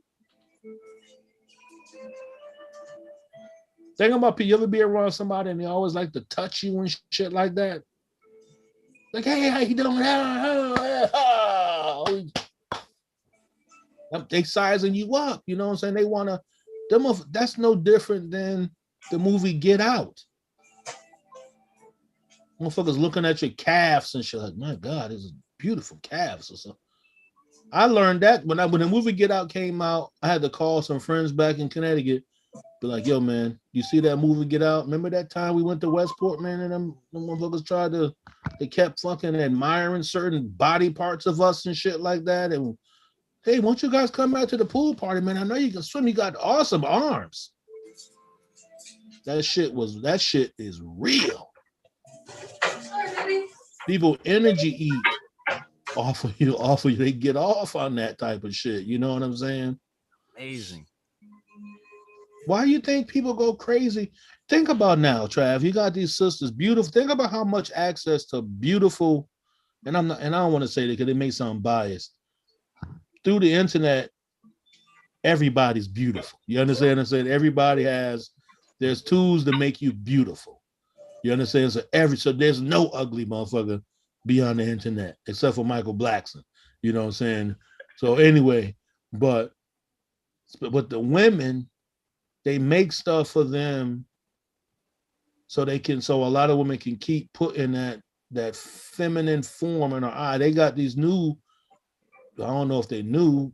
Think about people. You ever be around somebody and they always like to touch you and shit like that? Like, hey, how you doing? They sizing you up. You know what I'm saying? They want to. That's no different than the movie Get Out. Motherfuckers looking at your calves and shit like, my God, this is beautiful calves or something. I learned that when the movie Get Out came out, I had to call some friends back in Connecticut. Be like, yo, man, you see that movie Get Out? Remember that time we went to Westport, man, and them motherfuckers they kept fucking admiring certain body parts of us and shit like that. And hey, won't you guys come out to the pool party, man? I know you can swim. You got awesome arms. That shit is real. People energy eat off of you. They get off on that type of shit. You know what I'm saying? Amazing. Why do you think people go crazy? Think about now, Trav. You got these sisters, beautiful. Think about how much access to beautiful, and I don't want to say that because it may sound biased. Through the internet, everybody's beautiful. You understand? I said there's tools to make you beautiful. You understand? So there's no ugly motherfucker beyond the internet, except for Michael Blackson. You know what I'm saying? So anyway, but the women, they make stuff for them so a lot of women can keep putting that feminine form in her eye. They got these new, I don't know if they knew,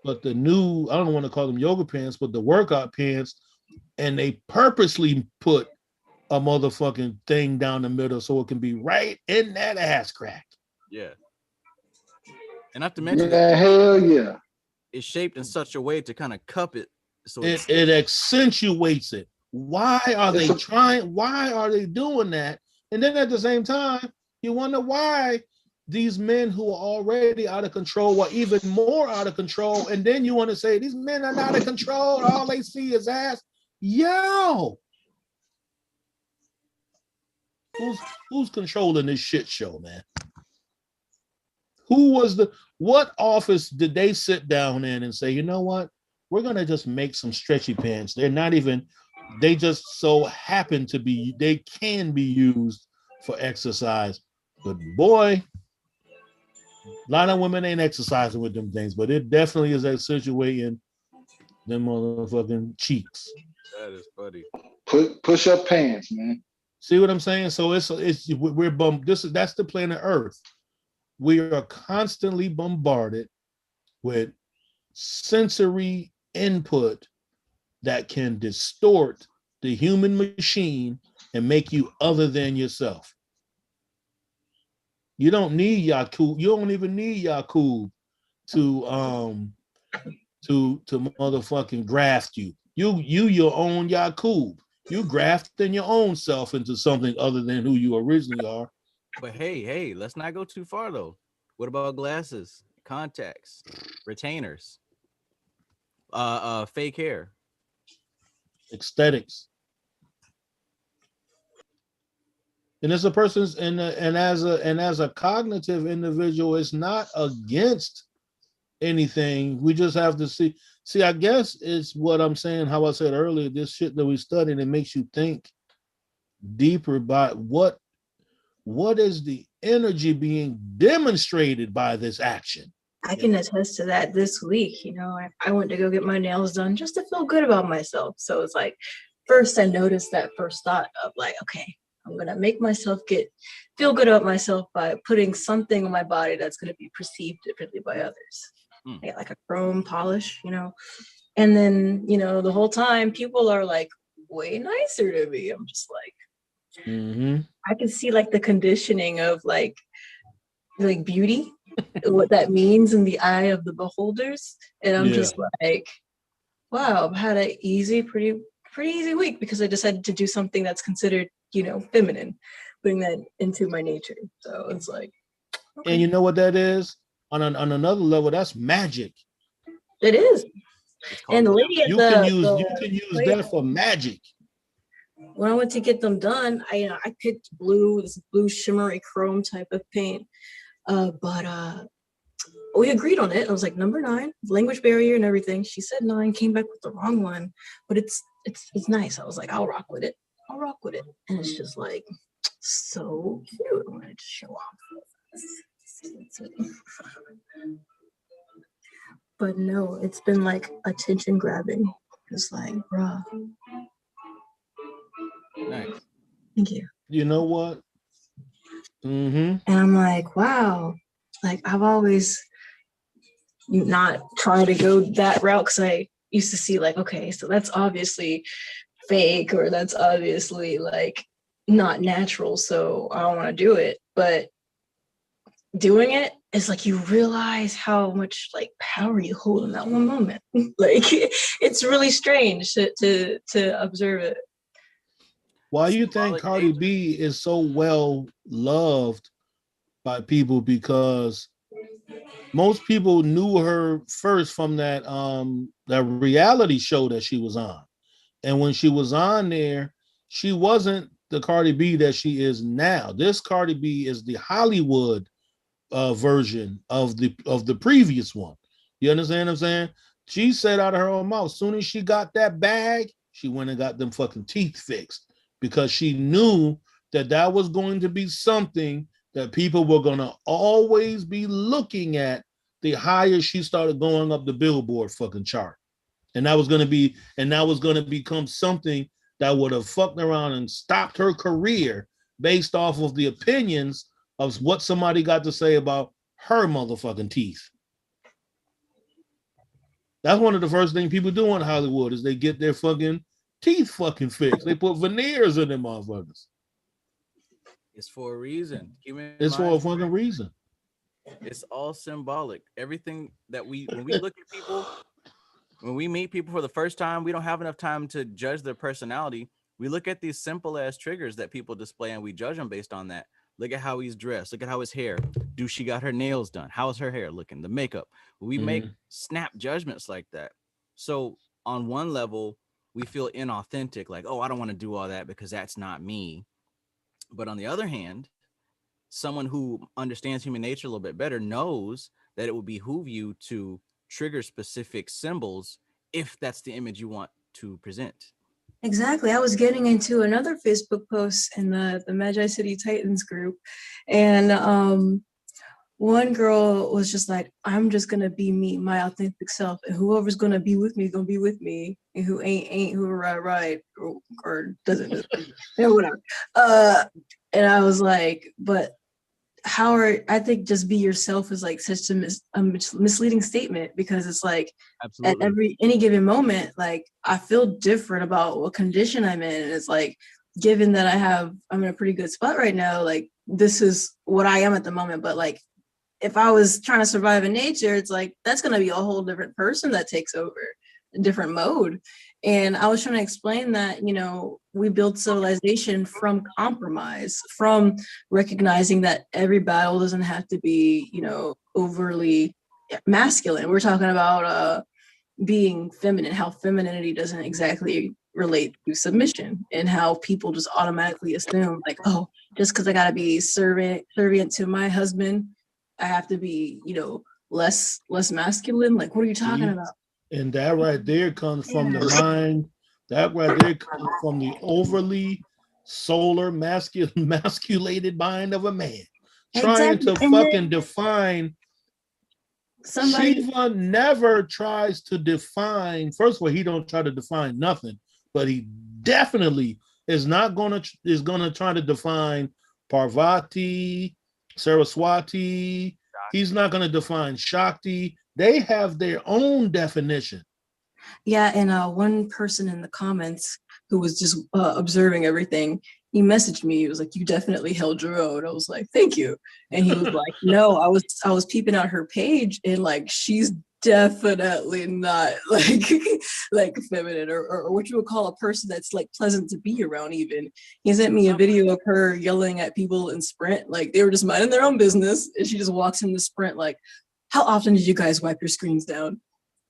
but I don't want to call them yoga pants, but the workout pants, and they purposely put a motherfucking thing down the middle so it can be right in that ass crack. Yeah. And not to mention hell yeah. It's shaped in such a way to kind of cup it. So it accentuates it. Why are they trying? Why are they doing that? And then at the same time, you wonder why these men who are already out of control are even more out of control. And then you want to say these men are not out of control. All they see is ass. Yo, who's controlling this shit show, man? What office did they sit down in and say, you know what? We're going to just make some stretchy pants. They just so happen to be, they can be used for exercise. But boy, a lot of women ain't exercising with them things, but it definitely is accentuating them motherfucking cheeks. That is funny. Push up pants, man. See what I'm saying? So that's the planet Earth. We are constantly bombarded with sensory input that can distort the human machine and make you other than yourself. You don't need Yakub. You don't even need Yakub to motherfucking graft you. You your own Yakub. You grafting your own self into something other than who you originally are. But hey, let's not go too far though. What about glasses, contacts, retainers, fake hair, aesthetics? And as a person's and as a cognitive individual, it's not against anything. We just have to see. I guess it's what I'm saying, how I said earlier, this shit that we studied, it makes you think deeper about what is the energy being demonstrated by this action. I can attest to that this week. You know, I went to go get my nails done just to feel good about myself. So it's like, first I noticed that first thought of like, okay, I'm going to make myself feel good about myself by putting something on my body that's going to be perceived differently by others. I get like a chrome polish, you know, and then, you know, the whole time people are like way nicer to me. I'm just like, I can see like the conditioning of like beauty, what that means in the eye of the beholders. And I'm just like, wow, I've had a pretty easy week because I decided to do something that's considered, you know, feminine, putting that into my nature. So it's like, okay. And you know what that is? On another level, that's magic. It is. And the lady at you can use that for magic. When I went to get them done, I picked this blue shimmery chrome type of paint. But we agreed on it. I was like, number 9, language barrier and everything. She said 9, came back with the wrong one, but it's nice. I was like, I'll rock with it. And it's just like so cute. I wanted to show off. But no, it's been like attention grabbing. It's like, bruh. Nice. Thank you. You know what? And I'm like, wow. Like, I've always not tried to go that route because I used to see like, okay, so that's obviously fake, or that's obviously like not natural, so I don't want to do it. But doing it is like, you realize how much like power you hold in that one moment. Like, it's really strange to observe it. Why you think Cardi B is so well loved by people? Because most people knew her first from that reality show that she was on. And when she was on there, she wasn't the Cardi B that she is now. This Cardi B is the Hollywood version of the previous one. You understand what I'm saying? She said out of her own mouth, as soon as she got that bag, she went and got them fucking teeth fixed, because she knew that was going to be something that people were going to always be looking at the higher she started going up the Billboard fucking chart. And that was going to become something that would have fucked around and stopped her career based off of the opinions of what somebody got to say about her motherfucking teeth. That's one of the first things people do in Hollywood, is they get their fucking teeth fucking fixed. They put veneers in them motherfuckers. It's for a reason. It's for a fucking reason. It's all symbolic. Everything that when we look at people, when we meet people for the first time, we don't have enough time to judge their personality. We look at these simple ass triggers that people display, and we judge them based on that. Look at how he's dressed. Look at how his hair. Do she got her nails done? How's her hair looking? The makeup. We make snap judgments like that. So on one level, we feel inauthentic, like, oh, I don't want to do all that because that's not me. But on the other hand, someone who understands human nature a little bit better knows that it would behoove you to trigger specific symbols if that's the image you want to present. Exactly. I was getting into another Facebook post in the Magi City Titans group, and one girl was just like, I'm just gonna be me, my authentic self, and whoever's gonna be with me is gonna be with me, and who ain't who right or doesn't whatever. And I was like, but I think just be yourself is like such a misleading statement, because it's like, absolutely, at any given moment, like, I feel different about what condition I'm in, and it's like, given that I'm in a pretty good spot right now, like, this is what I am at the moment. But like, if I was trying to survive in nature, it's like, that's going to be a whole different person that takes over, a different mode. And I was trying to explain that, we build civilization from compromise, from recognizing that every battle doesn't have to be, overly masculine. We're talking about being feminine, how femininity doesn't exactly relate to submission, and how people just automatically assume like, oh, just because I got to be servant to my husband, I have to be, less masculine. Like, what are you talking about? And that right there comes from the mind. That right there comes from the overly solar masculated mind of a man. Trying to fucking define. Shiva never tries to define. First of all, he don't try to define nothing, but he definitely is gonna try to define Parvati, Saraswati. He's not gonna define Shakti. They have their own definition. Yeah, and one person in the comments who was just observing everything, he messaged me. He was like, "You definitely held your own." I was like, "Thank you." And he was like, "No, I was peeping out her page, and like, she's definitely not like feminine or what you would call a person that's like pleasant to be around." Even he sent me a video of her yelling at people in Sprint, like they were just minding their own business, and she just walks in the Sprint like, "How often did you guys wipe your screens down?"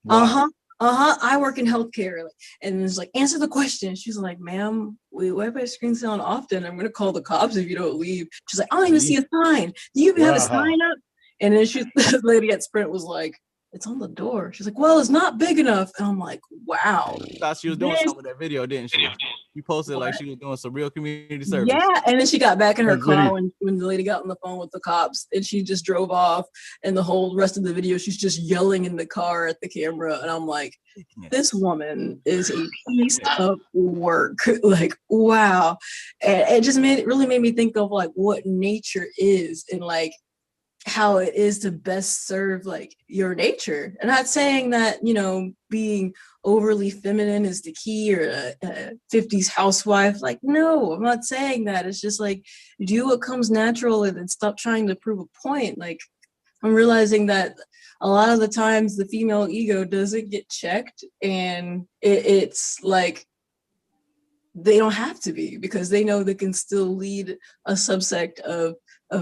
Wow. I work in healthcare. And it's like, answer the question. She's like, "Ma'am, we wipe our screens down often. I'm going to call the cops if you don't leave." She's like, "I don't even see a sign. Do you even have a sign up?" And then the lady at Sprint was like, it's on the door. She's like, well, it's not big enough. And I'm like, wow. She thought she was doing something with that video, didn't she? She posted like she was doing some real community service. Yeah, and then she got back in her That car video. when the lady got on the phone with the cops, and she just drove off. And the whole rest of the video, she's just yelling in the car at the camera. And I'm like, this woman is a piece of work. Like, wow. And it just really made me think of like what nature is and like how it is to best serve like your nature. I'm not saying that, you know, being overly feminine is the key or a 50s housewife. Like, no, I'm not saying that. It's just like do what comes natural and then stop trying to prove a point. Like, I'm realizing that a lot of the times the female ego doesn't get checked, and it's like they don't have to be, because they know they can still lead a subsect of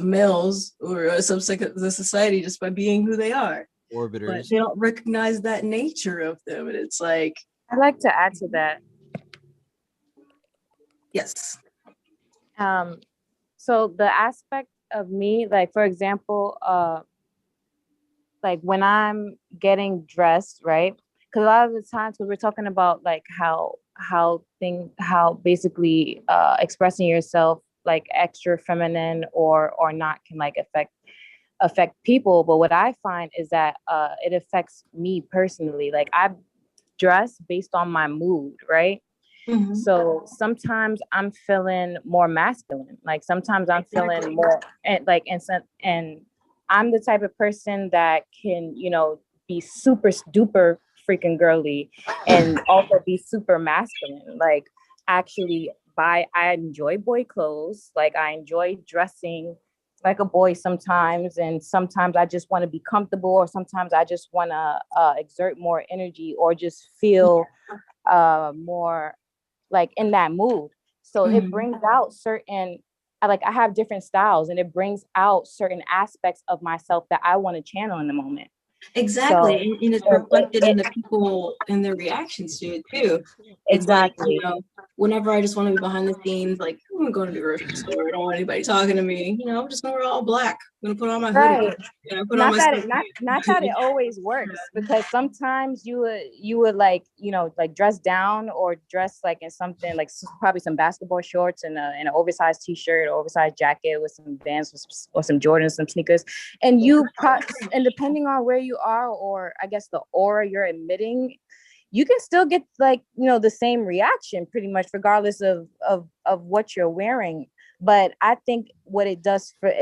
males or a subsect of the society just by being who they are. Orbiters. But they don't recognize that nature of them. And it's like, I'd like to add to that. yes. So the aspect of me, like for example, like when I'm getting dressed, right? Because a lot of the times when we're talking about like how basically expressing yourself like extra feminine or not can like affect people. But what I find is that it affects me personally. Like I dress based on my mood, right? Mm-hmm. So sometimes I'm feeling more masculine. Like sometimes I'm feeling more and I'm the type of person that can, you know, be super duper freaking girly and also be super masculine. Like actually I enjoy boy clothes. Like I enjoy dressing like a boy sometimes, and sometimes I just want to be comfortable, or sometimes I just want to exert more energy or just feel more like in that mood. So it brings out certain, like I have different styles, and it brings out certain aspects of myself that I want to channel in the moment. Exactly. So, and it's reflected in the people and their reactions to it too. It's exactly. like, you know, whenever I just want to be behind the scenes, like I'm going to the grocery store, I don't want anybody talking to me, you know, I'm just gonna wear all black. I'm gonna put on my hoodie. Right. You know, put Not on that it always works, because sometimes you would like, you know, like dress down or dress like in something like probably some basketball shorts and an oversized t-shirt or oversized jacket with some Vans or some Jordans, some sneakers, and and depending on where you are, or I guess the aura you're emitting, you can still get like, you know, the same reaction pretty much regardless of what you're wearing. But I think it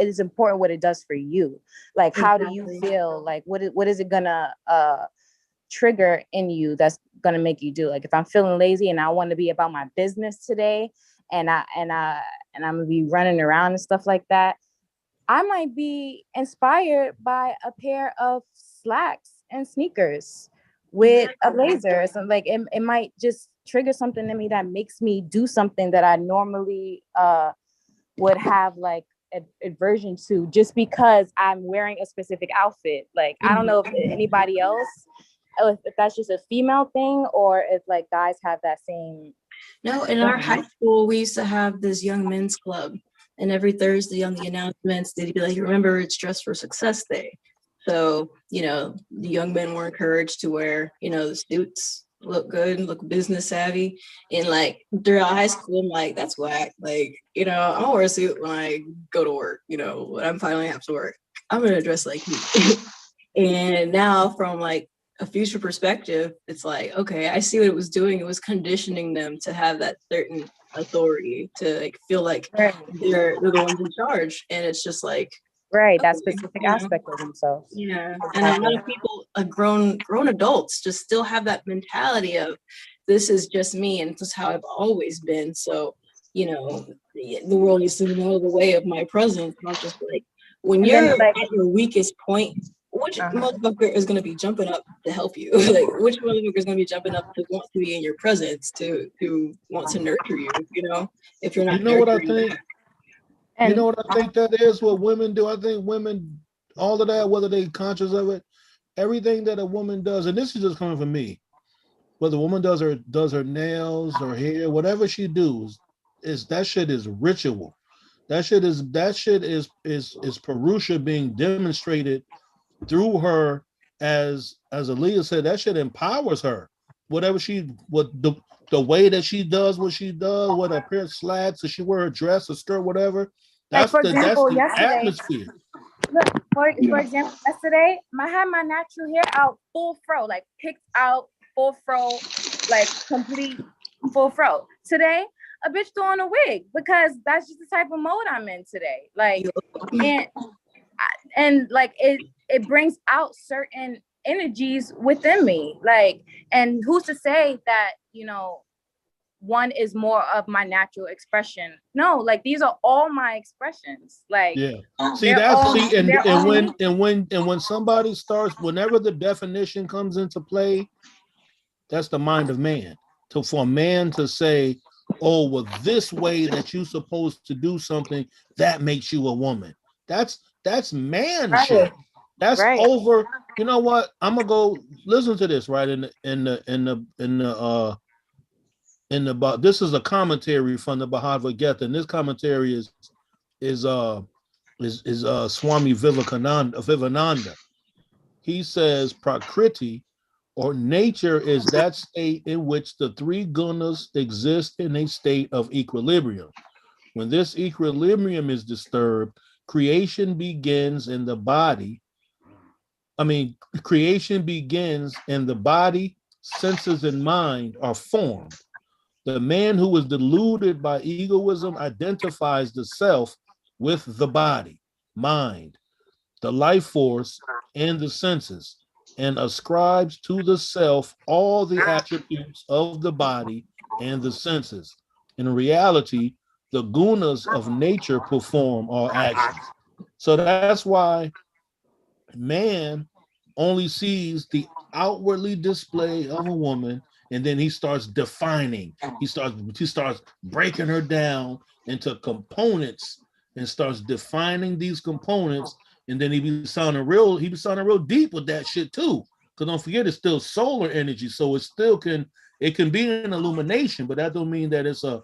is important what it does for you. Like, how do you feel? Like, what is it gonna trigger in you that's gonna make you do? Like, if I'm feeling lazy and I want to be about my business today, and I'm gonna be running around and stuff like that, I might be inspired by a pair of slacks and sneakers with a blazer or something. Like it might just trigger something in me that makes me do something that I normally would have like aversion to, just because I'm wearing a specific outfit. Like I don't know if anybody else, if that's just a female thing, or if like guys have that same. No, in our high school we used to have this young men's club, and every Thursday on the announcements they'd be like, remember, it's Dress for Success Day. So, you know, the young men were encouraged to wear, you know, the suits, look good, look business savvy. And like throughout high school, I'm like, that's whack. Like, you know, I'll wear a suit when I go to work, you know, when I'm finally have to work, I'm gonna dress like me. And now from like a future perspective, it's like, okay, I see what it was doing. It was conditioning them to have that certain authority, to like feel like they're the ones in charge. And it's just like, right, that specific aspect of themselves. Yeah. And a lot of people, grown adults, just still have that mentality of, this is just me and this is how I've always been. So, you know, the world needs to know the way of my presence. And I'm just like, when you're at your weakest point, which motherfucker is going to be jumping up to help you? Like, which motherfucker is going to be jumping up to want to be in your presence, to want to nurture you, you know, if you're not. You know what I think? You know what I think that is what women do? I think women, all of that, whether they conscious of it, everything that a woman does, and this is just coming from me, whether a woman does her nails or hair, whatever she does, is that shit is ritual. That shit is Purusha being demonstrated through her, as Aaliyah said, that shit empowers her. Whatever what the way that she does what she does, what a pair of slacks, or she wear a dress, a skirt, whatever. Like, for example, the yesterday, atmosphere. look, for example, yesterday, I had my natural hair out full fro, like picked out full fro, like complete full fro. Today, a bitch throwing a wig because that's just the type of mode I'm in today. Like, and like it brings out certain energies within me. Like, and who's to say that, you know, one is more of my natural expression? No, like these are all my expressions. Like, yeah, see that's all, see, and when somebody starts, whenever the definition comes into play, that's the mind of man. For a man to say, oh, well, this way that you're supposed to do something, that makes you a woman. That's man right. Shit. That's right. Over. You know what? I'm gonna go listen to this right in the this is a commentary from the Bhagavad Gita, and this commentary is Swami Vivekananda. He says Prakriti, or nature, is that state in which the three gunas exist in a state of equilibrium. When this equilibrium is disturbed, creation begins in the body. Creation begins and the body, senses, and mind are formed. The man who is deluded by egoism identifies the self with the body, mind, the life force, and the senses, and ascribes to the self all the attributes of the body and the senses. In reality, the gunas of nature perform all actions. So that's why man only sees the outwardly display of a woman, and then he starts defining. He starts breaking her down into components and starts defining these components. And then he be sounding real deep with that shit too. Because don't forget, it's still solar energy, so it can be an illumination, but that don't mean that it's a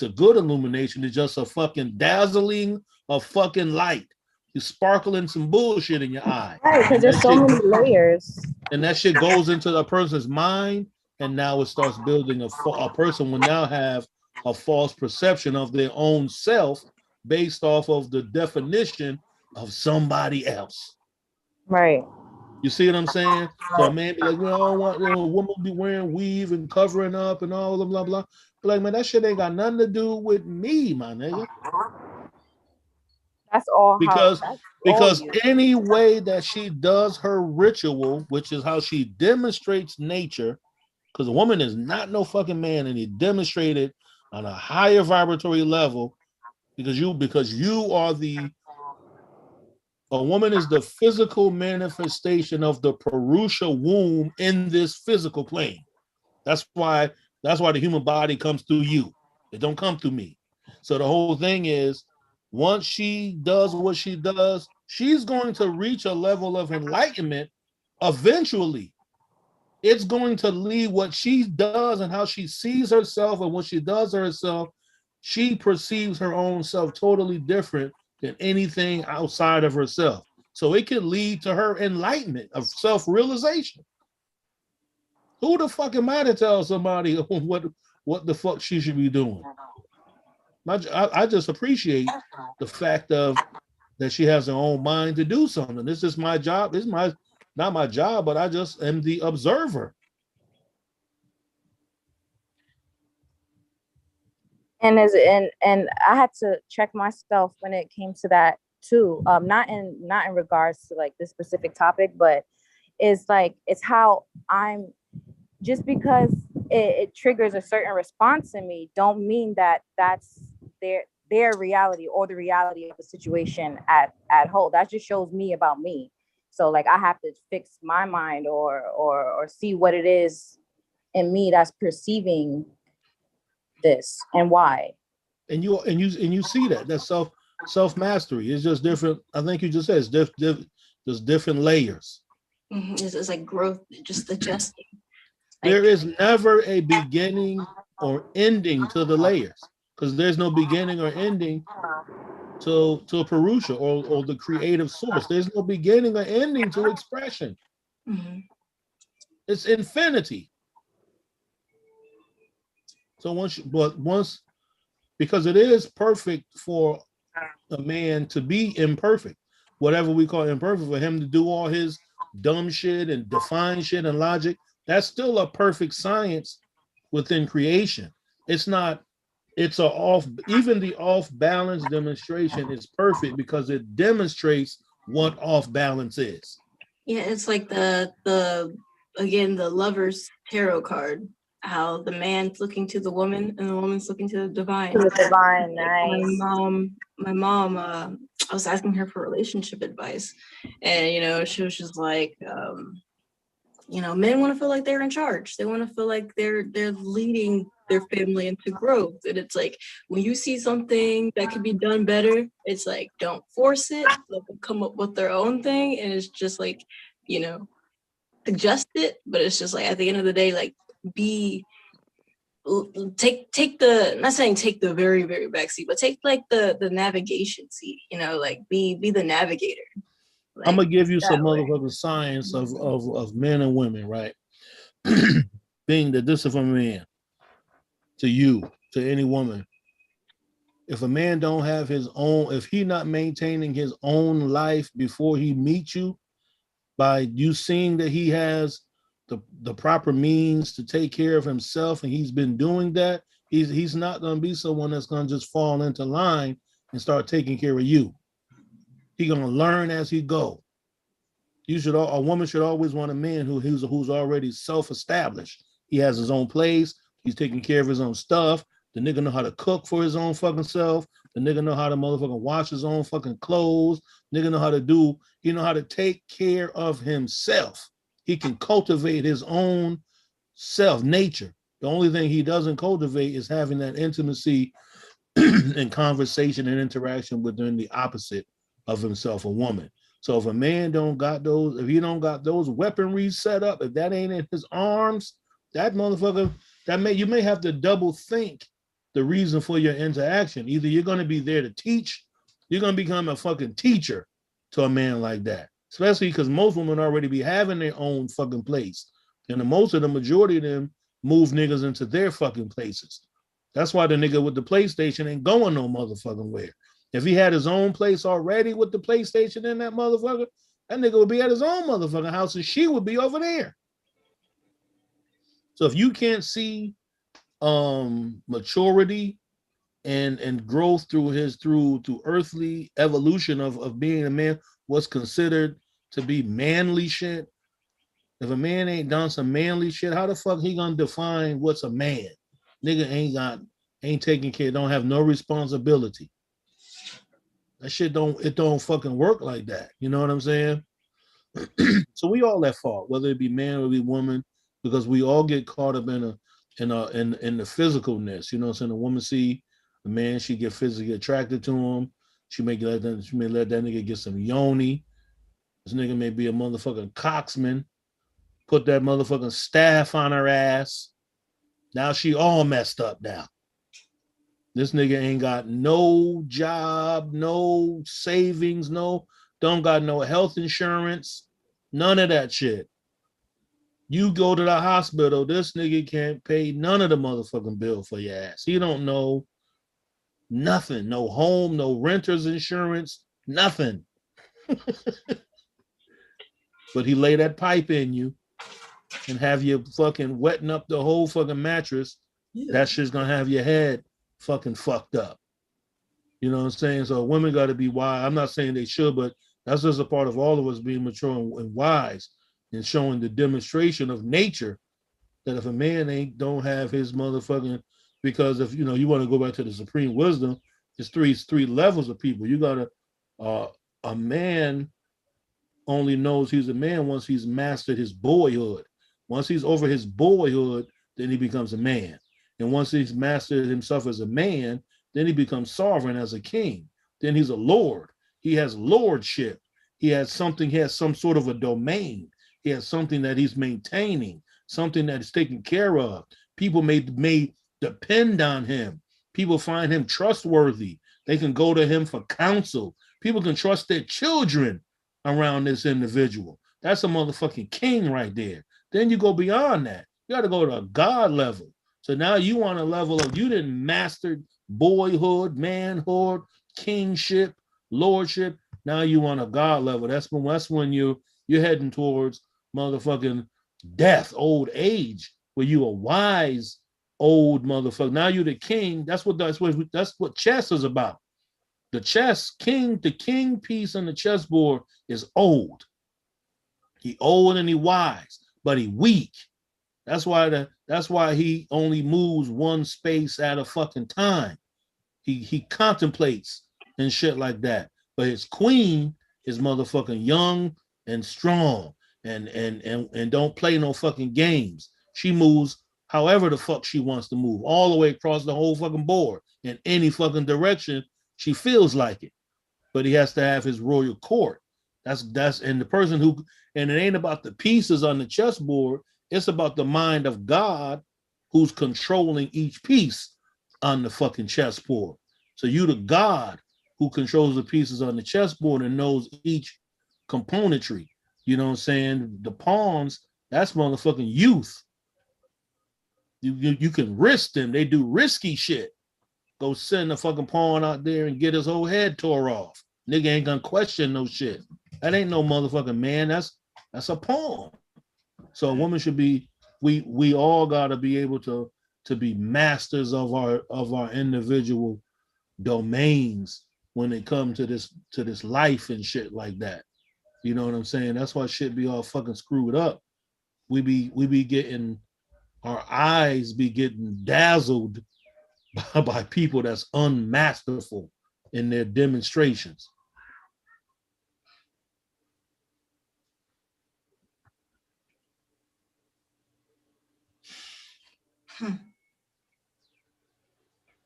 good illumination. It's just a fucking dazzling of fucking light. You sparkling some bullshit in your eye. Right, because there's so many layers. And that shit goes into a person's mind, and now it starts building a person will now have a false perception of their own self based off of the definition of somebody else. Right. You see what I'm saying? So a man be like, well, I don't want a woman be wearing weave and covering up and all blah, blah, blah. But like, man, that shit ain't got nothing to do with me, my nigga. That's all because any way that she does her ritual, which is how she demonstrates nature, because a woman is not no fucking man, and he demonstrated on a higher vibratory level, because you are a woman is the physical manifestation of the Purusha womb in this physical plane. That's why the human body comes through you. It don't come through me. So the whole thing is, once she does what she does, she's going to reach a level of enlightenment eventually. It's going to lead what she does and how she sees herself, and what she does herself, she perceives her own self totally different than anything outside of herself. So it can lead to her enlightenment of self-realization. Who the fuck am I to tell somebody what the fuck she should be doing? I just appreciate the fact of that she has her own mind to do something. This is my job. This is not my job, but I just am the observer. And I had to check myself when it came to that too. Not in regards to like this specific topic, but it's how I'm, just because it triggers a certain response in me, don't mean that that's their reality or the reality of the situation at whole. That just shows me about me. So like I have to fix my mind or see what it is in me that's perceiving this and why. And you see that's self mastery. It's just different. I think you just said it's there's different layers. Mm-hmm. It's like growth, just adjusting. There is never a beginning or ending to the layers, because there's no beginning or ending to Purusha or the creative source. There's no beginning or ending to expression. Mm-hmm. It's infinity. So once, because it is perfect for a man to be imperfect, whatever we call imperfect, for him to do all his dumb shit and define shit and logic, that's still a perfect science within creation. It's not, it's a off, even the off balance demonstration is perfect because it demonstrates what off balance is. Yeah, it's like the again the Lover's tarot card. How the man's looking to the woman and the woman's looking to the divine. To the divine, My nice. mom, I was asking her for relationship advice, and you know, she was just like, you know, men want to feel like they're in charge. They want to feel like they're leading their family into growth. And it's like when you see something that could be done better, it's like don't force it. Let them come up with their own thing, and it's just like, you know, suggest it. But it's just like at the end of the day, like take the, not saying take the very very back seat, but take like the navigation seat. You know, like be the navigator. Like, I'm gonna give you some way. motherfucking science of men and women, right? Being that this is from a man to you, to any woman. If a man don't have his own, if he not maintaining his own life before he meets you, by you seeing that he has the proper means to take care of himself and he's been doing that, he's not going to be someone that's going to just fall into line and start taking care of you. He's going to learn as he go. A woman should always want a man who's already self-established. He has his own place. He's taking care of his own stuff. The nigga know how to cook for his own fucking self. The nigga know how to motherfucking wash his own fucking clothes. Nigga know how to do, he know how to take care of himself. He can cultivate his own self, nature. The only thing he doesn't cultivate is having that intimacy and conversation and interaction within the opposite of himself, a woman. So if a man don't got those, if he don't got those weaponry set up, if that ain't in his arms, that motherfucker, you may have to double think the reason for your interaction. Either you're going to be there to teach, you're going to become a fucking teacher to a man like that. Especially because most women already be having their own fucking place. And the majority of them move niggas into their fucking places. That's why the nigga with the PlayStation ain't going no motherfucking where. If he had his own place already with the PlayStation in that motherfucker, that nigga would be at his own motherfucking house and she would be over there. So if you can't see maturity and growth through earthly evolution of being a man, what's considered to be manly shit. If a man ain't done some manly shit, how the fuck he gonna define what's a man? Nigga ain't taking care, don't have no responsibility. That shit don't fucking work like that. You know what I'm saying? So we all at fault, whether it be man or be woman, because we all get caught up in the physicalness. You know what I'm saying? A woman see a man, she get physically attracted to him. She may let that nigga get some yoni. This nigga may be a motherfucking cocksman. Put that motherfucking staff on her ass. Now she all messed up now. This nigga ain't got no job, no savings, don't got no health insurance, none of that shit. You go to the hospital, this nigga can't pay none of the motherfucking bill for your ass. He don't know nothing, no home, no renter's insurance, nothing. But he lay that pipe in you and have you fucking wetting up the whole fucking mattress. Yeah. That shit's gonna have your head fucking fucked up. You know what I'm saying? So women got to be wise. I'm not saying they should, but that's just a part of all of us being mature and wise and showing the demonstration of nature that if a man don't have his motherfucking, because if you want to go back to the supreme wisdom, it's three levels of people. You gotta a man only knows he's a man once he's mastered his boyhood. Once he's over his boyhood, then he becomes a man. And once he's mastered himself as a man, then he becomes sovereign as a king. Then he's a lord. He has lordship. He has some sort of a domain. He has something that he's maintaining, something that is taken care of. People may depend on him. People find him trustworthy. They can go to him for counsel. People can trust their children around this individual. That's a motherfucking king right there. Then you go beyond that. You got to go to a God level. So now you on a level of, you didn't master boyhood, manhood, kingship, lordship. Now you on a God level. That's when you're heading towards motherfucking death, old age, where you a wise old motherfucker. Now you're the king. That's what chess is about. The king piece on the chessboard is old. He old and he wise, but he weak. That's why he only moves one space at a fucking time. He contemplates and shit like that. But his queen is motherfucking young and strong and don't play no fucking games. She moves however the fuck she wants to move, all the way across the whole fucking board in any fucking direction she feels like it. But he has to have his royal court. That's and the person who, and it ain't about the pieces on the chessboard. It's about the mind of God who's controlling each piece on the fucking chessboard. So you the God who controls the pieces on the chessboard and knows each componentry. You know what I'm saying? The pawns, that's motherfucking youth. You can risk them. They do risky shit. Go send a fucking pawn out there and get his whole head tore off. Nigga ain't gonna question no shit. That ain't no motherfucking man. That's a pawn. So a woman should be, we all gotta be able to be masters of our individual domains when it comes to this life and shit like that. You know what I'm saying? That's why shit be all fucking screwed up. We be getting, our eyes be getting dazzled by people that's unmasterful in their demonstrations.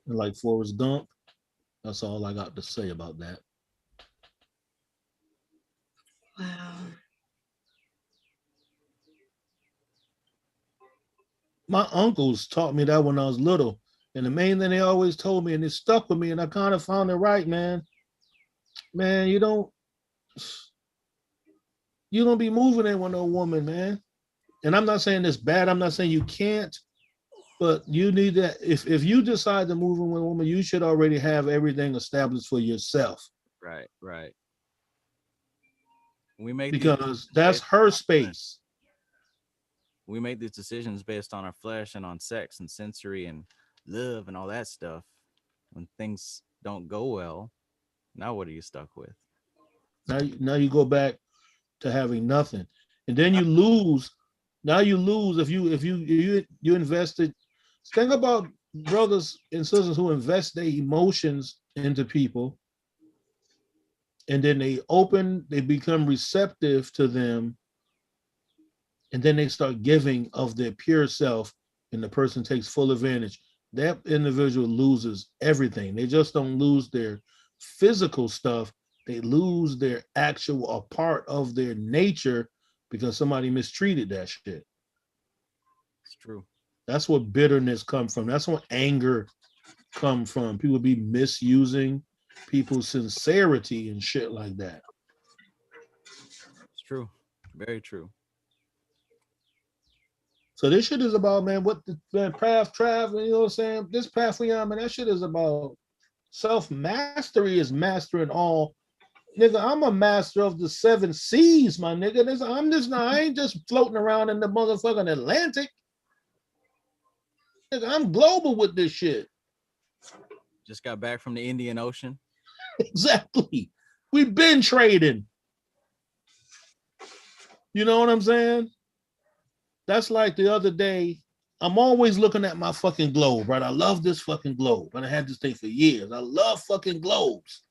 Like Forrest Gump, that's all I got to say about that. Wow. My uncles taught me that when I was little. And the main thing they always told me, and it stuck with me, and I kind of found it right, man. Man, you don't be moving in with no woman, man. And I'm not saying it's bad. I'm not saying you can't, but you need that. If you decide to move in with a woman, you should already have everything established for yourself. Right. We make because that's her space. We make these decisions based on our flesh and on sex and sensory and love and all that stuff. When things don't go well, now what are you stuck with? Now you go back to having nothing, and then you lose. Now you lose if you invested. Think about brothers and sisters who invest their emotions into people, and then they become receptive to them, and then they start giving of their pure self, and the person takes full advantage. That individual loses everything. They just don't lose their physical stuff. They lose their actual, a part of their nature because somebody mistreated that shit. It's true. That's what bitterness comes from. That's what anger come from. People be misusing people's sincerity and shit like that. It's true. Very true. So this shit is about, man, what the path traveling, you know what I'm saying? This path we on, man, that shit is about self-mastery is mastering all. Nigga, I'm a master of the 7 seas, my nigga. I ain't just floating around in the motherfucking Atlantic. Nigga, I'm global with this shit. Just got back from the Indian Ocean. Exactly. We've been trading. You know what I'm saying? That's like the other day. I'm always looking at my fucking globe, right? I love this fucking globe. And I had this thing for years. I love fucking globes.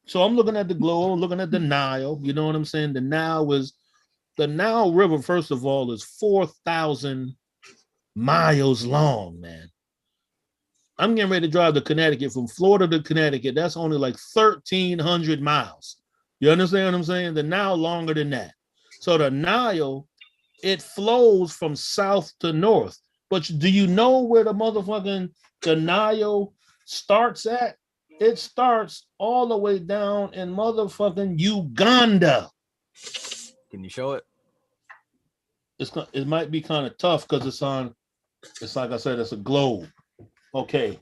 So I'm looking at the globe, looking at the Nile. You know what I'm saying? The Nile River, first of all, is 4,000 miles long, man. I'm getting ready to drive to Connecticut from Florida to Connecticut. That's only like 1,300 miles. You understand what I'm saying? The Nile longer than that. So the Nile, it flows from south to north. But do you know where the Nile starts at? It starts all the way down in motherfucking Uganda. Can you show it? It might be kind of tough because it's like I said, it's a globe. Okay.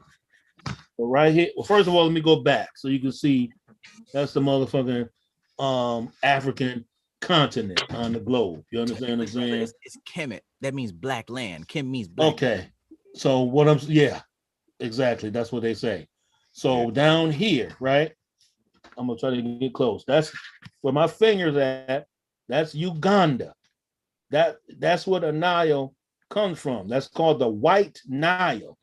So right here, well, first of all, let me go back so you can see that's the motherfucking African continent on the globe. You understand what I'm saying? It's Kemet. That means black land. Kim means black. Okay. Land. So yeah, exactly. That's what they say. So down here, right? I'm gonna try to get close. That's where my finger's at. That's Uganda. That's where the Nile comes from. That's called the White Nile.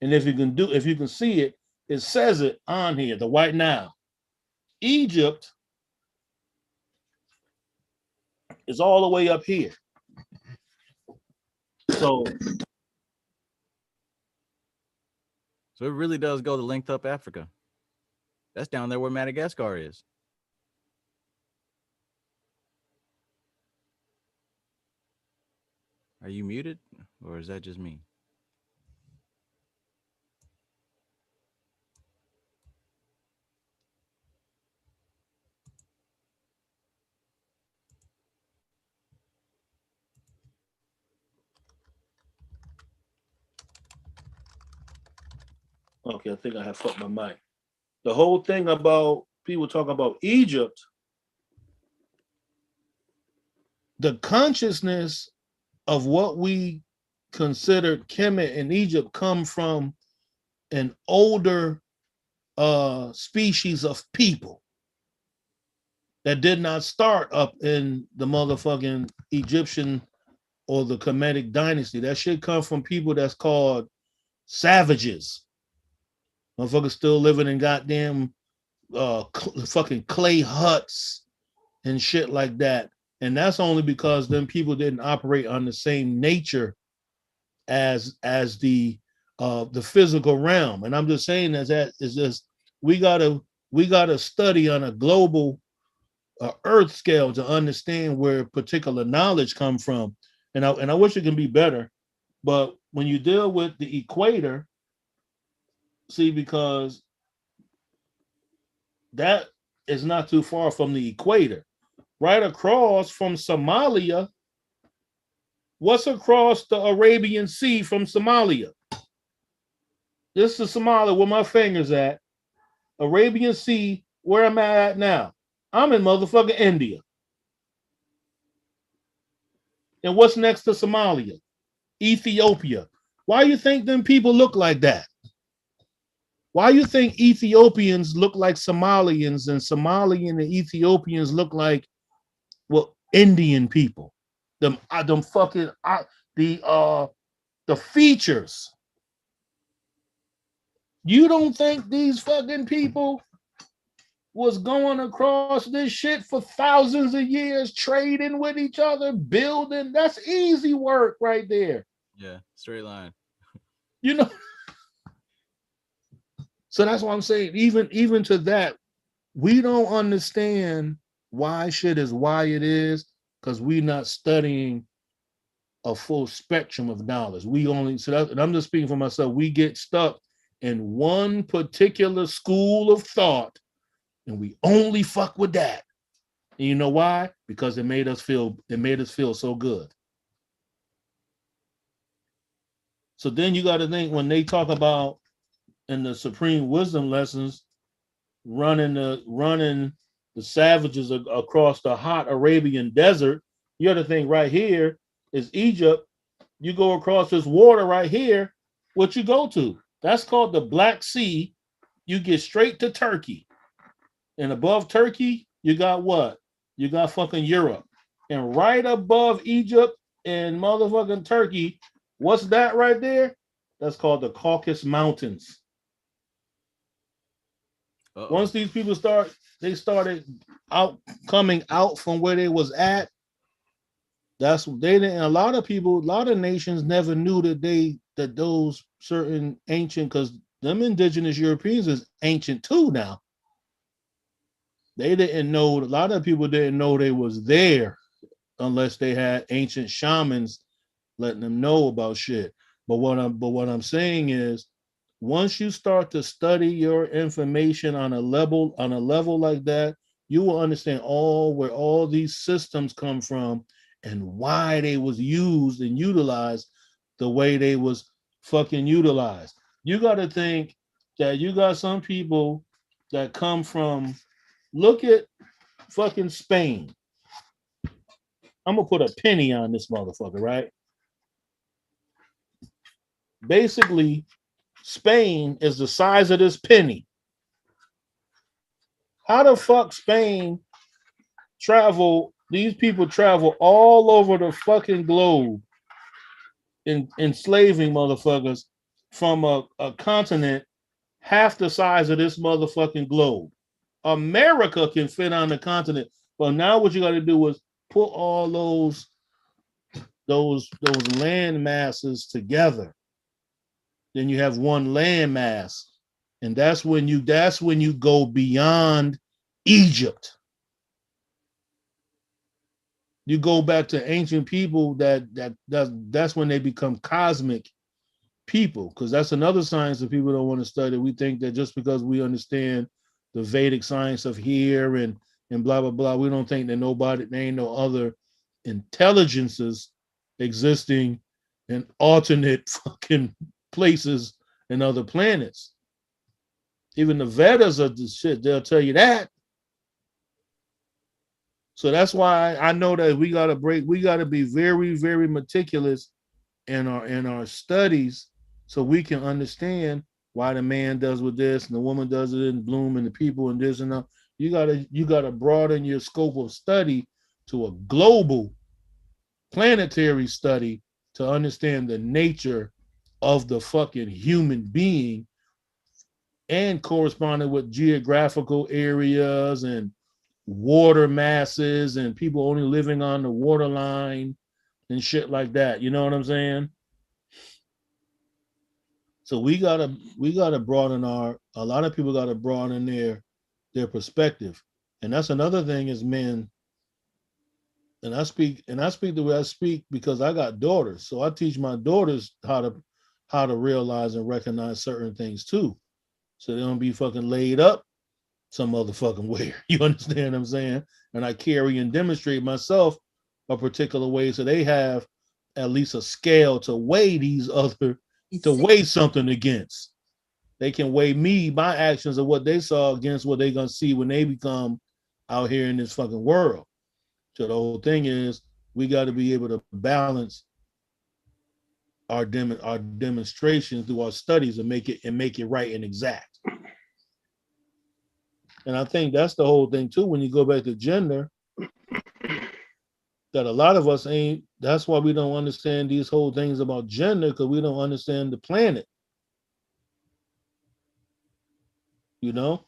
And if you can see it, it says it on here, the White Nile. Egypt is all the way up here. So it really does go the length up Africa. That's down there where Madagascar is. Are you muted, or is that just me? okay, I think I have fucked my mic. The whole thing about people talking about Egypt, the consciousness of what we considered Kemet in Egypt come from an older species of people that did not start up in the motherfucking Egyptian or the Kemetic dynasty. That shit come from people that's called savages. Motherfuckers still living in goddamn fucking clay huts and shit like that. And that's only because them people didn't operate on the same nature as the physical realm. And I'm just saying that is just we gotta study on a global earth scale to understand where particular knowledge come from. And I wish it can be better, but when you deal with the equator, see, because that is not too far from the equator. Right across from Somalia, what's across the Arabian Sea from Somalia? This is Somalia, where my finger's at. Arabian Sea, where am I at now? I'm in motherfucking India. And what's next to Somalia? Ethiopia. Why you think them people look like that? Why you think Ethiopians look like Somalians and Somalian and Ethiopians look like, well, Indian people? Them fucking the features. You don't think these fucking people was going across this shit for thousands of years, trading with each other, building? That's easy work right there. Yeah, straight line. You know. So that's what I'm saying. Even to that, we don't understand why shit is why it is, because we're not studying a full spectrum of knowledge. We only, so that, and I'm just speaking for myself, we get stuck in one particular school of thought and we only fuck with that. And you know why? Because it made us feel so good. So then you got to think, when they talk about in the supreme wisdom lessons, running the savages across the hot Arabian desert, you got to think right here is Egypt. You go across this water right here, what you go to? That's called the Black Sea. You get straight to Turkey. And above Turkey, you got what? You got fucking Europe. And right above Egypt and motherfucking Turkey, what's that right there? That's called the Caucasus Mountains. Once these people started coming out from where they was at. That's they didn't. A lot of nations never knew that those certain ancient, because them indigenous Europeans is ancient too now. They didn't know. A lot of people didn't know they was there unless they had ancient shamans letting them know about shit. But what I'm saying is, once you start to study your information on a level like that, you will understand where all these systems come from and why they was used and utilized the way they was fucking utilized. You got to think that you got some people that come from, look at fucking Spain. I'm gonna put a penny on this motherfucker, right? Basically, Spain is the size of this penny. How the fuck Spain travel? These people travel all over the fucking globe enslaving motherfuckers from a continent half the size of this motherfucking globe. America can fit on the continent, but now what you got to do is put all those land masses together. Then you have one land mass, and that's when you go beyond Egypt. You go back to ancient people that's when they become cosmic people, because that's another science that people don't want to study. We think that just because we understand the Vedic science of here and blah blah blah, we don't think that there ain't no other intelligences existing in alternate fucking places and other planets. Even the Vedas are the shit, they'll tell you that. So that's why I know that we gotta be very, very meticulous in our studies, so we can understand why the man does with this and the woman does it in Bloom and the people and this and that. You gotta broaden your scope of study to a global planetary study to understand the nature of the fucking human being, and corresponding with geographical areas and water masses and people only living on the water line and shit like that. You know what I'm saying? So we gotta broaden a lot of people gotta broaden their perspective. And that's another thing is men. And I speak the way I speak because I got daughters. So I teach my daughters how to realize and recognize certain things too. So they don't be fucking laid up some motherfucking way. You understand what I'm saying? And I carry and demonstrate myself a particular way so they have at least a scale to weigh these other, to weigh something against. They can weigh me, my actions of what they saw against what they're gonna see when they become out here in this fucking world. So the whole thing is we got to be able to balance our demonstrations through our studies and make it right and exact. And I think that's the whole thing too. When you go back to gender, that a lot of us ain't. That's why we don't understand these whole things about gender, because we don't understand the planet. You know,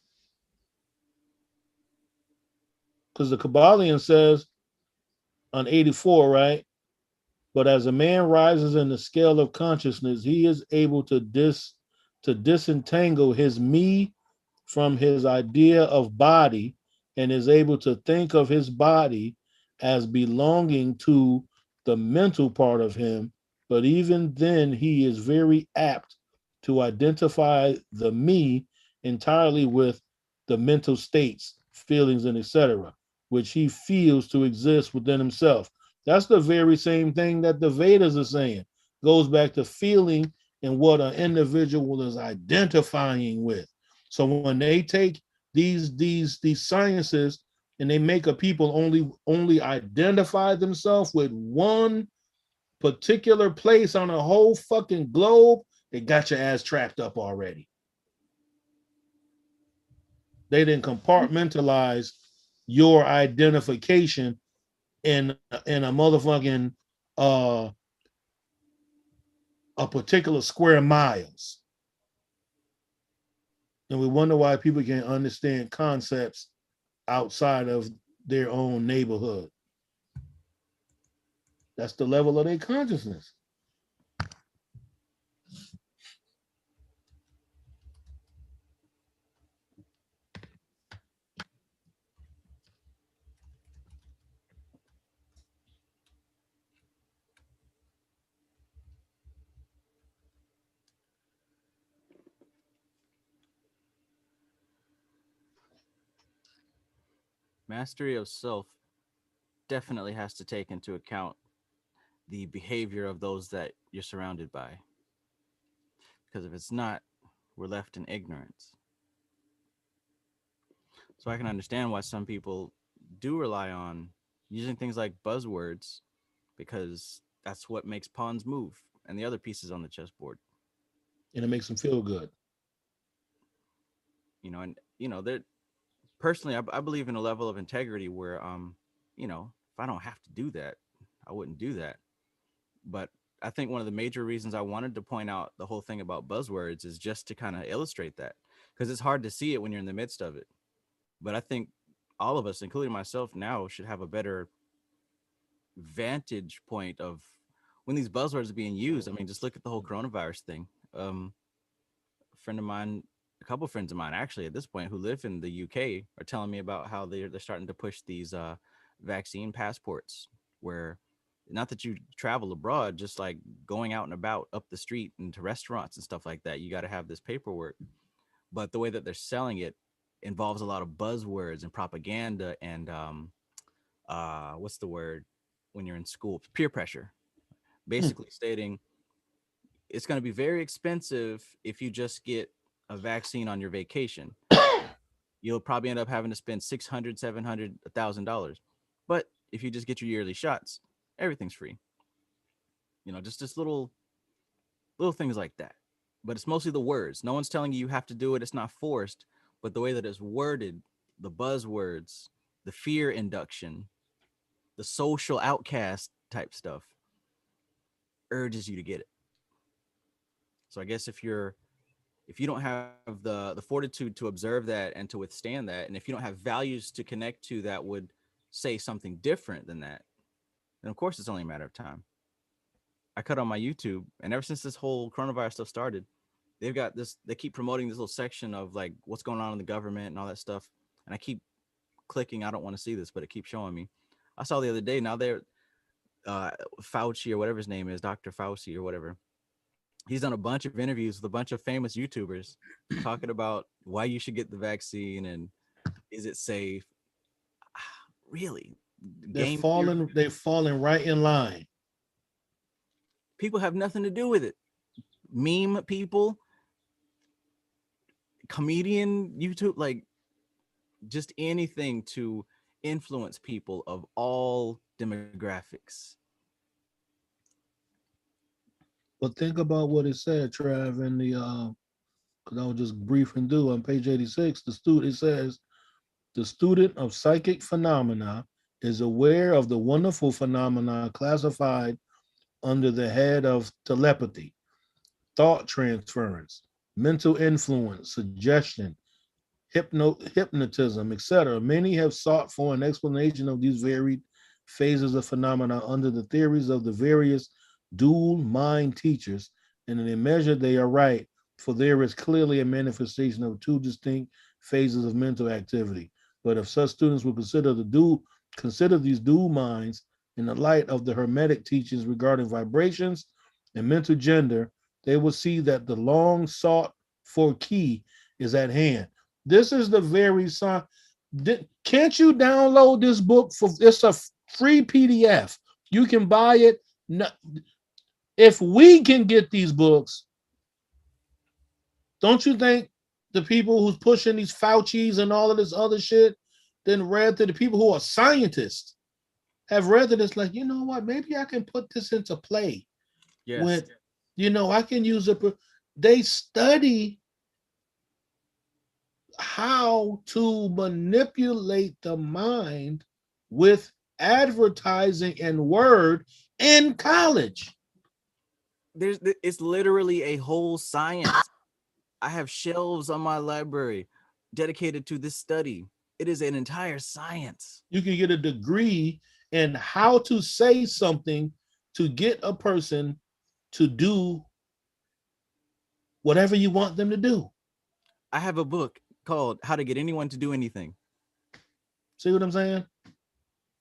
because the Kybalion says on 84, right? But as a man rises in the scale of consciousness, he is able to disentangle his me from his idea of body, and is able to think of his body as belonging to the mental part of him. But even then, he is very apt to identify the me entirely with the mental states, feelings, and etc., which he feels to exist within himself. That's the very same thing that the Vedas are saying. Goes back to feeling and what an individual is identifying with. So when they take these sciences and they make a people only identify themselves with one particular place on a whole fucking globe, they got your ass trapped up already. They didn't compartmentalize your identification in a motherfucking a particular square miles. And we wonder why people can't understand concepts outside of their own neighborhood. That's the level of their consciousness. Mastery of self definitely has to take into account the behavior of those that you're surrounded by. Because if it's not, we're left in ignorance. So I can understand why some people do rely on using things like buzzwords because that's what makes pawns move and the other pieces on the chessboard. And it makes them feel good. And they're personally, I believe in a level of integrity where, if I don't have to do that, I wouldn't do that. But I think one of the major reasons I wanted to point out the whole thing about buzzwords is just to kind of illustrate that, because it's hard to see it when you're in the midst of it. But I think all of us, including myself now, should have a better vantage point of when these buzzwords are being used. I mean, just look at the whole coronavirus thing. A friend of mine, a couple of friends of mine actually at this point who live in the UK are telling me about how they're starting to push these vaccine passports where not that you travel abroad, just like going out and about up the street into restaurants and stuff like that. You got to have this paperwork. But the way that they're selling it involves a lot of buzzwords and propaganda and what's the word when you're in school? Peer pressure. Basically stating it's going to be very expensive if you just get a vaccine on your vacation. You'll probably end up having to spend $600, $700, $1,000. But if you just get your yearly shots, everything's free. Just little things like that. But it's mostly the words. No one's telling you you have to do it. It's not forced. But the way that it's worded, the buzzwords, the fear induction, the social outcast type stuff urges you to get it. So I guess if you don't have the fortitude to observe that and to withstand that, and if you don't have values to connect to that would say something different than that, then of course it's only a matter of time. I cut on my YouTube, and ever since this whole coronavirus stuff started, they've got this. They keep promoting this little section of like what's going on in the government and all that stuff, and I keep clicking. I don't want to see this, but it keeps showing me. I saw the other day. Now they're Fauci or whatever his name is, Dr. Fauci or whatever. He's done a bunch of interviews with a bunch of famous YouTubers talking about why you should get the vaccine and is it safe. Really? They're falling right in line. People have nothing to do with it. Meme people, comedian, YouTube, like just anything to influence people of all demographics. But think about what it said, Trav, in the because I was just briefing through on page 86. It says the student of psychic phenomena is aware of the wonderful phenomena classified under the head of telepathy, thought transference, mental influence, suggestion, hypnotism, etc. Many have sought for an explanation of these varied phases of phenomena under the theories of the various dual mind teachers, and in a measure they are right, for there is clearly a manifestation of two distinct phases of mental activity. But if such students will consider these dual minds in the light of the Hermetic teachings regarding vibrations and mental gender, they will see that the long sought for key is at hand. This is the very sign. Can't you download this book? It's a free PDF. You can buy it. If we can get these books, don't you think the people who's pushing these Fauci's and all of this other shit, then read to the people who are scientists, have read that it's like, you know what, maybe I can put this into play. Yes. With, I can use it. They study how to manipulate the mind with advertising and word in college. It's literally a whole science. I have shelves on my library dedicated to this study. It is an entire science. You can get a degree in how to say something to get a person to do whatever you want them to do. I have a book called How to Get Anyone to Do Anything. See what I'm saying?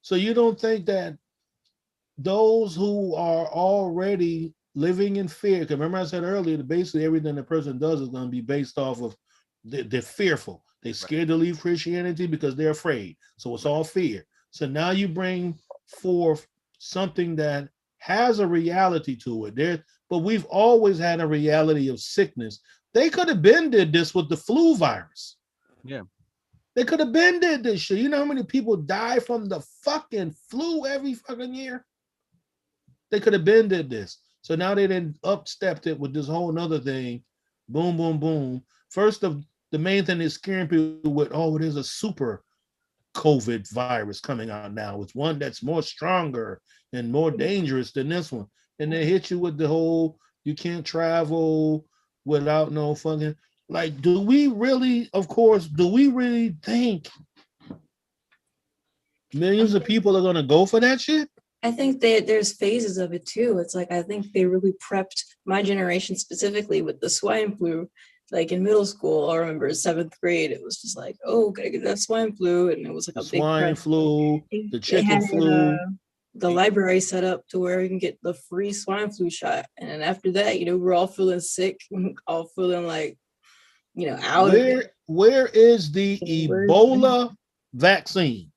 So you don't think that those who are already living in fear, because remember I said earlier that basically everything the person does is going to be based off of they're fearful. They scared to leave Christianity because they're afraid. So it's all fear. So now you bring forth something that has a reality to it. But we've always had a reality of sickness. They could have been did this with the flu virus. Yeah. They could have been did this shit. You know how many people die from the fucking flu every fucking year? They could have been did this. So now they then upstepped it with this whole nother thing. Boom, boom, boom. First of the main thing is scaring people with, oh, there's a super COVID virus coming out now. It's one that's more stronger and more dangerous than this one. And they hit you with the whole, you can't travel without no fucking, like, do we really, of course, do we really think millions of people are going to go for that shit? I think that there's phases of it too. It's like, I think they really prepped my generation specifically with the swine flu. Like in middle school, I remember 7th grade, it was just like, oh, gotta get that swine flu. And it was like The a big swine prep. flu, the They chicken had flu. the library set up to where you can get the free swine flu shot. And then after that, we're all feeling sick, all feeling like, out of it. Where is the Ebola vaccine?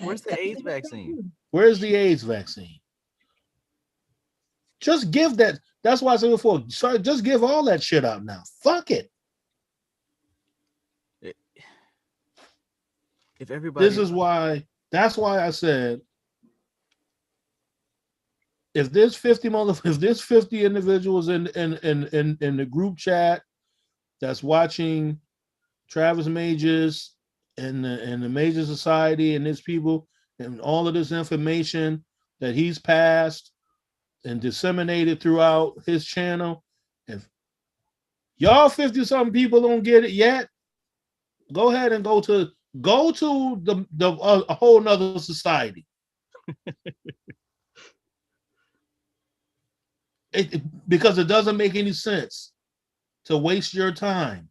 Where's the AIDS vaccine? Where's the AIDS vaccine? Just give that. That's why I said before. Sorry, just give all that shit out now. Fuck it. If everybody, This is why. That's why I said, if there's 50 individuals in the group chat that's watching Travis Majors and the Major Society and his people and all of this information that he's passed and disseminated throughout his channel, if y'all 50-something people don't get it yet, go ahead and go to the a whole nother society. Because it doesn't make any sense to waste your time.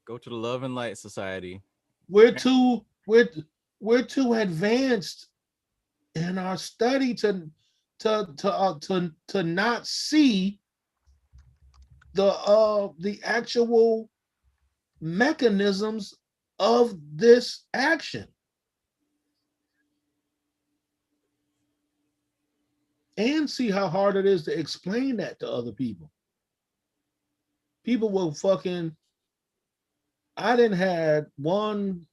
Go to the Love and Light Society. We're too advanced in our study to not see the actual mechanisms of this action. And see how hard it is to explain that to other people. People will fucking, I didn't had one,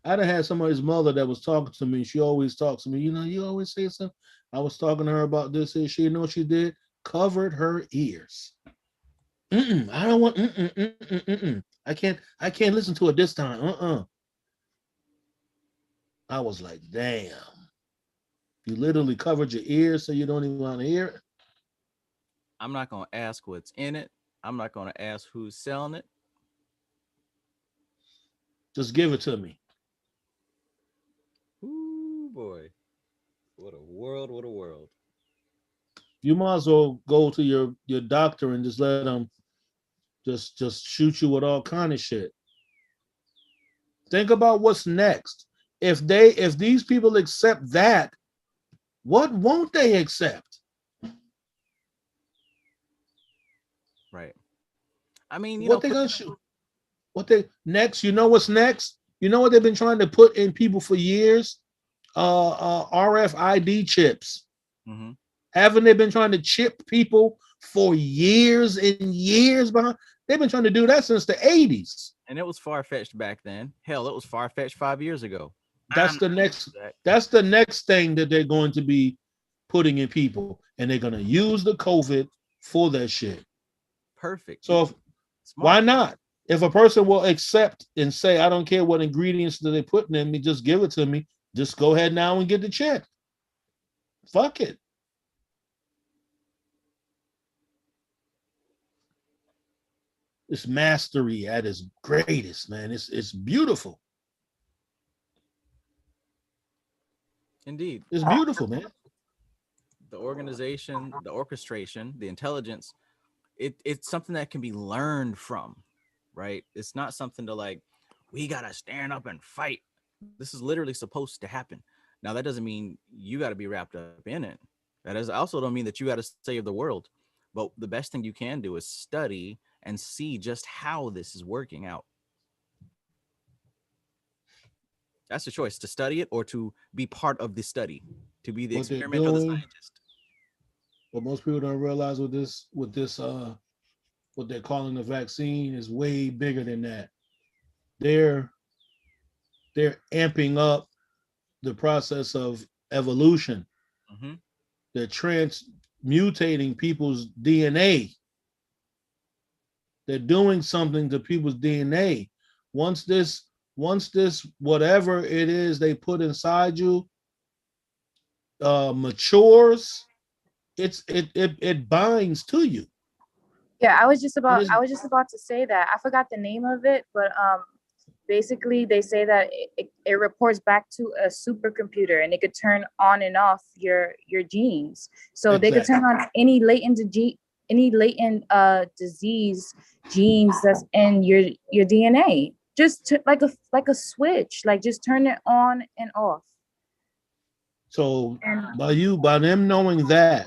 I done had somebody's mother that was talking to me. She always talks to me, you always say something. I was talking to her about this and she, what she did? Covered her ears. I don't want, I can't listen to it this time. I was like, damn. You literally covered your ears so you don't even want to hear it. I'm not going to ask what's in it. I'm not going to ask who's selling it. Just give it to me. Ooh, boy. What a world, what a world. You might as well go to your doctor and just let them just shoot you with all kind of shit. Think about what's next. If these people accept that, what won't they accept? Right. I mean, what they gonna shoot? What they next? You know what's next? You know what they've been trying to put in people for years? RFID chips. Mm-hmm. Haven't they been trying to chip people for years and years behind? They've been trying to do that since the 80s. And it was far-fetched back then. Hell, it was far-fetched 5 years ago. That's the next thing that they're going to be putting in people, and they're going to use the COVID for that shit. Perfect. So why not? If a person will accept and say, I don't care what ingredients that they put in me, just give it to me. Just go ahead now and get the check. Fuck it. It's mastery at its greatest, man. It's beautiful. Indeed. It's beautiful, man. The organization, the orchestration, the intelligence, it's something that can be learned from, right? It's not something to like, we got to stand up and fight. This is literally supposed to happen. Now, that doesn't mean you got to be wrapped up in it. That is also don't mean that you got to save the world. But the best thing you can do is study and see just how this is working out. That's the choice, to study it or to be part of the study, to be the What they're experiment of the doing, scientist. what most people don't realize with this, what they're calling the vaccine is way bigger than that. They're they're amping up the process of evolution. Mm-hmm. They're transmutating people's DNA. They're doing something to people's DNA. Once this, whatever it is they put inside you matures, it binds to you. Yeah, I was And it's, just about to say that. I forgot the name of it, but basically they say that it reports back to a supercomputer, and it could turn on and off your genes. So they could turn on any latent disease genes that's in your DNA. Just like a switch, like just turn it on and off. so And by them knowing that,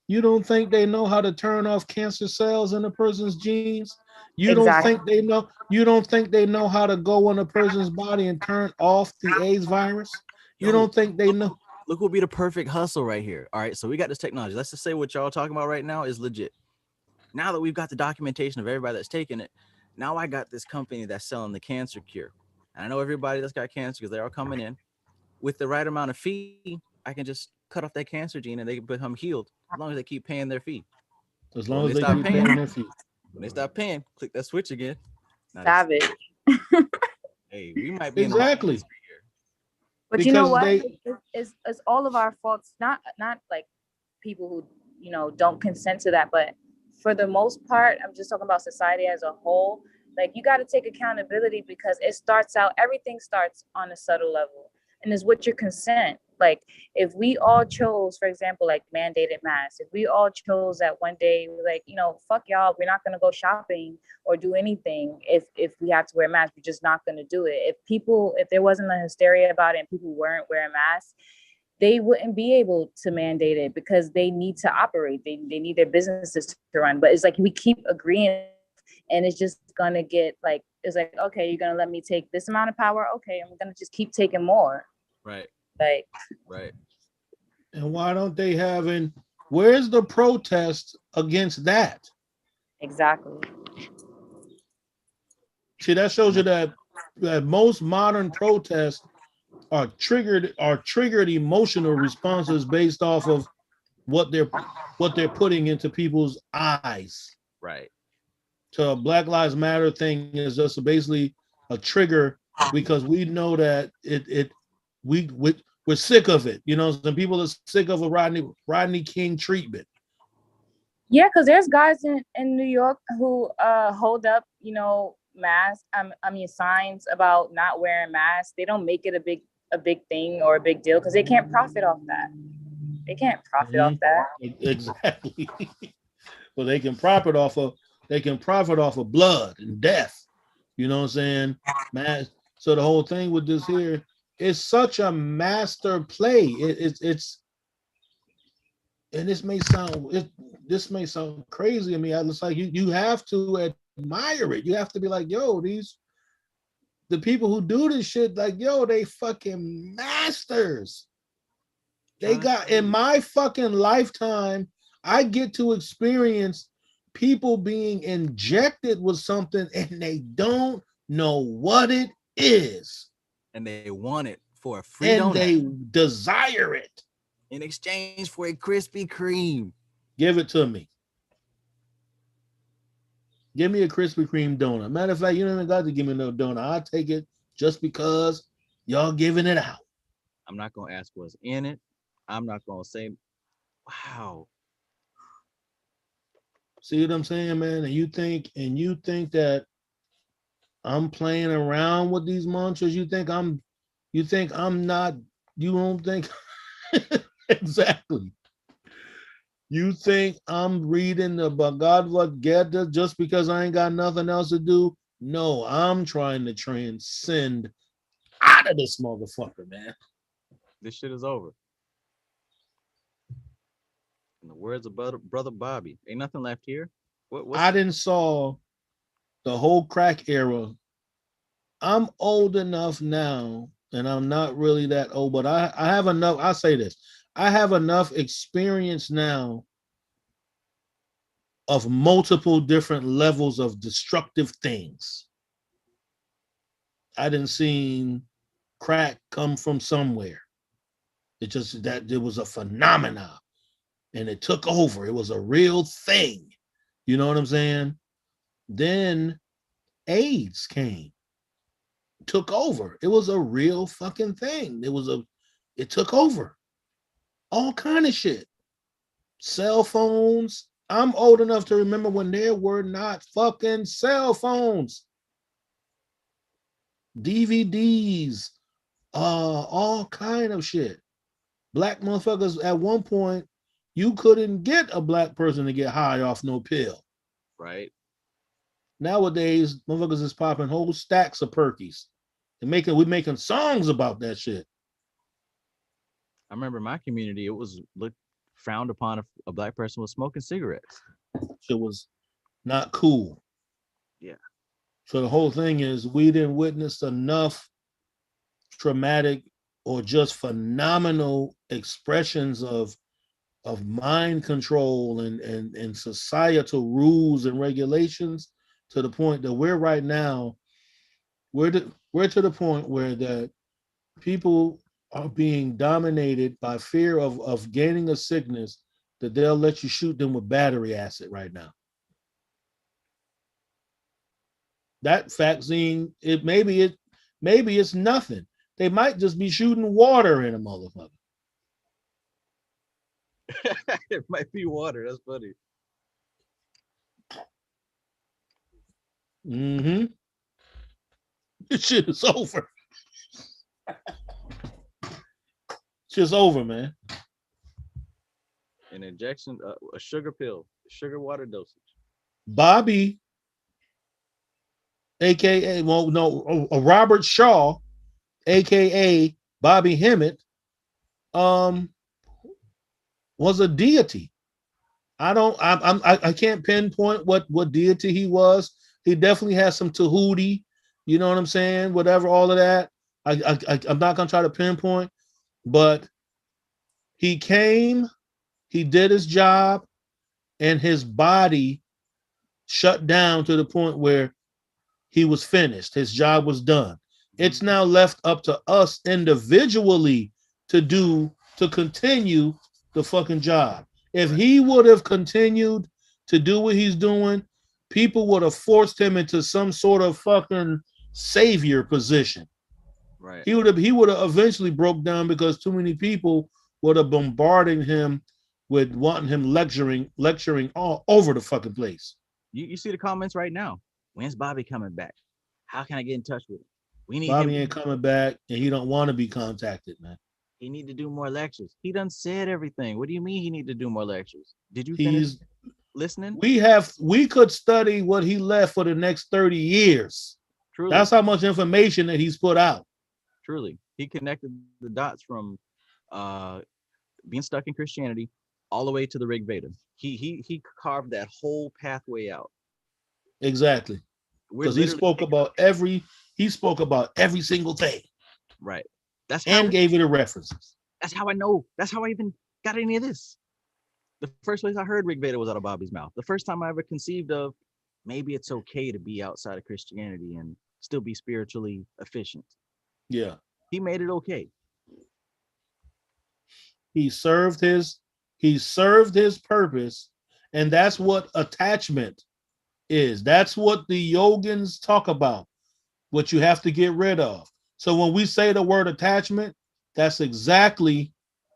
you don't think they know how to turn off cancer cells in a person's genes? You don't exactly. think they know? You don't think they know how to go in a person's body and turn off the AIDS virus? You Yo, don't think they know? look what would be the perfect hustle right here. All right, so we got this technology. Let's just say what y'all talking about right now is legit. Now that we've got the documentation of everybody that's taking it, now I got this company that's selling the cancer cure. And I know everybody that's got cancer because they're all coming in. With the right amount of fee, I can just cut off that cancer gene and they can become healed as long as they keep paying their fee. As But when long they as they stop keep paying, paying their fee. when they stop paying, click that switch again. Now Savage. hey, we might be in the wrong Exactly. industry here. But you know Because what? they, It's all of our faults. Not like people who don't consent to that, but for the most part, I'm just talking about society as a whole. Like, you got to take accountability, because everything starts on a subtle level, and is with your consent. Like, if we all chose, for example, like mandated masks, if we all chose that one day, like, fuck y'all, we're not gonna go shopping or do anything. If we have to wear masks, we're just not gonna do it. If there wasn't a hysteria about it and people weren't wearing masks, they wouldn't be able to mandate it, because they need to operate. They need their businesses to run. But it's like we keep agreeing, and it's just gonna get like, it's like, okay, you're gonna let me take this amount of power. Okay, I'm gonna just keep taking more. Right. Like, Right. and why don't they having? Where's the protest against that? exactly. See, that shows you that most modern protests are triggered emotional responses based off of what they're putting into people's eyes. Right. So a Black Lives Matter thing is just basically a trigger, because we know that we're sick of it. Some people are sick of a Rodney King treatment. Yeah, because there's guys in New York who hold up, masks. Signs about not wearing masks. They don't make it a big thing or a big deal, because they can't profit off that. They can't profit off that. Exactly. Well, they can profit off of blood and death. You know what I'm saying? Man, so the whole thing with this here is such a master play. It's and this may sound crazy. I mean, it's like you have to admire it. You have to be like, yo, the people who do this shit, like, yo, they fucking masters. They got, in my fucking lifetime, I get to experience people being injected with something and they don't know what it is. And they want it for a free And donut. they desire it. In exchange for a Krispy Kreme. Give it to me. Give me a Krispy Kreme donut. Matter of fact, you don't even got to give me no donut. I'll take it just because y'all giving it out. I'm not going to ask what's in it. I'm not going to say, wow. See what I'm saying, man? And you think that I'm playing around with these mantras? You think I'm not, you don't think exactly. You think I'm reading the Bhagavad Gita just because I ain't got nothing else to do? No, I'm trying to transcend out of this motherfucker, man. This shit is over. In the words of brother Bobby, ain't nothing left here. What's I didn't saw the whole crack era. I'm old enough now, and I'm not really that old, but I have enough. I say this. I have enough experience now of multiple different levels of destructive things. I didn't see crack come from somewhere. It just that it was a phenomenon and it took over. It was a real thing. You know what I'm saying? Then AIDS came, took over. It was a real fucking thing. It took over. All kind of shit. Cell phones. I'm old enough to remember when there were not fucking cell phones. DVDs, all kind of shit. Black motherfuckers at one point, you couldn't get a black person to get high off no pill. right? Nowadays, motherfuckers is popping whole stacks of perkies and we're making songs about that shit. I remember in my community, it was looked frowned upon if a black person was smoking cigarettes. Shit was not cool. Yeah. So the whole thing is we didn't witness enough traumatic or just phenomenal expressions of mind control and societal rules and regulations to the point that we're right now we're to the point where that people are being dominated by fear of gaining a sickness that they'll let you shoot them with battery acid right now. That vaccine, maybe it's nothing. They might just be shooting water in a motherfucker. It might be water. That's funny. Mm-hmm. This shit is over. Shit's over, man. An injection, a sugar pill, sugar water dosage. Bobby, aka Robert Shaw, aka Bobby Hemmett, was a deity. I can't pinpoint what deity he was. He definitely has some Tahuti, you know what I'm saying? Whatever, all of that. I'm not gonna try to pinpoint, but he came, he did his job, and his body shut down to the point where he was finished. His job was done. It's now left up to us individually to continue the fucking job. If he would have continued to do what he's doing, people would have forced him into some sort of fucking savior position. Right. He would have eventually broke down because too many people would have bombarded him with wanting him lecturing all over the fucking place. You see the comments right now. When's Bobby coming back? How can I get in touch with him? We need Bobby him. ain't coming back, and he don't want to be contacted, man. He need to do more lectures. He done said everything. What do you mean he need to do more lectures? Did you finish He's listening? we could study what he left for the next 30 years. Truly. That's how much information that he's put out. Truly. He connected the dots from being stuck in Christianity all the way to the Rig Veda. He carved that whole pathway out. Exactly. Because he spoke about every single thing. Right. That's and gave it a references. That's how I know. That's how I even got any of this. The first place I heard Rig Veda was out of Bobby's mouth. The first time I ever conceived of maybe it's okay to be outside of Christianity and still be spiritually efficient. Yeah. He made it okay. He served his purpose, and that's what attachment is. That's what the yogins talk about. What you have to get rid of. So when we say the word attachment, that's exactly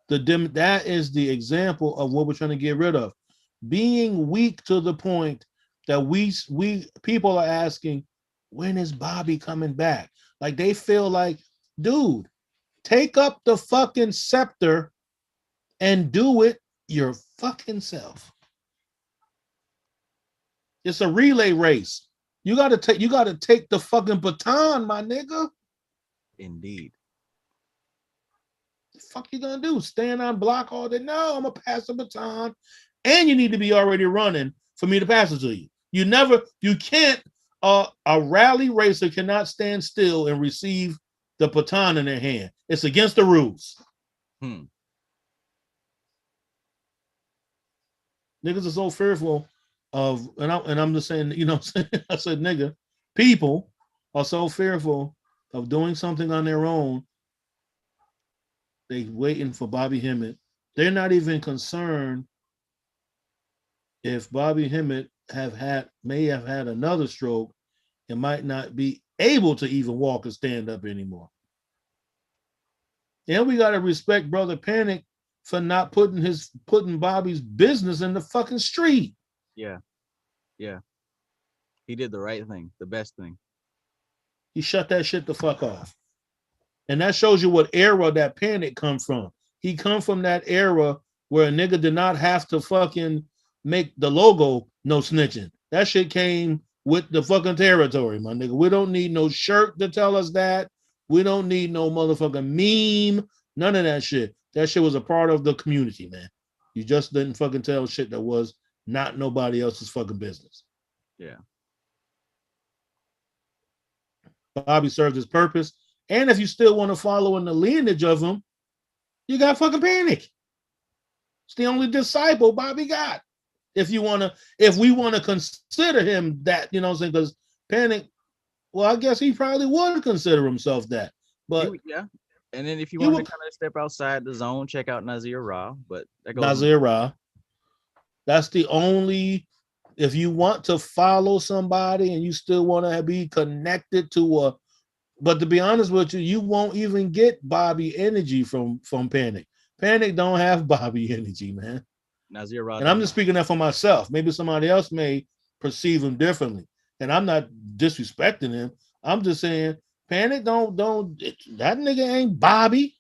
that is the example of what we're trying to get rid of. Being weak to the point that we people are asking, when is Bobby coming back? Like they feel like, dude, take up the fucking scepter and do it your fucking self. It's a relay race. You gotta take the fucking baton, my nigga. Indeed. The fuck you gonna do? Stand on block all day? No, I'm gonna pass the baton. And you need to be already running for me to pass it to you. You can't, a rally racer cannot stand still and receive the baton in their hand. It's against the rules. Niggas are so fearful of, and I'm just saying, you know what I'm saying? I said, nigga, people are so fearful of doing something on their own. They waiting for Bobby Hemmett. They're not even concerned if Bobby Hemmett may have had another stroke and might not be able to even walk or stand up anymore. And we gotta respect Brother Panic for not putting Bobby's business in the fucking street. Yeah. He did the right thing, the best thing. He shut that shit the fuck off. And that shows you what era that Panic come from. He come from that era where a nigga did not have to fucking make the logo no snitching. That shit came with the fucking territory, my nigga. We don't need no shirt to tell us that. We don't need no motherfucking meme. None of that shit. That shit was a part of the community, man. You just didn't fucking tell shit that was not nobody else's fucking business. Yeah. Bobby served his purpose. And if you still want to follow in the lineage of him, you got fucking Panic. It's the only disciple Bobby got. If we want to consider him that, you know what I'm saying? Because Panic, well, I guess he probably would consider himself that. But yeah. And then if you want to kind of step outside the zone, check out Nazir Ra. But that goes Nazir Ra. That's the only, if you want to follow somebody and you still want to be connected to but to be honest with you, you won't even get Bobby energy from Panic. Panic don't have Bobby energy, man. Nazir Ra. And I'm just speaking that for myself. Maybe somebody else may perceive him differently. And I'm not disrespecting him. I'm just saying, Panic don't that nigga ain't Bobby.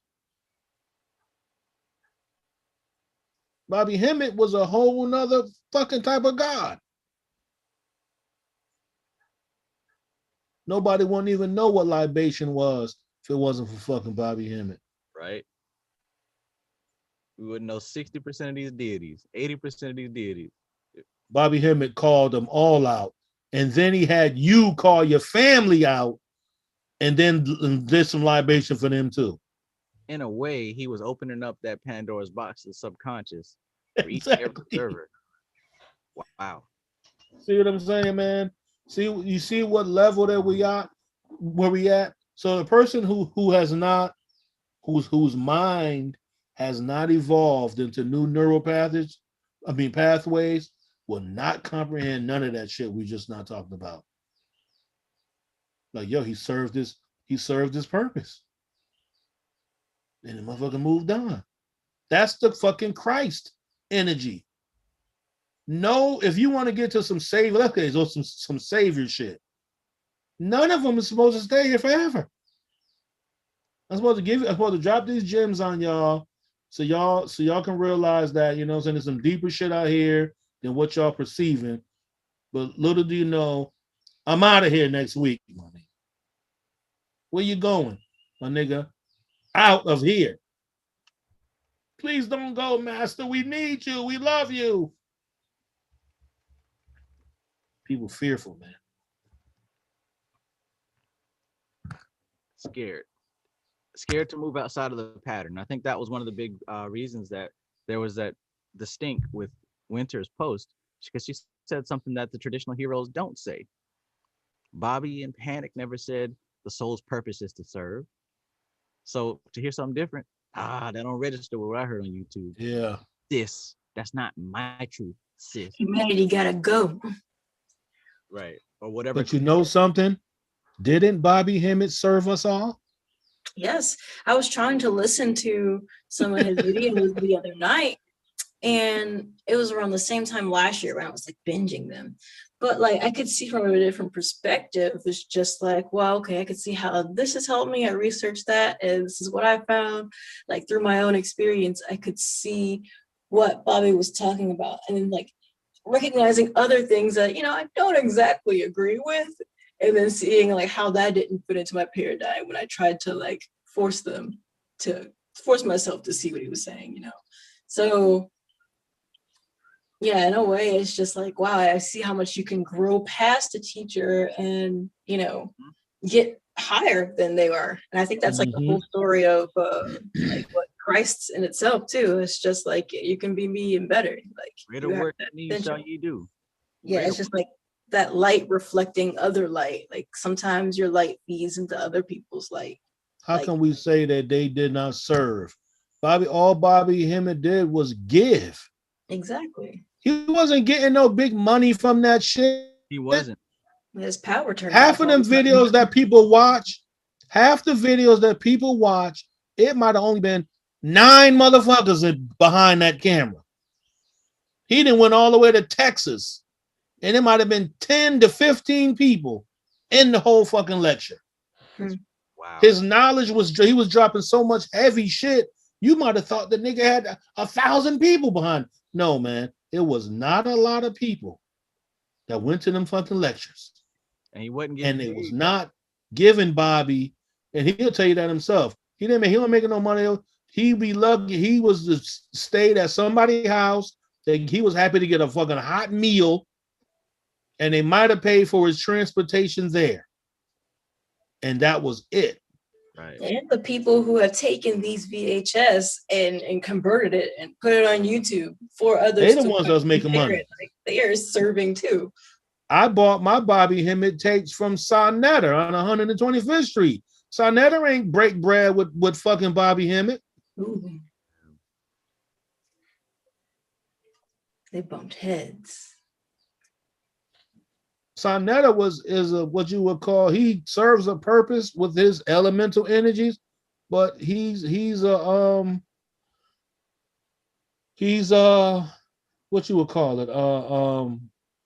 Bobby Hemmett was a whole nother fucking type of god. Nobody wouldn't even know what libation was if it wasn't for fucking Bobby Hemmett. Right. We wouldn't know 60% of these deities, 80% of these deities. Bobby Hemmett called them all out. And then he had you call your family out and then did some libation for them too. In a way, he was opening up that Pandora's box of subconscious for each Exactly. every observer. Wow. See what I'm saying, man? You see what level that we are, where we at? So the person who has not, whose mind has not evolved into new neural pathways, will not comprehend none of that shit we just not talking about. Like, yo, he served his purpose. And the motherfucker moved on. That's the fucking Christ energy. No, if you want to get to some savior, okay, so some savior shit. None of them is supposed to stay here forever. I'm supposed to drop these gems on y'all so y'all can realize that, you know what I'm saying, there's some deeper shit out here than what y'all perceiving. But little do you know, I'm out of here next week, my nigga. Where you going, my nigga? Out of here. Please don't go, master. We need you. We love you. People fearful, man. Scared to move outside of the pattern. I think that was one of the big reasons that there was that distinct with Winter's post, because she said something that the traditional heroes don't say. Bobby and Panic never said the soul's purpose is to serve. So to hear something different, that don't register with what I heard on YouTube. Yeah. That's not my truth, sis. Humanity gotta go. Right. Or whatever. But you know something? Didn't Bobby Hemmett serve us all? Yes. I was trying to listen to some of his videos the other night, and it was around the same time last year when I was like binging them. But like I could see from a different perspective. It's just like, well, okay, I could see how this has helped me. I researched that, and this is what I found. Like through my own experience, I could see what Bobby was talking about, and then like recognizing other things that, you know, I don't exactly agree with, and then seeing like how that didn't fit into my paradigm when I tried to like force myself to see what he was saying, you know. So Yeah, in a way, it's just like, wow, I see how much you can grow past a teacher and, you know, get higher than they are. And I think that's like the whole story of like what Christ's in itself too. It's just like you can be me and better. Like Greater you have work that than these shall potential. ye do. Yeah, it's just like that light reflecting other light. Like sometimes your light feeds into other people's light. How Like, can we say that they did not serve? All Bobby Hemmett did was give. exactly. He wasn't getting no big money from that shit. He wasn't. His power turned Half off of all them the time. videos that people watch, half the videos that people watch, it might have only been 9 motherfuckers behind that camera. He done went all the way to Texas, and it might have been 10 to 15 people in the whole fucking lecture. Wow. His knowledge was, he was dropping so much heavy shit, you might have thought the nigga had 1,000 people behind. No, man, it was not a lot of people that went to them fucking lectures. And he wasn't getting And it paid. was not giving Bobby, and he'll tell you that himself. He wasn't making no money. He be lucky. He was just stayed at somebody's house. He was happy to get a fucking hot meal, and they might have paid for his transportation there. And that was it. Right. And the people who have taken these VHS and converted it and put it on YouTube for others, they the ones that was making money. Like they are serving too. I bought my Bobby Hemmett tapes from Sonetta on 125th Street. Sonetta ain't break bread with fucking Bobby Hemmett. Ooh. They bumped heads. Sonetta is what you would call, he serves a purpose with his elemental energies, but he's what you would call it,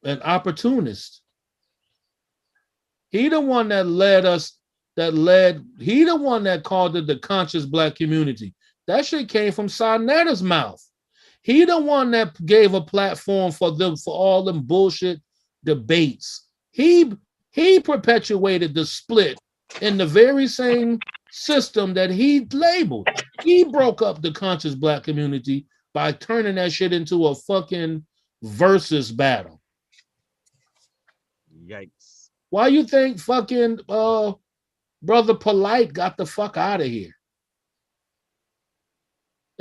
an opportunist. He the one that led us, he the one that called it the conscious black community. That shit came from Sonetta's mouth. He the one that gave a platform for them, for all them bullshit debates. He perpetuated the split in the very same system that he labeled. He broke up the conscious black community by turning that shit into a fucking versus battle. Yikes. Why you think fucking Brother Polite got the fuck out of here?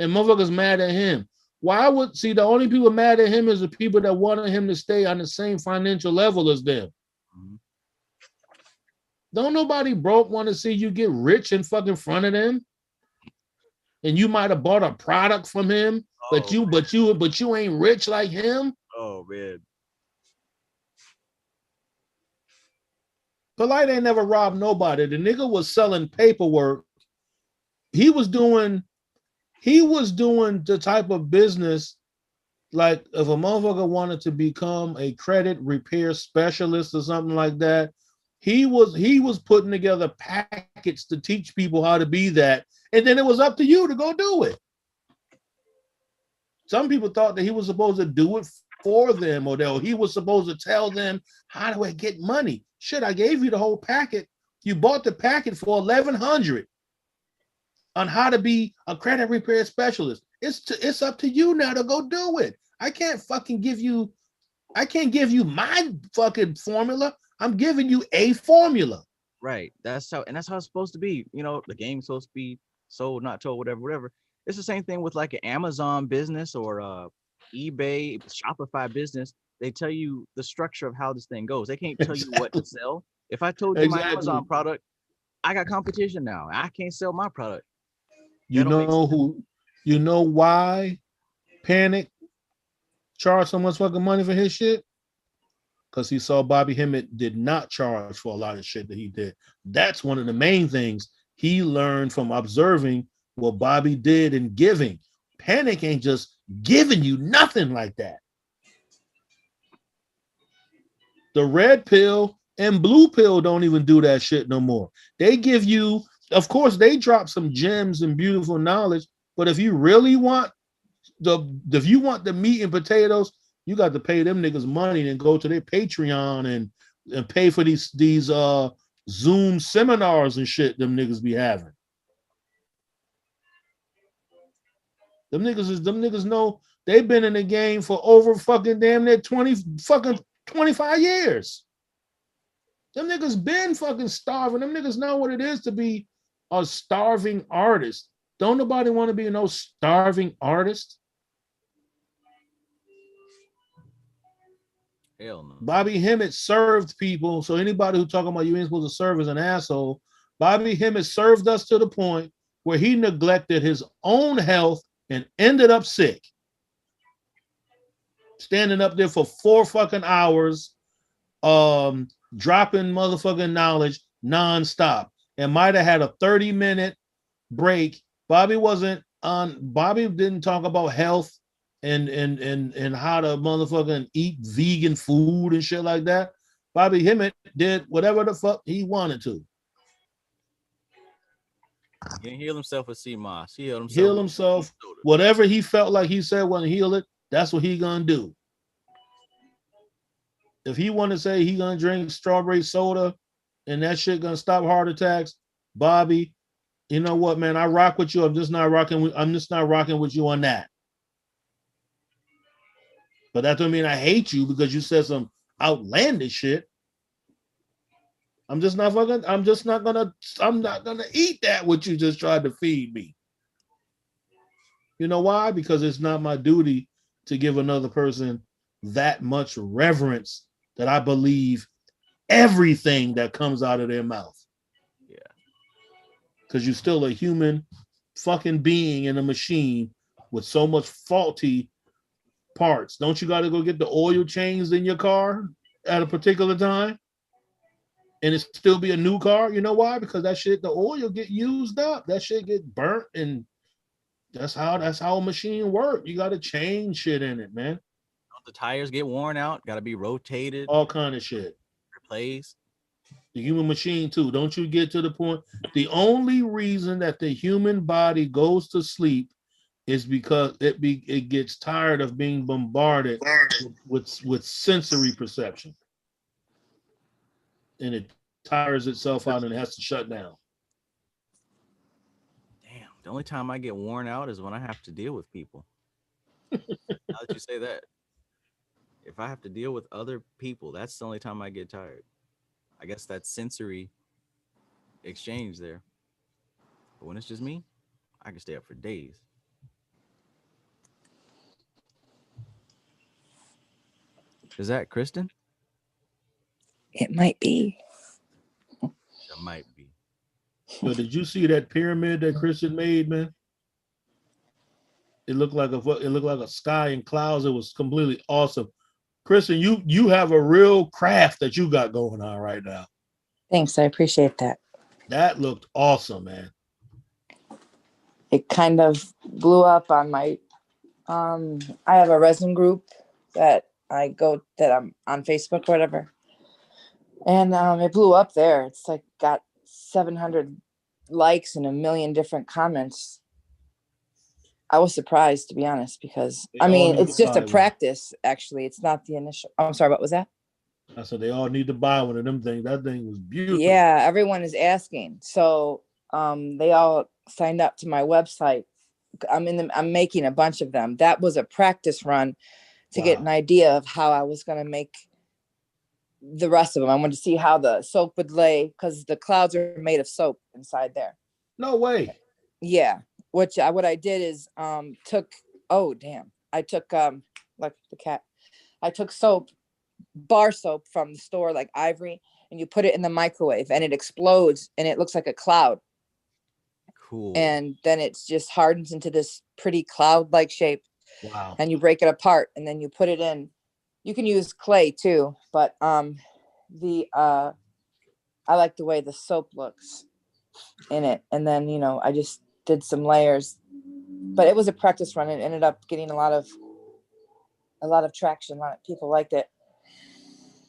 And motherfuckers mad at him. Why would, see, the only people mad at him is the people that wanted him to stay on the same financial level as them. Mm-hmm. Don't nobody broke want to see you get rich in fucking front of them. And you might have bought a product from him, but you ain't rich like him. Oh man. Polite ain't never robbed nobody. The nigga was selling paperwork. He was doing the type of business, like if a motherfucker wanted to become a credit repair specialist or something like that, he was putting together packets to teach people how to be that, and then it was up to you to go do it. Some people thought that he was supposed to do it for them, or that he was supposed to tell them, how do I get money? Shit, I gave you the whole packet. You bought the packet for $1,100 on how to be a credit repair specialist. It's up to you now to go do it. I can't give you my fucking formula. I'm giving you a formula. Right. That's how it's supposed to be. You know, the game's supposed to be sold, not told, whatever. It's the same thing with like an Amazon business or eBay, Shopify business. They tell you the structure of how this thing goes. They can't tell you what to sell. If I told you my Amazon product, I got competition now. I can't sell my product. You know why Panic charged so much fucking money for his shit? Because he saw Bobby Hemmett did not charge for a lot of shit that he did. That's one of the main things he learned from observing what Bobby did in giving. Panic ain't just giving you nothing like that. The red pill and blue pill don't even do that shit no more. They give you, of course, they drop some gems and beautiful knowledge, but if you really want the meat and potatoes, you got to pay them niggas money and go to their Patreon and pay for these Zoom seminars and shit them niggas be having. Them niggas know They've been in the game for over fucking damn near 25 years. Them niggas been fucking starving. Them niggas know what it is to be a starving artist. Don't nobody want to be no starving artist. Hell no. Bobby Hemmett served people. So anybody who talking about you ain't supposed to serve as an asshole, Bobby Hemmett served us to the point where he neglected his own health and ended up sick. Standing up there for 4 fucking hours, dropping motherfucking knowledge nonstop, and might have had a 30-minute break. Bobby didn't talk about health and how to motherfucking eat vegan food and shit like that. Bobby Hemmett did whatever the fuck he wanted to. He didn't heal himself with sea moss. He healed himself. Whatever he felt like he said wasn't heal it, that's what he gonna do. If he want to say he gonna drink strawberry soda and that shit gonna stop heart attacks, Bobby, you know what, man? I rock with you. I'm just not rocking with you on that. But that don't mean I hate you because you said some outlandish shit. I'm not gonna eat that what you just tried to feed me. You know why? Because it's not my duty to give another person that much reverence that I believe everything that comes out of their mouth. Yeah. Because you're still a human fucking being in a machine with so much faulty parts. Don't you got to go get the oil changed in your car at a particular time? And it still be a new car? You know why? Because that shit, the oil get used up. That shit get burnt, and that's how a machine work. You got to change shit in it, man. The tires get worn out, got to be rotated, all kind of shit, replaced. The human machine too. Don't you get to the point? The only reason that the human body goes to sleep is because it gets tired of being bombarded with sensory perception, and it tires itself out and it has to shut down. Damn, the only time I get worn out is when I have to deal with people. Now that you say that, if I have to deal with other people, that's the only time I get tired. I guess that's sensory exchange there. But when it's just me, I can stay up for days. Is that Kristen? It might be. It might be. So did you see that pyramid that Kristen made, man? It looked like a sky and clouds. It was completely awesome. Kristen, you have a real craft that you got going on right now. Thanks, I appreciate that. That looked awesome, man. It kind of blew up on my I have a resin group that I'm on Facebook or whatever. And it blew up there. It's like got 700 likes and a million different comments. I was surprised, to be honest, because it's just a practice. Actually, it's not the initial. I'm sorry, what was that? I said they all need to buy one of them things. That thing was beautiful. Yeah, everyone is asking. So they all signed up to my website. I'm making a bunch of them. That was a practice run to get an idea of how I was going to make the rest of them. I wanted to see how the soap would lay, because the clouds are made of soap inside there. No way. Yeah. What I did is I took like the cat. I took soap, bar soap from the store, like Ivory, and you put it in the microwave and it explodes and it looks like a cloud. Cool. And then it just hardens into this pretty cloud-like shape. Wow. And you break it apart and then you put it in. You can use clay too, but I like the way the soap looks in it. And then, I just did some layers, but it was a practice run. It ended up getting a lot of traction. A lot of people liked it.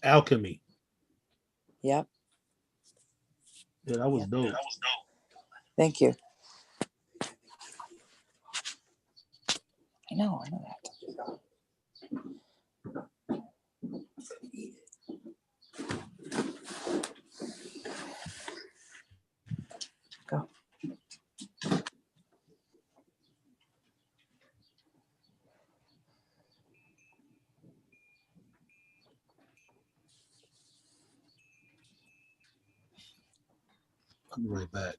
Alchemy. Yep. Yeah, that was dope. Thank you. I know that. Go. I'll be right back.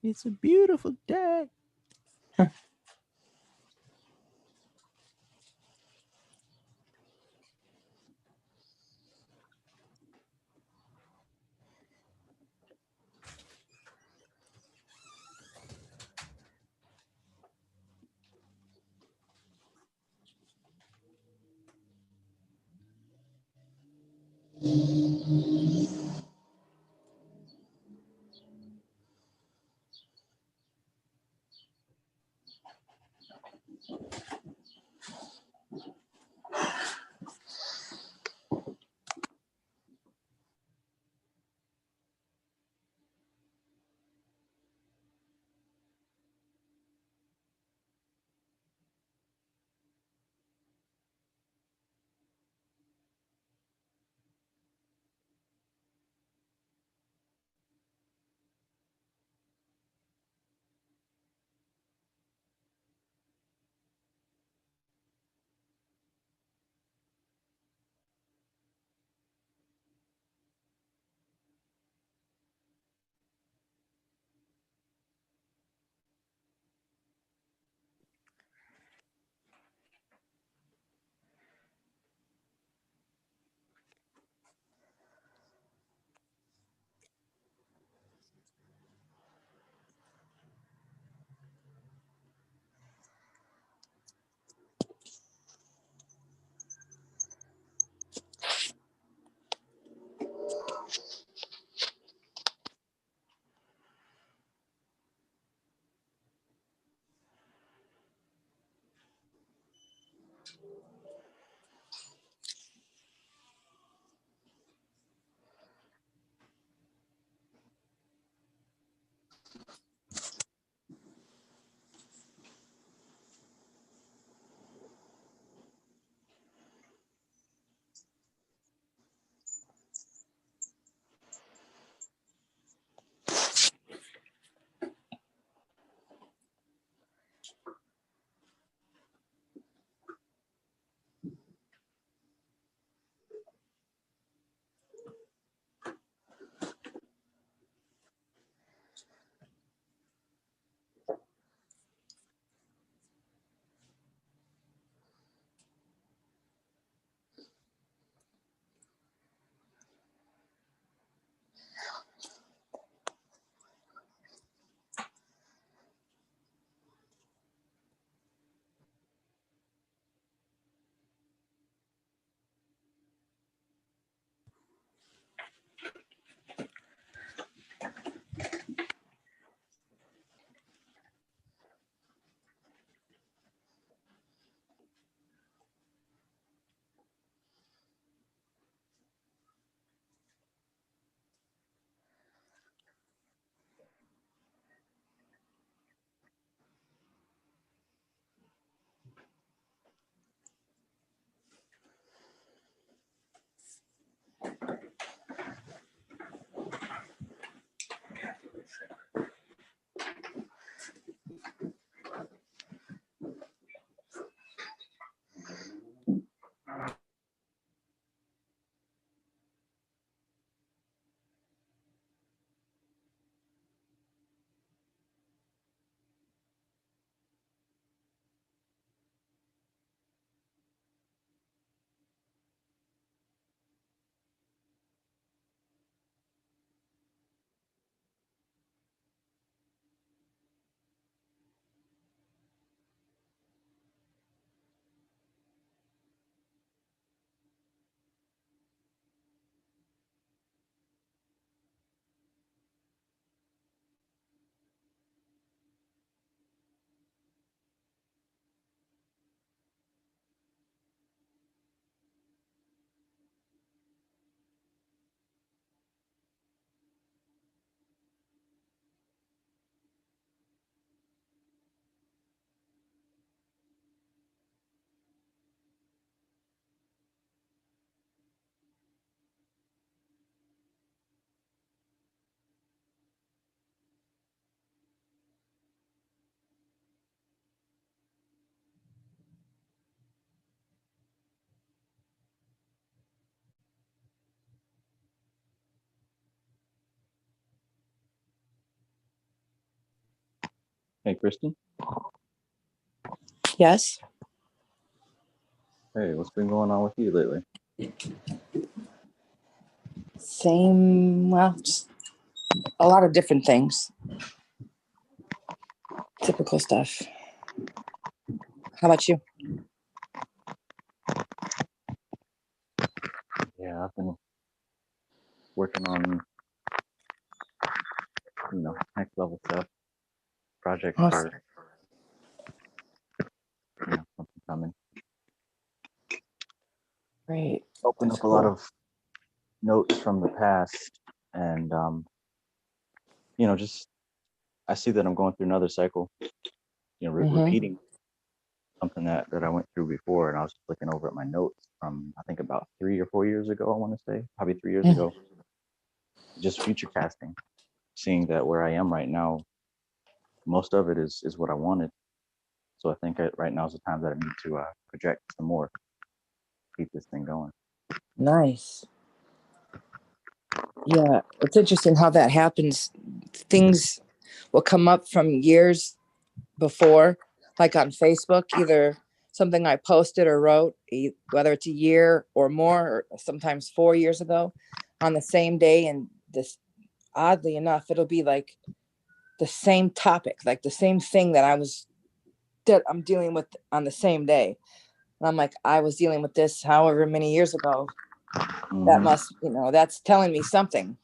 It's a beautiful day. Hey, Kristen. Yes. Hey, what's been going on with you lately? Same. Well, just a lot of different things. Typical stuff. How about you? Yeah, I've been working on, next level stuff, projects Awesome. for, something coming. Great. Open That's up a lot cool. of notes from the past, and just I see that I'm going through another cycle, repeating something that I went through before, and I was just looking over at my notes from I think about 3 or 4 years ago. I want to say probably 3 years ago. Just future casting, seeing that where I am right now, most of it is what I wanted. So I think right now is the time that I need to project some more, keep this thing going. Nice. Yeah, it's interesting how that happens. Things will come up from years before, like on Facebook, either something I posted or wrote, whether it's a year or more, or sometimes 4 years ago, on the same day. And this, oddly enough, it'll be like the same topic, like the same thing that I'm dealing with on the same day. And I'm like, I was dealing with this however many years ago. That must, that's telling me something.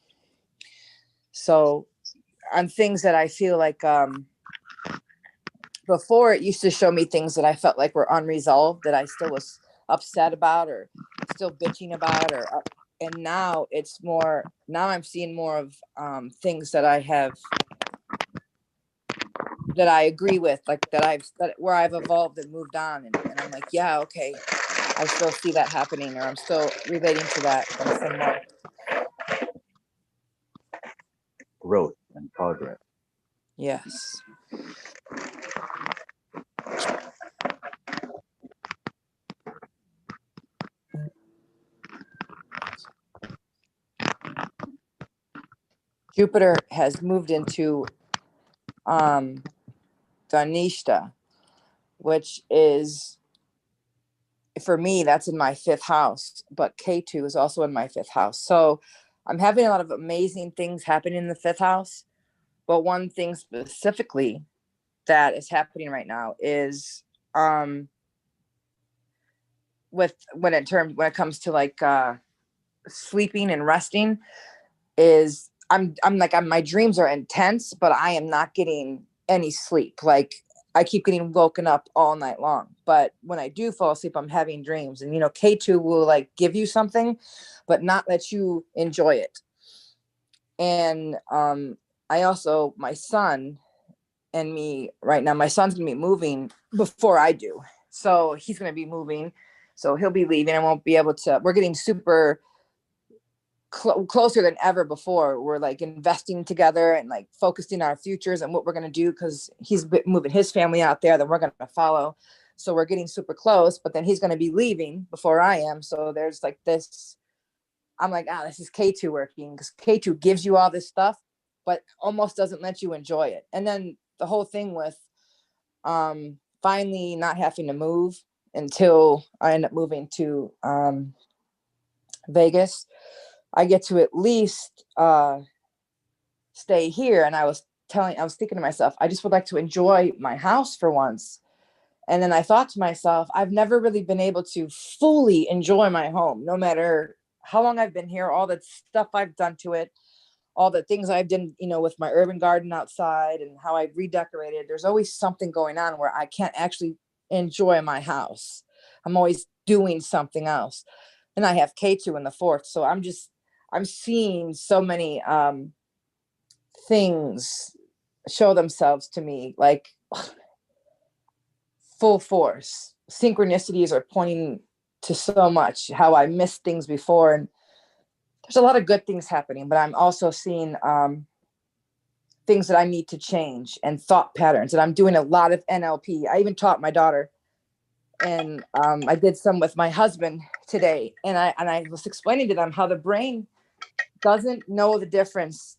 So on things that I feel like before, it used to show me things that I felt like were unresolved, that I still was upset about or still bitching about, and now it's more, now I'm seeing more of things that I have, that I agree with, like where I've evolved and moved on. And I'm like, yeah, okay, I still see that happening, or I'm still relating to that in some way. Growth and progress. Yes. Jupiter has moved into Dhanishta, which is, for me, that's in my 5th house, but K2 is also in my 5th house. So I'm having a lot of amazing things happening in the 5th house. But one thing specifically that is happening right now is when it comes to like sleeping and resting, is I'm my dreams are intense, but I am not getting any sleep. Like, I keep getting woken up all night long. But when I do fall asleep, I'm having dreams. And K2 will like give you something, but not let you enjoy it. And I also, my son and me right now, my son's gonna be moving before I do. So he's gonna be moving. So he'll be leaving. I won't be able to, we're getting super closer than ever before. We're like investing together and like focusing on our futures and what we're going to do, because he's moving his family out there, then we're going to follow. So we're getting super close, but then he's going to be leaving before I am. So there's like this, I'm like, this is K2 working, because K2 gives you all this stuff, but almost doesn't let you enjoy it. And then the whole thing with finally not having to move until I end up moving to Vegas, I get to at least stay here. And I was thinking to myself, I just would like to enjoy my house for once. And then I thought to myself, I've never really been able to fully enjoy my home, no matter how long I've been here, all the stuff I've done to it, all the things I've done, with my urban garden outside and how I've redecorated. There's always something going on where I can't actually enjoy my house. I'm always doing something else. And I have K2 in the 4th. So I'm seeing so many things show themselves to me, like full force. Synchronicities are pointing to so much, how I missed things before. And there's a lot of good things happening, but I'm also seeing things that I need to change, and thought patterns. And I'm doing a lot of NLP. I even taught my daughter, and I did some with my husband today. And I was explaining to them how the brain doesn't know the difference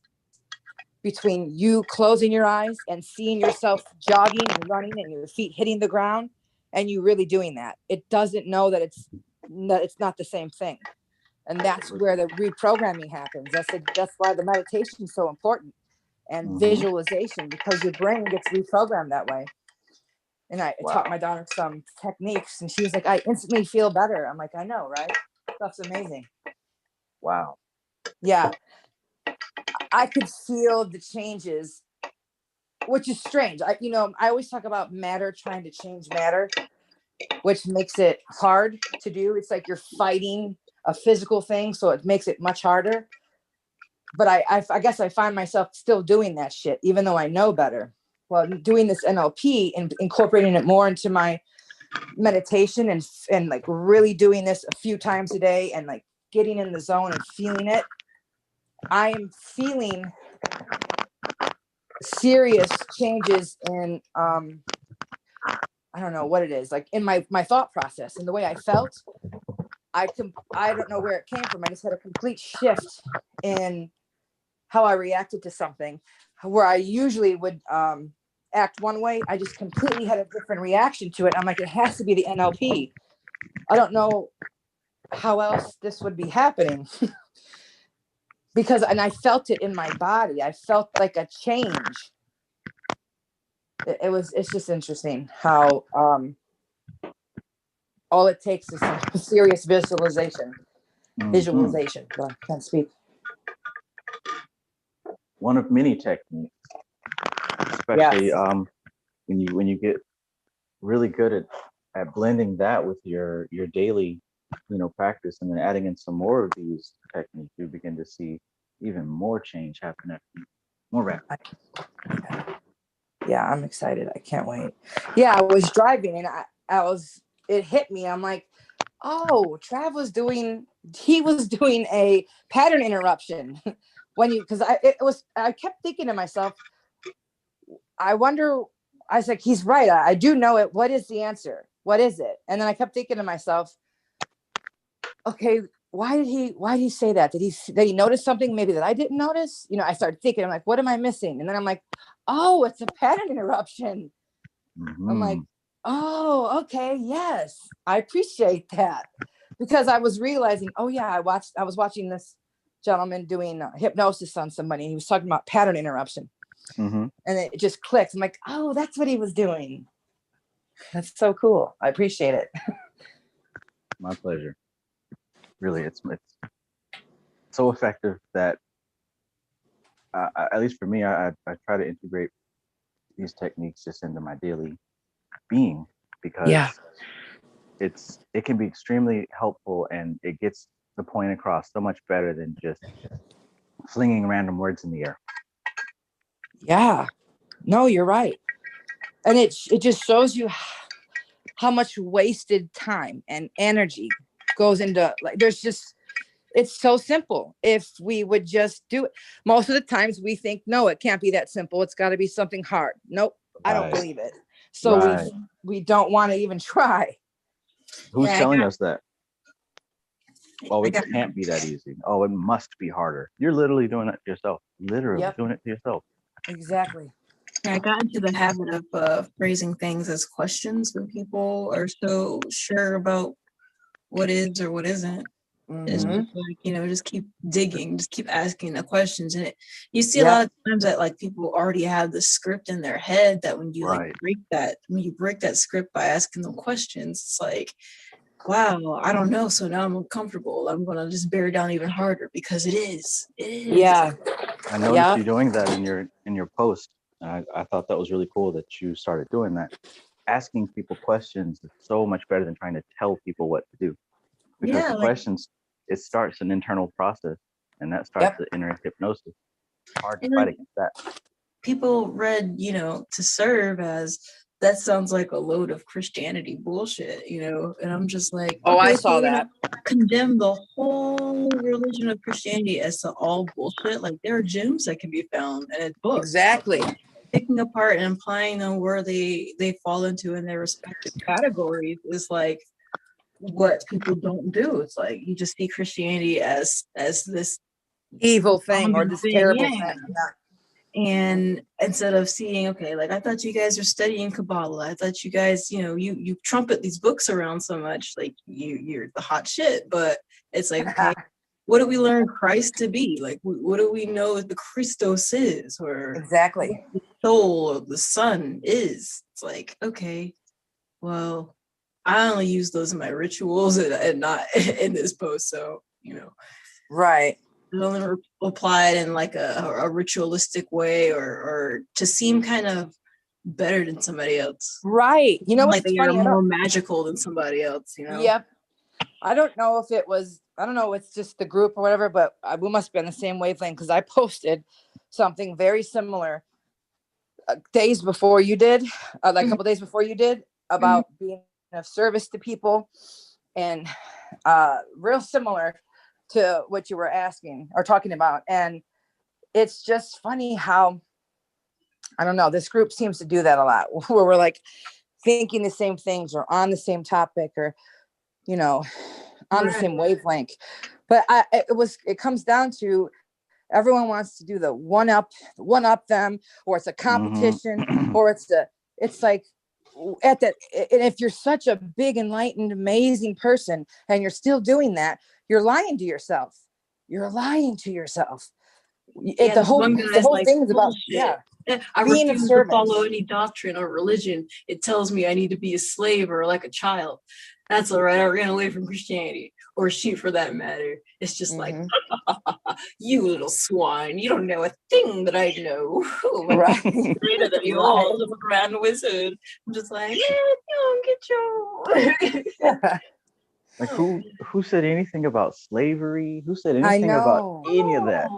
between you closing your eyes and seeing yourself jogging and running and your feet hitting the ground and you really doing that. It doesn't know that it's not the same thing. And that's where the reprogramming happens. That's why the meditation is so important, and visualization, because your brain gets reprogrammed that way. And I taught my daughter some techniques, and she was like, I instantly feel better. I'm like, I know, right? That's amazing. Wow. Yeah. I could feel the changes, which is strange. I always talk about matter trying to change matter, which makes it hard to do. It's like you're fighting a physical thing, so it makes it much harder. But I guess I find myself still doing that shit, even though I know better. Well, doing this NLP and incorporating it more into my meditation and like really doing this a few times a day and like getting in the zone and feeling it, I am feeling serious changes in I don't know what it is, like in my thought process and the way I felt. I don't know where it came from. I just had a complete shift in how I reacted to something, where I usually would act one way. I just completely had a different reaction to it. I'm like, it has to be the NLP. I don't know how else this would be happening. And I felt it in my body. I felt like a change. It's just interesting how all it takes is some serious visualization. Well, I can't speak. One of many techniques, especially when you get really good at blending that with your daily practice, and then adding in some more of these techniques, you begin to see even more change happen more rapid. Yeah, I'm excited. I can't wait. Yeah, I was driving and it hit me. I'm like, oh, he was doing a pattern interruption because I kept thinking to myself, I wonder, I was like, he's right. I do know it. What is the answer? What is it? And then I kept thinking to myself, okay, why did he say that? Did he notice something maybe that I didn't notice? I started thinking, I'm like, what am I missing? And then I'm like, oh, it's a pattern interruption. I'm like, oh, okay, yes, I appreciate that, because I was realizing, oh yeah, I was watching this gentleman doing hypnosis on somebody. He was talking about pattern interruption, and it just clicked. I'm like, oh, that's what he was doing. That's so cool. I appreciate it. My pleasure. Really, it's so effective that at least for me, I try to integrate these techniques just into my daily being, because it can be extremely helpful, and it gets the point across so much better than just flinging random words in the air. Yeah, no, you're right. And it just shows you how much wasted time and energy goes into, like, it's so simple if we would just do it. Most of the times we think, no, it can't be that simple. It's got to be something hard. Nope, I don't believe it. So we don't want to even try. Who's telling us that? Oh, it can't be that easy. Oh, it must be harder. You're literally doing it to yourself. Doing it to yourself. Exactly. I got into the habit of phrasing things as questions when people are so sure about what is or what isn't. It's just like, just keep digging, just keep asking the questions. And you see a lot of times that like people already have the script in their head, that when you break that script by asking them questions, it's like, wow, I don't know. So now I'm uncomfortable. I'm going to just bear down even harder, because it is. Yeah. I noticed you doing that in your post. And I thought that was really cool that you started doing that. Asking people questions is so much better than trying to tell people what to do. Because the questions, it starts an internal process, and that starts the inner hypnosis. It's hard to fight against that. People read, to serve as, that sounds like a load of Christianity bullshit, and I'm just like, oh, I saw that. Condemn the whole religion of Christianity as to all bullshit. Like, there are gems that can be found in its books. Exactly. Picking apart and applying them where they fall into in their respective categories is like what people don't do. It's like you just see Christianity as this evil thing or this terrible thing. And instead of seeing, okay, like I thought you guys are studying Kabbalah. I thought you guys, you trumpet these books around so much, like you're the hot shit. But it's like, okay, what do we learn Christ to be? Like, what do we know the Christos is, or exactly the soul of the sun is? It's like, okay, well, I only use those in my rituals and not in this post. So, right. I only apply it in like a ritualistic way or to seem kind of better than somebody else. Right. You know what's like they funny? are more magical than somebody else, Yep. I don't know if it's just the group or whatever, but we must be on the same wavelength, because I posted something very similar days before you did, like a couple days before you did, about being of service to people, and real similar to what you were asking or talking about. And it's just funny how, I don't know, this group seems to do that a lot, where we're like thinking the same things or on the same topic, or on the same wavelength. But it comes down to, everyone wants to do the one up them, or it's a competition, or it's like at that. And if you're such a big, enlightened, amazing person and you're still doing that, you're lying to yourself. The whole thing is about I being of refuse to service. follow any doctrine or religion. It tells me I need to be a slave or like a child. That's all right. I ran away from Christianity, or sheep for that matter. It's just like, you little swine. You don't know a thing that I know. Right. Greater than you all, I'm a grand wizard. I'm just like, get you. Like who said anything about slavery? Who said anything about any of that?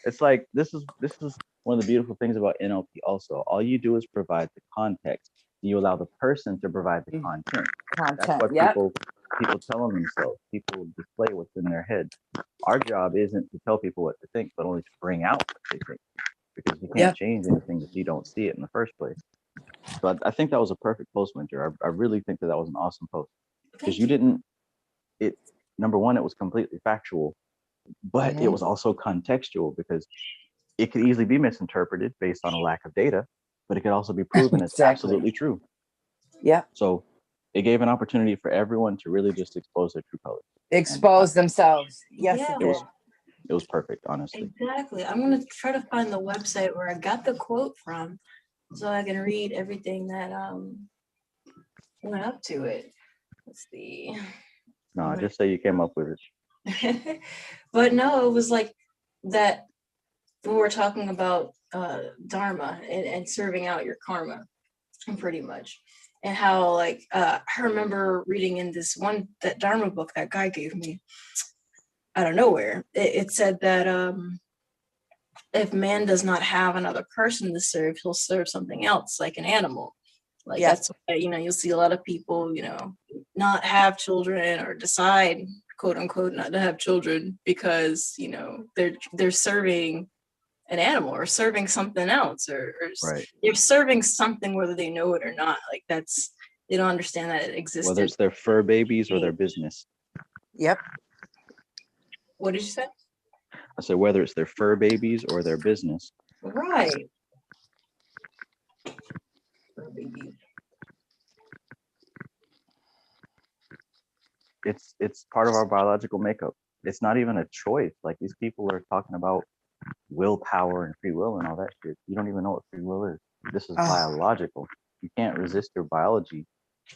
It's like this is one of the beautiful things about NLP also. All you do is provide the context. You allow the person to provide the content. That's what people tell on themselves. People display what's in their head. Our job isn't to tell people what to think, but only to bring out what they think. Because you can't change anything if you don't see it in the first place. So I think that was a perfect post, Winter. I really think that was an awesome post. Because you didn't, number one, it was completely factual, but it was also contextual, because it could easily be misinterpreted based on a lack of data, but it could also be proven as absolutely true. Yeah. So it gave an opportunity for everyone to really just expose their true colors. Expose themselves. Yes, it was perfect, honestly. Exactly. I'm going to try to find the website where I got the quote from, so I can read everything that went up to it. Let's see. No, just say you came up with it. But no, it was like that. We were talking about Dharma and serving out your karma, pretty much, and how like I remember reading in that Dharma book that guy gave me out of nowhere. It said that if man does not have another person to serve, he'll serve something else, like an animal. Like that's why, you'll see a lot of people, not have children or decide, quote unquote, not to have children because, they're serving an animal or serving something else, or they're serving something whether they know it or not. Like they don't understand that it exists. Whether it's their fur babies or their business. Yep. What did you say? I said whether it's their fur babies or their business. Right. It's part of our biological makeup. It's not even a choice. Like, these people are talking about willpower and free will and all that shit. You don't even know what free will is. This is biological. You can't resist your biology,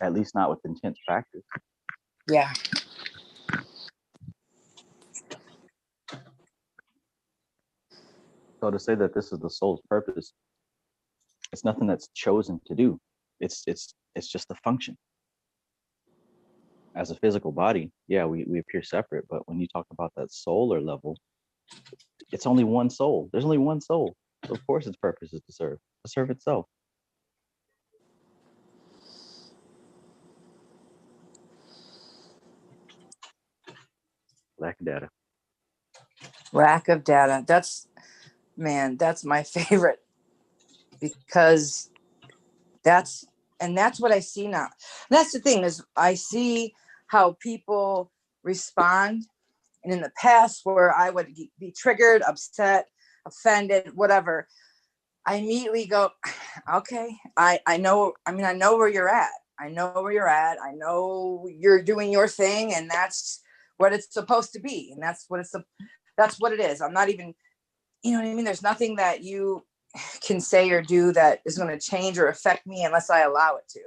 at least not with intense practice. Yeah. So to say that this is the soul's purpose, it's nothing that's chosen to do. It's just a function. As a physical body, yeah, we appear separate, but when you talk about that solar level, it's only one soul. There's only one soul. So of course its purpose is to serve itself. Lack of data. Lack of data. That's my favorite, because that's what I see now. And that's the thing, is I see how people respond. And in the past, where I would be triggered, upset, offended, whatever, I immediately go, okay, I know, I mean, I know where you're at. I know where you're at. I know you're doing your thing, and that's what it's supposed to be. And that's what it is. I'm not even, you know what I mean? There's nothing that you can say or do that is going to change or affect me unless I allow it to.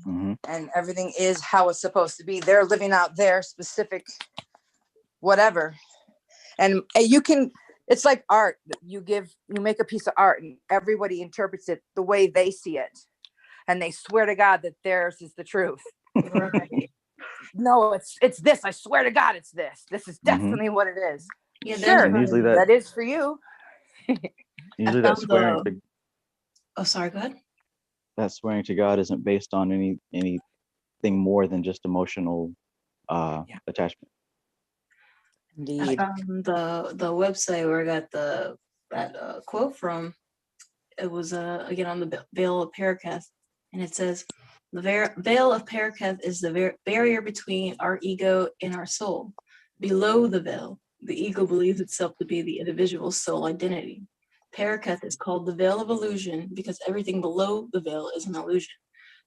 Mm-hmm. And everything is how it's supposed to be. They're living out their specific whatever. And you can, it's like art. You make a piece of art and everybody interprets it the way they see it. And they swear to God that theirs is the truth. Right. No, it's this. I swear to God, it's this. This is definitely what it is. Yeah, Sure, And usually that is for you. usually that swearing to Oh, sorry, go ahead. that swearing to God isn't based on anything more than just emotional attachment. I Indeed. found the website where I got that quote from. It was again on the Veil of Paraceth, and it says, "The veil of Paraceth is the barrier between our ego and our soul. Below the veil, the ego believes itself to be the individual's soul identity. Paraceth is called the veil of illusion because everything below the veil is an illusion.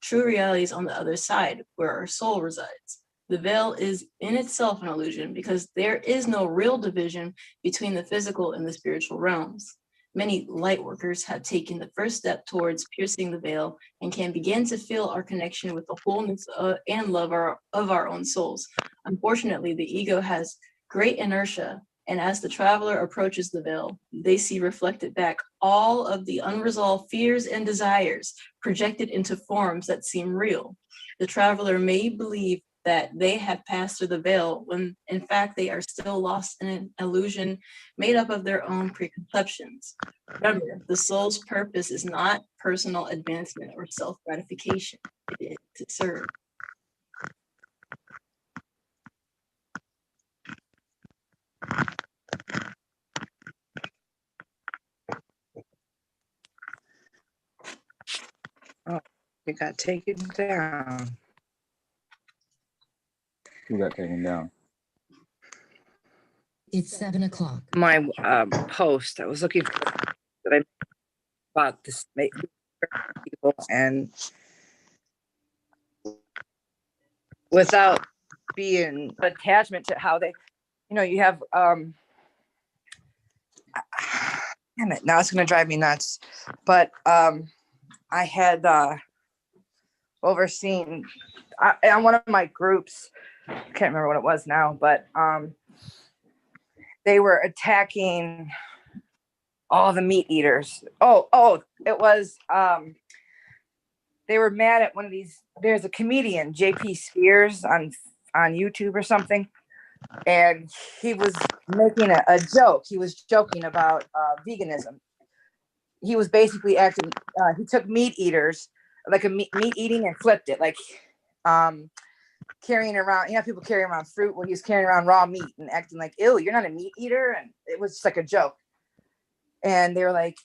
True reality is on the other side, where our soul resides. The veil is in itself an illusion because there is no real division between the physical and the spiritual realms. Many light workers have taken the first step towards piercing the veil and can begin to feel our connection with the wholeness and love of our own souls. Unfortunately, the ego has great inertia, and as the traveler approaches the veil, they see reflected back all of the unresolved fears and desires projected into forms that seem real. The traveler may believe that they have passed through the veil when in fact they are still lost in an illusion made up of their own preconceptions. Remember, the soul's purpose is not personal advancement or self-gratification. It is to serve. Oh, you got taken down. Who got taken down? It's 7 o'clock. My post, I was looking for that I about this people, and without being attachment to how they, you have damn it, now it's gonna drive me nuts. But I had overseen on one of my groups, I can't remember what it was now, but they were attacking all the meat eaters. It was they were mad at one of these. There's a comedian, JP Spears, on YouTube or something, and he was making a joke. He was joking about veganism. He was basically acting. He took meat eaters, like a meat eating, and flipped it, like carrying around. People carry around fruit. Well, he was carrying around raw meat and acting like, "Ew, you're not a meat eater," and it was just like a joke. And they were like,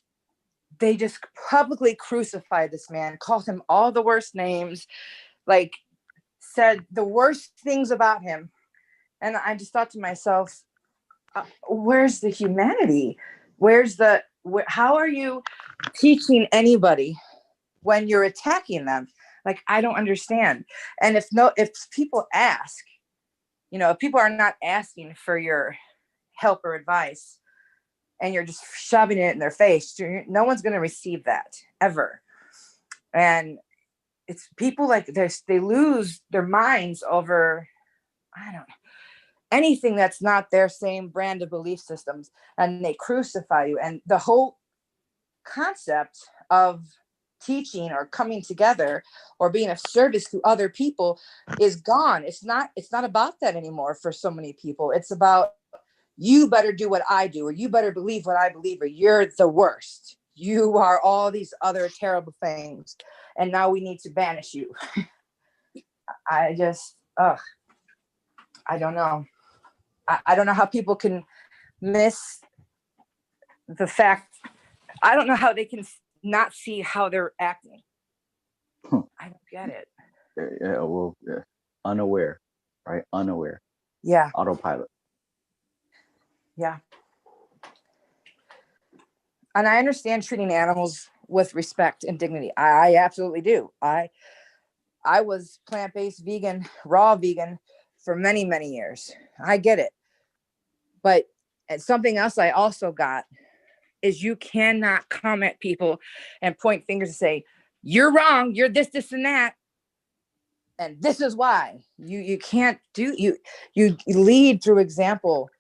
they just publicly crucified this man, called him all the worst names, like said the worst things about him. And I just thought to myself, where's the humanity? How are you teaching anybody when you're attacking them? Like, I don't understand. And if people ask, if people are not asking for your help or advice, and you're just shoving it in their face, no one's going to receive that ever. And it's people like this, they lose their minds over, I don't know, anything that's not their same brand of belief systems, and they crucify you. And the whole concept of teaching or coming together or being of service to other people is gone. It's not about that anymore for so many people. It's about, you better do what I do, or you better believe what I believe, or you're the worst. You are all these other terrible things, and now we need to banish you. I just, I don't know. I don't know how people can miss the fact. I don't know how they can not see how they're acting. I don't get it. Yeah. Unaware, right? Unaware. Yeah. Autopilot. Yeah. and I understand treating animals with respect and dignity. I absolutely do. I was plant-based vegan, raw vegan for many, many years. I get it. But something else I also got is you cannot come at people and point fingers and say, you're wrong, you're this, this, and that. And this is why. You can't do, you lead through example.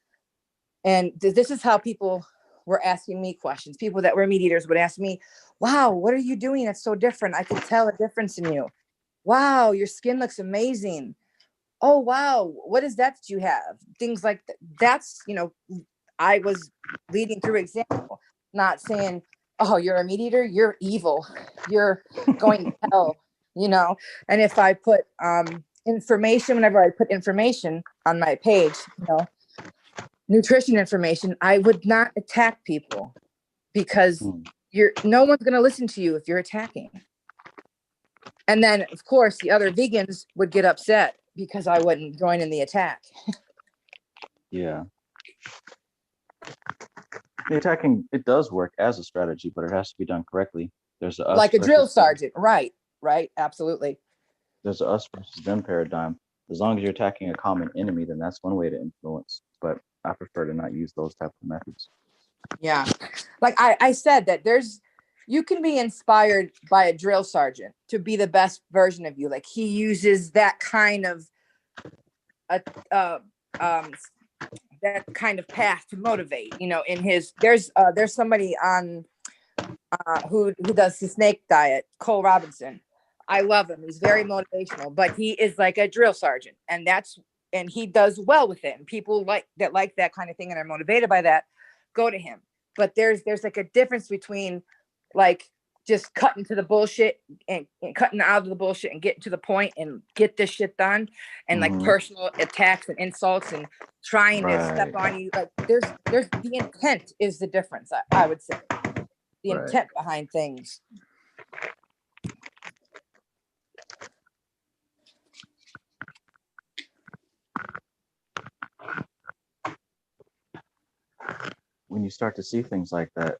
And this is how people were asking me questions. People that were meat eaters would ask me, wow, what are you doing? That's so different. I could tell a difference in you. Wow, your skin looks amazing. Oh, wow, what is that you have? Things like that. That's, I was leading through example, not saying, oh, you're a meat eater, you're evil, you're going to hell, And if I put information, whenever I put information on my page, nutrition information, I would not attack people because no one's going to listen to you if you're attacking. And then, of course, the other vegans would get upset because I wouldn't join in the attack. Yeah. The attacking, it does work as a strategy, but it has to be done correctly. There's a us like a drill versus them. sergeant. Right, absolutely. There's a us versus them paradigm. As long as you're attacking a common enemy, then that's one way to influence. But I prefer to not use those type of methods. Yeah. Like I said that you can be inspired by a drill sergeant to be the best version of you. Like he uses that kind of that kind of path to motivate, in his, there's somebody on who does the snake diet, Cole Robinson. I love him. He's very motivational, but he is like a drill sergeant, and he does well with it. And people like that kind of thing and are motivated by that, go to him. But there's like a difference between like just cutting to the bullshit and cutting out of the bullshit and getting to the point and get this shit done, and like personal attacks and insults and trying to step on you. Like there's the intent is the difference. I would say the intent behind things. When you start to see things like that,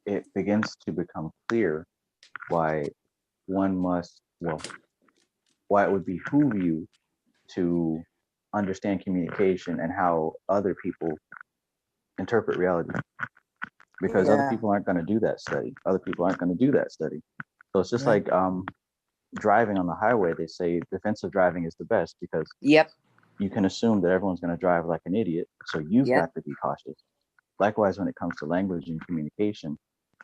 it begins to become clear why why it would behoove you to understand communication and how other people interpret reality. Because other people aren't going to do that study. Other people aren't going to do that study. So it's just like driving on the highway. They say defensive driving is the best because you can assume that everyone's going to drive like an idiot. So you've got to be cautious. Likewise, when it comes to language and communication,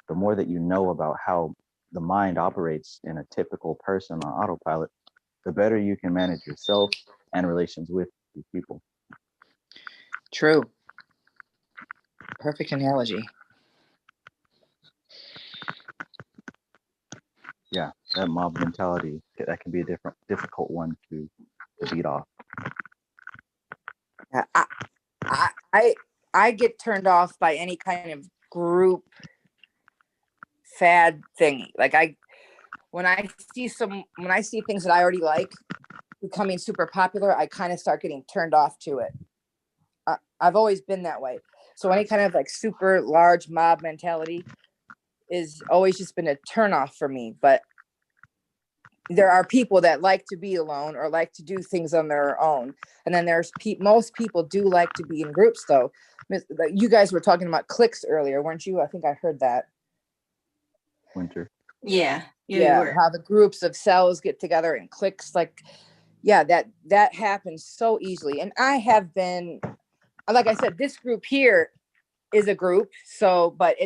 the more that you know about how the mind operates in a typical person on autopilot, the better you can manage yourself and relations with these people. True. Perfect analogy. Yeah, that mob mentality, that can be a difficult one to beat off. I get turned off by any kind of group fad thingy. Like when I see things that I already like becoming super popular, I kind of start getting turned off to it. I've always been that way. So any kind of like super large mob mentality is always just been a turn off for me. But there are people that like to be alone or like to do things on their own. And then there's most people do like to be in groups though. You guys were talking about cliques earlier, weren't you? I think I heard that. Winter. Yeah. How the groups of cells get together and cliques, like, that happens so easily. And I have been, like I said, this group here is a group. So, but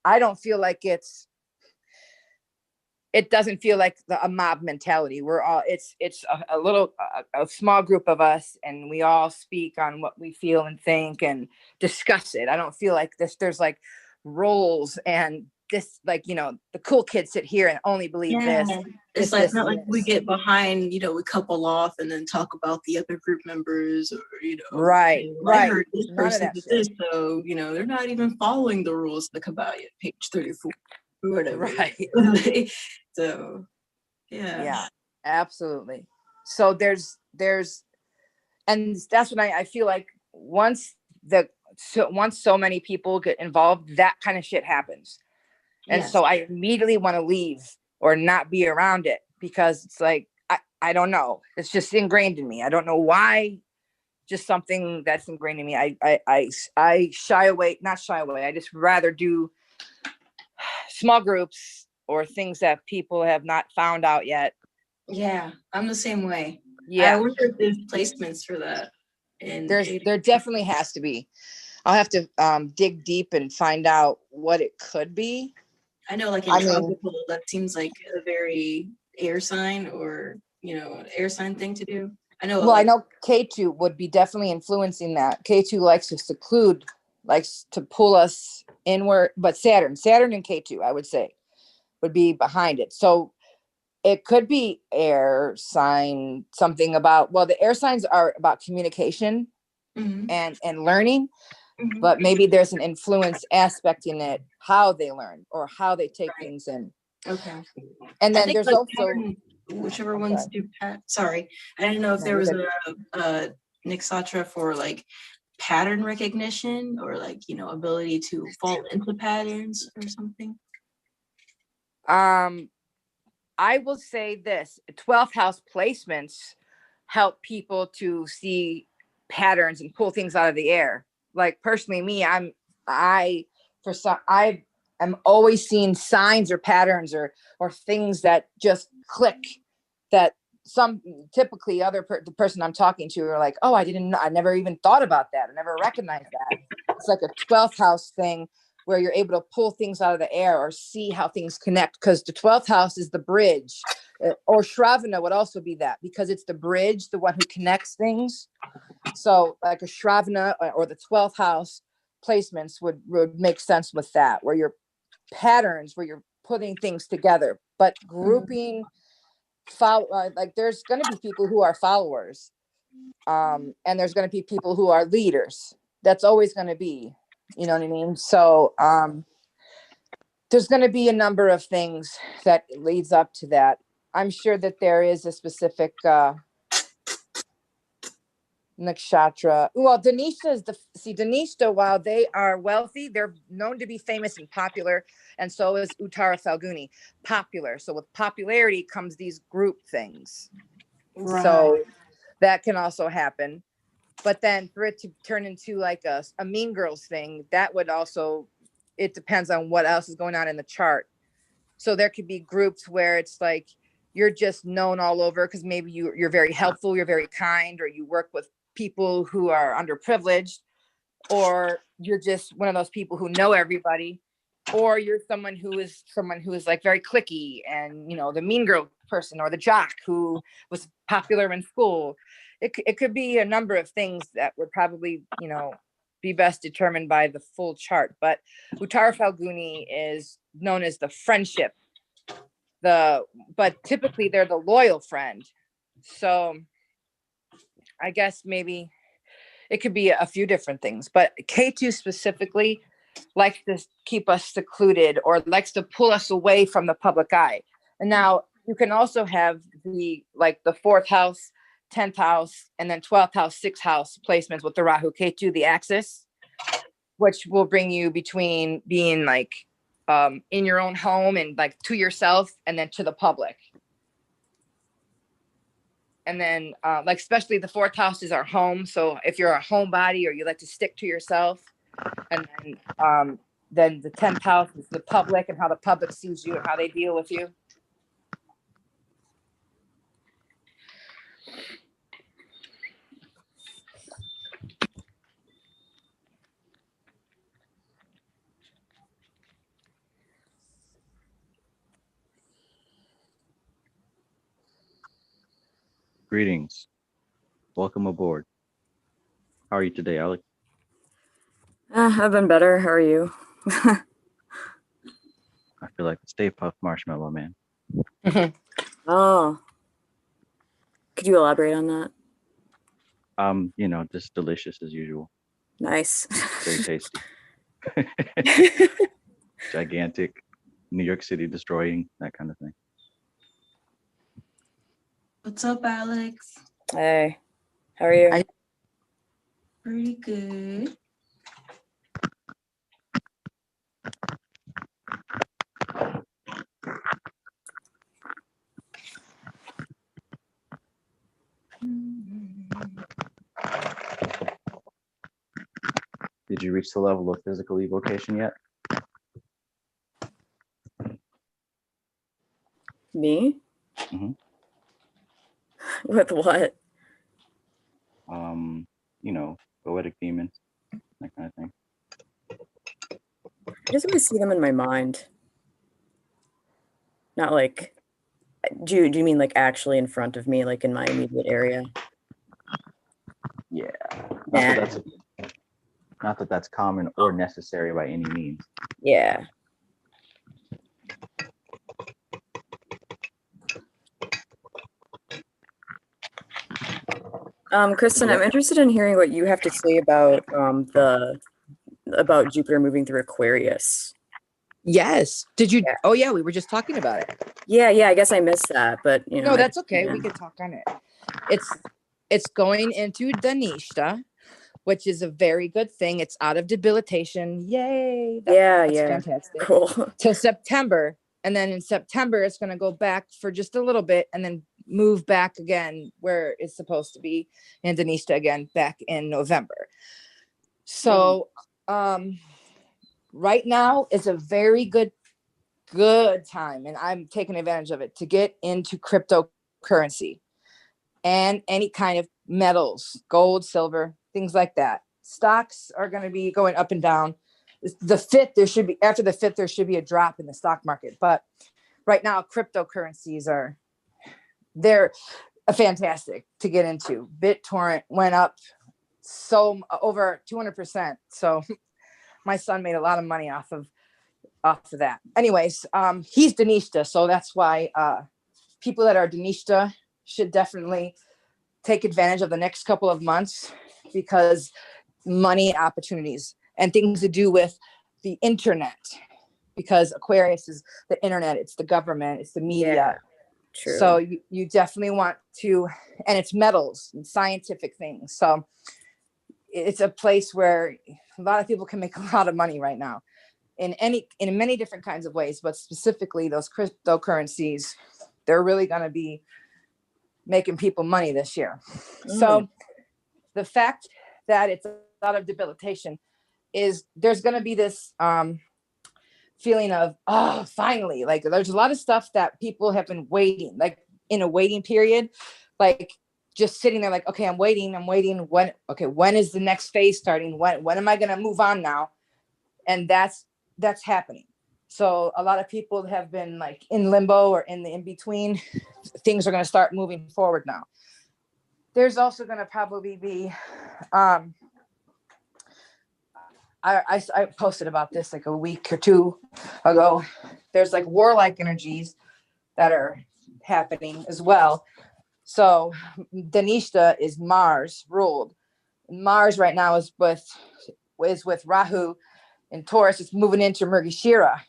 I don't feel like it doesn't feel like a mob mentality. We're all, it's a small group of us, and we all speak on what we feel and think and discuss it. I don't feel like there's like roles and this, like, the cool kids sit here and only believe this. It's like not like we get behind, we couple off and then talk about the other group members, or right. I heard this person did this, so they're not even following the rules of the Kybalion, page 34 or whatever. Right. So yeah, absolutely. So there's and that's when I feel like once so once so many people get involved, that kind of shit happens. And Yes. so I immediately want to leave or not be around it, because it's like, I don't know. It's just ingrained in me. I don't know why, just something that's ingrained in me. I shy away, not shy away. I just rather do small groups or things that people have not found out yet. Yeah, I'm the same way. Yeah. I wonder if there's placements for that. And There definitely has to be. I'll have to dig deep and find out what it could be. I know, like in tropical, that seems like a very air sign, or an air sign thing to do. I know. Well, I know K2 would be definitely influencing that. K2 likes to seclude, likes to pull us inward, but Saturn and K2, I would say, would be behind it. So it could be air sign, something about, well, the air signs are about communication and learning, but maybe there's an influence aspect in it, how they learn or how they take things in. Okay. And then there's also pattern, whichever ones do. Sorry, I didn't know if there was a Niksatra for like pattern recognition, or like ability to fall into patterns or something. I will say this: 12th house placements help people to see patterns and pull things out of the air. Like personally, me, I am always seeing signs or patterns or things that just click, that some typically the person I'm talking to are like, oh, I never even thought about that. I never recognized that. It's like a 12th house thing where you're able to pull things out of the air or see how things connect, because the 12th house is the bridge, or Shravana would also be that, because it's the bridge, the one who connects things. So like a Shravana or the 12th house placements would make sense with that, where your patterns, where you're putting things together, but grouping, like there's going to be people who are followers, and there's going to be people who are leaders. That's always going to be, you know what I mean? So there's going to be a number of things that leads up to that. I'm sure that there is a specific nakshatra. Well, Dhanishta, while they are wealthy, they're known to be famous and popular, and so is Uttara Falguni, popular. So with popularity comes these group things. Right. So that can also happen. But then for it to turn into like a Mean Girls thing, that would also, it depends on what else is going on in the chart. So there could be groups where it's like you're just known all over because maybe you're very helpful, you're very kind, or you work with people who are underprivileged, or you're just one of those people who know everybody, or you're someone who is like very cliquey and the mean girl person, or the jock who was popular in school. It could be a number of things that would probably be best determined by the full chart. But Uttara Falguni is known as the friendship, but typically they're the loyal friend. So I guess maybe it could be a few different things, but K2 specifically likes to keep us secluded, or likes to pull us away from the public eye. And now you can also have the 4th house, 10th house, and then 12th house, 6th house placements with the Rahu K2, the axis, which will bring you between being like in your own home and like to yourself, and then to the public. And then like especially the 4th house is our home. So if you're a homebody or you like to stick to yourself, and then the 10th house is the public and how the public sees you and how they deal with you. Greetings. Welcome aboard. How are you today, Alec? I've been better. How are you? I feel like a Stay Puft Marshmallow Man. Oh. Could you elaborate on that? Just delicious as usual. Nice. Very tasty. Gigantic. New York City destroying, that kind of thing. What's up, Alex? Hey. How are you? Pretty good. Did you reach the level of physical evocation yet? Me? Mm-hmm. With what? You know, poetic demons, that kind of thing. I just always see them in my mind. Not like, do you mean like actually in front of me, like in my immediate area? Yeah. Nah. Not that that's common or necessary by any means. Yeah. Kristen, I'm interested in hearing what you have to say about about Jupiter moving through Aquarius. Yes. Did you? Yeah. Oh yeah, we were just talking about it. Yeah, I guess I missed that, but you know. No, that's okay. We could talk on it. It's going into Dhanishta, which is a very good thing. It's out of debilitation. Yay. That's fantastic. Cool. Till September. And then in September, it's going to go back for just a little bit and then move back again where it's supposed to be in Dhanishta again back in November. So right now is a very good time, and I'm taking advantage of it to get into cryptocurrency and any kind of metals, gold, silver, things like that. Stocks are going to be going up and down. The 5th, after the 5th, there should be a drop in the stock market. But right now, cryptocurrencies they're fantastic to get into. BitTorrent went up over 200%. So my son made a lot of money off of that. Anyways, he's Dhanishta, so that's why people that are Dhanishta should definitely take advantage of the next couple of months, because money opportunities and things to do with the internet, because Aquarius is the internet, it's the government, it's the media. Yeah, true. So you definitely want to, and it's metals and scientific things. So it's a place where a lot of people can make a lot of money right now in many different kinds of ways, but specifically those cryptocurrencies, they're really going to be making people money this year. So the fact that it's out of debilitation is there's going to be this feeling of, oh, finally, like there's a lot of stuff that people have been waiting, like in a waiting period, like just sitting there like, okay, I'm waiting. When is the next phase starting? When am I going to move on now? And that's happening. So a lot of people have been like in limbo or in the in-between. Things are going to start moving forward now. There's also going to probably be, I posted about this like a week or two ago. There's like warlike energies that are happening as well. So Dhanishta is Mars ruled. Mars right now is with Rahu and Taurus. It's moving into Mrigashira.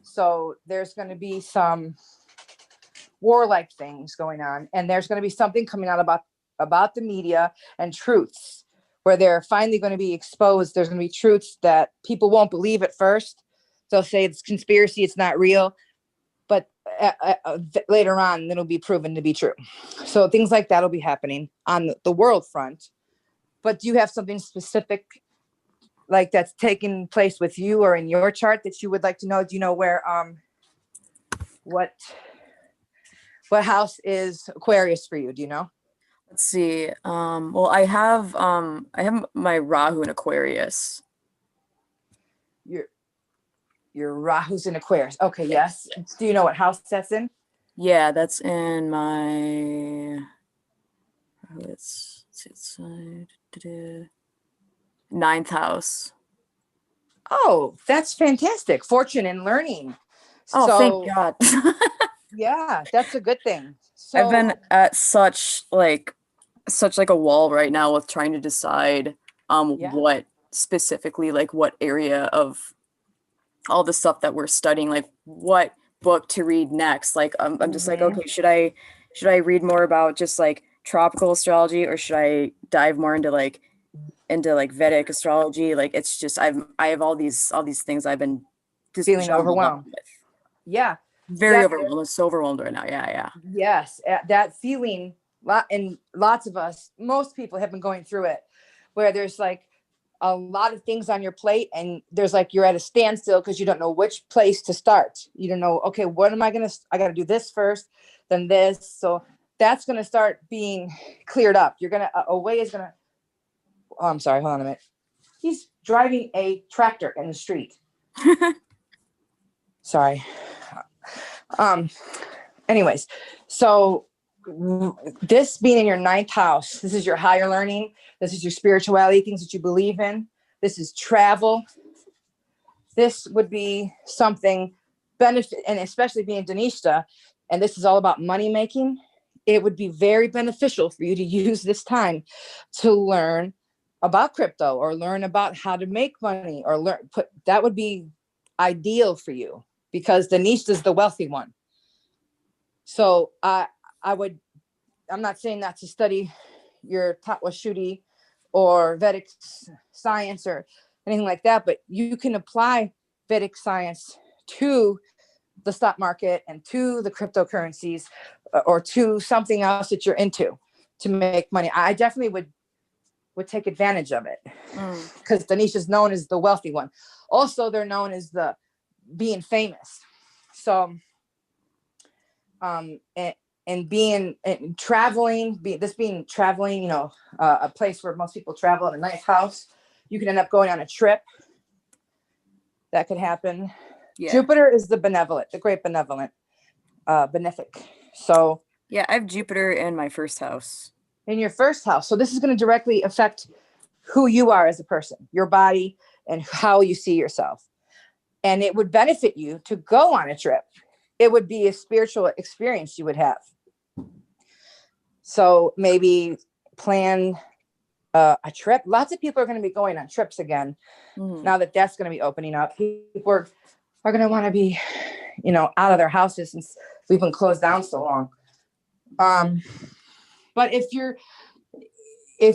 So there's going to be some warlike things going on, and there's going to be something coming out about the media and truths, where they're finally going to be exposed. There's going to be truths that people won't believe at first. They'll say it's conspiracy, it's not real, but later on it'll be proven to be true. So things like that will be happening on the world front. But do you have something specific like that's taking place with you or in your chart that you would like to know? Do you know where what house is Aquarius for you? Do you know? Let's see. Well, I have my Rahu in Aquarius. Your Rahu's in Aquarius. Okay, yes. Do you know what house that's in? Yeah, that's in my. Let's see side. 9th house. Oh, that's fantastic. Fortune and learning. Oh, so, thank God. Yeah, that's a good thing. So I've been at such like a wall right now with trying to decide what specifically, like what area of all the stuff that we're studying, like what book to read next. Like I'm just like, okay, should I read more about just like tropical astrology, or should I dive more into Vedic astrology? Like it's just I have all these things I've been just feeling overwhelmed with. Yeah. Very overwhelmed. I'm so overwhelmed right now. Yeah. Yes, that feeling, and lots of us, most people have been going through it, where there's like a lot of things on your plate, and there's like you're at a standstill because you don't know which place to start. You don't know, okay, what am I gonna? I got to do this first, then this. So that's gonna start being cleared up. You're gonna a way is gonna. Oh, I'm sorry. Hold on a minute. He's driving a tractor in the street. Sorry. Anyways, so this being in your ninth house, this is your higher learning. This is your spirituality, things that you believe in. This is travel. This would be something benefit, and especially being Danishta, and this is all about money making. It would be very beneficial for you to use this time to learn about crypto or learn about how to make money or that would be ideal for you because Danishta is the wealthy one. So I'm not saying not to study your Tatwa Shuddhi or Vedic science or anything like that, but you can apply Vedic science to the stock market and to the cryptocurrencies or to something else that you're into to make money. I definitely would take advantage of it because Danisha is known as the wealthy one. Also, they're known as the being famous. So, and being and traveling, being traveling, you know, a place where most people travel in a nice house, you can end up going on a trip. That could happen. Yeah. Jupiter is the benevolent, the great benevolent, benefic. So yeah, I have Jupiter in my first house. In your first house. So this is going to directly affect who you are as a person, your body, and how you see yourself. And it would benefit you to go on a trip. It would be a spiritual experience you would have. So maybe plan a trip. Lots of people are going to be going on trips again. Now that that's going to be opening up. People are going to want to be, you know, out of their houses since we've been closed down so long. But if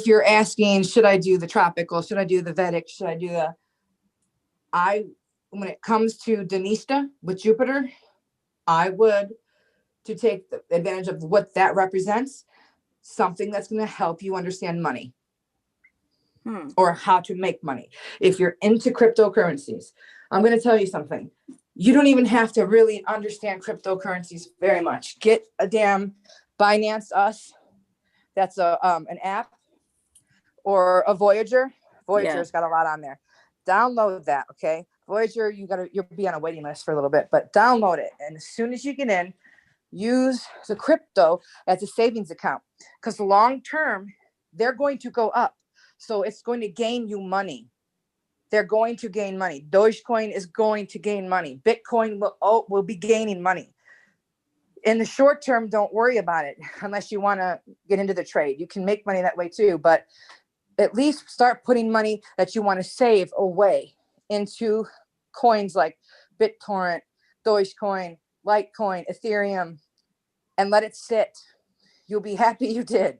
you're asking, should I do the tropical? Should I do the Vedic? Should I do when it comes to Danishta with Jupiter, I would to take the advantage of what that represents, something that's going to help you understand money or how to make money. If you're into cryptocurrencies, I'm going to tell you something. You don't even have to really understand cryptocurrencies very much. Get a damn Binance Us. That's an app, or a Voyager. Voyager's got a lot on there. Download that, okay? Voyager, you'll be on a waiting list for a little bit, but download it. And as soon as you get in, use the crypto as a savings account because long term, they're going to go up. So it's going to gain you money. They're going to gain money. Dogecoin is going to gain money. Bitcoin will be gaining money. In the short term, don't worry about it unless you want to get into the trade. You can make money that way too, but at least start putting money that you want to save away into coins like BitTorrent, Dogecoin, Litecoin, Ethereum, and let it sit. You'll be happy you did.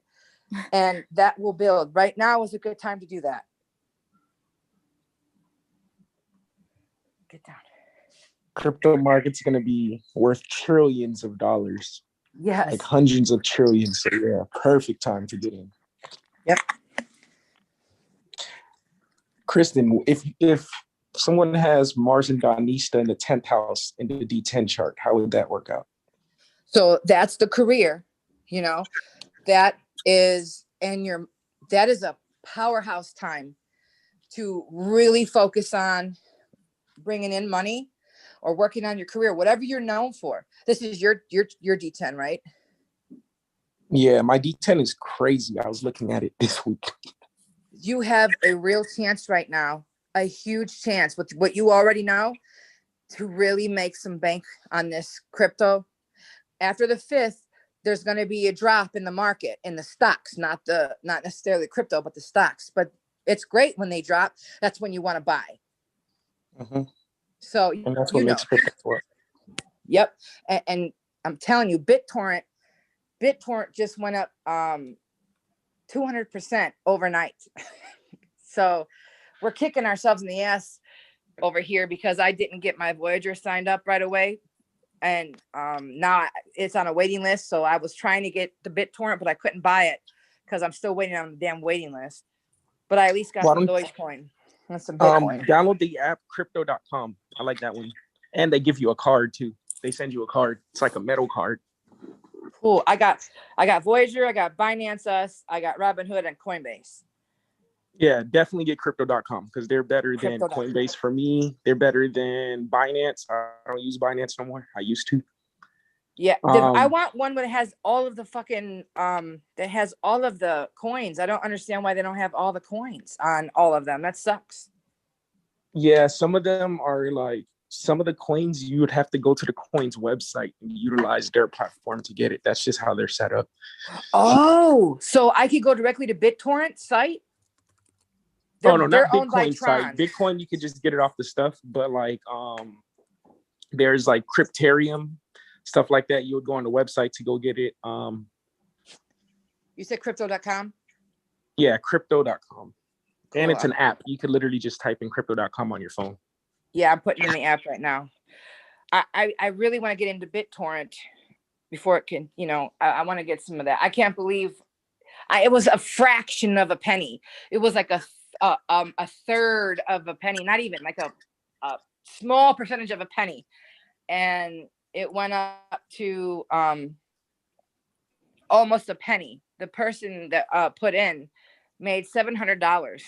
And that will build. Right now is a good time to do that. Get down. Crypto market's going to be worth trillions of dollars. Yes. Like hundreds of trillions. So yeah, perfect time to get in. Yep. Kristen, if someone has Mars and Danishta in the 10th house in the D10 chart, how would that work out? So that's the career, you know, that is a powerhouse time to really focus on bringing in money or working on your career, whatever you're known for. This is your D10, right? Yeah, my D10 is crazy. I was looking at it this week. You have a real chance right now, a huge chance with what you already know to really make some bank on this crypto. After the 5th, there's going to be a drop in the market, in the stocks, not necessarily crypto, but the stocks. But it's great when they drop. That's when you want to buy. Mm-hmm. So and that's what makes crypto work. Yep. And I'm telling you, BitTorrent just went up 200% overnight. So we're kicking ourselves in the ass over here because I didn't get my Voyager signed up right away. And now it's on a waiting list. So I was trying to get the BitTorrent, but I couldn't buy it because I'm still waiting on the damn waiting list. But I at least got some Dogecoin. That's some Bitcoin. Download the app crypto.com. I like that one. And they give you a card too. They send you a card. It's like a metal card. Cool. I got Voyager, I got Binance Us, I got Robinhood and Coinbase. Yeah, definitely get crypto.com because they're better than Coinbase for me. They're better than Binance. I don't use Binance no more. I used to. Yeah, I want one that has all of the fucking that has all of the coins. I don't understand why they don't have all the coins on all of them. That sucks. Yeah, some of them are like some of the coins you would have to go to the coins website and utilize their platform to get it. That's just how they're set up. Oh, so I could go directly to BitTorrent site? No, not owned by Bitcoin Tron. site. Bitcoin, you could just get it off the stuff, but like there's like Cryptarium, stuff like that. You would go on the website to go get it. You said crypto.com? Yeah, crypto.com. Cool. And it's an Cool. app. You could literally just type in crypto.com on your phone. Yeah, I'm putting in the app right now. I really want to get into BitTorrent before it can, I want to get some of that. I can't believe it was a fraction of a penny. It was like a third of a penny, not even like a small percentage of a penny. And it went up to almost a penny. The person that put in made $700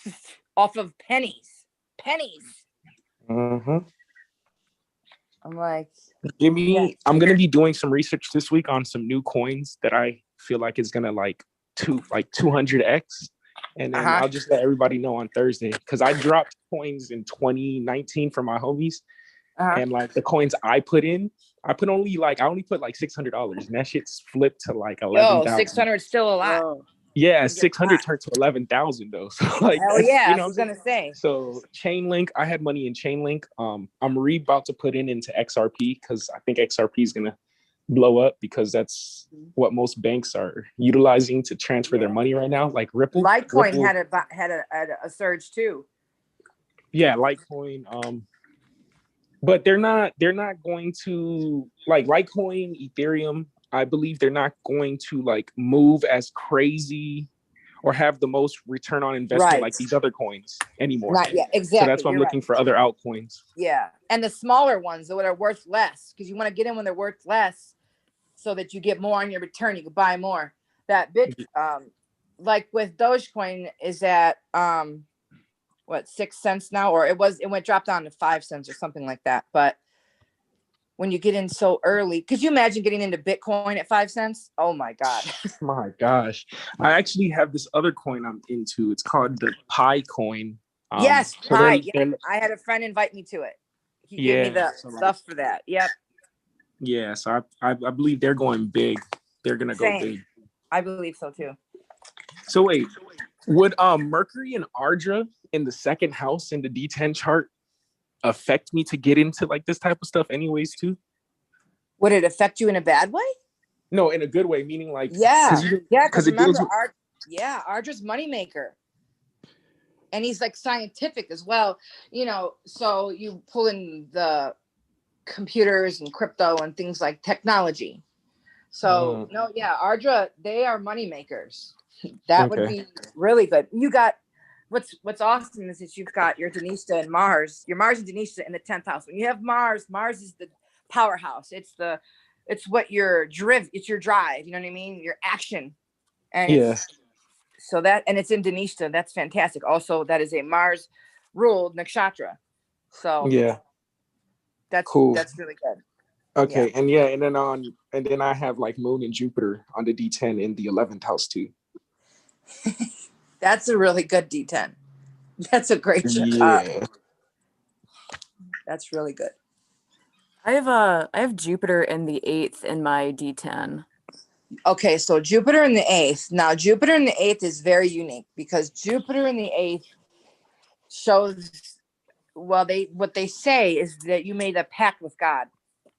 off of pennies. Mm-hmm. I'm like, I'm gonna be doing some research this week on some new coins that I feel like is gonna like 200x, and then I'll just let everybody know on Thursday because I dropped coins in 2019 for my homies, and like the coins I only put like $600, and that shit's flipped to like 11,000. 600 still a lot. Oh. Yeah, 600 turned to 11,000 though. So like, hell yeah, I was gonna say. So Chainlink, I had money in Chainlink. I'm about to put into XRP because I think XRP is gonna blow up because that's what most banks are utilizing to transfer their money right now. Like Ripple. Litecoin had a surge too. Yeah, Litecoin. But they're not going to like Litecoin, Ethereum. I believe they're not going to like move as crazy or have the most return on investment like these other coins anymore. Not yet, exactly. So that's why I'm looking for other altcoins. Yeah, and the smaller ones that are worth less because you want to get in when they're worth less, so that you get more on your return. You can buy more. That like with Dogecoin is at 6 cents now, or it went dropped down to 5 cents or something like that. But when you get in so early, could you imagine getting into Bitcoin at 5 cents? Oh my God. My gosh. I actually have this other coin I'm into. It's called the Pi coin. Yes, Pi. I had a friend invite me to it. He gave me the stuff for that. Yep. Yeah, so I believe they're going big. They're gonna go big. I believe so too. So wait, would Mercury and Ardra in the second house in the D10 chart affect me to get into like this type of stuff anyways too? Would it affect you in a bad way? No, in a good way, meaning like because remember Ardra's moneymaker. And he's like scientific as well, so you pull in the computers and crypto and things like technology. So Ardra, they are moneymakers. That would be really good. You got what's awesome is that you've got your Denisha and Mars, your Mars and Denisha in the 10th house. When you have Mars is the powerhouse. It's what it's your drive, you know what I mean? Your action. And so that, and it's in Denisha. That's fantastic. Also, that is a Mars ruled nakshatra. So that's cool. That's really good. Okay. And then I have like Moon and Jupiter on the D10 in the 11th house too. That's a really good D10. That's a great that's really good. I have Jupiter in the 8th in my D10. Okay, so Jupiter in the 8th. Now, Jupiter in the 8th is very unique because Jupiter in the 8th shows, what they say is that you made a pact with God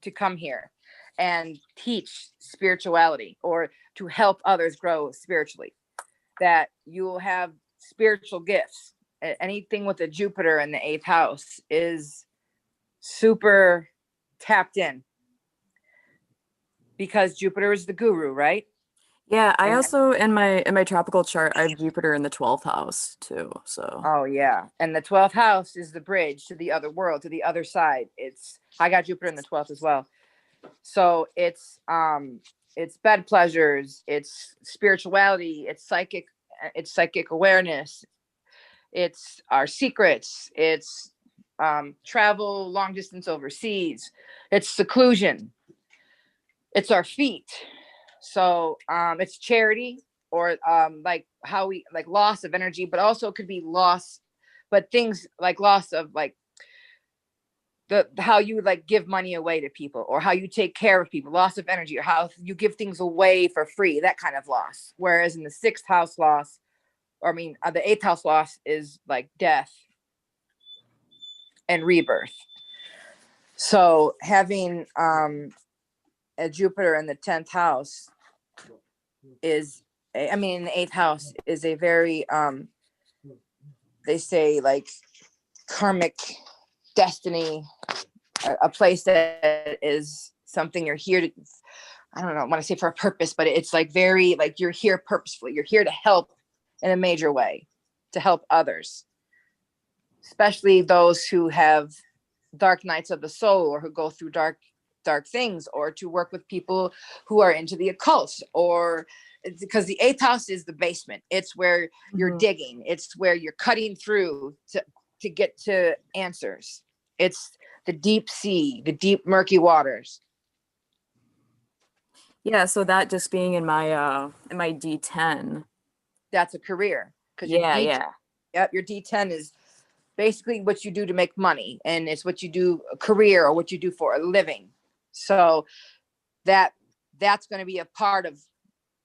to come here and teach spirituality or to help others grow spiritually, that you will have spiritual gifts. Anything with a Jupiter in the 8th house is super tapped in because Jupiter is the guru, right? Yeah, I And also in my tropical chart, I have Jupiter in the 12th house too. So oh yeah, and the 12th house is the bridge to the other world, to the other side. I got Jupiter in the 12th as well. So it's bed pleasures, it's spirituality, it's psychic awareness, it's our secrets, it's travel long distance overseas, it's seclusion, it's our feet. So it's charity, or like how we like loss of energy, but also it could be loss, but things like loss of like the how you like give money away to people, or how you take care of people, loss of energy, or how you give things away for free, that kind of loss. Whereas in the 6th house loss, or I mean the 8th house loss is like death and rebirth. So having a Jupiter in the 10th house is, I mean, in the 8th house is a very they say like karmic destiny, a place that is something you're here to, I don't know, I want to say for a purpose, but it's like very like you're here purposefully. You're here to help in a major way, to help others, especially those who have dark nights of the soul, or who go through dark things, or to work with people who are into the occult, or because the 8th house is the basement. It's where you're digging. It's where you're cutting through to get to answers. It's the deep sea, the deep murky waters. yeah, so that just being in my D10. That's a career, because Yeah, yeah. Yep, your D10 is basically what you do to make money, and it's what you do a career, or what you do for a living. So that's going to be a part of,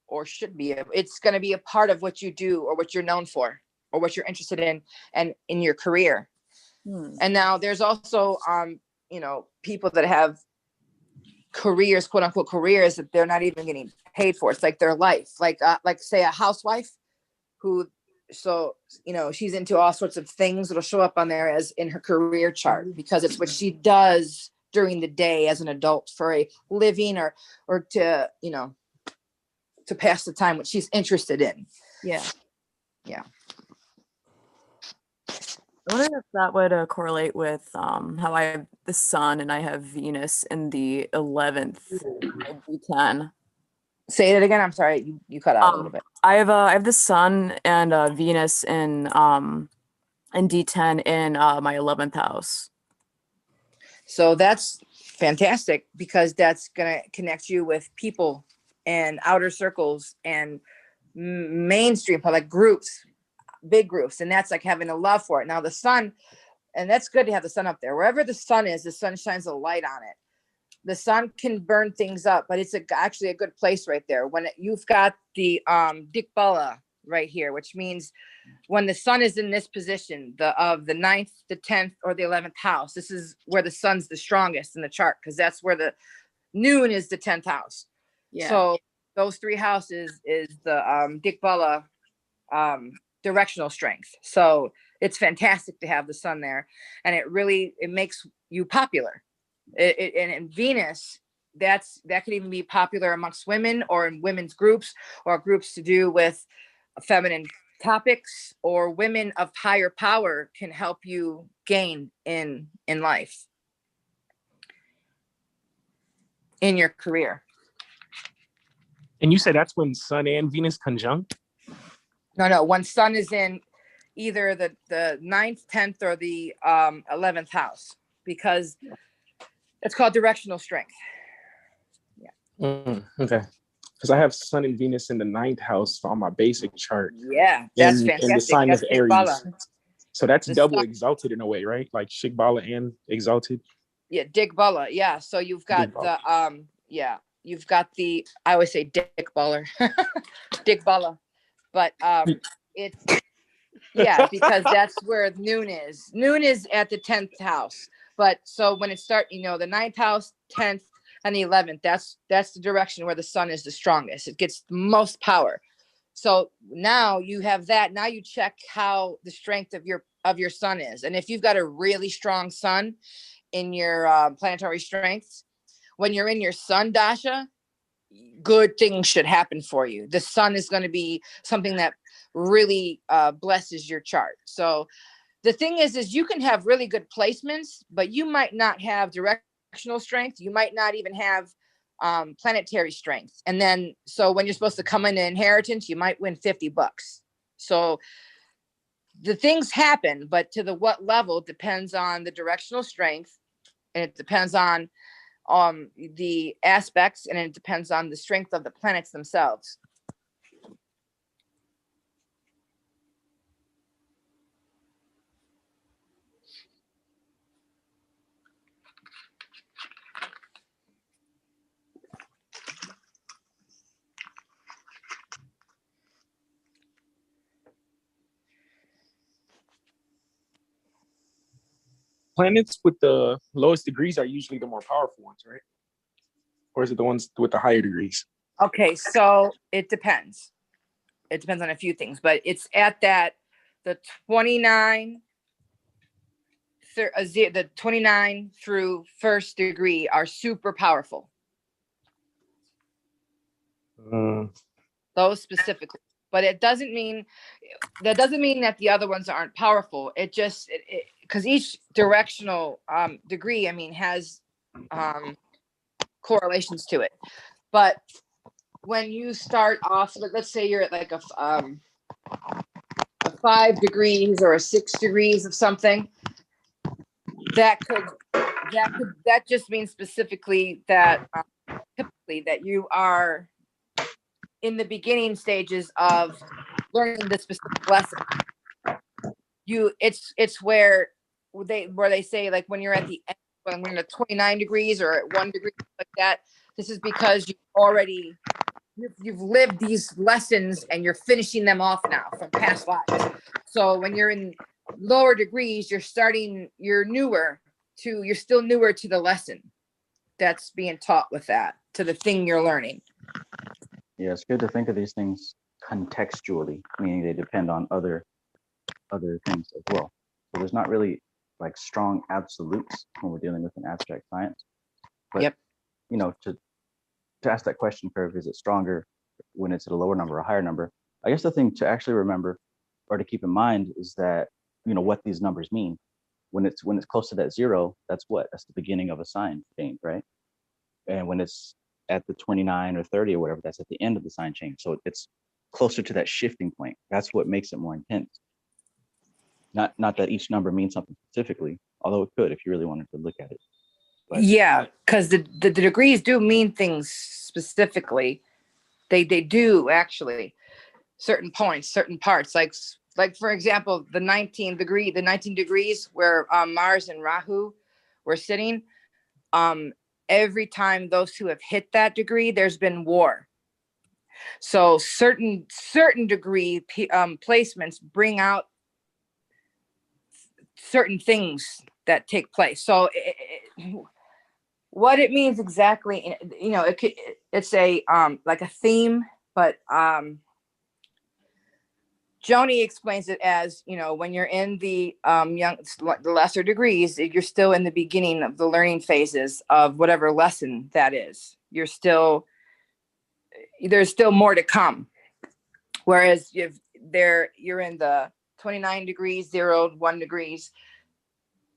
or should be, it's going to be a part of what you do, or what you're known for, or what you're interested in, and in your career. And now there's also people that have careers, quote unquote careers, that they're not even getting paid for. It's like their life, like say a housewife who, so she's into all sorts of things that'll show up on there as in her career chart, because it's what she does during the day as an adult for a living, or to to pass the time, what she's interested in. Yeah. I wonder if that would correlate with how I have the sun and I have Venus in the 11th D10. Say it again. I'm sorry, you cut out a little bit. I have the sun and Venus in D10 in my 11th house. So that's fantastic, because that's going to connect you with people and outer circles and mainstream, like groups, big groups. And that's like having a love for it. Now the sun, and that's good to have the sun up there. Wherever the sun is, the sun shines a light on it. The sun can burn things up, but it's actually a good place right there. When you've got the Dikbala right here, which means when the sun is in this position, of the 9th, the 10th, or the 11th house, this is where the sun's the strongest in the chart, because that's where the noon is, the 10th house. Yeah. So those 3 houses is the Dikbala directional strength. So it's fantastic to have the sun there, and it makes you popular. And in Venus, that could even be popular amongst women, or in women's groups, or groups to do with feminine topics, or women of higher power can help you gain in life, in your career. And you said that's when Sun and Venus conjunct? No, when Sun is in either the 9th, 10th, or the 11th house, because it's called directional strength. Yeah. Okay. Because I have Sun and Venus in the 9th house on my basic chart. Yeah, that's fantastic. In the sign that's of Aries. Kybalion. So that's double exalted in a way, right? Like Shigbala and exalted. Yeah, Dikbala. Yeah. So you've got the you've got the, I always say Dikballer, Dikbala, but it's because that's where noon is. Noon is at the 10th house. But so when it starts, the 9th house, 10th, and the 11th, that's the direction where the sun is the strongest. It gets the most power. So now you have that. Now you check how the strength of your sun is. And if you've got a really strong sun in your planetary strengths, when you're in your sun dasha, good things should happen for you. The sun is going to be something that really blesses your chart. So the thing is you can have really good placements, but you might not have directional strength. You might not even have planetary strength. And then, so when you're supposed to come in an inheritance, you might win $50. So the things happen, but to the what level depends on the directional strength, and it depends on the aspects, and it depends on the strength of the planets themselves. Planets with the lowest degrees are usually the more powerful ones, right? Or is it the ones with the higher degrees? Okay, so it depends. It depends on a few things, but it's at that the 29 through first degree are super powerful. Those specifically, but it doesn't mean that the other ones aren't powerful. It just because each directional degree, I mean, has correlations to it. But when you start off, let's say you're at like a 5 degrees or a 6 degrees of something, that just means specifically that typically that you are in the beginning stages of learning this specific lesson. It's where they say, like, when you're at the end, when you're at 29 degrees or at 1 degree like that, this is because you've lived these lessons and you're finishing them off now from past lives. So when you're in lower degrees, you're still newer to the lesson that's being taught with that, to the thing you're learning. Yeah, it's good to think of these things contextually, meaning they depend on other things as well. So there's not really like strong absolutes when we're dealing with an abstract science. But yep. You know, to ask that question, curve, is it stronger when it's at a lower number or a higher number? I guess the thing to actually remember or to keep in mind is that, you know, what these numbers mean. When it's close to that 0, that's the beginning of a sign change, right? And when it's at the 29 or 30 or whatever, that's at the end of the sign change. So it's closer to that shifting point. That's what makes it more intense. Not that each number means something specifically, although it could if you really wanted to look at it. But yeah, because the degrees do mean things specifically. They do actually. Certain points, certain parts, like for example, the 19 degrees where Mars and Rahu were sitting. Every time those two have hit that degree, there's been war. So certain degree placements bring out certain things that take place. So what it means exactly, you know, it's a like a theme, but Joni explains it as, you know, when you're in the the lesser degrees, you're still in the beginning of the learning phases of whatever lesson that is. There's still more to come. Whereas you're in the 29 degrees, 0, 1 degrees,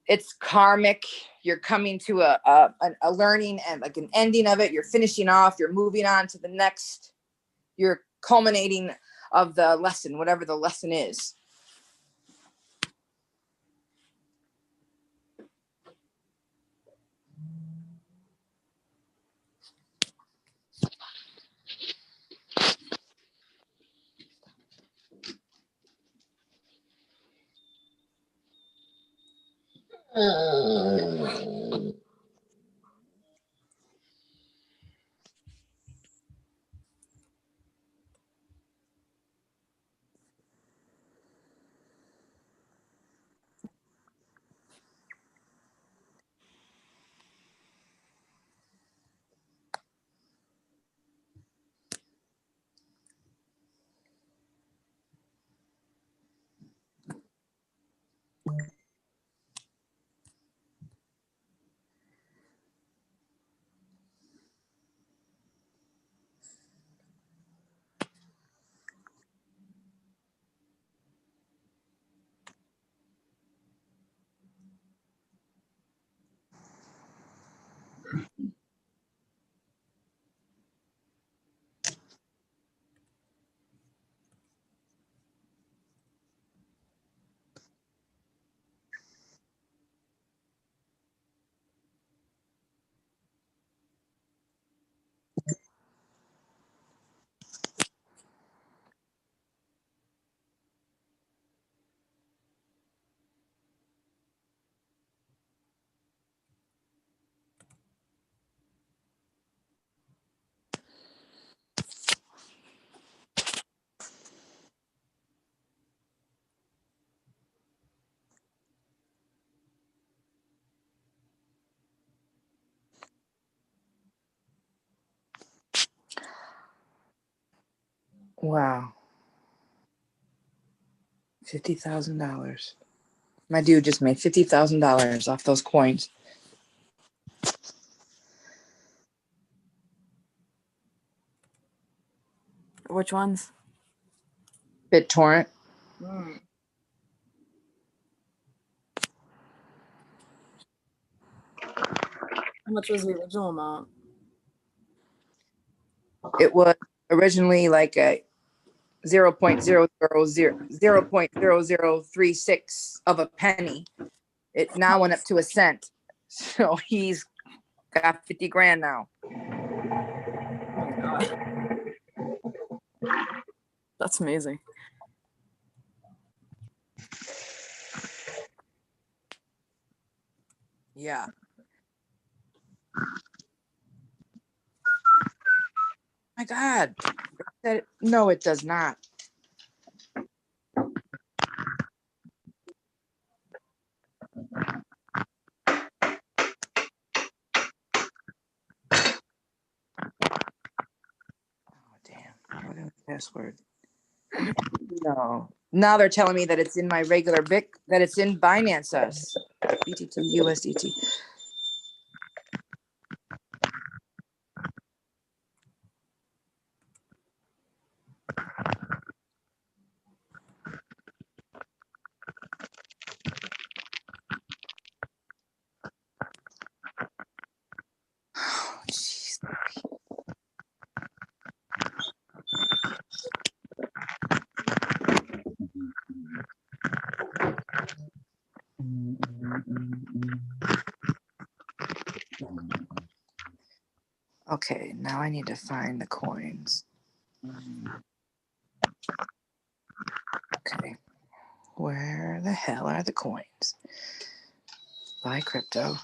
it's karmic. You're coming to a learning and like an ending of it. You're finishing off, you're moving on to the next, you're culminating of the lesson, whatever the lesson is. Wow. $50,000. My dude just made $50,000 off those coins. Which ones? BitTorrent. Mm. How much was the original amount? It was originally like a 0.0036 of a penny. It now went up to a cent. So he's got 50 grand now. Oh my God. That's amazing. Yeah. My God. No, it does not. What is the password? No. Now they're telling me that it's in my regular Vic, that it's in Binance Us. BTT USDT. Oh, jeez. Okay, now I need to find the coins. Okay, where the hell are the coins? Buy crypto.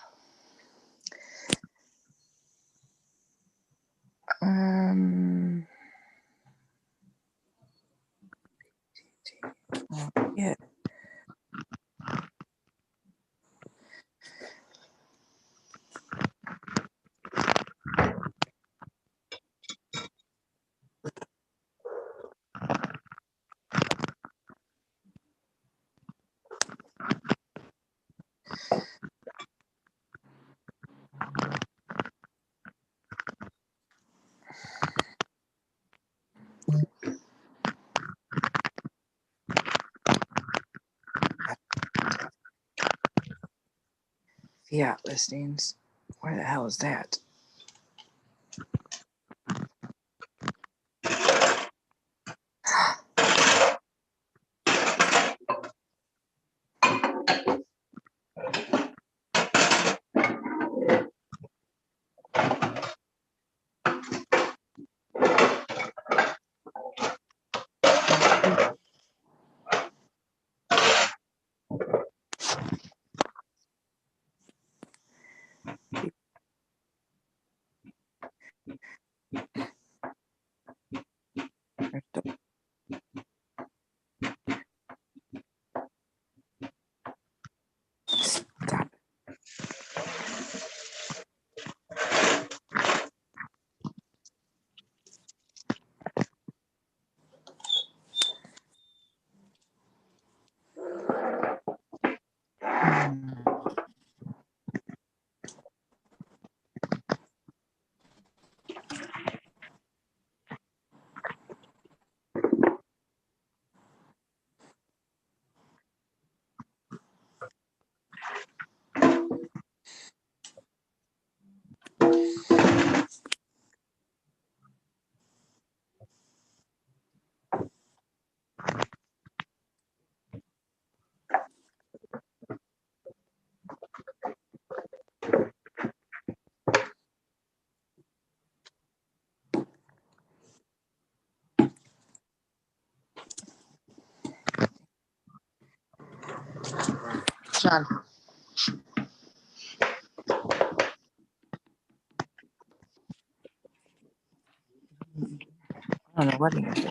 Yeah. Fiat listings. Where the hell is that? Stop. John. I don't know what he is.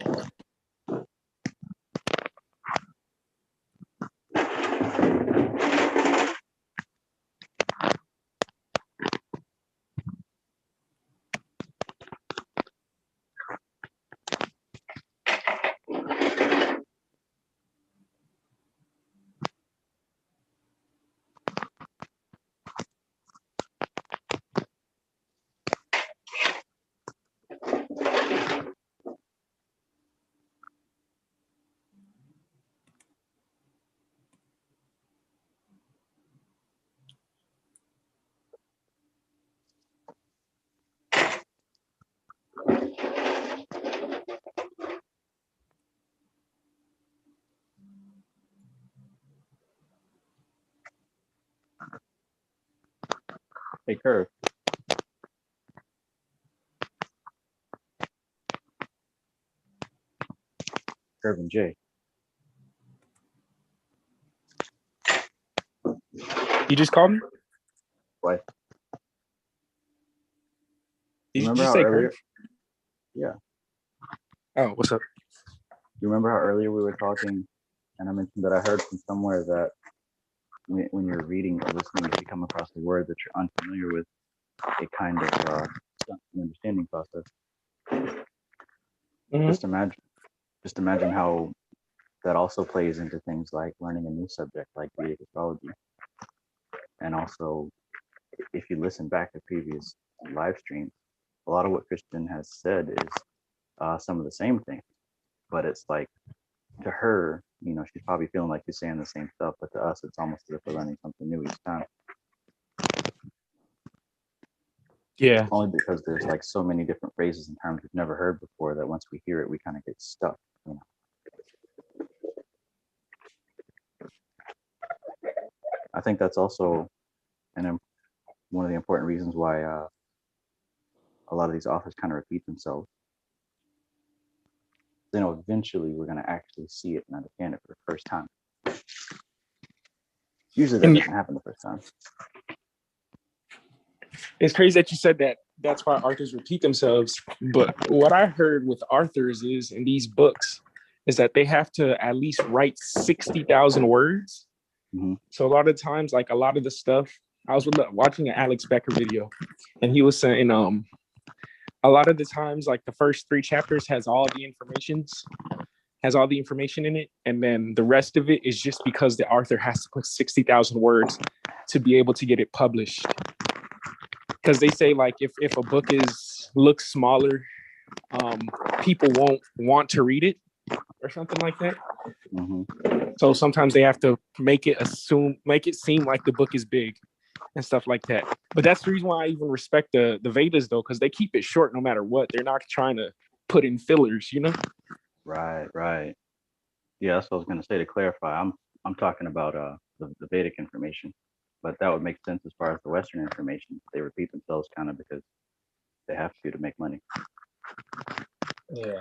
Hey, Curve. Curve and J. You just called me? What? Did you Remember just how say earlier? Kurt? Yeah. Oh, what's up? You remember how earlier we were talking, and I mentioned that I heard from somewhere that when you're reading or listening, if you come across a word that you're unfamiliar with, it kind of stunts an understanding process. Mm-hmm. Just imagine how that also plays into things like learning a new subject like Vedic astrology. And also, if you listen back to previous live streams, a lot of what Kristen has said is some of the same things, but it's like, to her, she's probably feeling like she's saying the same stuff, but to us, it's almost as if we're learning something new each time. Yeah. Only because there's like so many different phrases and terms we've never heard before that once we hear it, we kind of get stuck. I think that's also one of the important reasons why a lot of these authors kind of repeat themselves. Eventually we're going to actually see it and understand it for the first time. Usually that doesn't happen the first time. It's crazy that you said that. That's why authors repeat themselves. But what I heard with authors is in these books is that they have to at least write 60,000 words. Mm-hmm. So a lot of times, like a lot of the stuff, I was watching an Alex Becker video, and he was saying, a lot of the times, like the first 3 chapters has all the information in it, and then the rest of it is just because the author has to put 60,000 words to be able to get it published. Because they say, like, if a book looks smaller, people won't want to read it or something like that. Mm-hmm. So sometimes they have to make it seem like the book is big and stuff like that. But that's the reason why I even respect the Vedas, though, because they keep it short no matter what. They're not trying to put in fillers, Right. Yeah, that's what I was going to say. To clarify, I'm talking about the Vedic information, but that would make sense as far as the Western information. They repeat themselves kind of because they have to make money. Yeah.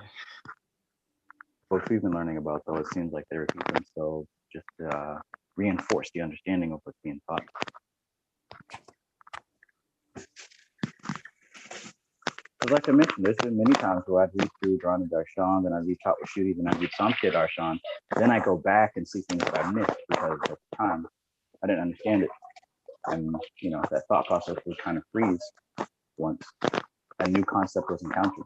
What we've been learning about, though, it seems like they repeat themselves just to reinforce the understanding of what's being taught. Because like I mentioned, there's been many times where I'd read through Dharma Darshan, then I'd read Chatwashuddhi, then I'd read Samkhya Darshan. Then I go back and see things that I missed because at the time I didn't understand it. And, that thought process would kind of freeze once a new concept was encountered.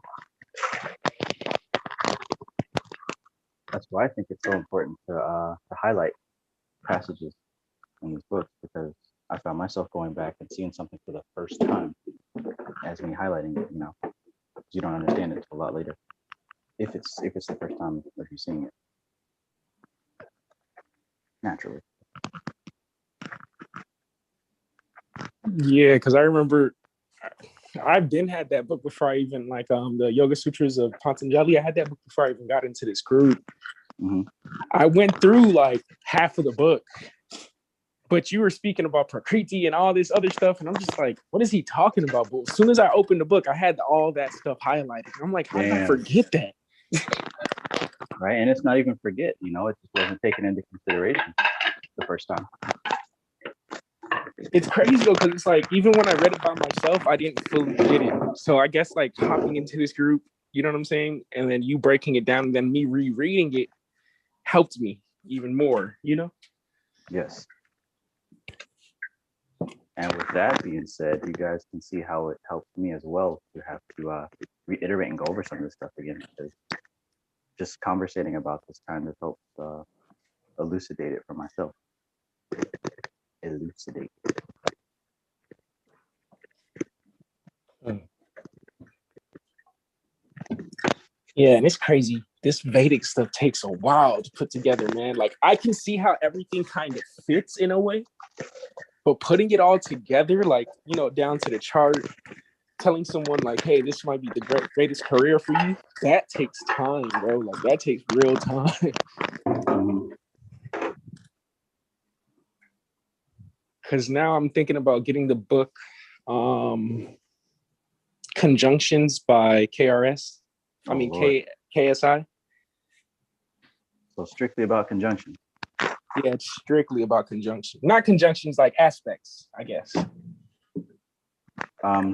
That's why I think it's so important to highlight passages in these books, because I found myself going back and seeing something for the first time as me highlighting it, you don't understand it until a lot later. If it's the first time that you're seeing it. Naturally. Yeah, because I remember I've been had that book before I even the Yoga Sutras of Patanjali. I had that book before I even got into this group. Mm-hmm. I went through like half of the book, but you were speaking about Prakriti and all this other stuff, and I'm just like, what is he talking about? But as soon as I opened the book, I had all that stuff highlighted. I'm like, how did I forget that? Right, and it's not even forget, it just wasn't taken into consideration the first time. It's crazy though, because it's like, even when I read it by myself, I didn't fully get it. So I guess like hopping into this group, you know what I'm saying? And then you breaking it down and then me rereading it helped me even more, Yes. And with that being said, you guys can see how it helped me as well to have to reiterate and go over some of this stuff again, because just conversating about this kind of helps elucidate it for myself. Elucidate. Yeah, and it's crazy. This Vedic stuff takes a while to put together, man. Like, I can see how everything kind of fits in a way, but putting it all together, like, down to the chart, telling someone like, hey, this might be the greatest career for you, that takes time, bro. Like, that takes real time. Because now I'm thinking about getting the book Conjunctions by KRS. Oh, Lord. KSI. So strictly about conjunction. Yeah, it's strictly about conjunction. Not conjunctions, like aspects, I guess. Do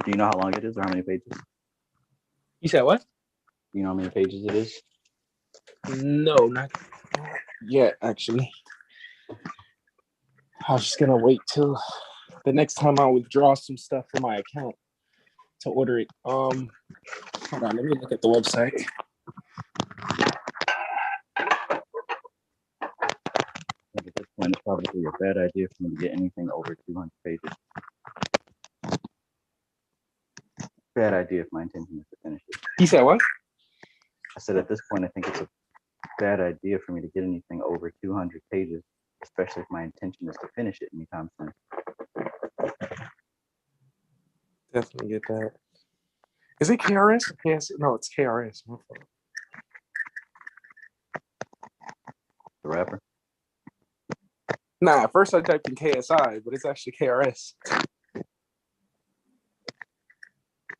you know how long it is or how many pages? You said what? Do you know how many pages it is? No, not yet, actually. I was just gonna wait till the next time I withdraw some stuff from my account to order it. Hold on, let me look at the website. At this point, it's probably a bad idea for me to get anything over 200 pages. Bad idea if my intention is to finish it. You said what? I said at this point, I think it's a bad idea for me to get anything over 200 pages, especially if my intention is to finish it anytime soon. Definitely get that. Is it KRS or KS? No, it's KRS. The rapper? Nah, at first I typed in KSI, but it's actually KRS.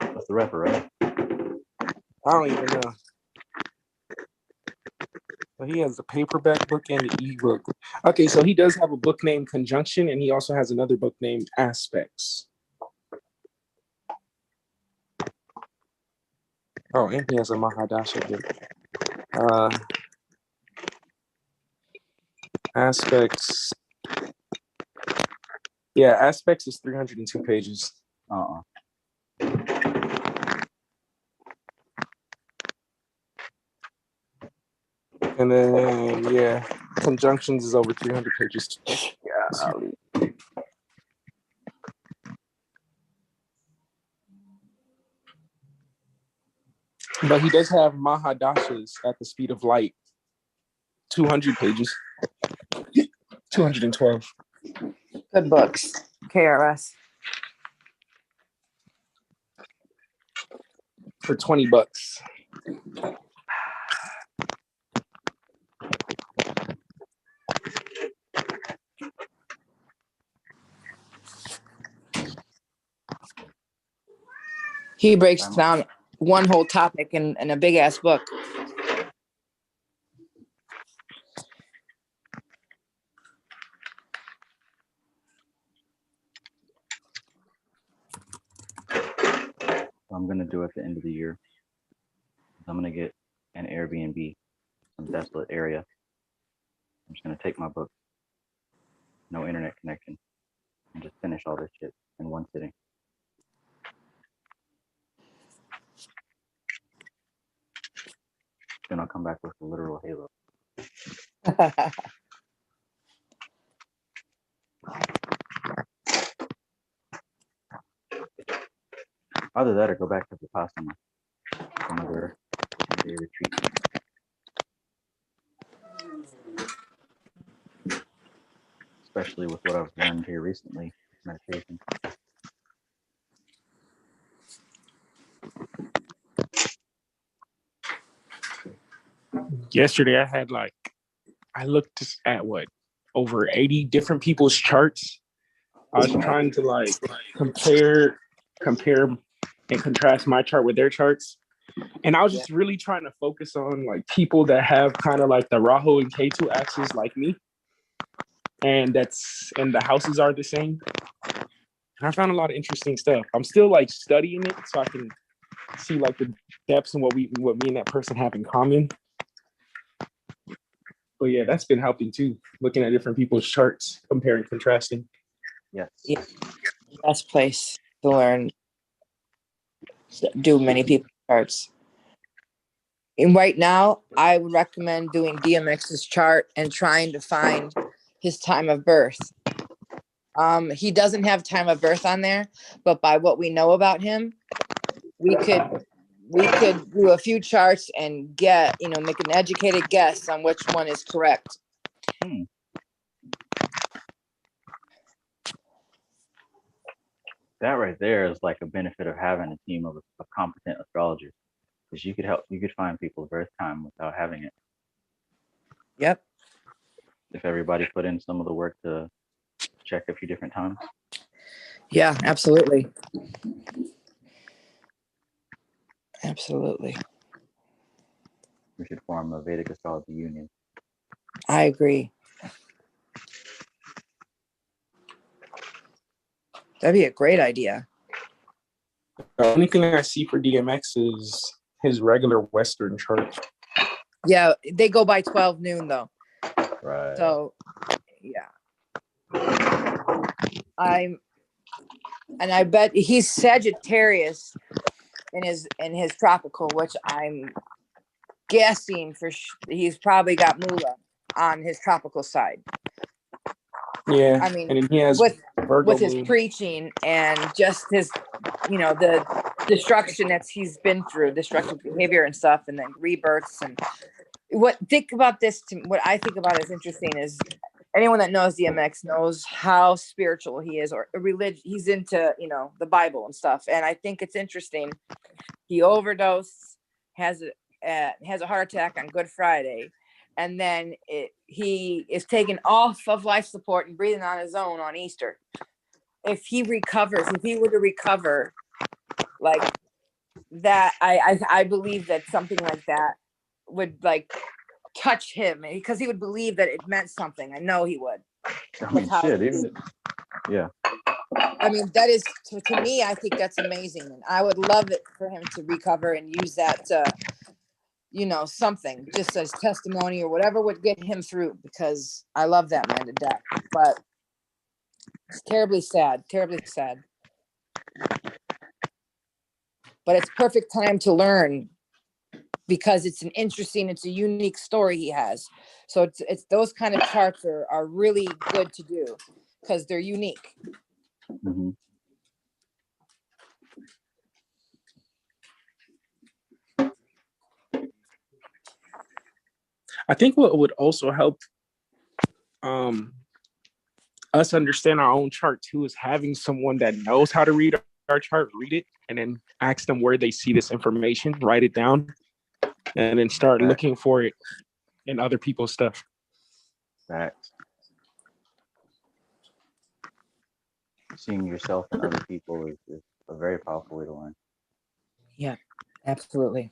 That's the rapper, right? I don't even know. But he has the paperback book and the ebook. Okay, so he does have a book named Conjunction, and he also has another book named Aspects. Oh, and he has a Mahadasha book. Aspects. Yeah, Aspects is 302 pages. And then, yeah, Conjunctions is over 300 pages. Yeah. But he does have Mahadashas at the speed of light. 200 pages. 212. Good books. KRS. For $20. He breaks down one whole topic in a big ass book. I'm going to do at the end of the year. I'm going to get an Airbnb, some desolate area. I'm just going to take my book, no internet connection, and just finish all this shit in one sitting. Then I'll come back with a literal halo. Either that or go back to Vipassana, another day retreat. Especially with what I've learned here recently, meditation. Yesterday I looked at over 80 different people's charts. I was trying to compare and contrast my chart with their charts. And I was just really trying to focus on people that have kind of the Rahu and Ketu axis like me. And the houses are the same. And I found a lot of interesting stuff. I'm still studying it so I can see the depths and what me and that person have in common. But yeah, that's been helping too, looking at different people's charts, comparing, contrasting. Yes. Yeah. Best place to learn, do many people's charts. And right now, I would recommend doing DMX's chart and trying to find his time of birth. He doesn't have time of birth on there, but by what we know about him, we could do a few charts and make an educated guess on which one is correct. That right there is a benefit of having a team of competent astrologers, because you could find people's birth time without having it. Yep. If everybody put in some of the work to check a few different times. Yeah, absolutely. Absolutely. We should form a Vedic astrology union. I agree. That'd be a great idea. The only thing I see for DMX is his regular Western chart. Yeah, they go by 12 noon though. Right. So yeah. I bet he's Sagittarius in his tropical, which I'm guessing he's probably got Mula on his tropical side. Yeah, I mean, and then he has Virgo with his moon. preaching and just his, the destruction that he's been through, destructive behavior and stuff, and then rebirths. And what I think about is interesting is anyone that knows DMX knows how spiritual he is, or religion. He's into, the Bible and stuff. And I think it's interesting. He overdosed, has a heart attack on Good Friday, and then he is taken off of life support and breathing on his own on Easter. If he were to recover like that, I believe that something like that would like touch him, because he would believe that it meant something. I know he would. I mean, shit, even yeah. I mean, that is to me, I think that's amazing, and I would love it for him to recover and use that something just as testimony or whatever would get him through, because I love that man to death. But it's terribly sad. But it's perfect time to learn, because it's a unique story he has. So it's those kind of charts are really good to do because they're unique. Mm-hmm. I think what would also help us understand our own chart too is having someone that knows how to read our chart, read it, and then ask them where they see this information, write it down, and then start looking for it in other people's stuff. Facts. Seeing yourself and other people is a very powerful way to learn. Yeah, absolutely.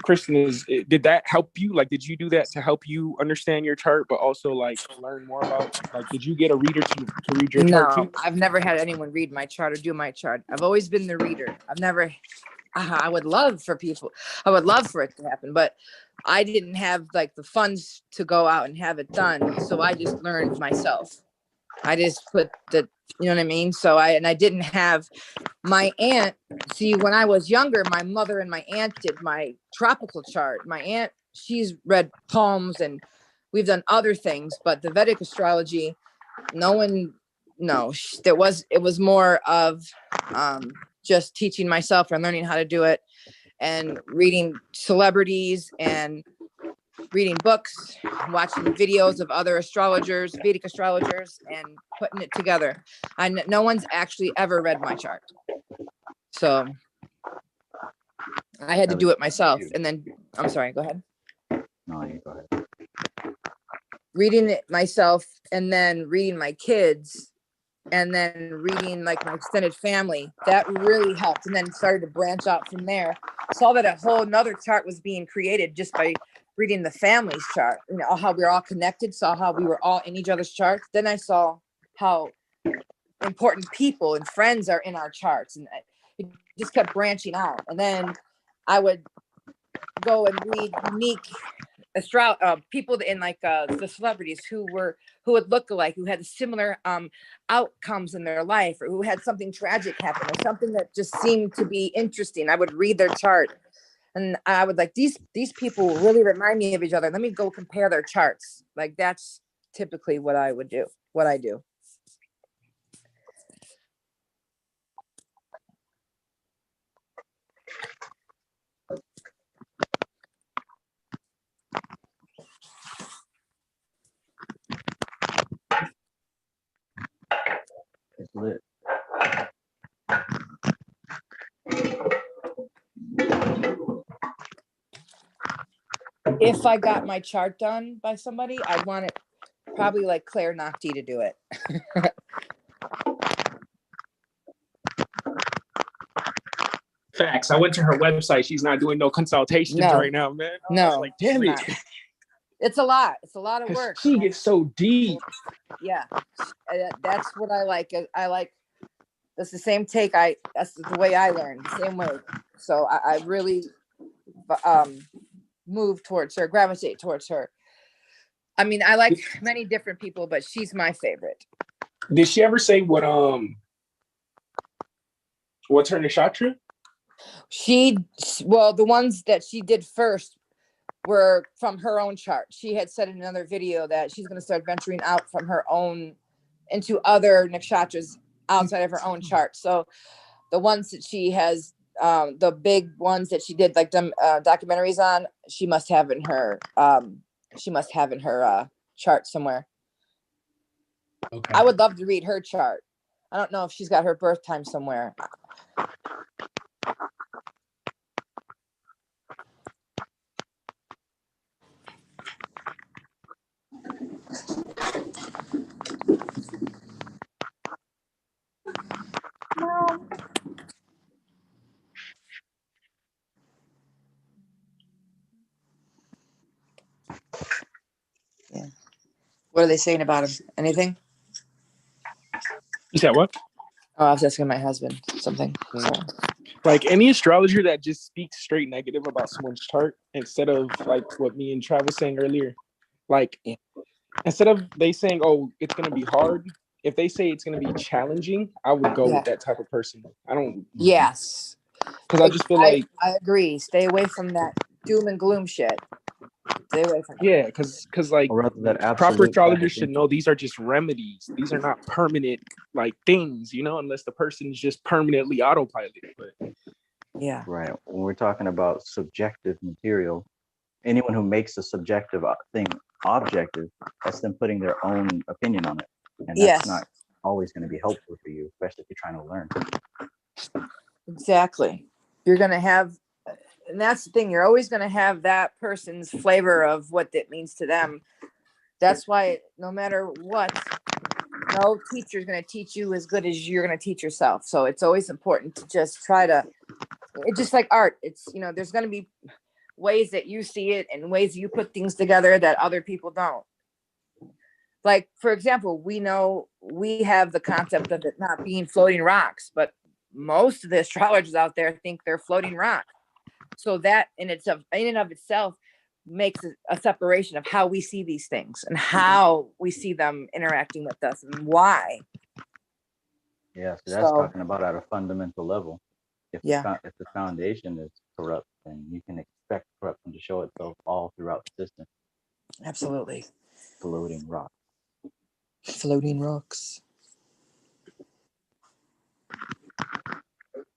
Kristen, did that help you? Like, did you do that to help you understand your chart, but also like learn more about, like, did you get a reader to read your chart too? No, I've never had anyone read my chart or do my chart. I've always been the reader. I would love for it to happen, but I didn't have like the funds to go out and have it done. So I just learned myself. I just put you know what I mean? So I didn't have my aunt. See, when I was younger, my mother and my aunt did my tropical chart. My aunt, she's read palms and we've done other things, but the Vedic astrology, it was more of just teaching myself and learning how to do it and reading celebrities and reading books, watching videos of other astrologers, Vedic astrologers, and putting it together. No one's actually ever read my chart. So I had to do it myself. And then, I'm sorry, go ahead. No, you go ahead. Reading it myself and then reading my kids and then reading like my extended family, that really helped. And then started to branch out from there. Saw that a whole nother chart was being created just by reading the family's chart, how we were all connected, saw how we were all in each other's charts. Then I saw how important people and friends are in our charts, and it just kept branching out. And then I would go and read unique people in like the celebrities who would look alike, who had similar outcomes in their life, or who had something tragic happen, or something that just seemed to be interesting. I would read their chart. And I would like, these people really remind me of each other. Let me go compare their charts. Like, that's typically what I do. It's lit. If I got my chart done by somebody, I'd want it probably like Claire Nocti to do it. Facts. I went to her website. She's not doing no consultations right now, man. No, like, not. It's a lot. It's a lot of work. She gets so deep. Yeah, that's what I like. I like. That's the same take. That's the way I learn. Same way. So I really move towards her, gravitate towards her. I mean, I like many different people, but she's my favorite. Did she ever say what's her nakshatra? The ones that she did first were from her own chart. She had said in another video that she's going to start venturing out from her own into other nakshatras outside of her own chart. So the ones that she has, the big ones that she did like them documentaries on, she must have in her chart somewhere. Okay. I would love to read her chart. I don't know if she's got her birth time somewhere. Yeah. What are they saying about him? Anything? You said what? Oh, I was asking my husband something. So. Like any astrologer that just speaks straight negative about someone's chart instead of like what me and Trav was saying earlier, like instead of they saying, "Oh, it's gonna be hard," if they say it's gonna be challenging, I would go with that type of person. I don't. Yes. Because I just feel like I agree. Stay away from that doom and gloom shit. Stay away from it. Yeah, because like proper astrologers should know these are just remedies. These are not permanent like things, unless the person's just permanently autopilot. But yeah, right. When we're talking about subjective material, anyone who makes a subjective thing objective, that's them putting their own opinion on it, and that's not always going to be helpful for you, especially if you're trying to learn. Exactly. You're going to have, and that's the thing, you're always going to have that person's flavor of what it means to them. That's why no matter what, no teacher is going to teach you as good as you're going to teach yourself. So it's always important to just try to, it's just like art. It's, there's going to be ways that you see it and ways you put things together that other people don't. Like, for example, we know we have the concept of it not being floating rocks, but most of the astrologers out there think they're floating rocks. So that in and of itself makes a separation of how we see these things and how we see them interacting with us and why. Yeah, so that's talking about at a fundamental level. If the foundation is corrupt, then you can expect corruption to show itself all throughout the system. Absolutely. Floating rocks. Floating rocks.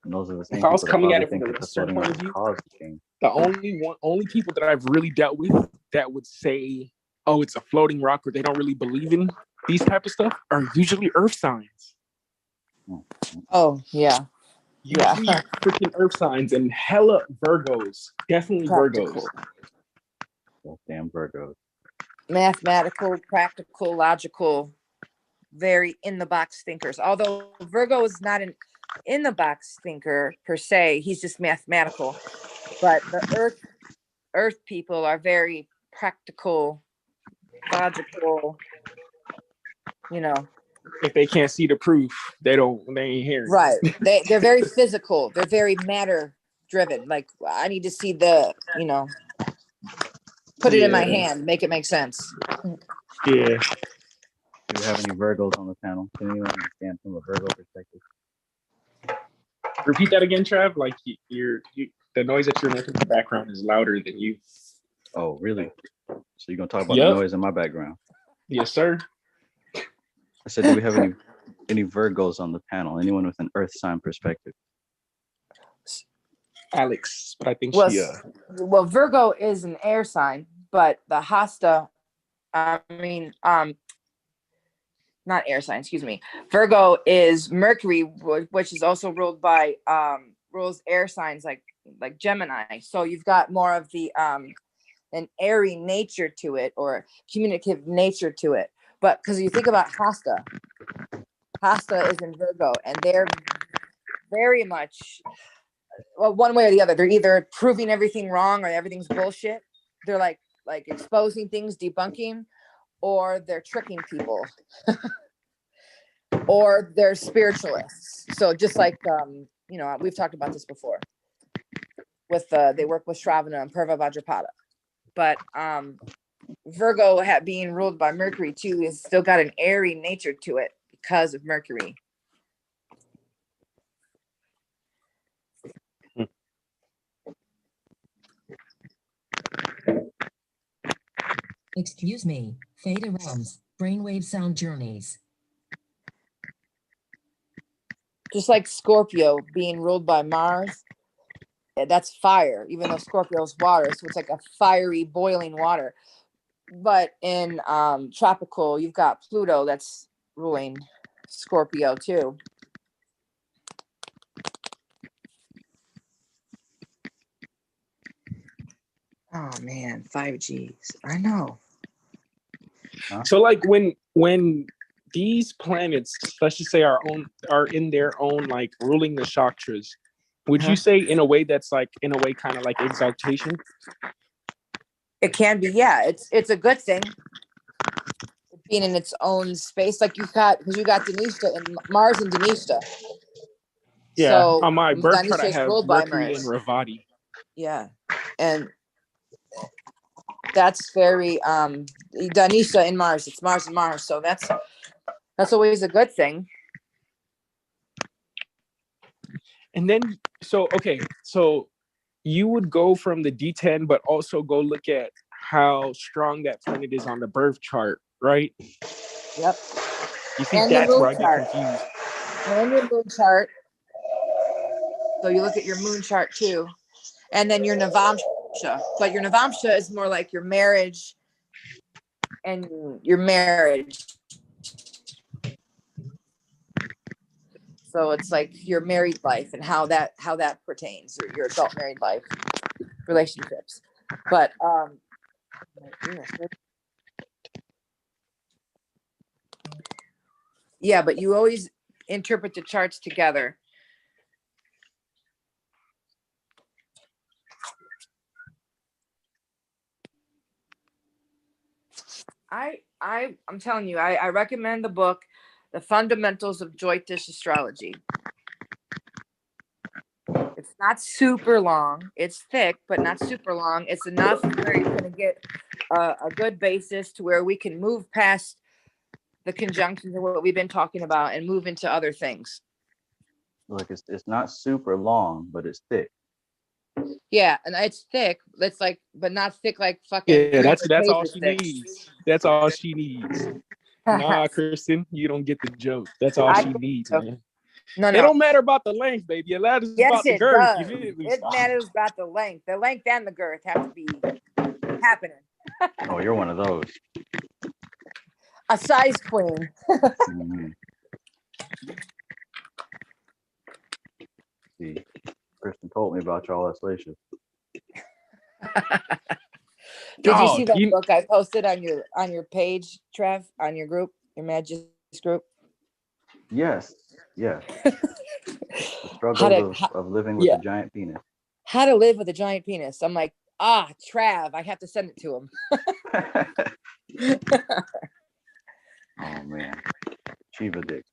And those are the same if I was people coming that at it from think the that the Western floating point of rocks view, cause the change. the only people that I've really dealt with that would say, "Oh, it's a floating rock," or they don't really believe in these type of stuff are usually earth signs. Oh yeah. Usually freaking earth signs and hella Virgos. Definitely practical. Virgos. Those damn Virgos. Mathematical, practical, logical, very in the box thinkers. Although Virgo is not an in the box thinker per se, he's just mathematical. But the earth people are very practical, logical, If they can't see the proof, they ain't hearing. Right. They're very physical. They're very matter driven. Like, I need to see the, put it in my hand, make it make sense. Yeah. Do we have any Virgos on the panel? Can anyone understand from a Virgo perspective? Repeat that again, Trav. Like the noise that you're making in the background is louder than you. Oh, really? So you're gonna talk about the noise in my background? Yes, sir. I said, do we have any Virgos on the panel? Anyone with an Earth sign perspective? Alex, but I think well, Virgo is an air sign, but the Hasta, not air sign, excuse me. Virgo is Mercury, which is also ruled by rules air signs like Gemini. So you've got more of the an airy nature to it, or communicative nature to it. But because you think about Hasta is in Virgo, and they're very much well, one way or the other. They're either proving everything wrong or everything's bullshit. They're like exposing things, debunking, or they're tricking people, or they're spiritualists. So just like you know, we've talked about this before. With they work with Shravana and Purva Vajrapada, but Virgo being ruled by Mercury too is still got an airy nature to it because of Mercury. Excuse me. Theta realms. Brainwave sound journeys. Just like Scorpio being ruled by Mars, that's fire, even though Scorpio's water, so it's like a fiery, boiling water. But in tropical, you've got Pluto that's ruling Scorpio too. Oh man, 5Gs. I know. So like when these planets, let's just say are in their own, like ruling the chakras, would you say in a way that's like in a way kind of like exaltation? It can be, yeah. It's a good thing. Being in its own space, like you got Denisha and Mars and Denisha. Yeah, so on my birth chart I Danisha is have ruled by Mercury Mars. and Ravati. Yeah, and that's very Danisha in Mars. It's Mars and Mars, so that's always a good thing. And then so you would go from the D10, but also go look at how strong that planet is on the birth chart, right? Yep. You see, And that's the where moon I get chart. confused. And your moon chart. So you look at your moon chart too, and then your Navamsha. But your Navamsha is more like your marriage and your marriage. So it's like your married life and how that pertains, or your adult married life, relationships. But yeah, but you always interpret the charts together. I'm telling you, I recommend the book, The Fundamentals of Jyotish Astrology. It's not super long. It's thick, but not super long. It's enough where you're going to get a good basis to where we can move past the conjunctions and what we've been talking about and move into other things. Look, it's not super long, but it's thick. Yeah, and it's thick. It's like, but not thick like fucking. Yeah, that's all pages she thick. needs. That's all she needs. Nah, Kristen, you don't get the joke. That's all she needs, man. No. It don't matter about the length, baby. It matters Yes, about the it girth. does. You feel me? It matters about the length. The length and the girth have to be happening. Oh, you're one of those. A size queen. Mm-hmm. See, Kristen told me about y'all as salacious. Did you see that book I posted on your page, Trev, on your group, your Magis group? Yes. The struggles of living with a giant penis. How to live with a giant penis. I'm like, Trav, I have to send it to him. Oh man, Shiva dick.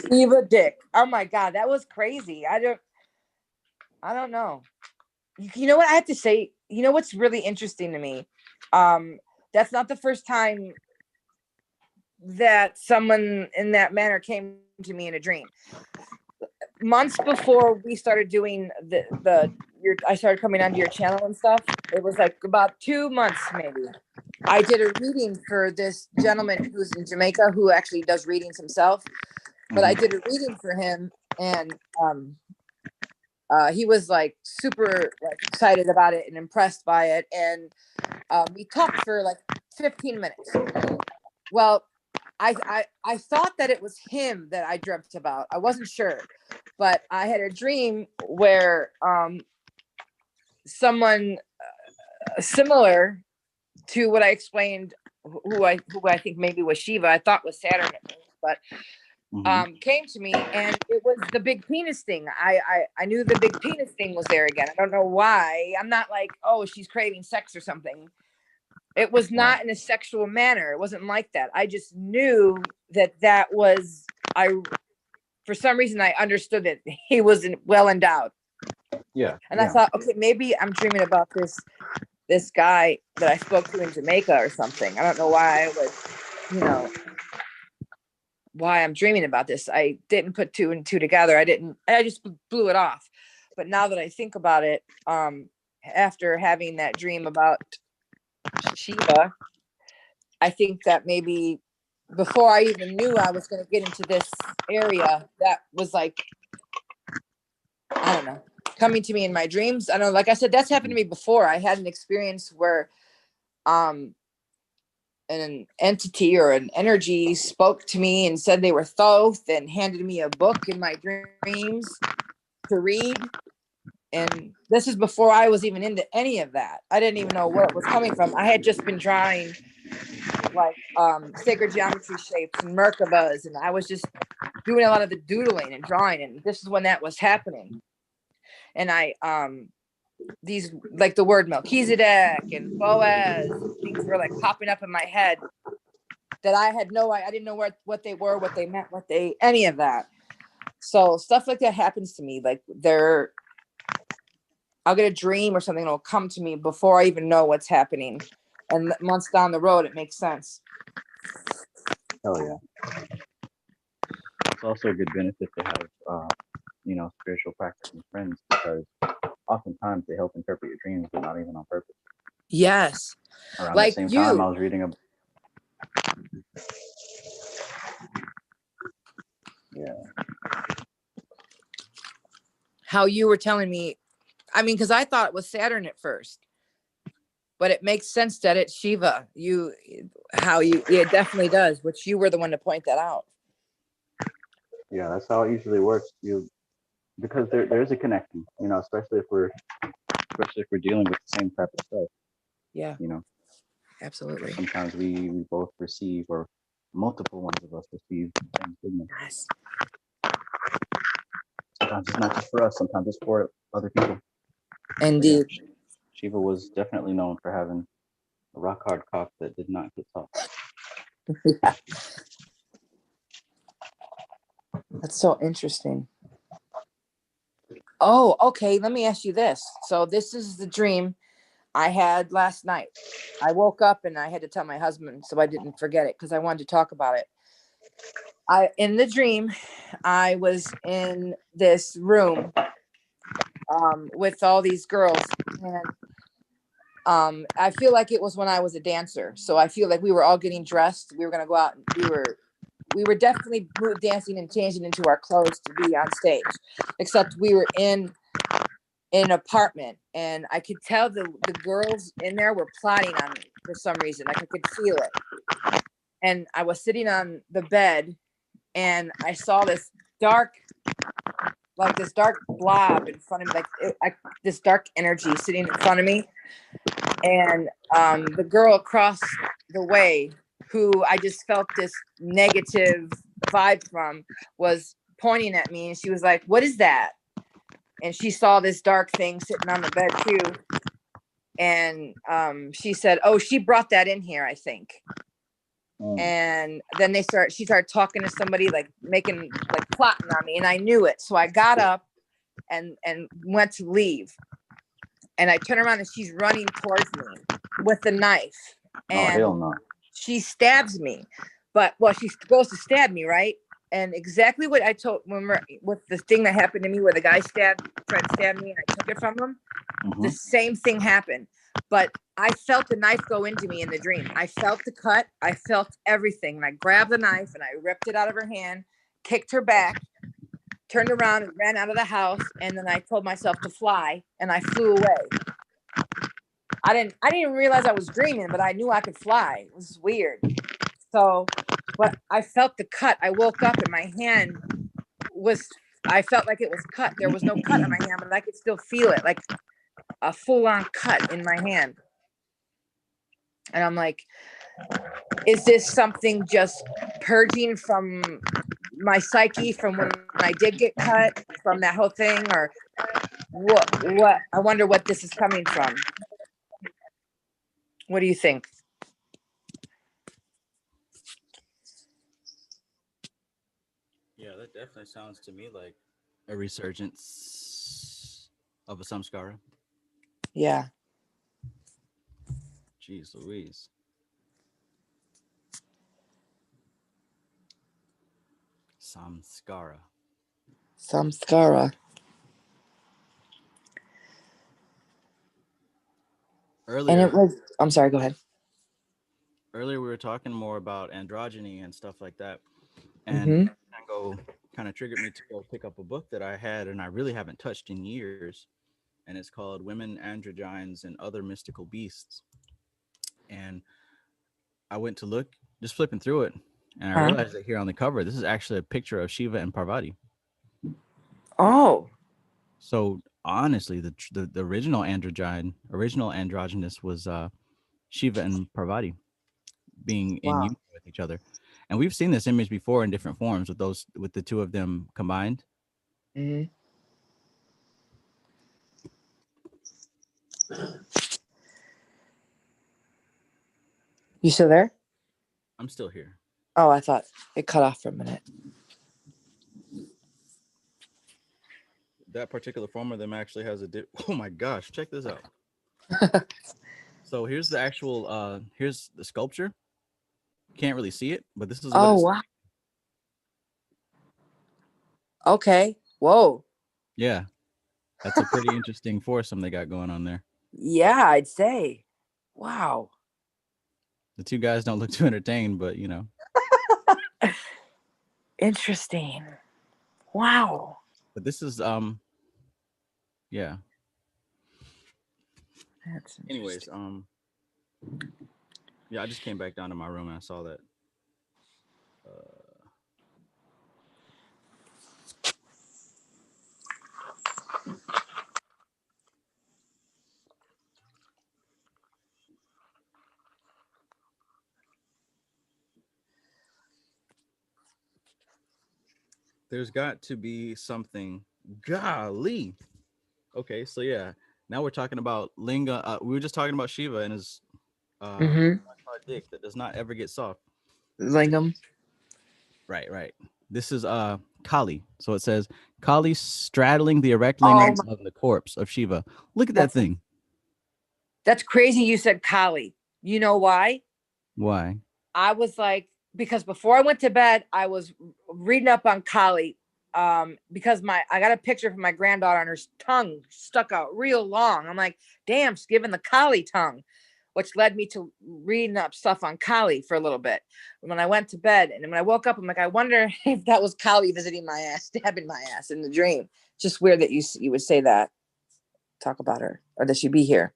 Shiva dick. Oh my god, that was crazy. I don't know. You know what I have to say? You know what's really interesting to me? That's not the first time that someone in that manner came to me in a dream. Months before we started doing I started coming onto your channel and stuff. It was like about 2 months maybe. I did a reading for this gentleman who's in Jamaica who actually does readings himself. But I did a reading for him, and he was like super excited about it and impressed by it. And we talked for like 15 minutes. Well, I thought that it was him that I dreamt about. I wasn't sure, but I had a dream where someone similar to what I explained, who I think maybe was Shiva, I thought was Saturn, but came to me, and it was the big penis thing. I knew the big penis thing was there again. I don't know why. I'm not like, oh, she's craving sex or something. It was not in a sexual manner. It wasn't like that. I just knew that was, for some reason, I understood that he was well endowed. Yeah. And I thought, okay, maybe I'm dreaming about this guy that I spoke to in Jamaica or something. I don't know why I would, why I'm dreaming about this. I didn't put two and two together. I just blew it off. But now that I think about it, after having that dream about Shiva, I think that maybe before I even knew I was going to get into this area, that was like, I don't know, coming to me in my dreams. I don't know, like I said, that's happened to me before. I had an experience where an entity or an energy spoke to me and said they were Thoth and handed me a book in my dreams to read. And this is before I was even into any of that. I didn't even know where it was coming from. I had just been drawing like sacred geometry shapes and Merkabas, and I was just doing a lot of the doodling and drawing, and this is when that was happening. And I these, like the word Melchizedek and Boaz, things were like popping up in my head that I didn't know what they were, what they meant, any of that. So stuff like that happens to me. Like I'll get a dream or something, it'll come to me before I even know what's happening. And months down the road, it makes sense. Oh yeah. It's also a good benefit to have, spiritual practicing friends, because oftentimes they help interpret your dreams, but not even on purpose. Yes. Around like the same you. time, I was reading a. Yeah. How you were telling me, I mean, because I thought it was Saturn at first, but it makes sense that it's Shiva. It definitely does, which you were the one to point that out. Yeah, that's how it usually works. Because there's a connection, especially if we're dealing with the same type of stuff. Yeah. Absolutely. Sometimes we both receive, or multiple ones of us receive the same signal. Yes. Sometimes it's not just for us, sometimes it's for other people. Indeed. Yeah, Shiva was definitely known for having a rock hard cock that did not get soft. Yeah. That's so interesting. Oh, okay. Let me ask you this. So this is the dream I had last night. I woke up and I had to tell my husband so I didn't forget it, because I wanted to talk about it. In the dream, I was in this room with all these girls, and I feel like it was when I was a dancer. So I feel like we were all getting dressed. We were gonna go out, and we were definitely dancing and changing into our clothes to be on stage, except we were in an apartment, and I could tell the girls in there were plotting on me for some reason. Like I could feel it. And I was sitting on the bed, and I saw this dark blob in front of me, this dark energy sitting in front of me. And the girl across the way, who I just felt this negative vibe from, was pointing at me, and she was like, "What is that?" And she saw this dark thing sitting on the bed too. And she said, "Oh, she brought that in here, I think." And then she started talking to somebody, like plotting on me, and I knew it. So I got up and went to leave. And I turn around and she's running towards me with the knife. And hell no. She stabs me. But she goes to stab me, right? And exactly what I told, with the thing that happened to me where the guy tried to stab me and I took it from him, the same thing happened. But I felt the knife go into me in the dream. I felt the cut. I felt everything. And I grabbed the knife and I ripped it out of her hand, kicked her back, turned around and ran out of the house. And then I told myself to fly, and I flew away. I didn't realize I was dreaming, but I knew I could fly. It was weird. So, but I felt the cut. I woke up and my hand I felt like it was cut. There was no cut on my hand, but I could still feel it, like a full-on cut in my hand. And I'm like, is this something just purging from my psyche from when I did get cut from that whole thing, or what? I wonder what this is coming from. What do you think? Yeah, that definitely sounds to me like a resurgence of a samskara. Yeah. Jeez Louise. Samskara. Samskara. And Earlier, it was, I'm sorry, go ahead. earlier we were talking more about androgyny and stuff like that. And Mm-hmm. Tango kind of triggered me to go pick up a book that I had and I really haven't touched in years. And it's called Women, Androgynes, and Other Mystical Beasts. And I went to look, just flipping through it, and I realized that here on the cover, this is actually a picture of Shiva and Parvati. Oh. So honestly, the original androgynous was Shiva and Parvati being in Wow. union with each other. And we've seen this image before in different forms with the two of them combined. Mm-hmm. You still there? I'm still here. Oh, I thought it cut off for a minute. That particular form of them actually has oh my gosh, check this out. So here's the actual here's the sculpture. Can't really see it, but this is what Oh, it's wow. Okay. Whoa. Yeah. That's a pretty interesting foursome they got going on there. Yeah, I'd say. Wow. The two guys don't look too entertained, but you know. Interesting. Wow. But this is yeah. That's Anyways, yeah, I just came back down to my room and I saw that. There's got to be something. Golly. Okay, so yeah, now we're talking about linga. We were just talking about Shiva and his Mm-hmm. dick that does not ever get soft. Lingam. Right. This is Kali. So it says Kali straddling the erect lingam of the corpse of Shiva. Look at that thing. That's crazy you said Kali. You know why? Why? I was like, because before I went to bed, I was reading up on Kali. Because I got a picture from my granddaughter and her tongue stuck out real long. I'm like, damn, she's giving the Kali tongue, which led me to reading up stuff on Kali for a little bit. When I went to bed and when I woke up, I'm like, I wonder if that was Kali visiting my ass, stabbing my ass in the dream. Just weird that you would say that. Talk about her, or that she be here.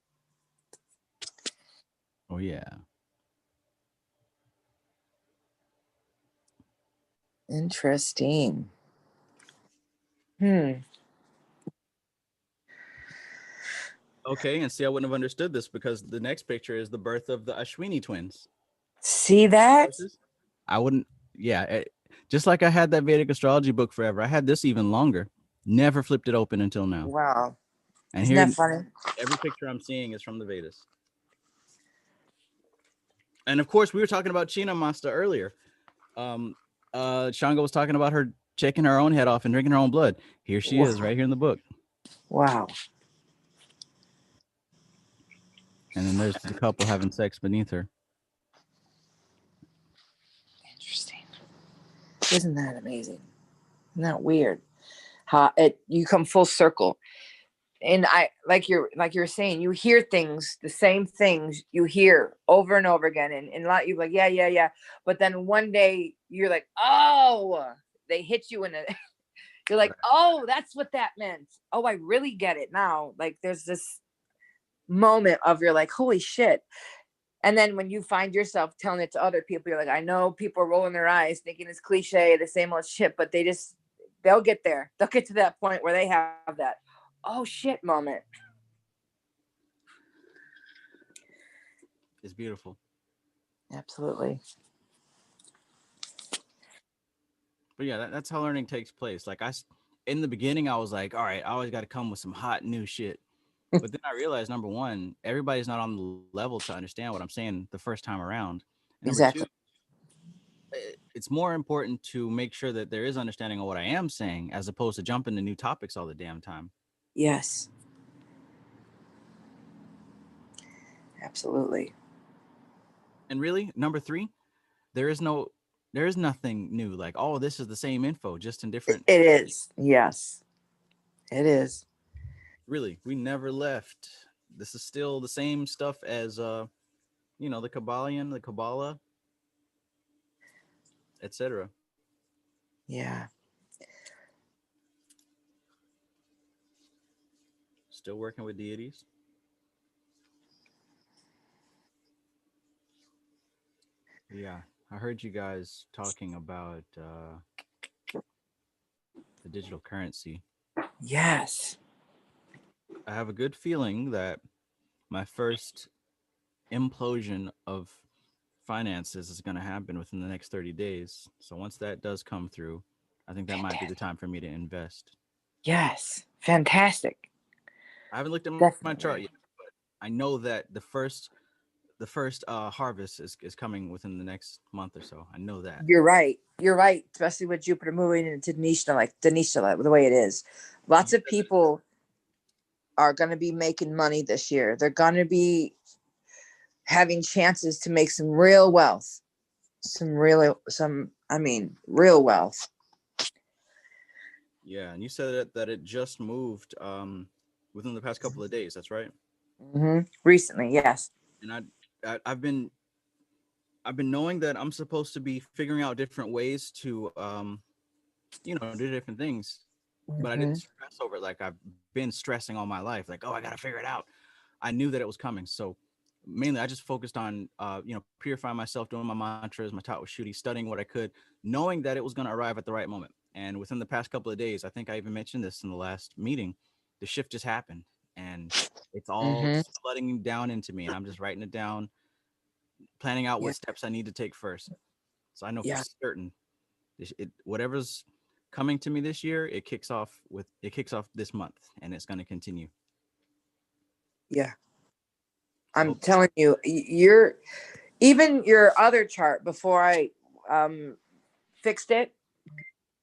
Oh yeah. Interesting. Okay, and see, I wouldn't have understood this because the next picture is the birth of the Ashwini twins. See that? I wouldn't. Yeah, just like I had that Vedic astrology book forever, I had this even longer. Never flipped it open until now. Wow. And Isn't here, that funny? every picture I'm seeing is from the Vedas. And of course, we were talking about China Masta earlier. Shanga was talking about her checking her own head off and drinking her own blood. Here she is, right here in the book. Wow. And then there's the couple having sex beneath her. Interesting. Isn't that amazing? Isn't that weird? How you come full circle. And I like you're saying, you hear things, the same things you hear over and over again. And a lot of you like, yeah. But then one day you're like, oh, they hit you in a you're like, oh, that's what that meant. Oh, I really get it now. Like there's this moment of you're like, holy shit. And then when you find yourself telling it to other people, you're like, I know people are rolling their eyes thinking it's cliche, the same old shit, but they'll get there. They'll get to that point where they have that, oh shit moment. It's beautiful. Absolutely. But yeah, that's how learning takes place. Like in the beginning, I was like, all right, I always got to come with some hot new shit. But then I realized, number one, everybody's not on the level to understand what I'm saying the first time around. And number two, Exactly. it's more important to make sure that there is understanding of what I am saying as opposed to jumping to new topics all the damn time. Yes. Absolutely. And really, number three, there is nothing new. Like, oh, this is the same info, just in different. It is. Yes. It is. Really, we never left. This is still the same stuff as the Kybalion, the Kabbalah, etc. Yeah. Still working with deities. Yeah, I heard you guys talking about the digital currency. Yes. I have a good feeling that my first implosion of finances is going to happen within the next 30 days. So once that does come through, I think that might be the time for me to invest. Yes. Fantastic. I haven't looked at my chart Definitely. yet, but I know that the first harvest is coming within the next month or so. I know that. You're right. You're right. Especially with Jupiter moving into Denisha, like Denisha, the way it is. Lots of people are going to be making money this year. They're going to be having chances to make some real wealth. Real wealth. Yeah, and you said that it just moved within the past couple of days. That's right. Recently, yes. And I've been knowing that I'm supposed to be figuring out different ways to do different things, but I didn't stress over it like I've been stressing all my life. Like, oh, I gotta figure it out. I knew that it was coming, so mainly I just focused on purifying myself, doing my mantras, my Taoist Shuddhi, studying what I could, knowing that it was going to arrive at the right moment. And within the past couple of days, I think I even mentioned this in the last meeting, the shift just happened, and it's all just flooding down into me, and I'm just writing it down, planning out what steps I need to take first. So I know for certain, whatever's coming to me this year, it kicks off this month, and it's going to continue. Yeah. I'm telling you, even your other chart before I fixed it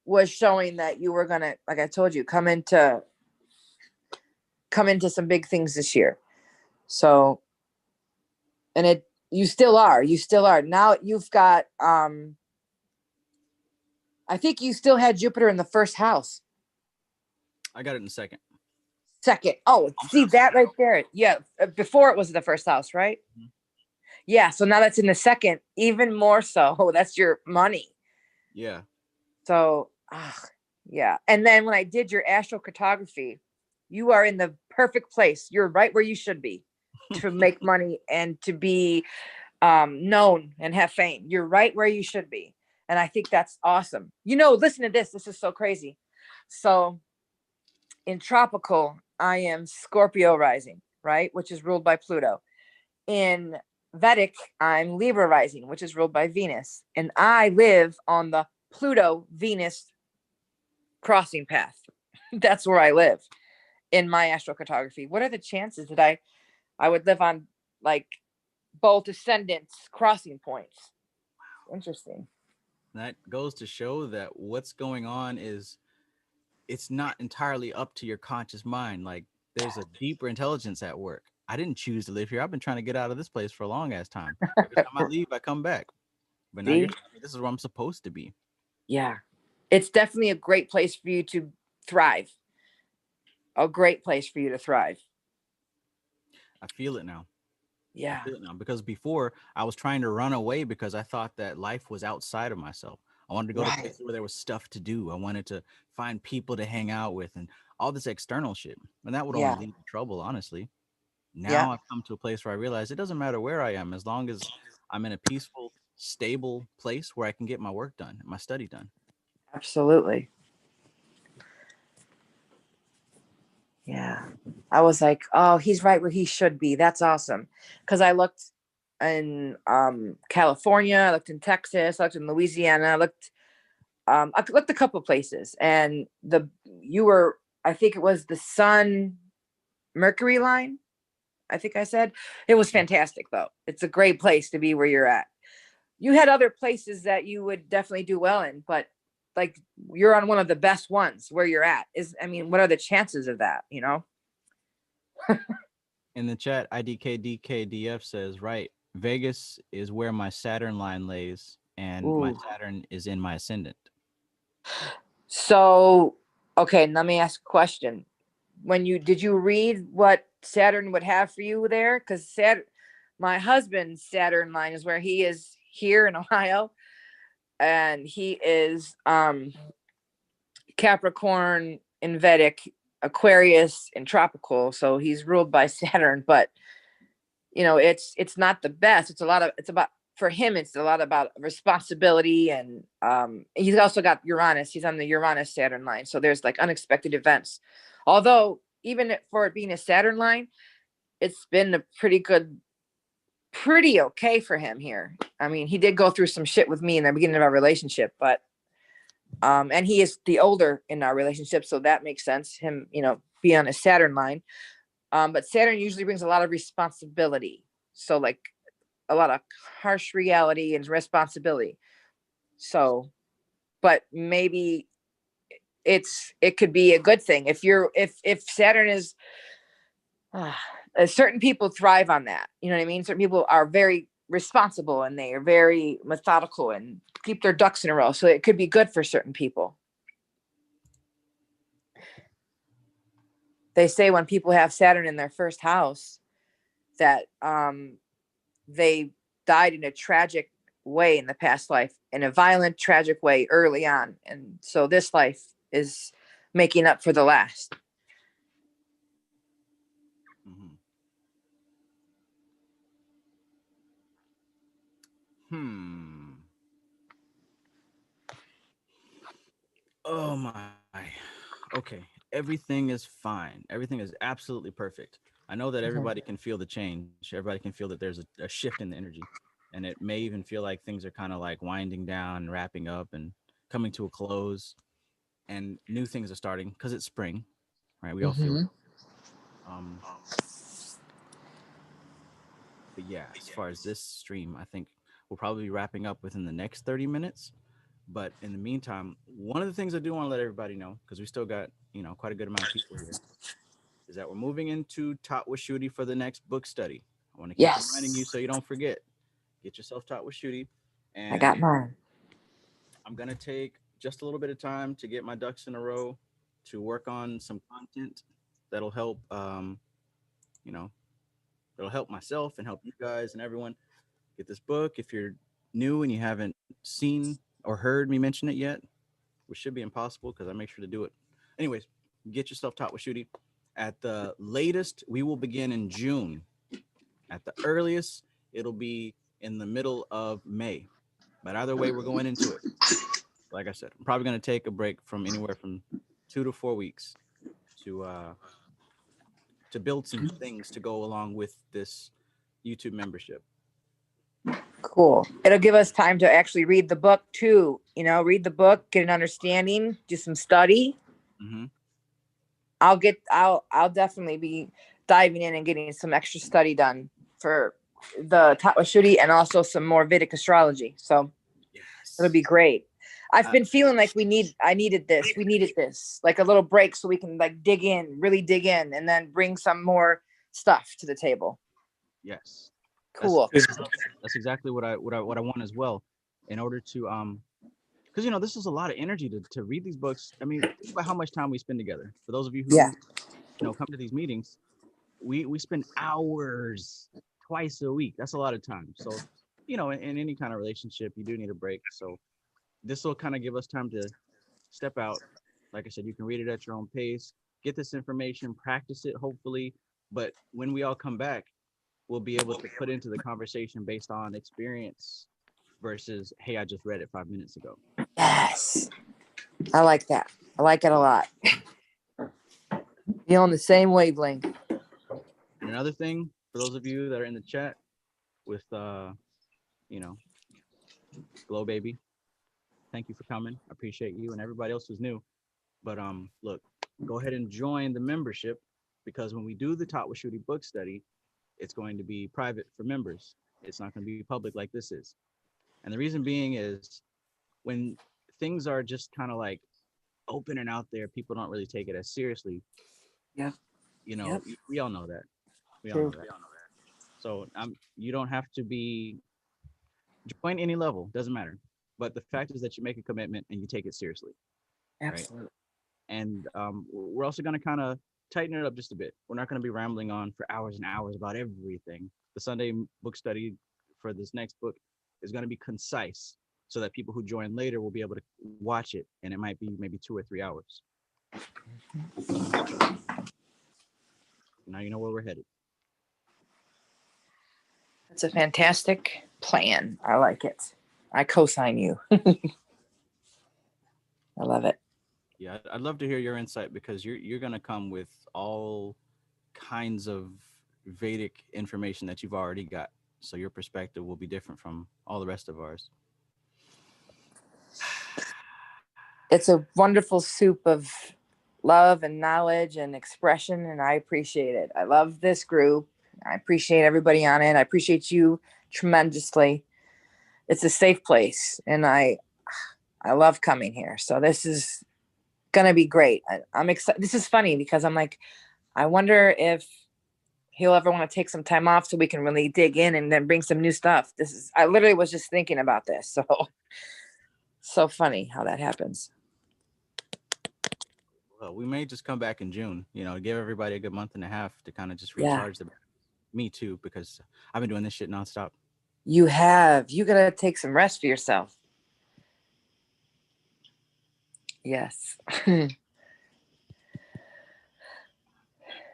was showing that you were gonna, like I told you, come into some big things this year. So, and you still are. Now you've got I think you still had Jupiter in the first house. I got it in second. Oh, see that right there. Yeah. Before it was the first house, right? Mm-hmm. Yeah. So now that's in the second, even more so. Oh, that's your money. Yeah. So, yeah. And then when I did your astral cartography, you are in the perfect place. You're right where you should be to make money and to be known and have fame. You're right where you should be. And I think that's awesome. Listen to this. This is so crazy. So in tropical, I am Scorpio rising, right? Which is ruled by Pluto. In Vedic, I'm Libra rising, which is ruled by Venus. And I live on the Pluto-Venus crossing path. That's where I live in my astrocartography. What are the chances that I would live on like both ascendants crossing points? Interesting. That goes to show that what's going on is it's not entirely up to your conscious mind. Like there's a deeper intelligence at work. I didn't choose to live here. I've been trying to get out of this place for a long ass time. Every time I leave, I come back. But now you're telling me this is where I'm supposed to be. Yeah. It's definitely a great place for you to thrive. A great place for you to thrive. I feel it now. Yeah. I feel it now because before I was trying to run away because I thought that life was outside of myself. I wanted to go to places where there was stuff to do. I wanted to find people to hang out with and all this external shit. And that would only lead to trouble, honestly. Now I've come to a place where I realize it doesn't matter where I am as long as I'm in a peaceful, stable place where I can get my work done, my study done. Absolutely. Yeah. I was like, oh, he's right where he should be. That's awesome. Because I looked in California, I looked in Texas, I looked in Louisiana, I looked I looked a couple places, and I think it was the Sun Mercury line. I think I said it was fantastic though. It's a great place to be where you're at. You had other places that you would definitely do well in, but like you're on one of the best ones where you're at. What are the chances of that? In the chat, IDKDKDF says, right, Vegas is where my Saturn line lays, and my Ooh. Saturn is in my ascendant. So, okay, let me ask a question. Did you read what Saturn would have for you there? Because my husband's Saturn line is where he is here in Ohio, and he is Capricorn in Vedic, Aquarius in tropical, so he's ruled by Saturn. But it's not the best. It's about, for him, it's a lot about responsibility, and he's also got Uranus. He's on the Uranus Saturn line, so there's like unexpected events. Although even for it being a Saturn line, it's been a pretty okay for him here. I mean, he did go through some shit with me in the beginning of our relationship, but and he is the older in our relationship, so that makes sense. Him, be on a Saturn line. But Saturn usually brings a lot of responsibility. So like a lot of harsh reality and responsibility. So, but maybe it could be a good thing if Saturn is certain people thrive on that. You know what I mean? Certain people are very responsible and they are very methodical and keep their ducks in a row. So it could be good for certain people. They say when people have Saturn in their first house that they died in a tragic way in the past life, in a violent, tragic way early on. And so this life is making up for the last. Oh my. Okay. Everything is fine. Everything is absolutely perfect. I know that everybody can feel the change. Everybody can feel that there's a shift in the energy. And it may even feel like things are kind of like winding down and wrapping up and coming to a close. And new things are starting because it's spring, right? We all feel it. But yeah, as far as this stream, I think we'll probably be wrapping up within the next 30 minutes. But in the meantime, one of the things I do want to let everybody know, because we still got, quite a good amount of people here, is that we're moving into Taught with Shooty for the next book study. I want to keep reminding you so you don't forget. Get yourself Taught with Shooty. And I got mine. I'm going to take just a little bit of time to get my ducks in a row to work on some content that'll help, that'll help myself and help you guys and everyone get this book. If you're new and you haven't seen or heard me mention it yet, which should be impossible because I make sure to do it. Anyways, get yourself Taught with Shooty. At the latest, we will begin in June. At the earliest, it'll be in the middle of May. But either way, we're going into it. Like I said, I'm probably going to take a break from anywhere from 2 to 4 weeks to build some things to go along with this YouTube membership. Cool. It'll give us time to actually read the book too. Read the book, get an understanding, do some study. I'll definitely be diving in and getting some extra study done for the Taught with Shooty and also some more Vedic astrology. So it'll be great. I've been feeling like we needed this, like a little break so we can like really dig in and then bring some more stuff to the table. Yes. Cool. That's exactly what I want as well. In order to because this is a lot of energy to read these books. I mean, think about how much time we spend together. For those of you who come to these meetings, we spend hours twice a week. That's a lot of time. So, in any kind of relationship, you do need a break. So this will kind of give us time to step out. Like I said, you can read it at your own pace, get this information, practice it, hopefully. But when we all come back, we'll be able to put into the conversation based on experience versus, hey, I just read it 5 minutes ago. Yes. I like that. I like it a lot. Be on the same wavelength. And another thing, for those of you that are in the chat with, Glow Baby, thank you for coming. I appreciate you and everybody else who's new. But look, go ahead and join the membership, because when we do the Talk with Shruti book study, it's going to be private for members. It's not going to be public like this is. And the reason being is when things are just kind of like open and out there, people don't really take it as seriously. Yeah. You know, we all know that. We all True. know that. So you don't have to be join any level, doesn't matter. But the fact is that you make a commitment and you take it seriously. Absolutely. Right? And we're also going to kind of tighten it up just a bit. We're not going to be rambling on for hours and hours about everything. The Sunday book study for this next book is going to be concise, so that people who join later will be able to watch it, and it might be maybe 2 or 3 hours. Now you know where we're headed. That's a fantastic plan. I like it. I co-sign you. I love it. Yeah, I'd love to hear your insight, because you're going to come with all kinds of Vedic information that you've already got. So your perspective will be different from all the rest of ours. It's a wonderful soup of love and knowledge and expression, and I appreciate it. I love this group. I appreciate everybody on it. I appreciate you tremendously. It's a safe place, and I love coming here. So this is gonna be great. I'm excited. This is funny because I'm like, I wonder if he'll ever want to take some time off so we can really dig in and then bring some new stuff. I literally was just thinking about this. So funny how that happens. Well, we may just come back in June, give everybody a good month and a half to kind of just recharge me too, because I've been doing this shit nonstop. You gotta take some rest for yourself. Yes. I'm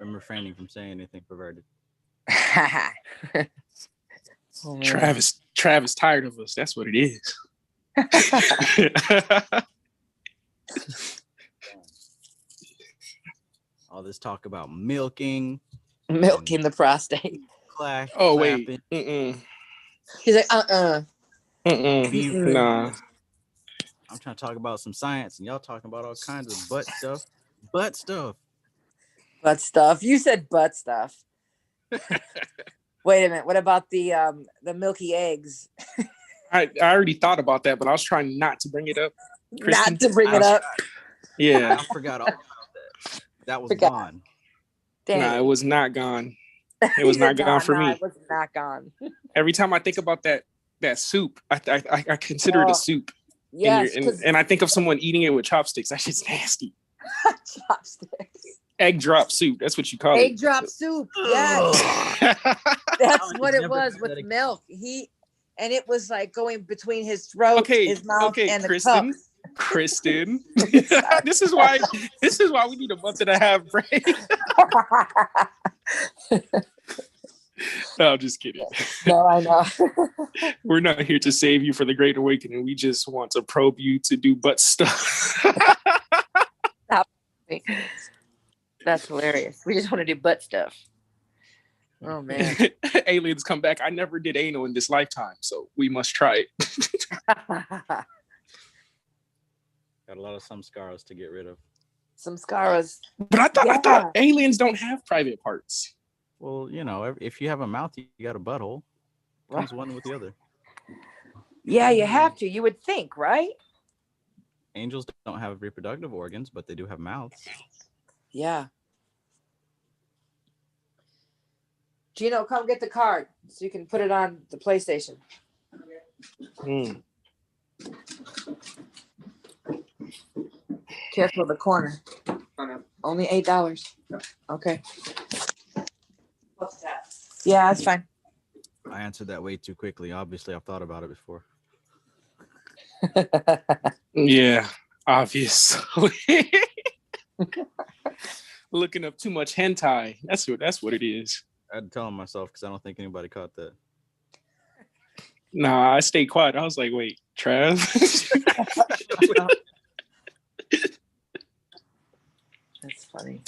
refraining from saying anything perverted. Oh, Travis tired of us. That's what it is. All this talk about milking the prostate. Oh wait. He's like, Nah. I'm trying to talk about some science, and y'all talking about all kinds of butt stuff. Butt stuff. You said butt stuff. Wait a minute. What about the milky eggs? I already thought about that, but I was trying not to bring it up. Kristen. Not to bring it up. Yeah. I forgot all about that. That was gone. Nah, it was not gone. It was not gone for me. It was not gone. Every time I think about that soup, I consider it a soup. Yes, and I think of someone eating it with chopsticks. That shit's nasty. Chopsticks. Egg drop soup. That's what you call it. Egg drop soup. Yes. That's what it was with milk. And it was like going between his throat, his mouth, and Kristen, the cup. Kristen. This is why we need a month and a half break. No, I'm just kidding. No, I know. We're not here to save you for the Great Awakening. We just want to probe you to do butt stuff. That's hilarious. We just want to do butt stuff. Oh man. Aliens come back. I never did anal in this lifetime, so we must try it. Got a lot of samskaras to get rid of. Samskaras. But I thought aliens don't have private parts. Well, if you have a mouth, you got a butthole. Comes one with the other. Yeah, you have to. You would think, right? Angels don't have reproductive organs, but they do have mouths. Yeah. Gino, come get the card so you can put it on the PlayStation. Careful of the corner. Only $8. Okay. What's that? Yeah, that's fine. I answered that way too quickly. Obviously, I've thought about it before. Yeah, obviously. Looking up too much hentai. That's what it is. I had to tell myself because I don't think anybody caught that. Nah, I stayed quiet. I was like, wait, Trav? That's funny.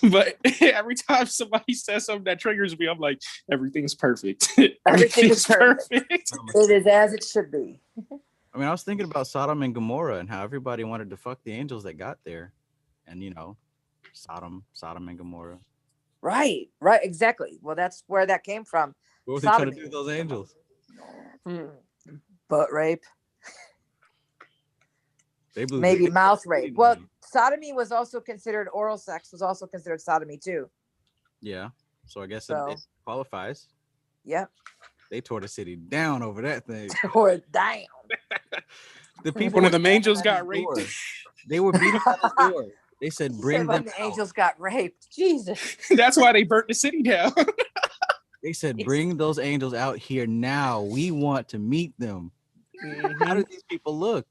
But every time somebody says something that triggers me, I'm like, everything's perfect. Everything is perfect. It is as it should be. I mean, I was thinking about Sodom and Gomorrah and how everybody wanted to fuck the angels that got there, and Sodom and Gomorrah. Right, exactly. Well, that's where that came from. What was he trying to do with those angels? Butt rape. They blew maybe mouth rape. Well, sodomy was also considered, oral sex was also considered sodomy too. Yeah, so I guess it qualifies. Yep. They tore the city down over that thing. Tore it down. The people. One of them angels got raped. They were beating on his door. They said, "Bring them." The angels got raped. Jesus. That's why they burnt the city down. They said, "Bring those angels out here now. We want to meet them." How did these people look?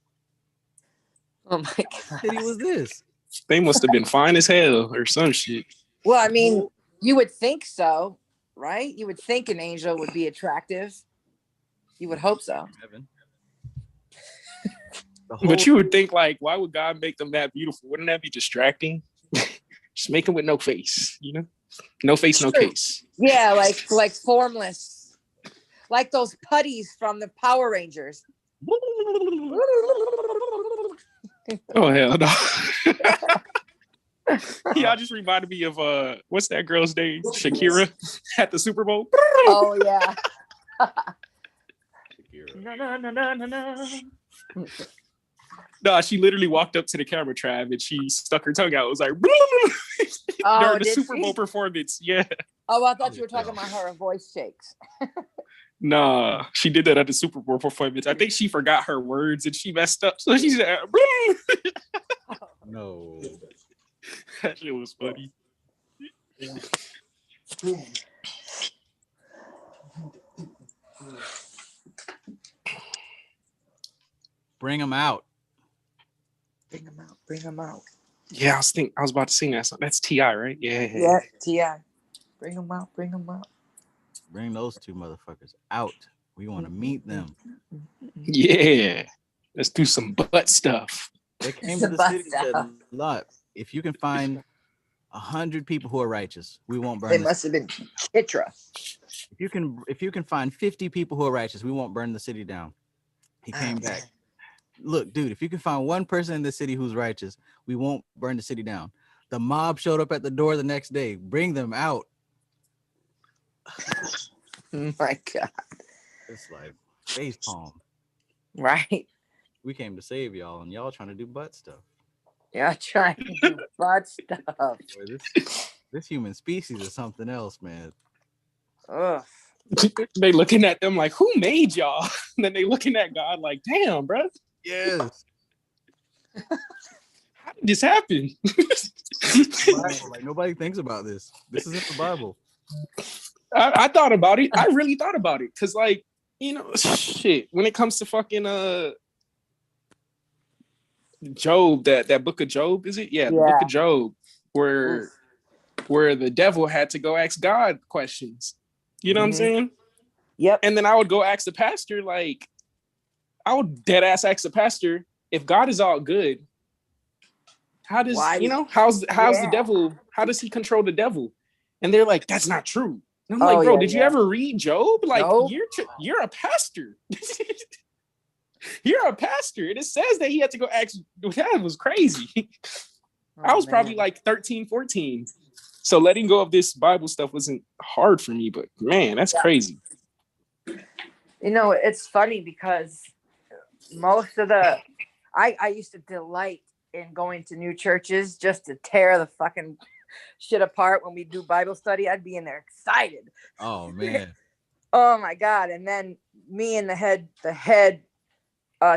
Oh my God. What city was this? They must have been fine as hell or some shit. Well, I mean, you would think so, right? You would think an angel would be attractive. You would hope so. But you would think, like, why would God make them that beautiful? Wouldn't that be distracting? Just make them with no face, No face, no case. Yeah, like formless. Like those putties from the Power Rangers. Oh, hell no. Y'all just reminded me of, what's that girl's name? Shakira at the Super Bowl. Oh, yeah. No, she literally walked up to the camera, Trav, and she stuck her tongue out. It was like during the Super Bowl performance. Yeah. Oh, I thought you were talking about her voice shakes. Nah, she did that at the Super Bowl performance. I think she forgot her words and she messed up. So she said, no. That shit was funny. Bring them out. Bring them out. Bring them out. Yeah, I was about to sing that song. That's T.I., right? Yeah. Yeah, T.I. Bring them out. Bring them out. Bring those two motherfuckers out. We want to meet them. Yeah. Let's do some butt stuff. They came to the city a lot. If you can find 100 people who are righteous, we won't burn. They must have been Kitra. If you can find 50 people who are righteous, we won't burn the city down. He came back. Look, dude, if you can find one person in the city who's righteous, we won't burn the city down. The mob showed up at the door the next day. Bring them out. My God. It's like face palm. Right. We came to save y'all, and y'all trying to do butt stuff. Yeah, trying to do butt stuff. Boy, this human species is something else, man. Ugh. They looking at them like, who made y'all? And then they looking at God like, damn, bro. Yes. How did this happen? Like nobody thinks about this. This isn't the Bible. I thought about it. I really thought about it. Cause like, shit, when it comes to fucking Job, that book of Job, is it? Yeah, the book of Job, where the devil had to go ask God questions. You know what I'm saying? Yep. And then I would go ask the pastor, like, I would dead ass ask the pastor, if God is all good, how does how's the devil? How does he control the devil? And they're like, that's not true. And I'm like, bro, did you ever read Job? Like, you're a pastor. You're a pastor. And it says that he had to go ask. That was crazy. I was probably like 13, 14. So letting go of this Bible stuff wasn't hard for me, but man, that's crazy. It's funny because most of I used to delight in going to new churches just to tear the fucking shit apart when we do Bible study. I'd be in there excited. Oh man. Oh my God. And then me and the head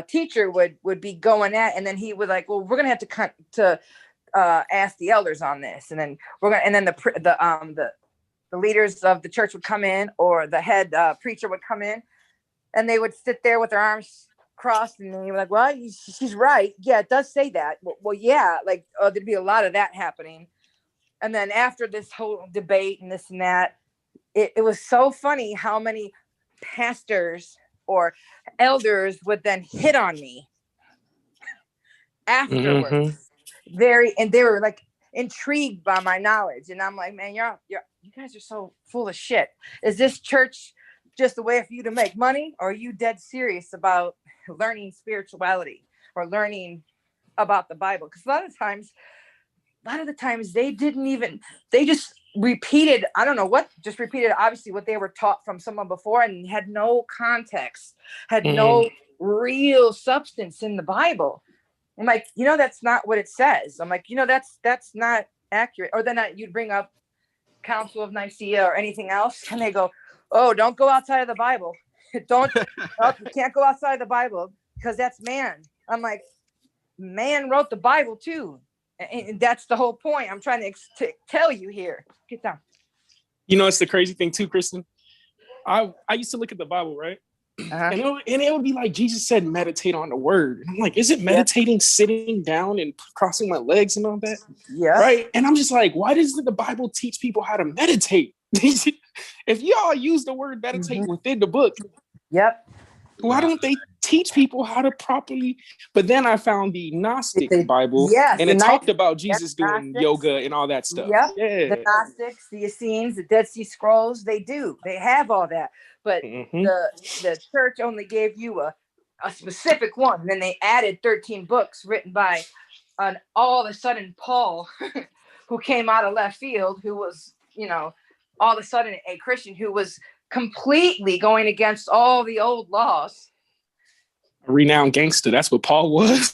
teacher would be going at, and then he would like, well, we're gonna have to ask the elders on this, and then the leaders of the church would come in, or the head preacher would come in, and they would sit there with their arms crossed, and they were like, well, she's right. Yeah, it does say that. Well, yeah, like there'd be a lot of that happening. And then after this whole debate and this and that, it was so funny how many pastors or elders would then hit on me afterwards. And they were like intrigued by my knowledge, and I'm like, man, you guys are so full of shit. Is this church just a way for you to make money, or are you dead serious about learning spirituality or learning about the Bible? Because a lot of the times they just repeated, I don't know what, just repeated obviously what they were taught from someone before and had no context, had no real substance in the Bible. I'm like, that's not what it says. I'm like, that's not accurate. Or then you'd bring up Council of Nicaea or anything else, and they go, oh, don't go outside of the Bible. You can't go outside of the Bible because that's man. I'm like, man wrote the Bible too. And that's the whole point I'm trying to tell you here. Get down. It's the crazy thing too, Kristen. I used to look at the Bible, right? And it would be like Jesus said, meditate on the word. And I'm like, is it meditating sitting down and crossing my legs and all that? Yeah. Right. And I'm just like, why doesn't the Bible teach people how to meditate? If y'all use the word meditate within the book, why don't they teach people how to properly? But then I found the Gnostic Bible, and it talked about Jesus doing yoga and all that stuff. Yep. The Gnostics, the Essenes, the Dead Sea Scrolls, they have all that. But the church only gave you a specific one. Then they added 13 books written by all of a sudden Paul, who came out of left field, who was, all of a sudden a Christian who was completely going against all the old laws. A renowned gangster. That's what Paul was.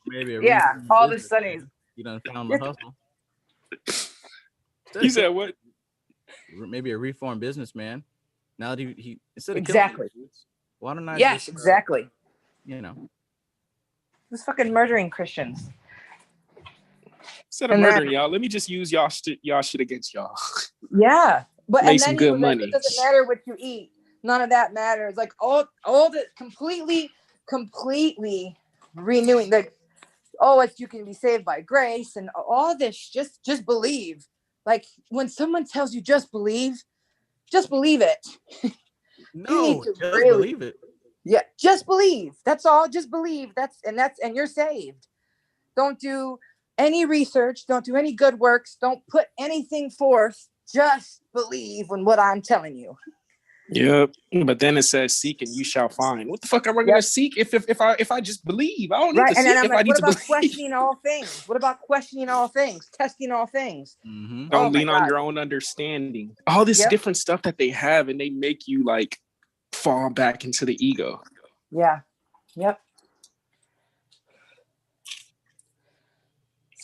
Maybe all of a sudden you done found the hustle. You said what? Maybe a reformed businessman. Now that he instead of exactly killing dudes, why don't I just, exactly. Who's fucking murdering Christians? Instead of murdering y'all, let me just use y'all shit against y'all. Yeah. But make some good money. It doesn't matter what you eat. None of that matters. Like all the completely renewing. Like, you can be saved by grace and all this. Just believe. Like when someone tells you just believe it. No, just believe it. Yeah, just believe. That's all. Just believe. And you're saved. Don't do any research. Don't do any good works. Don't put anything forth. Just believe in what I'm telling you. Yep. But then it says, "Seek and you shall find." What the fuck am I gonna seek if I just believe? I don't need to seek if I need to believe. Questioning all things? What about questioning all things? Testing all things? Don't lean on your own understanding. All this different stuff that they have, and they make you like fall back into the ego. Yeah. Yep.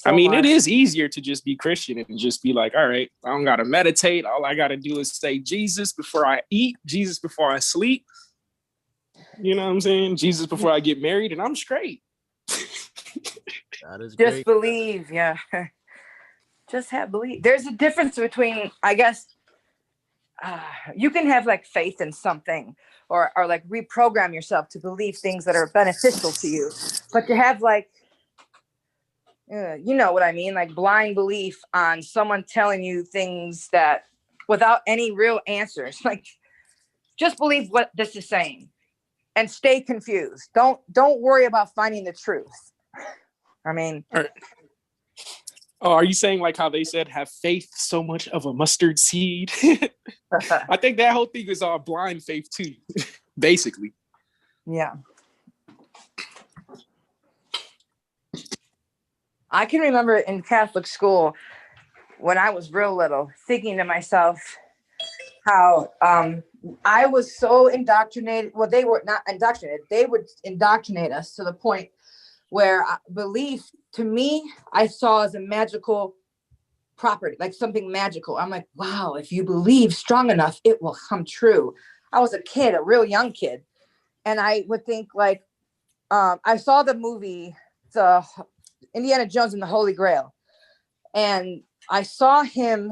I mean, it is easier to just be Christian and just be like, all right, I don't got to meditate. All I got to do is say Jesus before I eat, Jesus before I sleep. You know what I'm saying? Jesus before I get married, and I'm straight. That is just great. Believe. Yeah. Just have belief. There's a difference between, I guess, you can have like faith in something or like reprogram yourself to believe things that are beneficial to you. But to have like, you know what I mean? Like blind belief on someone telling you things that without any real answers, like just believe what this is saying and stay confused. Don't worry about finding the truth. I mean, are you saying like how they said, have faith so much of a mustard seed? I think that whole thing is all blind faith too, basically. Yeah. I can remember in Catholic school when I was real little thinking to myself how I was so indoctrinated. Well, they were not indoctrinated. They would indoctrinate us to the point where belief to me, I saw as a magical property, like something magical. I'm like, wow, if you believe strong enough, it will come true. I was a kid, a real young kid. And I would think like, I saw the movie, the Indiana Jones and the Holy Grail. And I saw him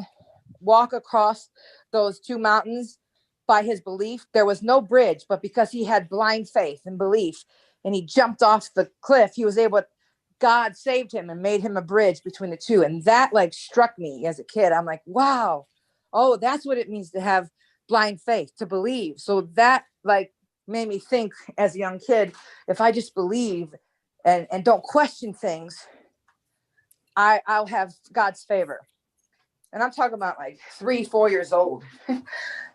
walk across those two mountains by his belief. There was no bridge, but because he had blind faith and belief and he jumped off the cliff, he was able, God saved him and made him a bridge between the two. And that like struck me as a kid. I'm like, wow, oh, that's what it means to have blind faith, to believe. So that like made me think as a young kid, if I just believe and don't question things, I'll have God's favor. And I'm talking about like 3-4 years old.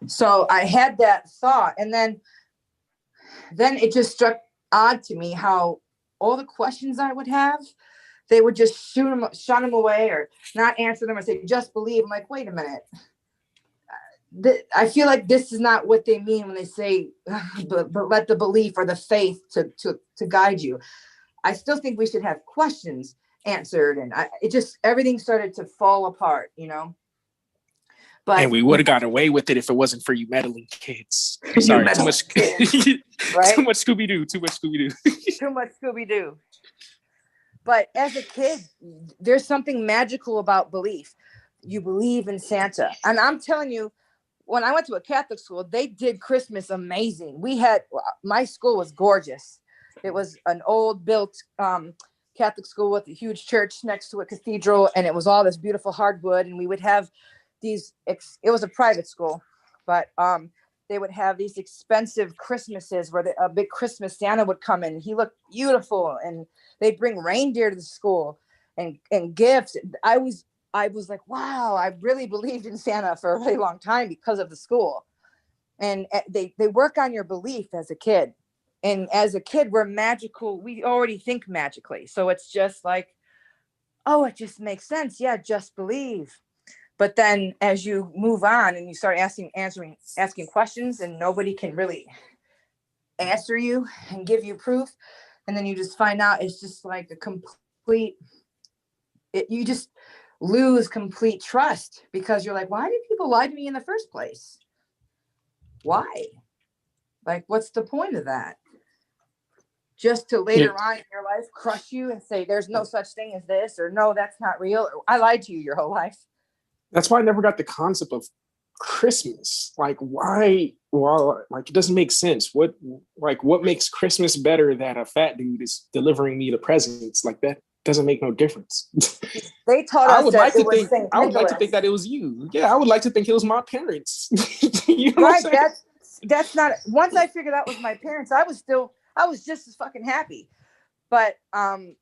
So I had that thought, and then it just struck odd to me how all the questions I would have, they would just shun them away or not answer them or say, just believe. I'm like, wait a minute. I feel like this is not what they mean when they say, but let the belief or the faith to guide you. I still think we should have questions answered. And everything started to fall apart, you know? But and we would have gotten away with it if it wasn't for you meddling kids. Sorry, too much, right? Too much Scooby-Doo, too much Scooby-Doo. Too much Scooby-Doo. But as a kid, there's something magical about belief. You believe in Santa. And I'm telling you, when I went to a Catholic school, they did Christmas amazing. My school was gorgeous. It was an old built Catholic school with a huge church next to a cathedral. And it was all this beautiful hardwood. And we would have it was a private school, but they would have these expensive Christmases where a big Christmas Santa would come in. He looked beautiful, and they'd bring reindeer to the school and gifts. I was like, wow, I really believed in Santa for a really long time because of the school. And they work on your belief as a kid. And as a kid, we're magical. We already think magically. So it's just like, oh, it just makes sense. Yeah, just believe. But then as you move on and you start asking questions, and nobody can really answer you and give you proof, and then you just find out it's just like you just lose complete trust, because you're like, why did people lie to me in the first place? Why? Like, what's the point of that? Just to later on in your life crush you and say there's no such thing as this, or no, that's not real, or I lied to you your whole life. That's why I never got the concept of Christmas. Like, why? Well, like, it doesn't make sense. What makes Christmas better that a fat dude is delivering me the presents? Like, that doesn't make no difference. They taught us I would like to think that it was you. Yeah, I would like to think it was my parents. You know what I'm saying? That's not. Once I figured out it was my parents, I was just as fucking happy. But I'm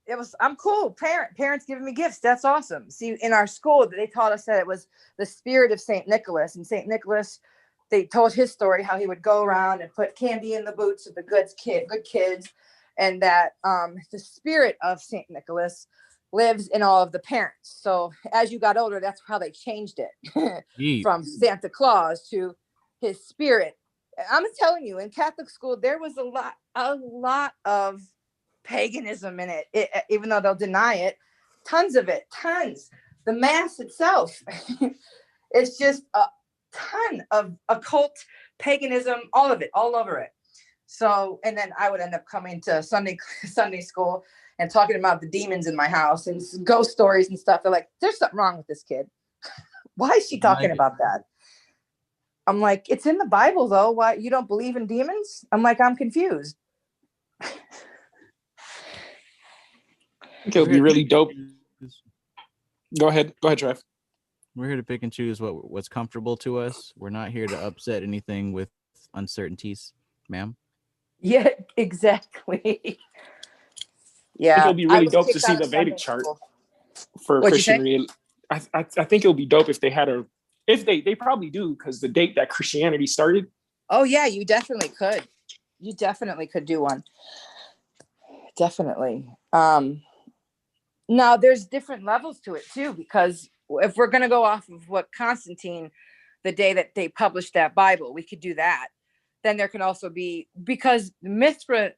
cool. Parents giving me gifts. That's awesome. See, in our school, they taught us that it was the spirit of St. Nicholas. And St. Nicholas, they told his story, how he would go around and put candy in the boots of the good kids. And that the spirit of St. Nicholas lives in all of the parents. So as you got older, that's how they changed it from Santa Claus to his spirit. I'm telling you, in Catholic school, there was a lot of paganism in it, even though they'll deny it. Tons of it, tons. The mass itself, it's just a ton of occult paganism, all of it, all over it. So, and then I would end up coming to Sunday school and talking about the demons in my house and ghost stories and stuff. They're like, there's something wrong with this kid. Why is she talking about that? I'm like, it's in the Bible though. Why, you don't believe in demons? I'm like, I'm confused. I think it would be really dope. Go ahead, Trev. We're here to pick and choose what's comfortable to us. We're not here to upset anything with uncertainties, ma'am. Yeah, exactly. Yeah, I think it'll be really dope to see the Vedic chart for Christianity. I think it'll be dope if they had they probably do, because the date that Christianity started. Oh yeah, you definitely could. You definitely could do one. Definitely. Now there's different levels to it too, because if we're going to go off of what Constantine, the day that they published that Bible, we could do that. Then there can also be, because Mithra,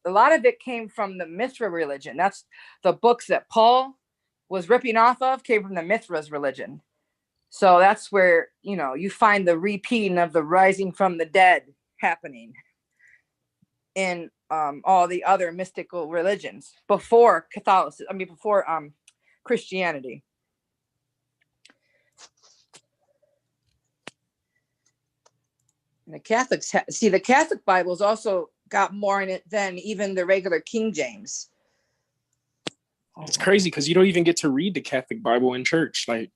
a lot of it came from the Mithra religion. That's the books that Paul was ripping off of, came from the Mithra's religion. So that's where, you find the repeating of the rising from the dead happening in all the other mystical religions before Catholicism. Before Christianity. And the Catholics the Catholic Bible's also got more in it than even the regular King James. It's crazy because you don't even get to read the Catholic Bible in church. Like,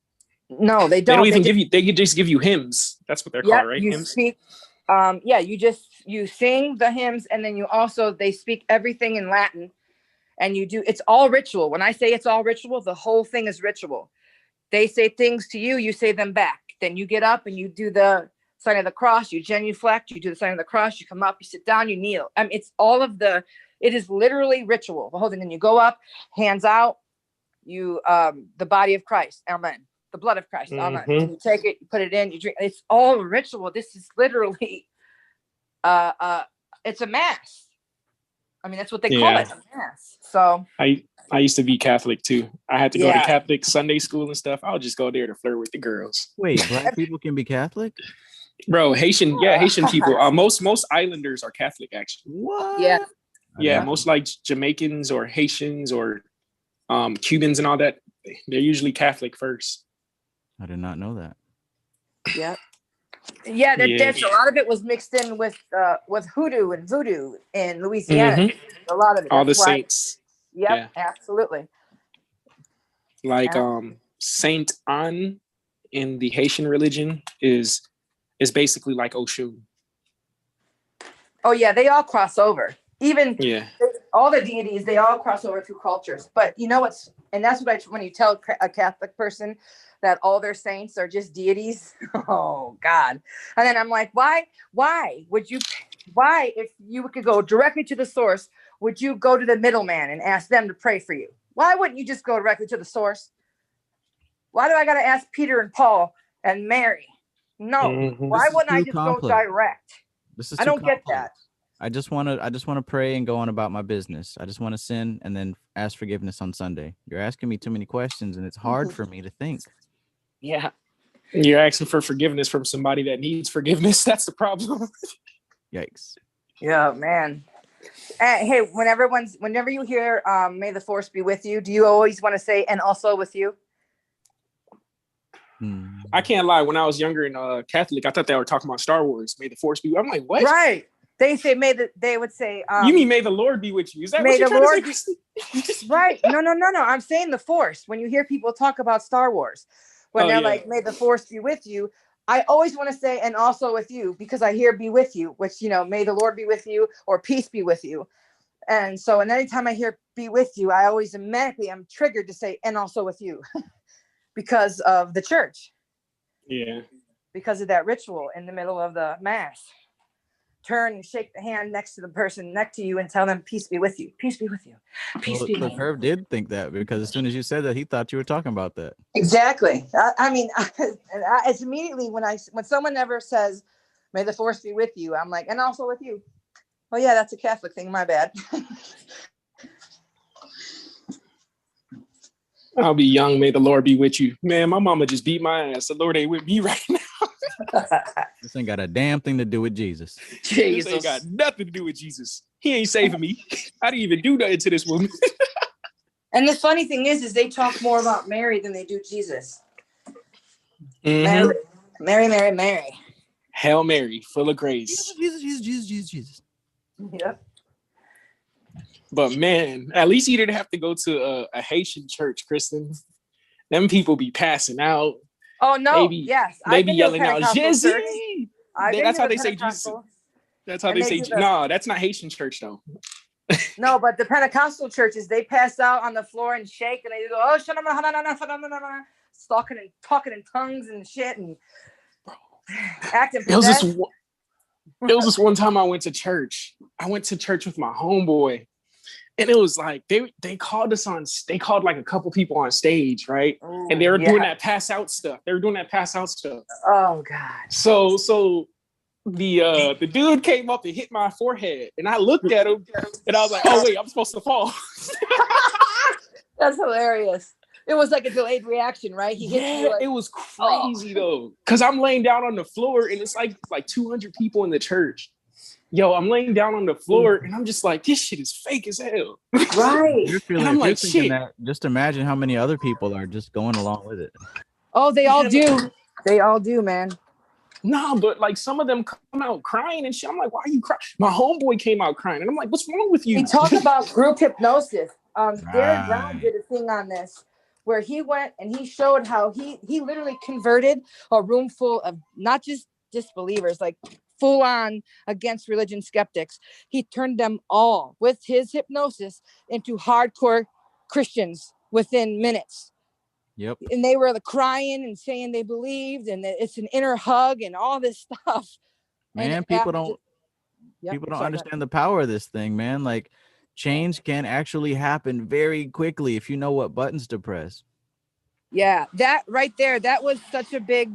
no, they don't. They don't even give you. They just give you hymns. That's what they're called, right? You hymns. Speak. You sing the hymns, and then they speak everything in Latin, and it's all ritual. When I say it's all ritual, the whole thing is ritual. They say things to you, you say them back. Then you get up and you do the sign of the cross, you genuflect, you do the sign of the cross, you come up, you sit down, you kneel. I mean, it's all of it is literally ritual. Holding, and you go up, hands out, you the body of Christ, amen. The blood of Christ, amen. And you take it, you put it in, you drink. It's all ritual. This is literally it's a mass. I mean, that's what they call it, a mass. So I used to be Catholic too. I had to go to Catholic Sunday school and stuff. I would just go there to flirt with the girls. Wait, Black people can be Catholic? Bro, Haitian people. Most islanders are Catholic, actually. What? Yeah, most like Jamaicans or Haitians or Cubans and all that. They're usually Catholic first. I did not know that. Yeah. Yeah, there's a lot of it was mixed in with hoodoo and voodoo in Louisiana. A lot of it. All the saints. Yep, yeah, absolutely. Like Saint Anne in the Haitian religion is basically like Oshun. Oh yeah, they all cross over. Even all the deities, they all cross over through cultures. But you know what's, and that's what when you tell a Catholic person that all their saints are just deities, oh God. And then I'm like, why if you could go directly to the source, would you go to the middleman and ask them to pray for you? Why wouldn't you just go directly to the source? Why do I got to ask Peter and Paul and Mary? No. Why wouldn't I just go direct? I don't get that. I just want to pray and go on about my business. I just want to sin and then ask forgiveness on Sunday. You're asking me too many questions and it's hard for me to think. Yeah. You're asking for forgiveness from somebody that needs forgiveness. That's the problem. Yikes. Yeah, man. Hey, whenever you hear may the force be with you, do you always want to say and also with you? I can't lie. When I was younger and Catholic, I thought they were talking about Star Wars. May the force be. I'm like, what? Right. They say they would say. You mean may the Lord be with you? Is that what you're trying to say? Right. No. I'm saying the force. When you hear people talk about Star Wars, when they're like, may the force be with you, I always want to say and also with you, because I hear be with you, which, may the Lord be with you or peace be with you. And so, and anytime I hear be with you, I always I'm triggered to say and also with you because of the church. Yeah. Because of that ritual in the middle of the mass. Turn and shake the hand next to the person next to you and tell them peace be with you. Peace be with you. Peace be with you. Herb did think that, because as soon as you said that, he thought you were talking about that. Exactly. It's immediately when someone ever says, may the force be with you, I'm like, and also with you. Oh yeah, that's a Catholic thing. My bad. I'll be young. May the Lord be with you. Man, my mama just beat my ass. The Lord ain't with me right now. This ain't got a damn thing to do with Jesus. This ain't got nothing to do with Jesus. He ain't saving me. I didn't even do nothing to this woman. And the funny thing is they talk more about Mary than they do Jesus. Mm-hmm. Mary. Hail Mary, full of grace. Jesus. Yep. But man, at least you didn't have to go to a Haitian church, Kristen. Them people be passing out. Oh no! Yes, they be yelling out Jizzy. That's how they say Jesus. That's how they say. No, that's not Haitian church though. No, but the Pentecostal churches, they pass out on the floor and shake, and they go, oh, talking in tongues and shit, and acting possessed. It was this one time I went to church. I went to church with my homeboy. And it was like they called us on. They called like a couple people on stage, right? Ooh, and they were doing that pass out stuff. Oh God! So the dude came up and hit my forehead, and I looked at him, and I was like, "Oh wait, I'm supposed to fall." That's hilarious. It was like a delayed reaction, right? He hit you. It was crazy though, because I'm laying down on the floor, and it's like 200 people in the church. Yo, I'm laying down on the floor and I'm just like, this shit is fake as hell. Right. You're feeling, and I'm like, shit. That, just imagine how many other people are just going along with it. Oh, they all do. They all do, man. Nah, but like some of them come out crying and shit. I'm like, why are you crying? My homeboy came out crying and I'm like, what's wrong with you? We talk about group hypnosis. Darren Brown did a thing on this where he went and he showed how he literally converted a room full of not just disbelievers, like full on against religion skeptics. He turned them all with his hypnosis into hardcore Christians within minutes. Yep. And they were crying and saying they believed, and that it's an inner hug and all this stuff. Man, and people don't understand the power of this thing, man. Like, change can actually happen very quickly if you know what buttons to press. Yeah, that right there, that was such a big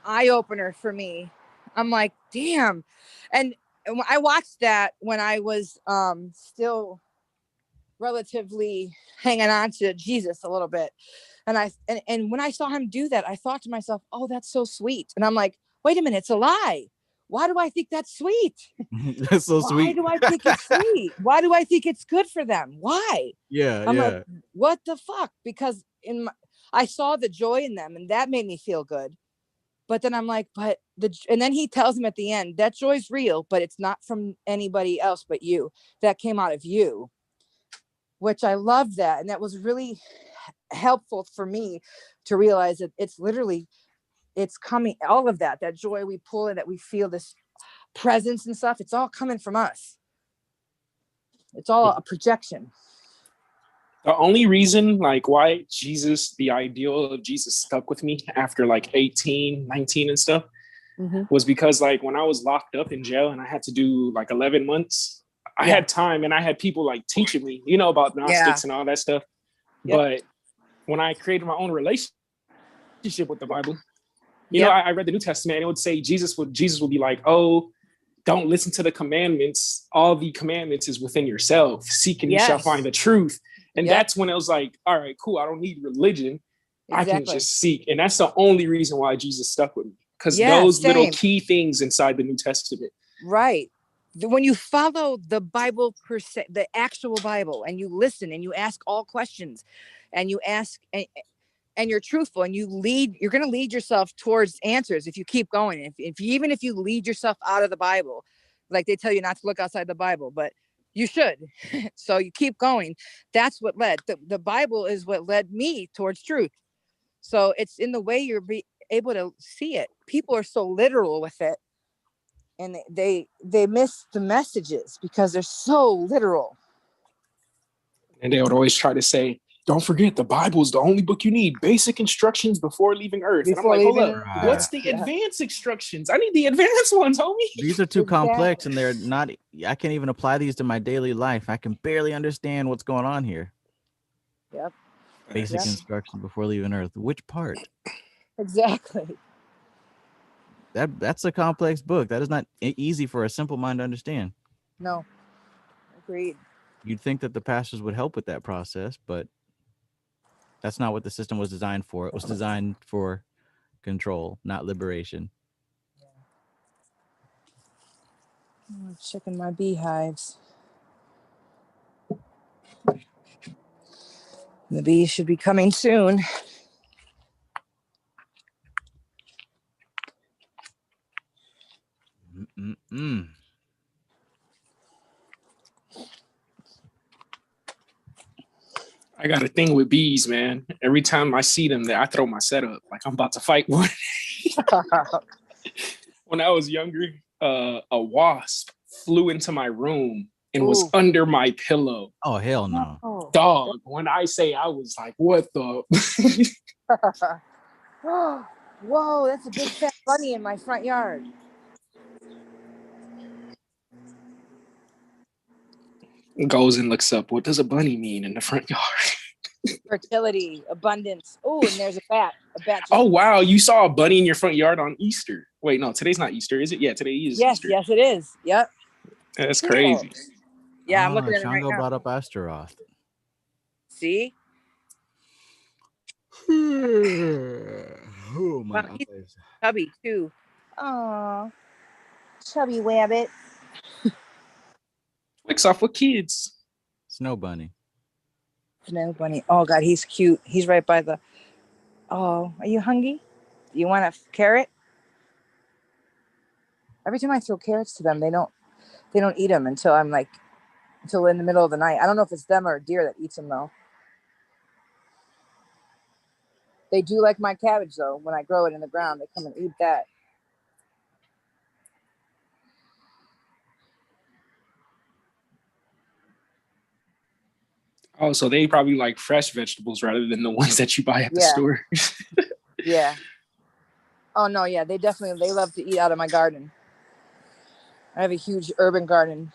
eye opener for me. I'm like, damn. And I watched that when I was still relatively hanging on to Jesus a little bit. And when I saw him do that, I thought to myself, oh, that's so sweet. And I'm like, wait a minute, it's a lie. Why do I think that's sweet? That's so sweet. Why do I think it's sweet? Why do I think it's good for them? Why? Yeah, I'm yeah. like, what the fuck? Because I saw the joy in them, and that made me feel good. But then I'm like, and then he tells him at the end, that joy's real, but it's not from anybody else but you. That came out of you, which I love that. And that was really helpful for me to realize that it's coming, all of that joy we pull in, that we feel this presence and stuff, it's all coming from us. It's all a projection. The only reason like why the ideal of Jesus stuck with me after like 18, 19 and stuff was because like when I was locked up in jail and I had to do like 11 months, I had time and I had people like teaching me, about Gnostics and all that stuff. Yep. But when I created my own relationship with the Bible, I read the New Testament and it would say Jesus would be like, oh, don't listen to the commandments. All the commandments is within yourself. Seek and you shall find the truth. And that's when it was like, all right, cool. I don't need religion. Exactly. I can just seek. And that's the only reason why Jesus stuck with me. Because those little key things inside the New Testament. Right. When you follow the Bible per se, the actual Bible, and you listen and you ask all questions and you ask and you're truthful and you're going to lead yourself towards answers if you keep going. Even if you lead yourself out of the Bible, like they tell you not to look outside the Bible, but you should. So you keep going. That's what led. The Bible is what led me towards truth. So it's in the way you're able to see it. People are so literal with it. And they miss the messages because they're so literal. And they would always try to say, don't forget, the Bible is the only book you need. Basic instructions before leaving Earth. And I'm like, hold up. Right. What's the advanced instructions? I need the advanced ones, homie. These are too complex and they're not, I can't even apply these to my daily life. I can barely understand what's going on here. Yep. Basic instructions before leaving Earth. Which part? Exactly. That's a complex book. That is not easy for a simple mind to understand. No. Agreed. You'd think that the pastors would help with that process, but that's not what the system was designed for. It was designed for control, not liberation. I'm checking my beehives. The bees should be coming soon. I got a thing with bees, man. Every time I see them, I throw my setup like I'm about to fight one. When I was younger, a wasp flew into my room and was under my pillow. Oh, hell no. Dog, when I say I was like, what the? Whoa, that's a big fat bunny in my front yard. Goes and looks up, what does a bunny mean in the front yard? Fertility, abundance. Oh, and there's a bat. Oh, wow. You saw a bunny in your front yard on Easter. Wait, no, today's not Easter, is it? Yeah, today is Easter. Yes, it is. Yep. That's crazy. Yeah, I'm looking at it right now. Brought up Astral. See? Oh, my eyes. Chubby, too. Aw. Chubby rabbit. Wicks off with kids. Snow bunny. Snow bunny. Oh, God, he's cute. He's right by the... Oh, are you hungry? Do you want a carrot? Every time I throw carrots to them, they don't eat them until in the middle of the night. I don't know if it's them or a deer that eats them, though. They do like my cabbage, though. When I grow it in the ground, they come and eat that. Oh, so they probably like fresh vegetables rather than the ones that you buy at the Yeah. store. Yeah. Oh no, yeah, they love to eat out of my garden. I have a huge urban garden.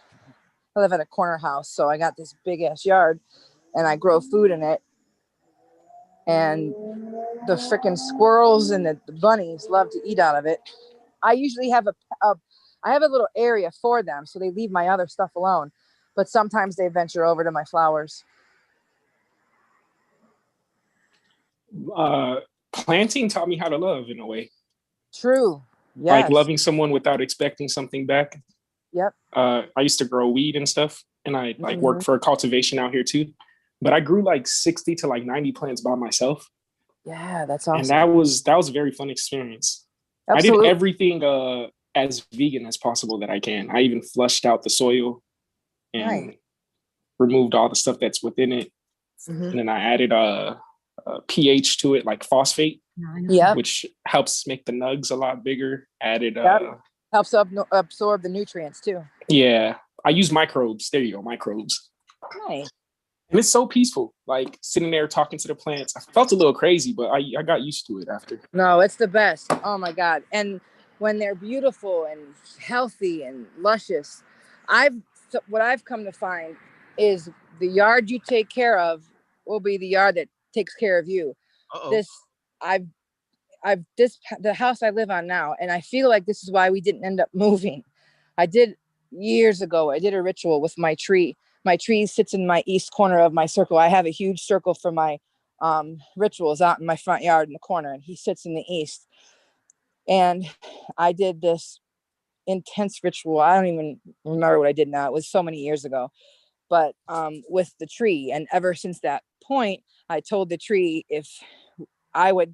I live at a corner house, so I got this big ass yard and I grow food in it. And the freaking squirrels and the bunnies love to eat out of it. I usually have I have a little area for them, so they leave my other stuff alone. But sometimes they venture over to my flowers. Planting taught me how to love in a way. True. Yes. Like loving someone without expecting something back. Yep. I used to grow weed and stuff, and I like worked for a cultivation out here too. But I grew like 60 to like 90 plants by myself. Yeah, that's awesome. And that was a very fun experience. Absolutely. I did everything as vegan as possible that I can. I even flushed out the soil and removed all the stuff that's within it. And then I added a pH to it, like phosphate, which helps make the nugs a lot bigger. Added helps absorb the nutrients too. Yeah, I use microbes. There you go, microbes. Nice. And it's so peaceful, like sitting there talking to the plants. I felt a little crazy, but I got used to it after. No, it's the best. Oh my God. And when they're beautiful and healthy and luscious, what I've come to find is the yard you take care of will be the yard that takes care of you. The house I live on now, and I feel like this is why we didn't end up moving. Years ago, I did a ritual with my tree. My tree sits in my east corner of my circle. I have a huge circle for my rituals out in my front yard in the corner, and he sits in the east. And I did this intense ritual. I don't even remember what I did now. It was so many years ago, but with the tree. And ever since that point, I told the tree if I would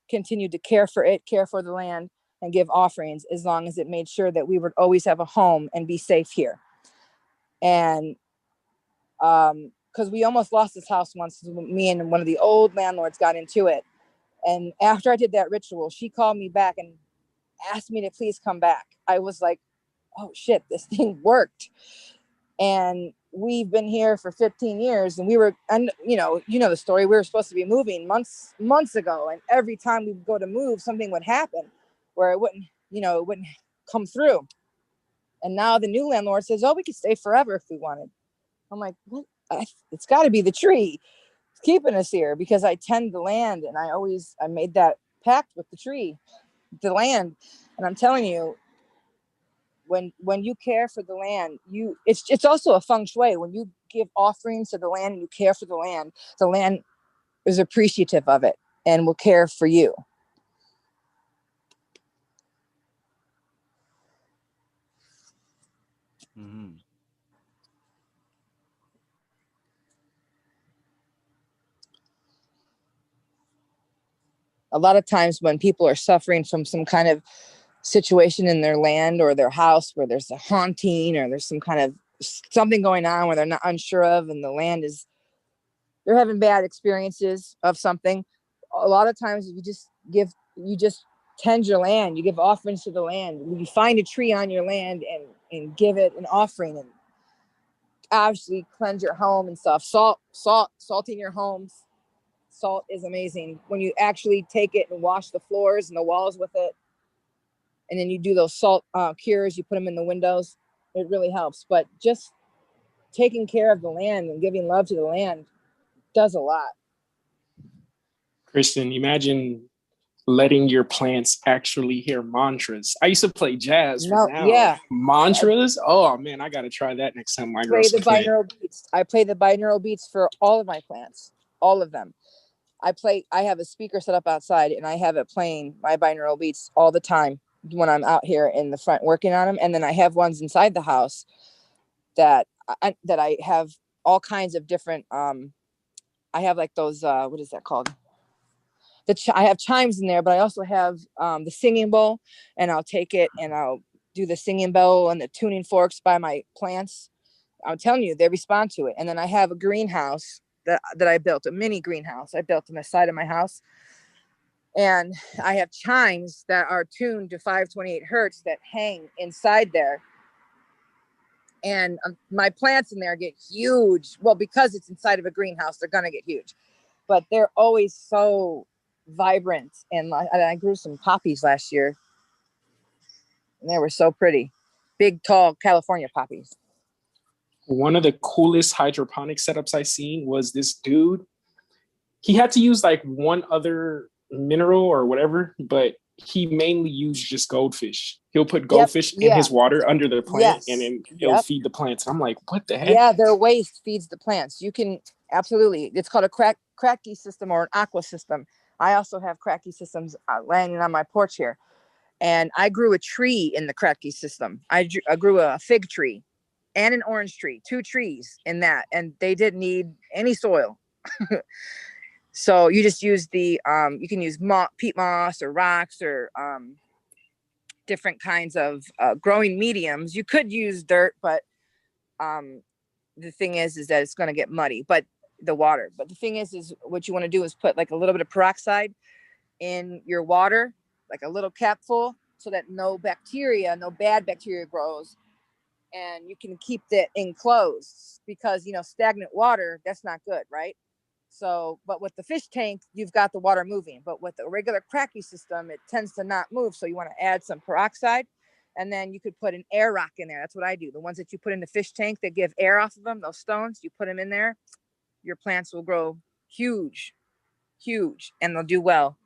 continue to care for it, care for the land, and give offerings as long as it made sure that we would always have a home and be safe here. And because we almost lost this house once, me and one of the old landlords got into it. And after I did that ritual, she called me back and asked me to please come back. I was like, oh shit, this thing worked. And we've been here for 15 years, and you know the story. We were supposed to be moving months ago, and every time we would go to move, something would happen where it wouldn't come through. And now the new landlord says, oh, we could stay forever if we wanted. I'm like, what? It's got to be the tree keeping us here, because I tend the land, and I made that pact with the tree, the land. And I'm telling you, when you care for the land, it's also a feng shui. When you give offerings to the land and you care for the land is appreciative of it and will care for you. Mm-hmm. A lot of times when people are suffering from some kind of situation in their land or their house where there's a haunting or there's some kind of something going on where they're not unsure of, and the land they're having bad experiences of something, a lot of times you just tend your land, you give offerings to the land. You find a tree on your land and give it an offering, and obviously cleanse your home and stuff. Salting your homes. Salt is amazing when you actually take it and wash the floors and the walls with it. And then you do those salt cures, you put them in the windows. It really helps. But just taking care of the land and giving love to the land does a lot. Kristen, imagine letting your plants actually hear mantras. I used to play jazz, but now mantras. Oh man, I gotta try that next time I grow some plants. I play the binaural beats for all of my plants, all of them. I have a speaker set up outside, and I have it playing my binaural beats all the time when I'm out here in the front working on them. And then I have ones inside the house that I have all kinds of different. I have like those. What is that called? I have chimes in there, but I also have the singing bowl, and I'll take it and I'll do the singing bowl and the tuning forks by my plants. I'm telling you, they respond to it. And then I have a greenhouse that I built, a mini greenhouse I built on the side of my house. And I have chimes that are tuned to 528 hertz that hang inside there. And my plants in there get huge. Well, because it's inside of a greenhouse, they're gonna get huge, but they're always so vibrant. And I grew some poppies last year, and they were so pretty, big, tall California poppies. One of the coolest hydroponic setups I seen was this dude. He had to use like one other mineral or whatever, but he mainly used just goldfish. He'll put goldfish in his water under the plant, and then he'll feed the plants. I'm like, what the heck? Yeah, their waste feeds the plants. You can absolutely. It's called a cracky system or an aqua system. I also have cracky systems landing on my porch here, and I grew a tree in the cracky system. I grew a fig tree and an orange tree, 2 trees in that, and they didn't need any soil. So you just use the you can use peat moss or rocks or different kinds of growing mediums. You could use dirt, but the thing is that it's going to get muddy, but the water. But the thing is what you want to do is put like a little bit of peroxide in your water, like a little capful, so that no bad bacteria grows, and you can keep it enclosed, because stagnant water, that's not good, right? So, but with the fish tank, you've got the water moving, but with the regular cracky system, it tends to not move. So you want to add some peroxide, and then you could put an air rock in there. That's what I do. The ones that you put in the fish tank that give air off of them, those stones, you put them in there, your plants will grow huge, and they'll do well.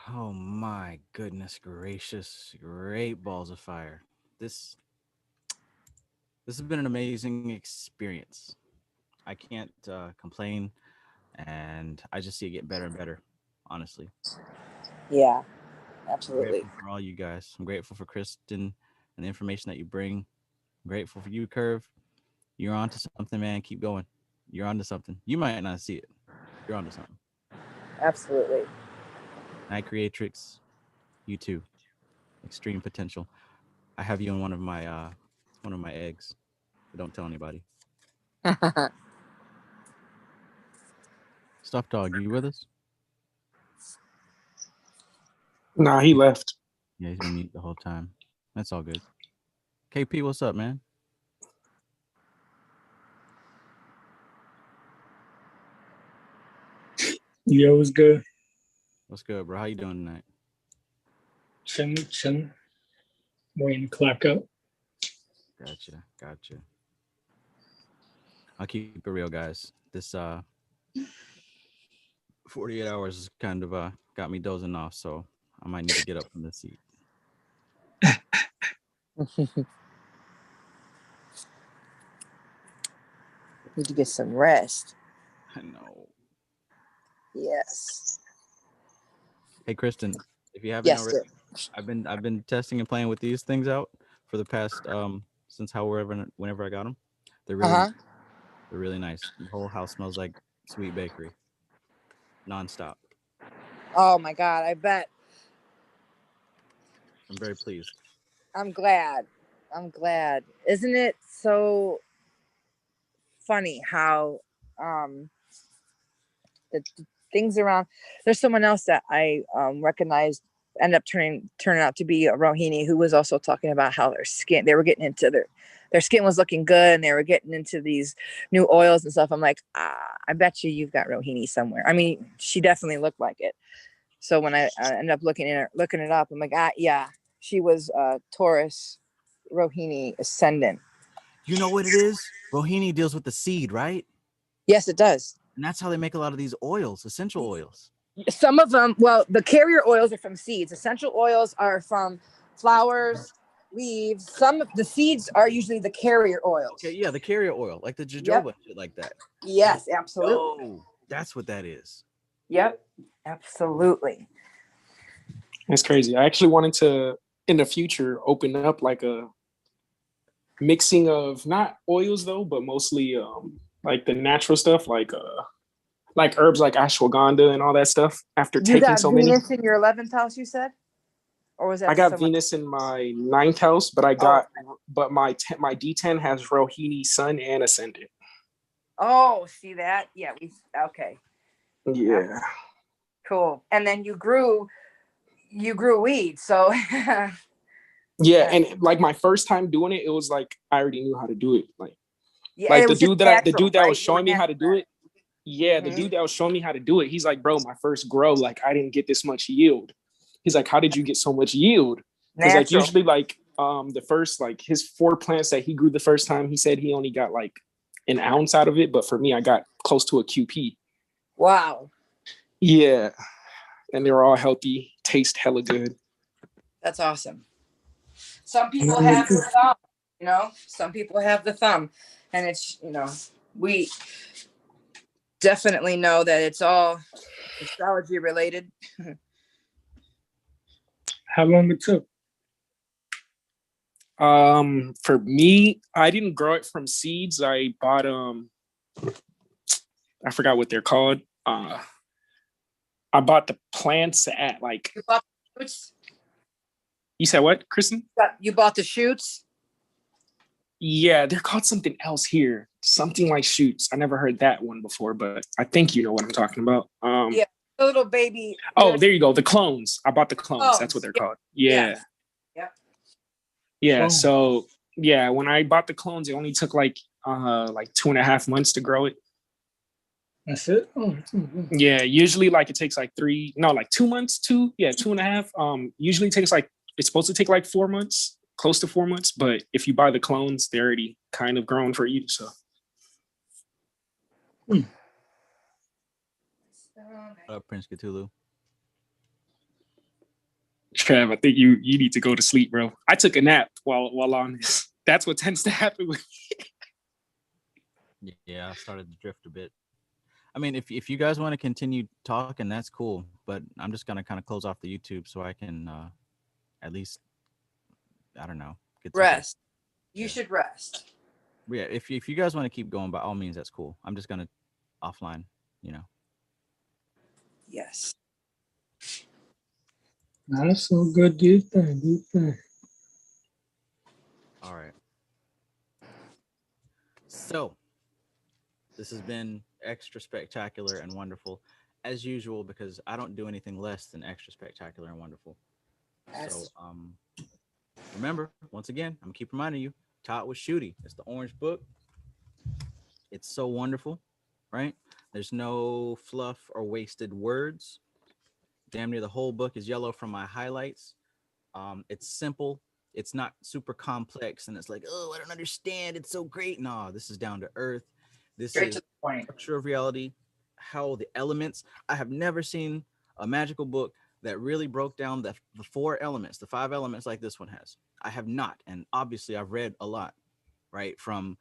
Oh my goodness gracious! Great balls of fire! This has been an amazing experience. I can't complain, and I just see it get better and better. Honestly. Yeah, I'm absolutely. grateful for all you guys. I'm grateful for Kristen and the information that you bring. I'm grateful for you, Curve. You're onto something, man. Keep going. You're onto something. You might not see it. You're onto something. Absolutely. Night Creatrix, you too. Extreme potential. I have you in one of my eggs, but don't tell anybody. Stuffed Dog, you with us? Nah, he left. Yeah, he's been mute the whole time. That's all good. KP, what's up, man? Yo, what's good? What's good, bro? How you doing tonight? Chilling. Waiting to clock up. Gotcha. I'll keep it real, guys. This 48 hours has kind of got me dozing off, so I might need to get up from the seat. Need to get some rest. I know. Yes. Hey, Kristen, if you haven't already, I've been testing and playing with these things out for the past since whenever I got them. They're really nice. The whole house smells like sweet bakery, nonstop. Oh my God, I bet. I'm very pleased. I'm glad. Isn't it so funny how the things around? There's someone else that I recognized ended up turning out to be a Rohini, who was also talking about how they were getting into their skin was looking good, and they were getting into these new oils and stuff. I'm like, I bet you've got Rohini somewhere. I mean, she definitely looked like it. So when I ended up looking it up, I'm like, yeah, she was Taurus Rohini ascendant. You know what it is? Rohini deals with the seed, right? Yes, it does. And that's how they make a lot of these oils, essential oils. Some of them, well, the carrier oils are from seeds. Essential oils are from flowers, leaves. Some of the seeds are usually the carrier oils. Okay, yeah, the carrier oil, like the jojoba, shit like that. Yes, absolutely. Oh, that's what that is. Yep, absolutely. That's crazy. I actually wanted to, in the future, open up like a mixing of not oils though, but mostly like the natural stuff, like herbs like ashwagandha and all that stuff. After taking so many. You got Venus in your 11th house, you said? Or was that I got someone? Venus in my 9th house, but but my D10 has Rohini Sun and Ascendant. Oh, see that? Yeah, okay. Yeah. Cool. And then you grew weed, so Yeah, and like my first time doing it, it was like I already knew how to do it. yeah, Like it the was just dude natural, that right? was showing me how to do it. Yeah, the Mhm. dude that was showing me how to do it, he's like, bro, my first grow, like I didn't get this much yield. He's like, how did you get so much yield? Because like Natural. usually like the first like his 4 plants that he grew the first time, he said he only got like an ounce out of it, but for me, I got close to a QP. Wow. Yeah, and they were all healthy, taste hella good. That's awesome. Some people have the thumb, some people have the thumb, and it's, we definitely know that it's all astrology related. How long it took? For me, I didn't grow it from seeds. I bought I forgot what they're called. I bought the plants at like. You bought the shoots? You said what, Kristen? You bought the shoots? Yeah, they're called something else here. Something like shoots. I never heard that one before, but I think you know what I'm talking about. Yeah, the little baby. Oh, there you go. The clones. I bought the clones. That's what they're called. Yeah. Yep. Yeah. Oh. So yeah, when I bought the clones, it only took like 2.5 months to grow it. That's it? Oh, yeah, usually like it takes like 2 months, 2.5. Usually takes like, it's supposed to take like 4 months, close to 4 months. But if you buy the clones, they're already kind of grown for you. So. Prince Cthulhu. Trav, I think you need to go to sleep, bro. I took a nap while on this. That's what tends to happen with me. Yeah, I started to drift a bit. I mean, if you guys want to continue talking, that's cool. But I'm just gonna kind of close off the YouTube so I can at least, I don't know, get rest. You should rest. Yeah, if you guys want to keep going, by all means, that's cool. I'm just gonna offline, Yes. That's so good. Do your thing. Do your thing. All right. So this has been extra spectacular and wonderful, as usual, because I don't do anything less than extra spectacular and wonderful. So remember, once again, I'm gonna keep reminding you, Taught with Shooty. It's the orange book. It's so wonderful, right? There's no fluff or wasted words. Damn near the whole book is yellow from my highlights. It's simple. It's not super complex, and it's like, oh, I don't understand. It's so great. No, this is down to earth. This Straight is to the point. Structure of reality, how the elements. I have never seen a magical book that really broke down the 4 elements, the 5 elements like this one has. I have not, and obviously I've read a lot, right? From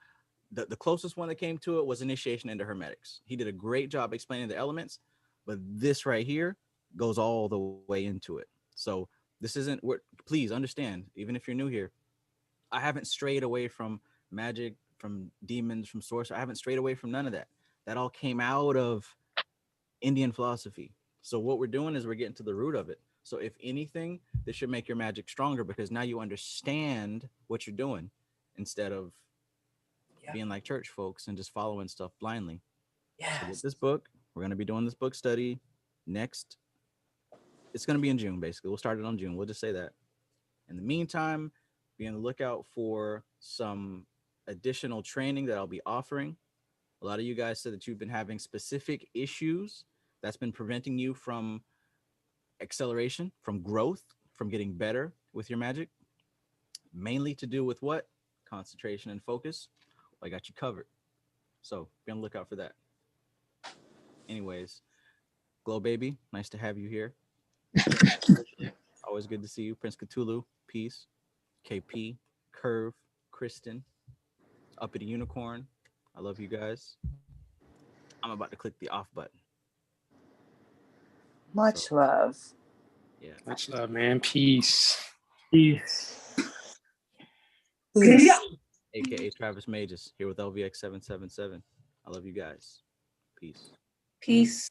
the closest one that came to it was Initiation into Hermetics. He did a great job explaining the elements, but this right here goes all the way into it. So this isn't what, please understand, even if you're new here, I haven't strayed away from magic, from demons, from source. I haven't strayed away from none of that. That all came out of Indian philosophy. So what we're doing is we're getting to the root of it. So if anything, this should make your magic stronger because now you understand what you're doing instead of being like church folks and just following stuff blindly. Yeah. So with this book, we're going to be doing this book study next. It's going to be in June, basically. We'll start it on June. We'll just say that. In the meantime, be on the lookout for some additional training that I'll be offering. A lot of you guys said that you've been having specific issues that's been preventing you from acceleration, from growth, from getting better with your magic. Mainly to do with what? Concentration and focus. I got you covered. So be on the lookout for that. Anyways, Glow Baby, nice to have you here. Always good to see you. Prince Cthulhu, peace. KP, Curve, Kristen, Uppity Unicorn. I love you guys. I'm about to click the off button. Much love. Yeah. Much love, man. Peace. Peace. AKA Travis Mages here with LVX777. I love you guys. Peace. Peace.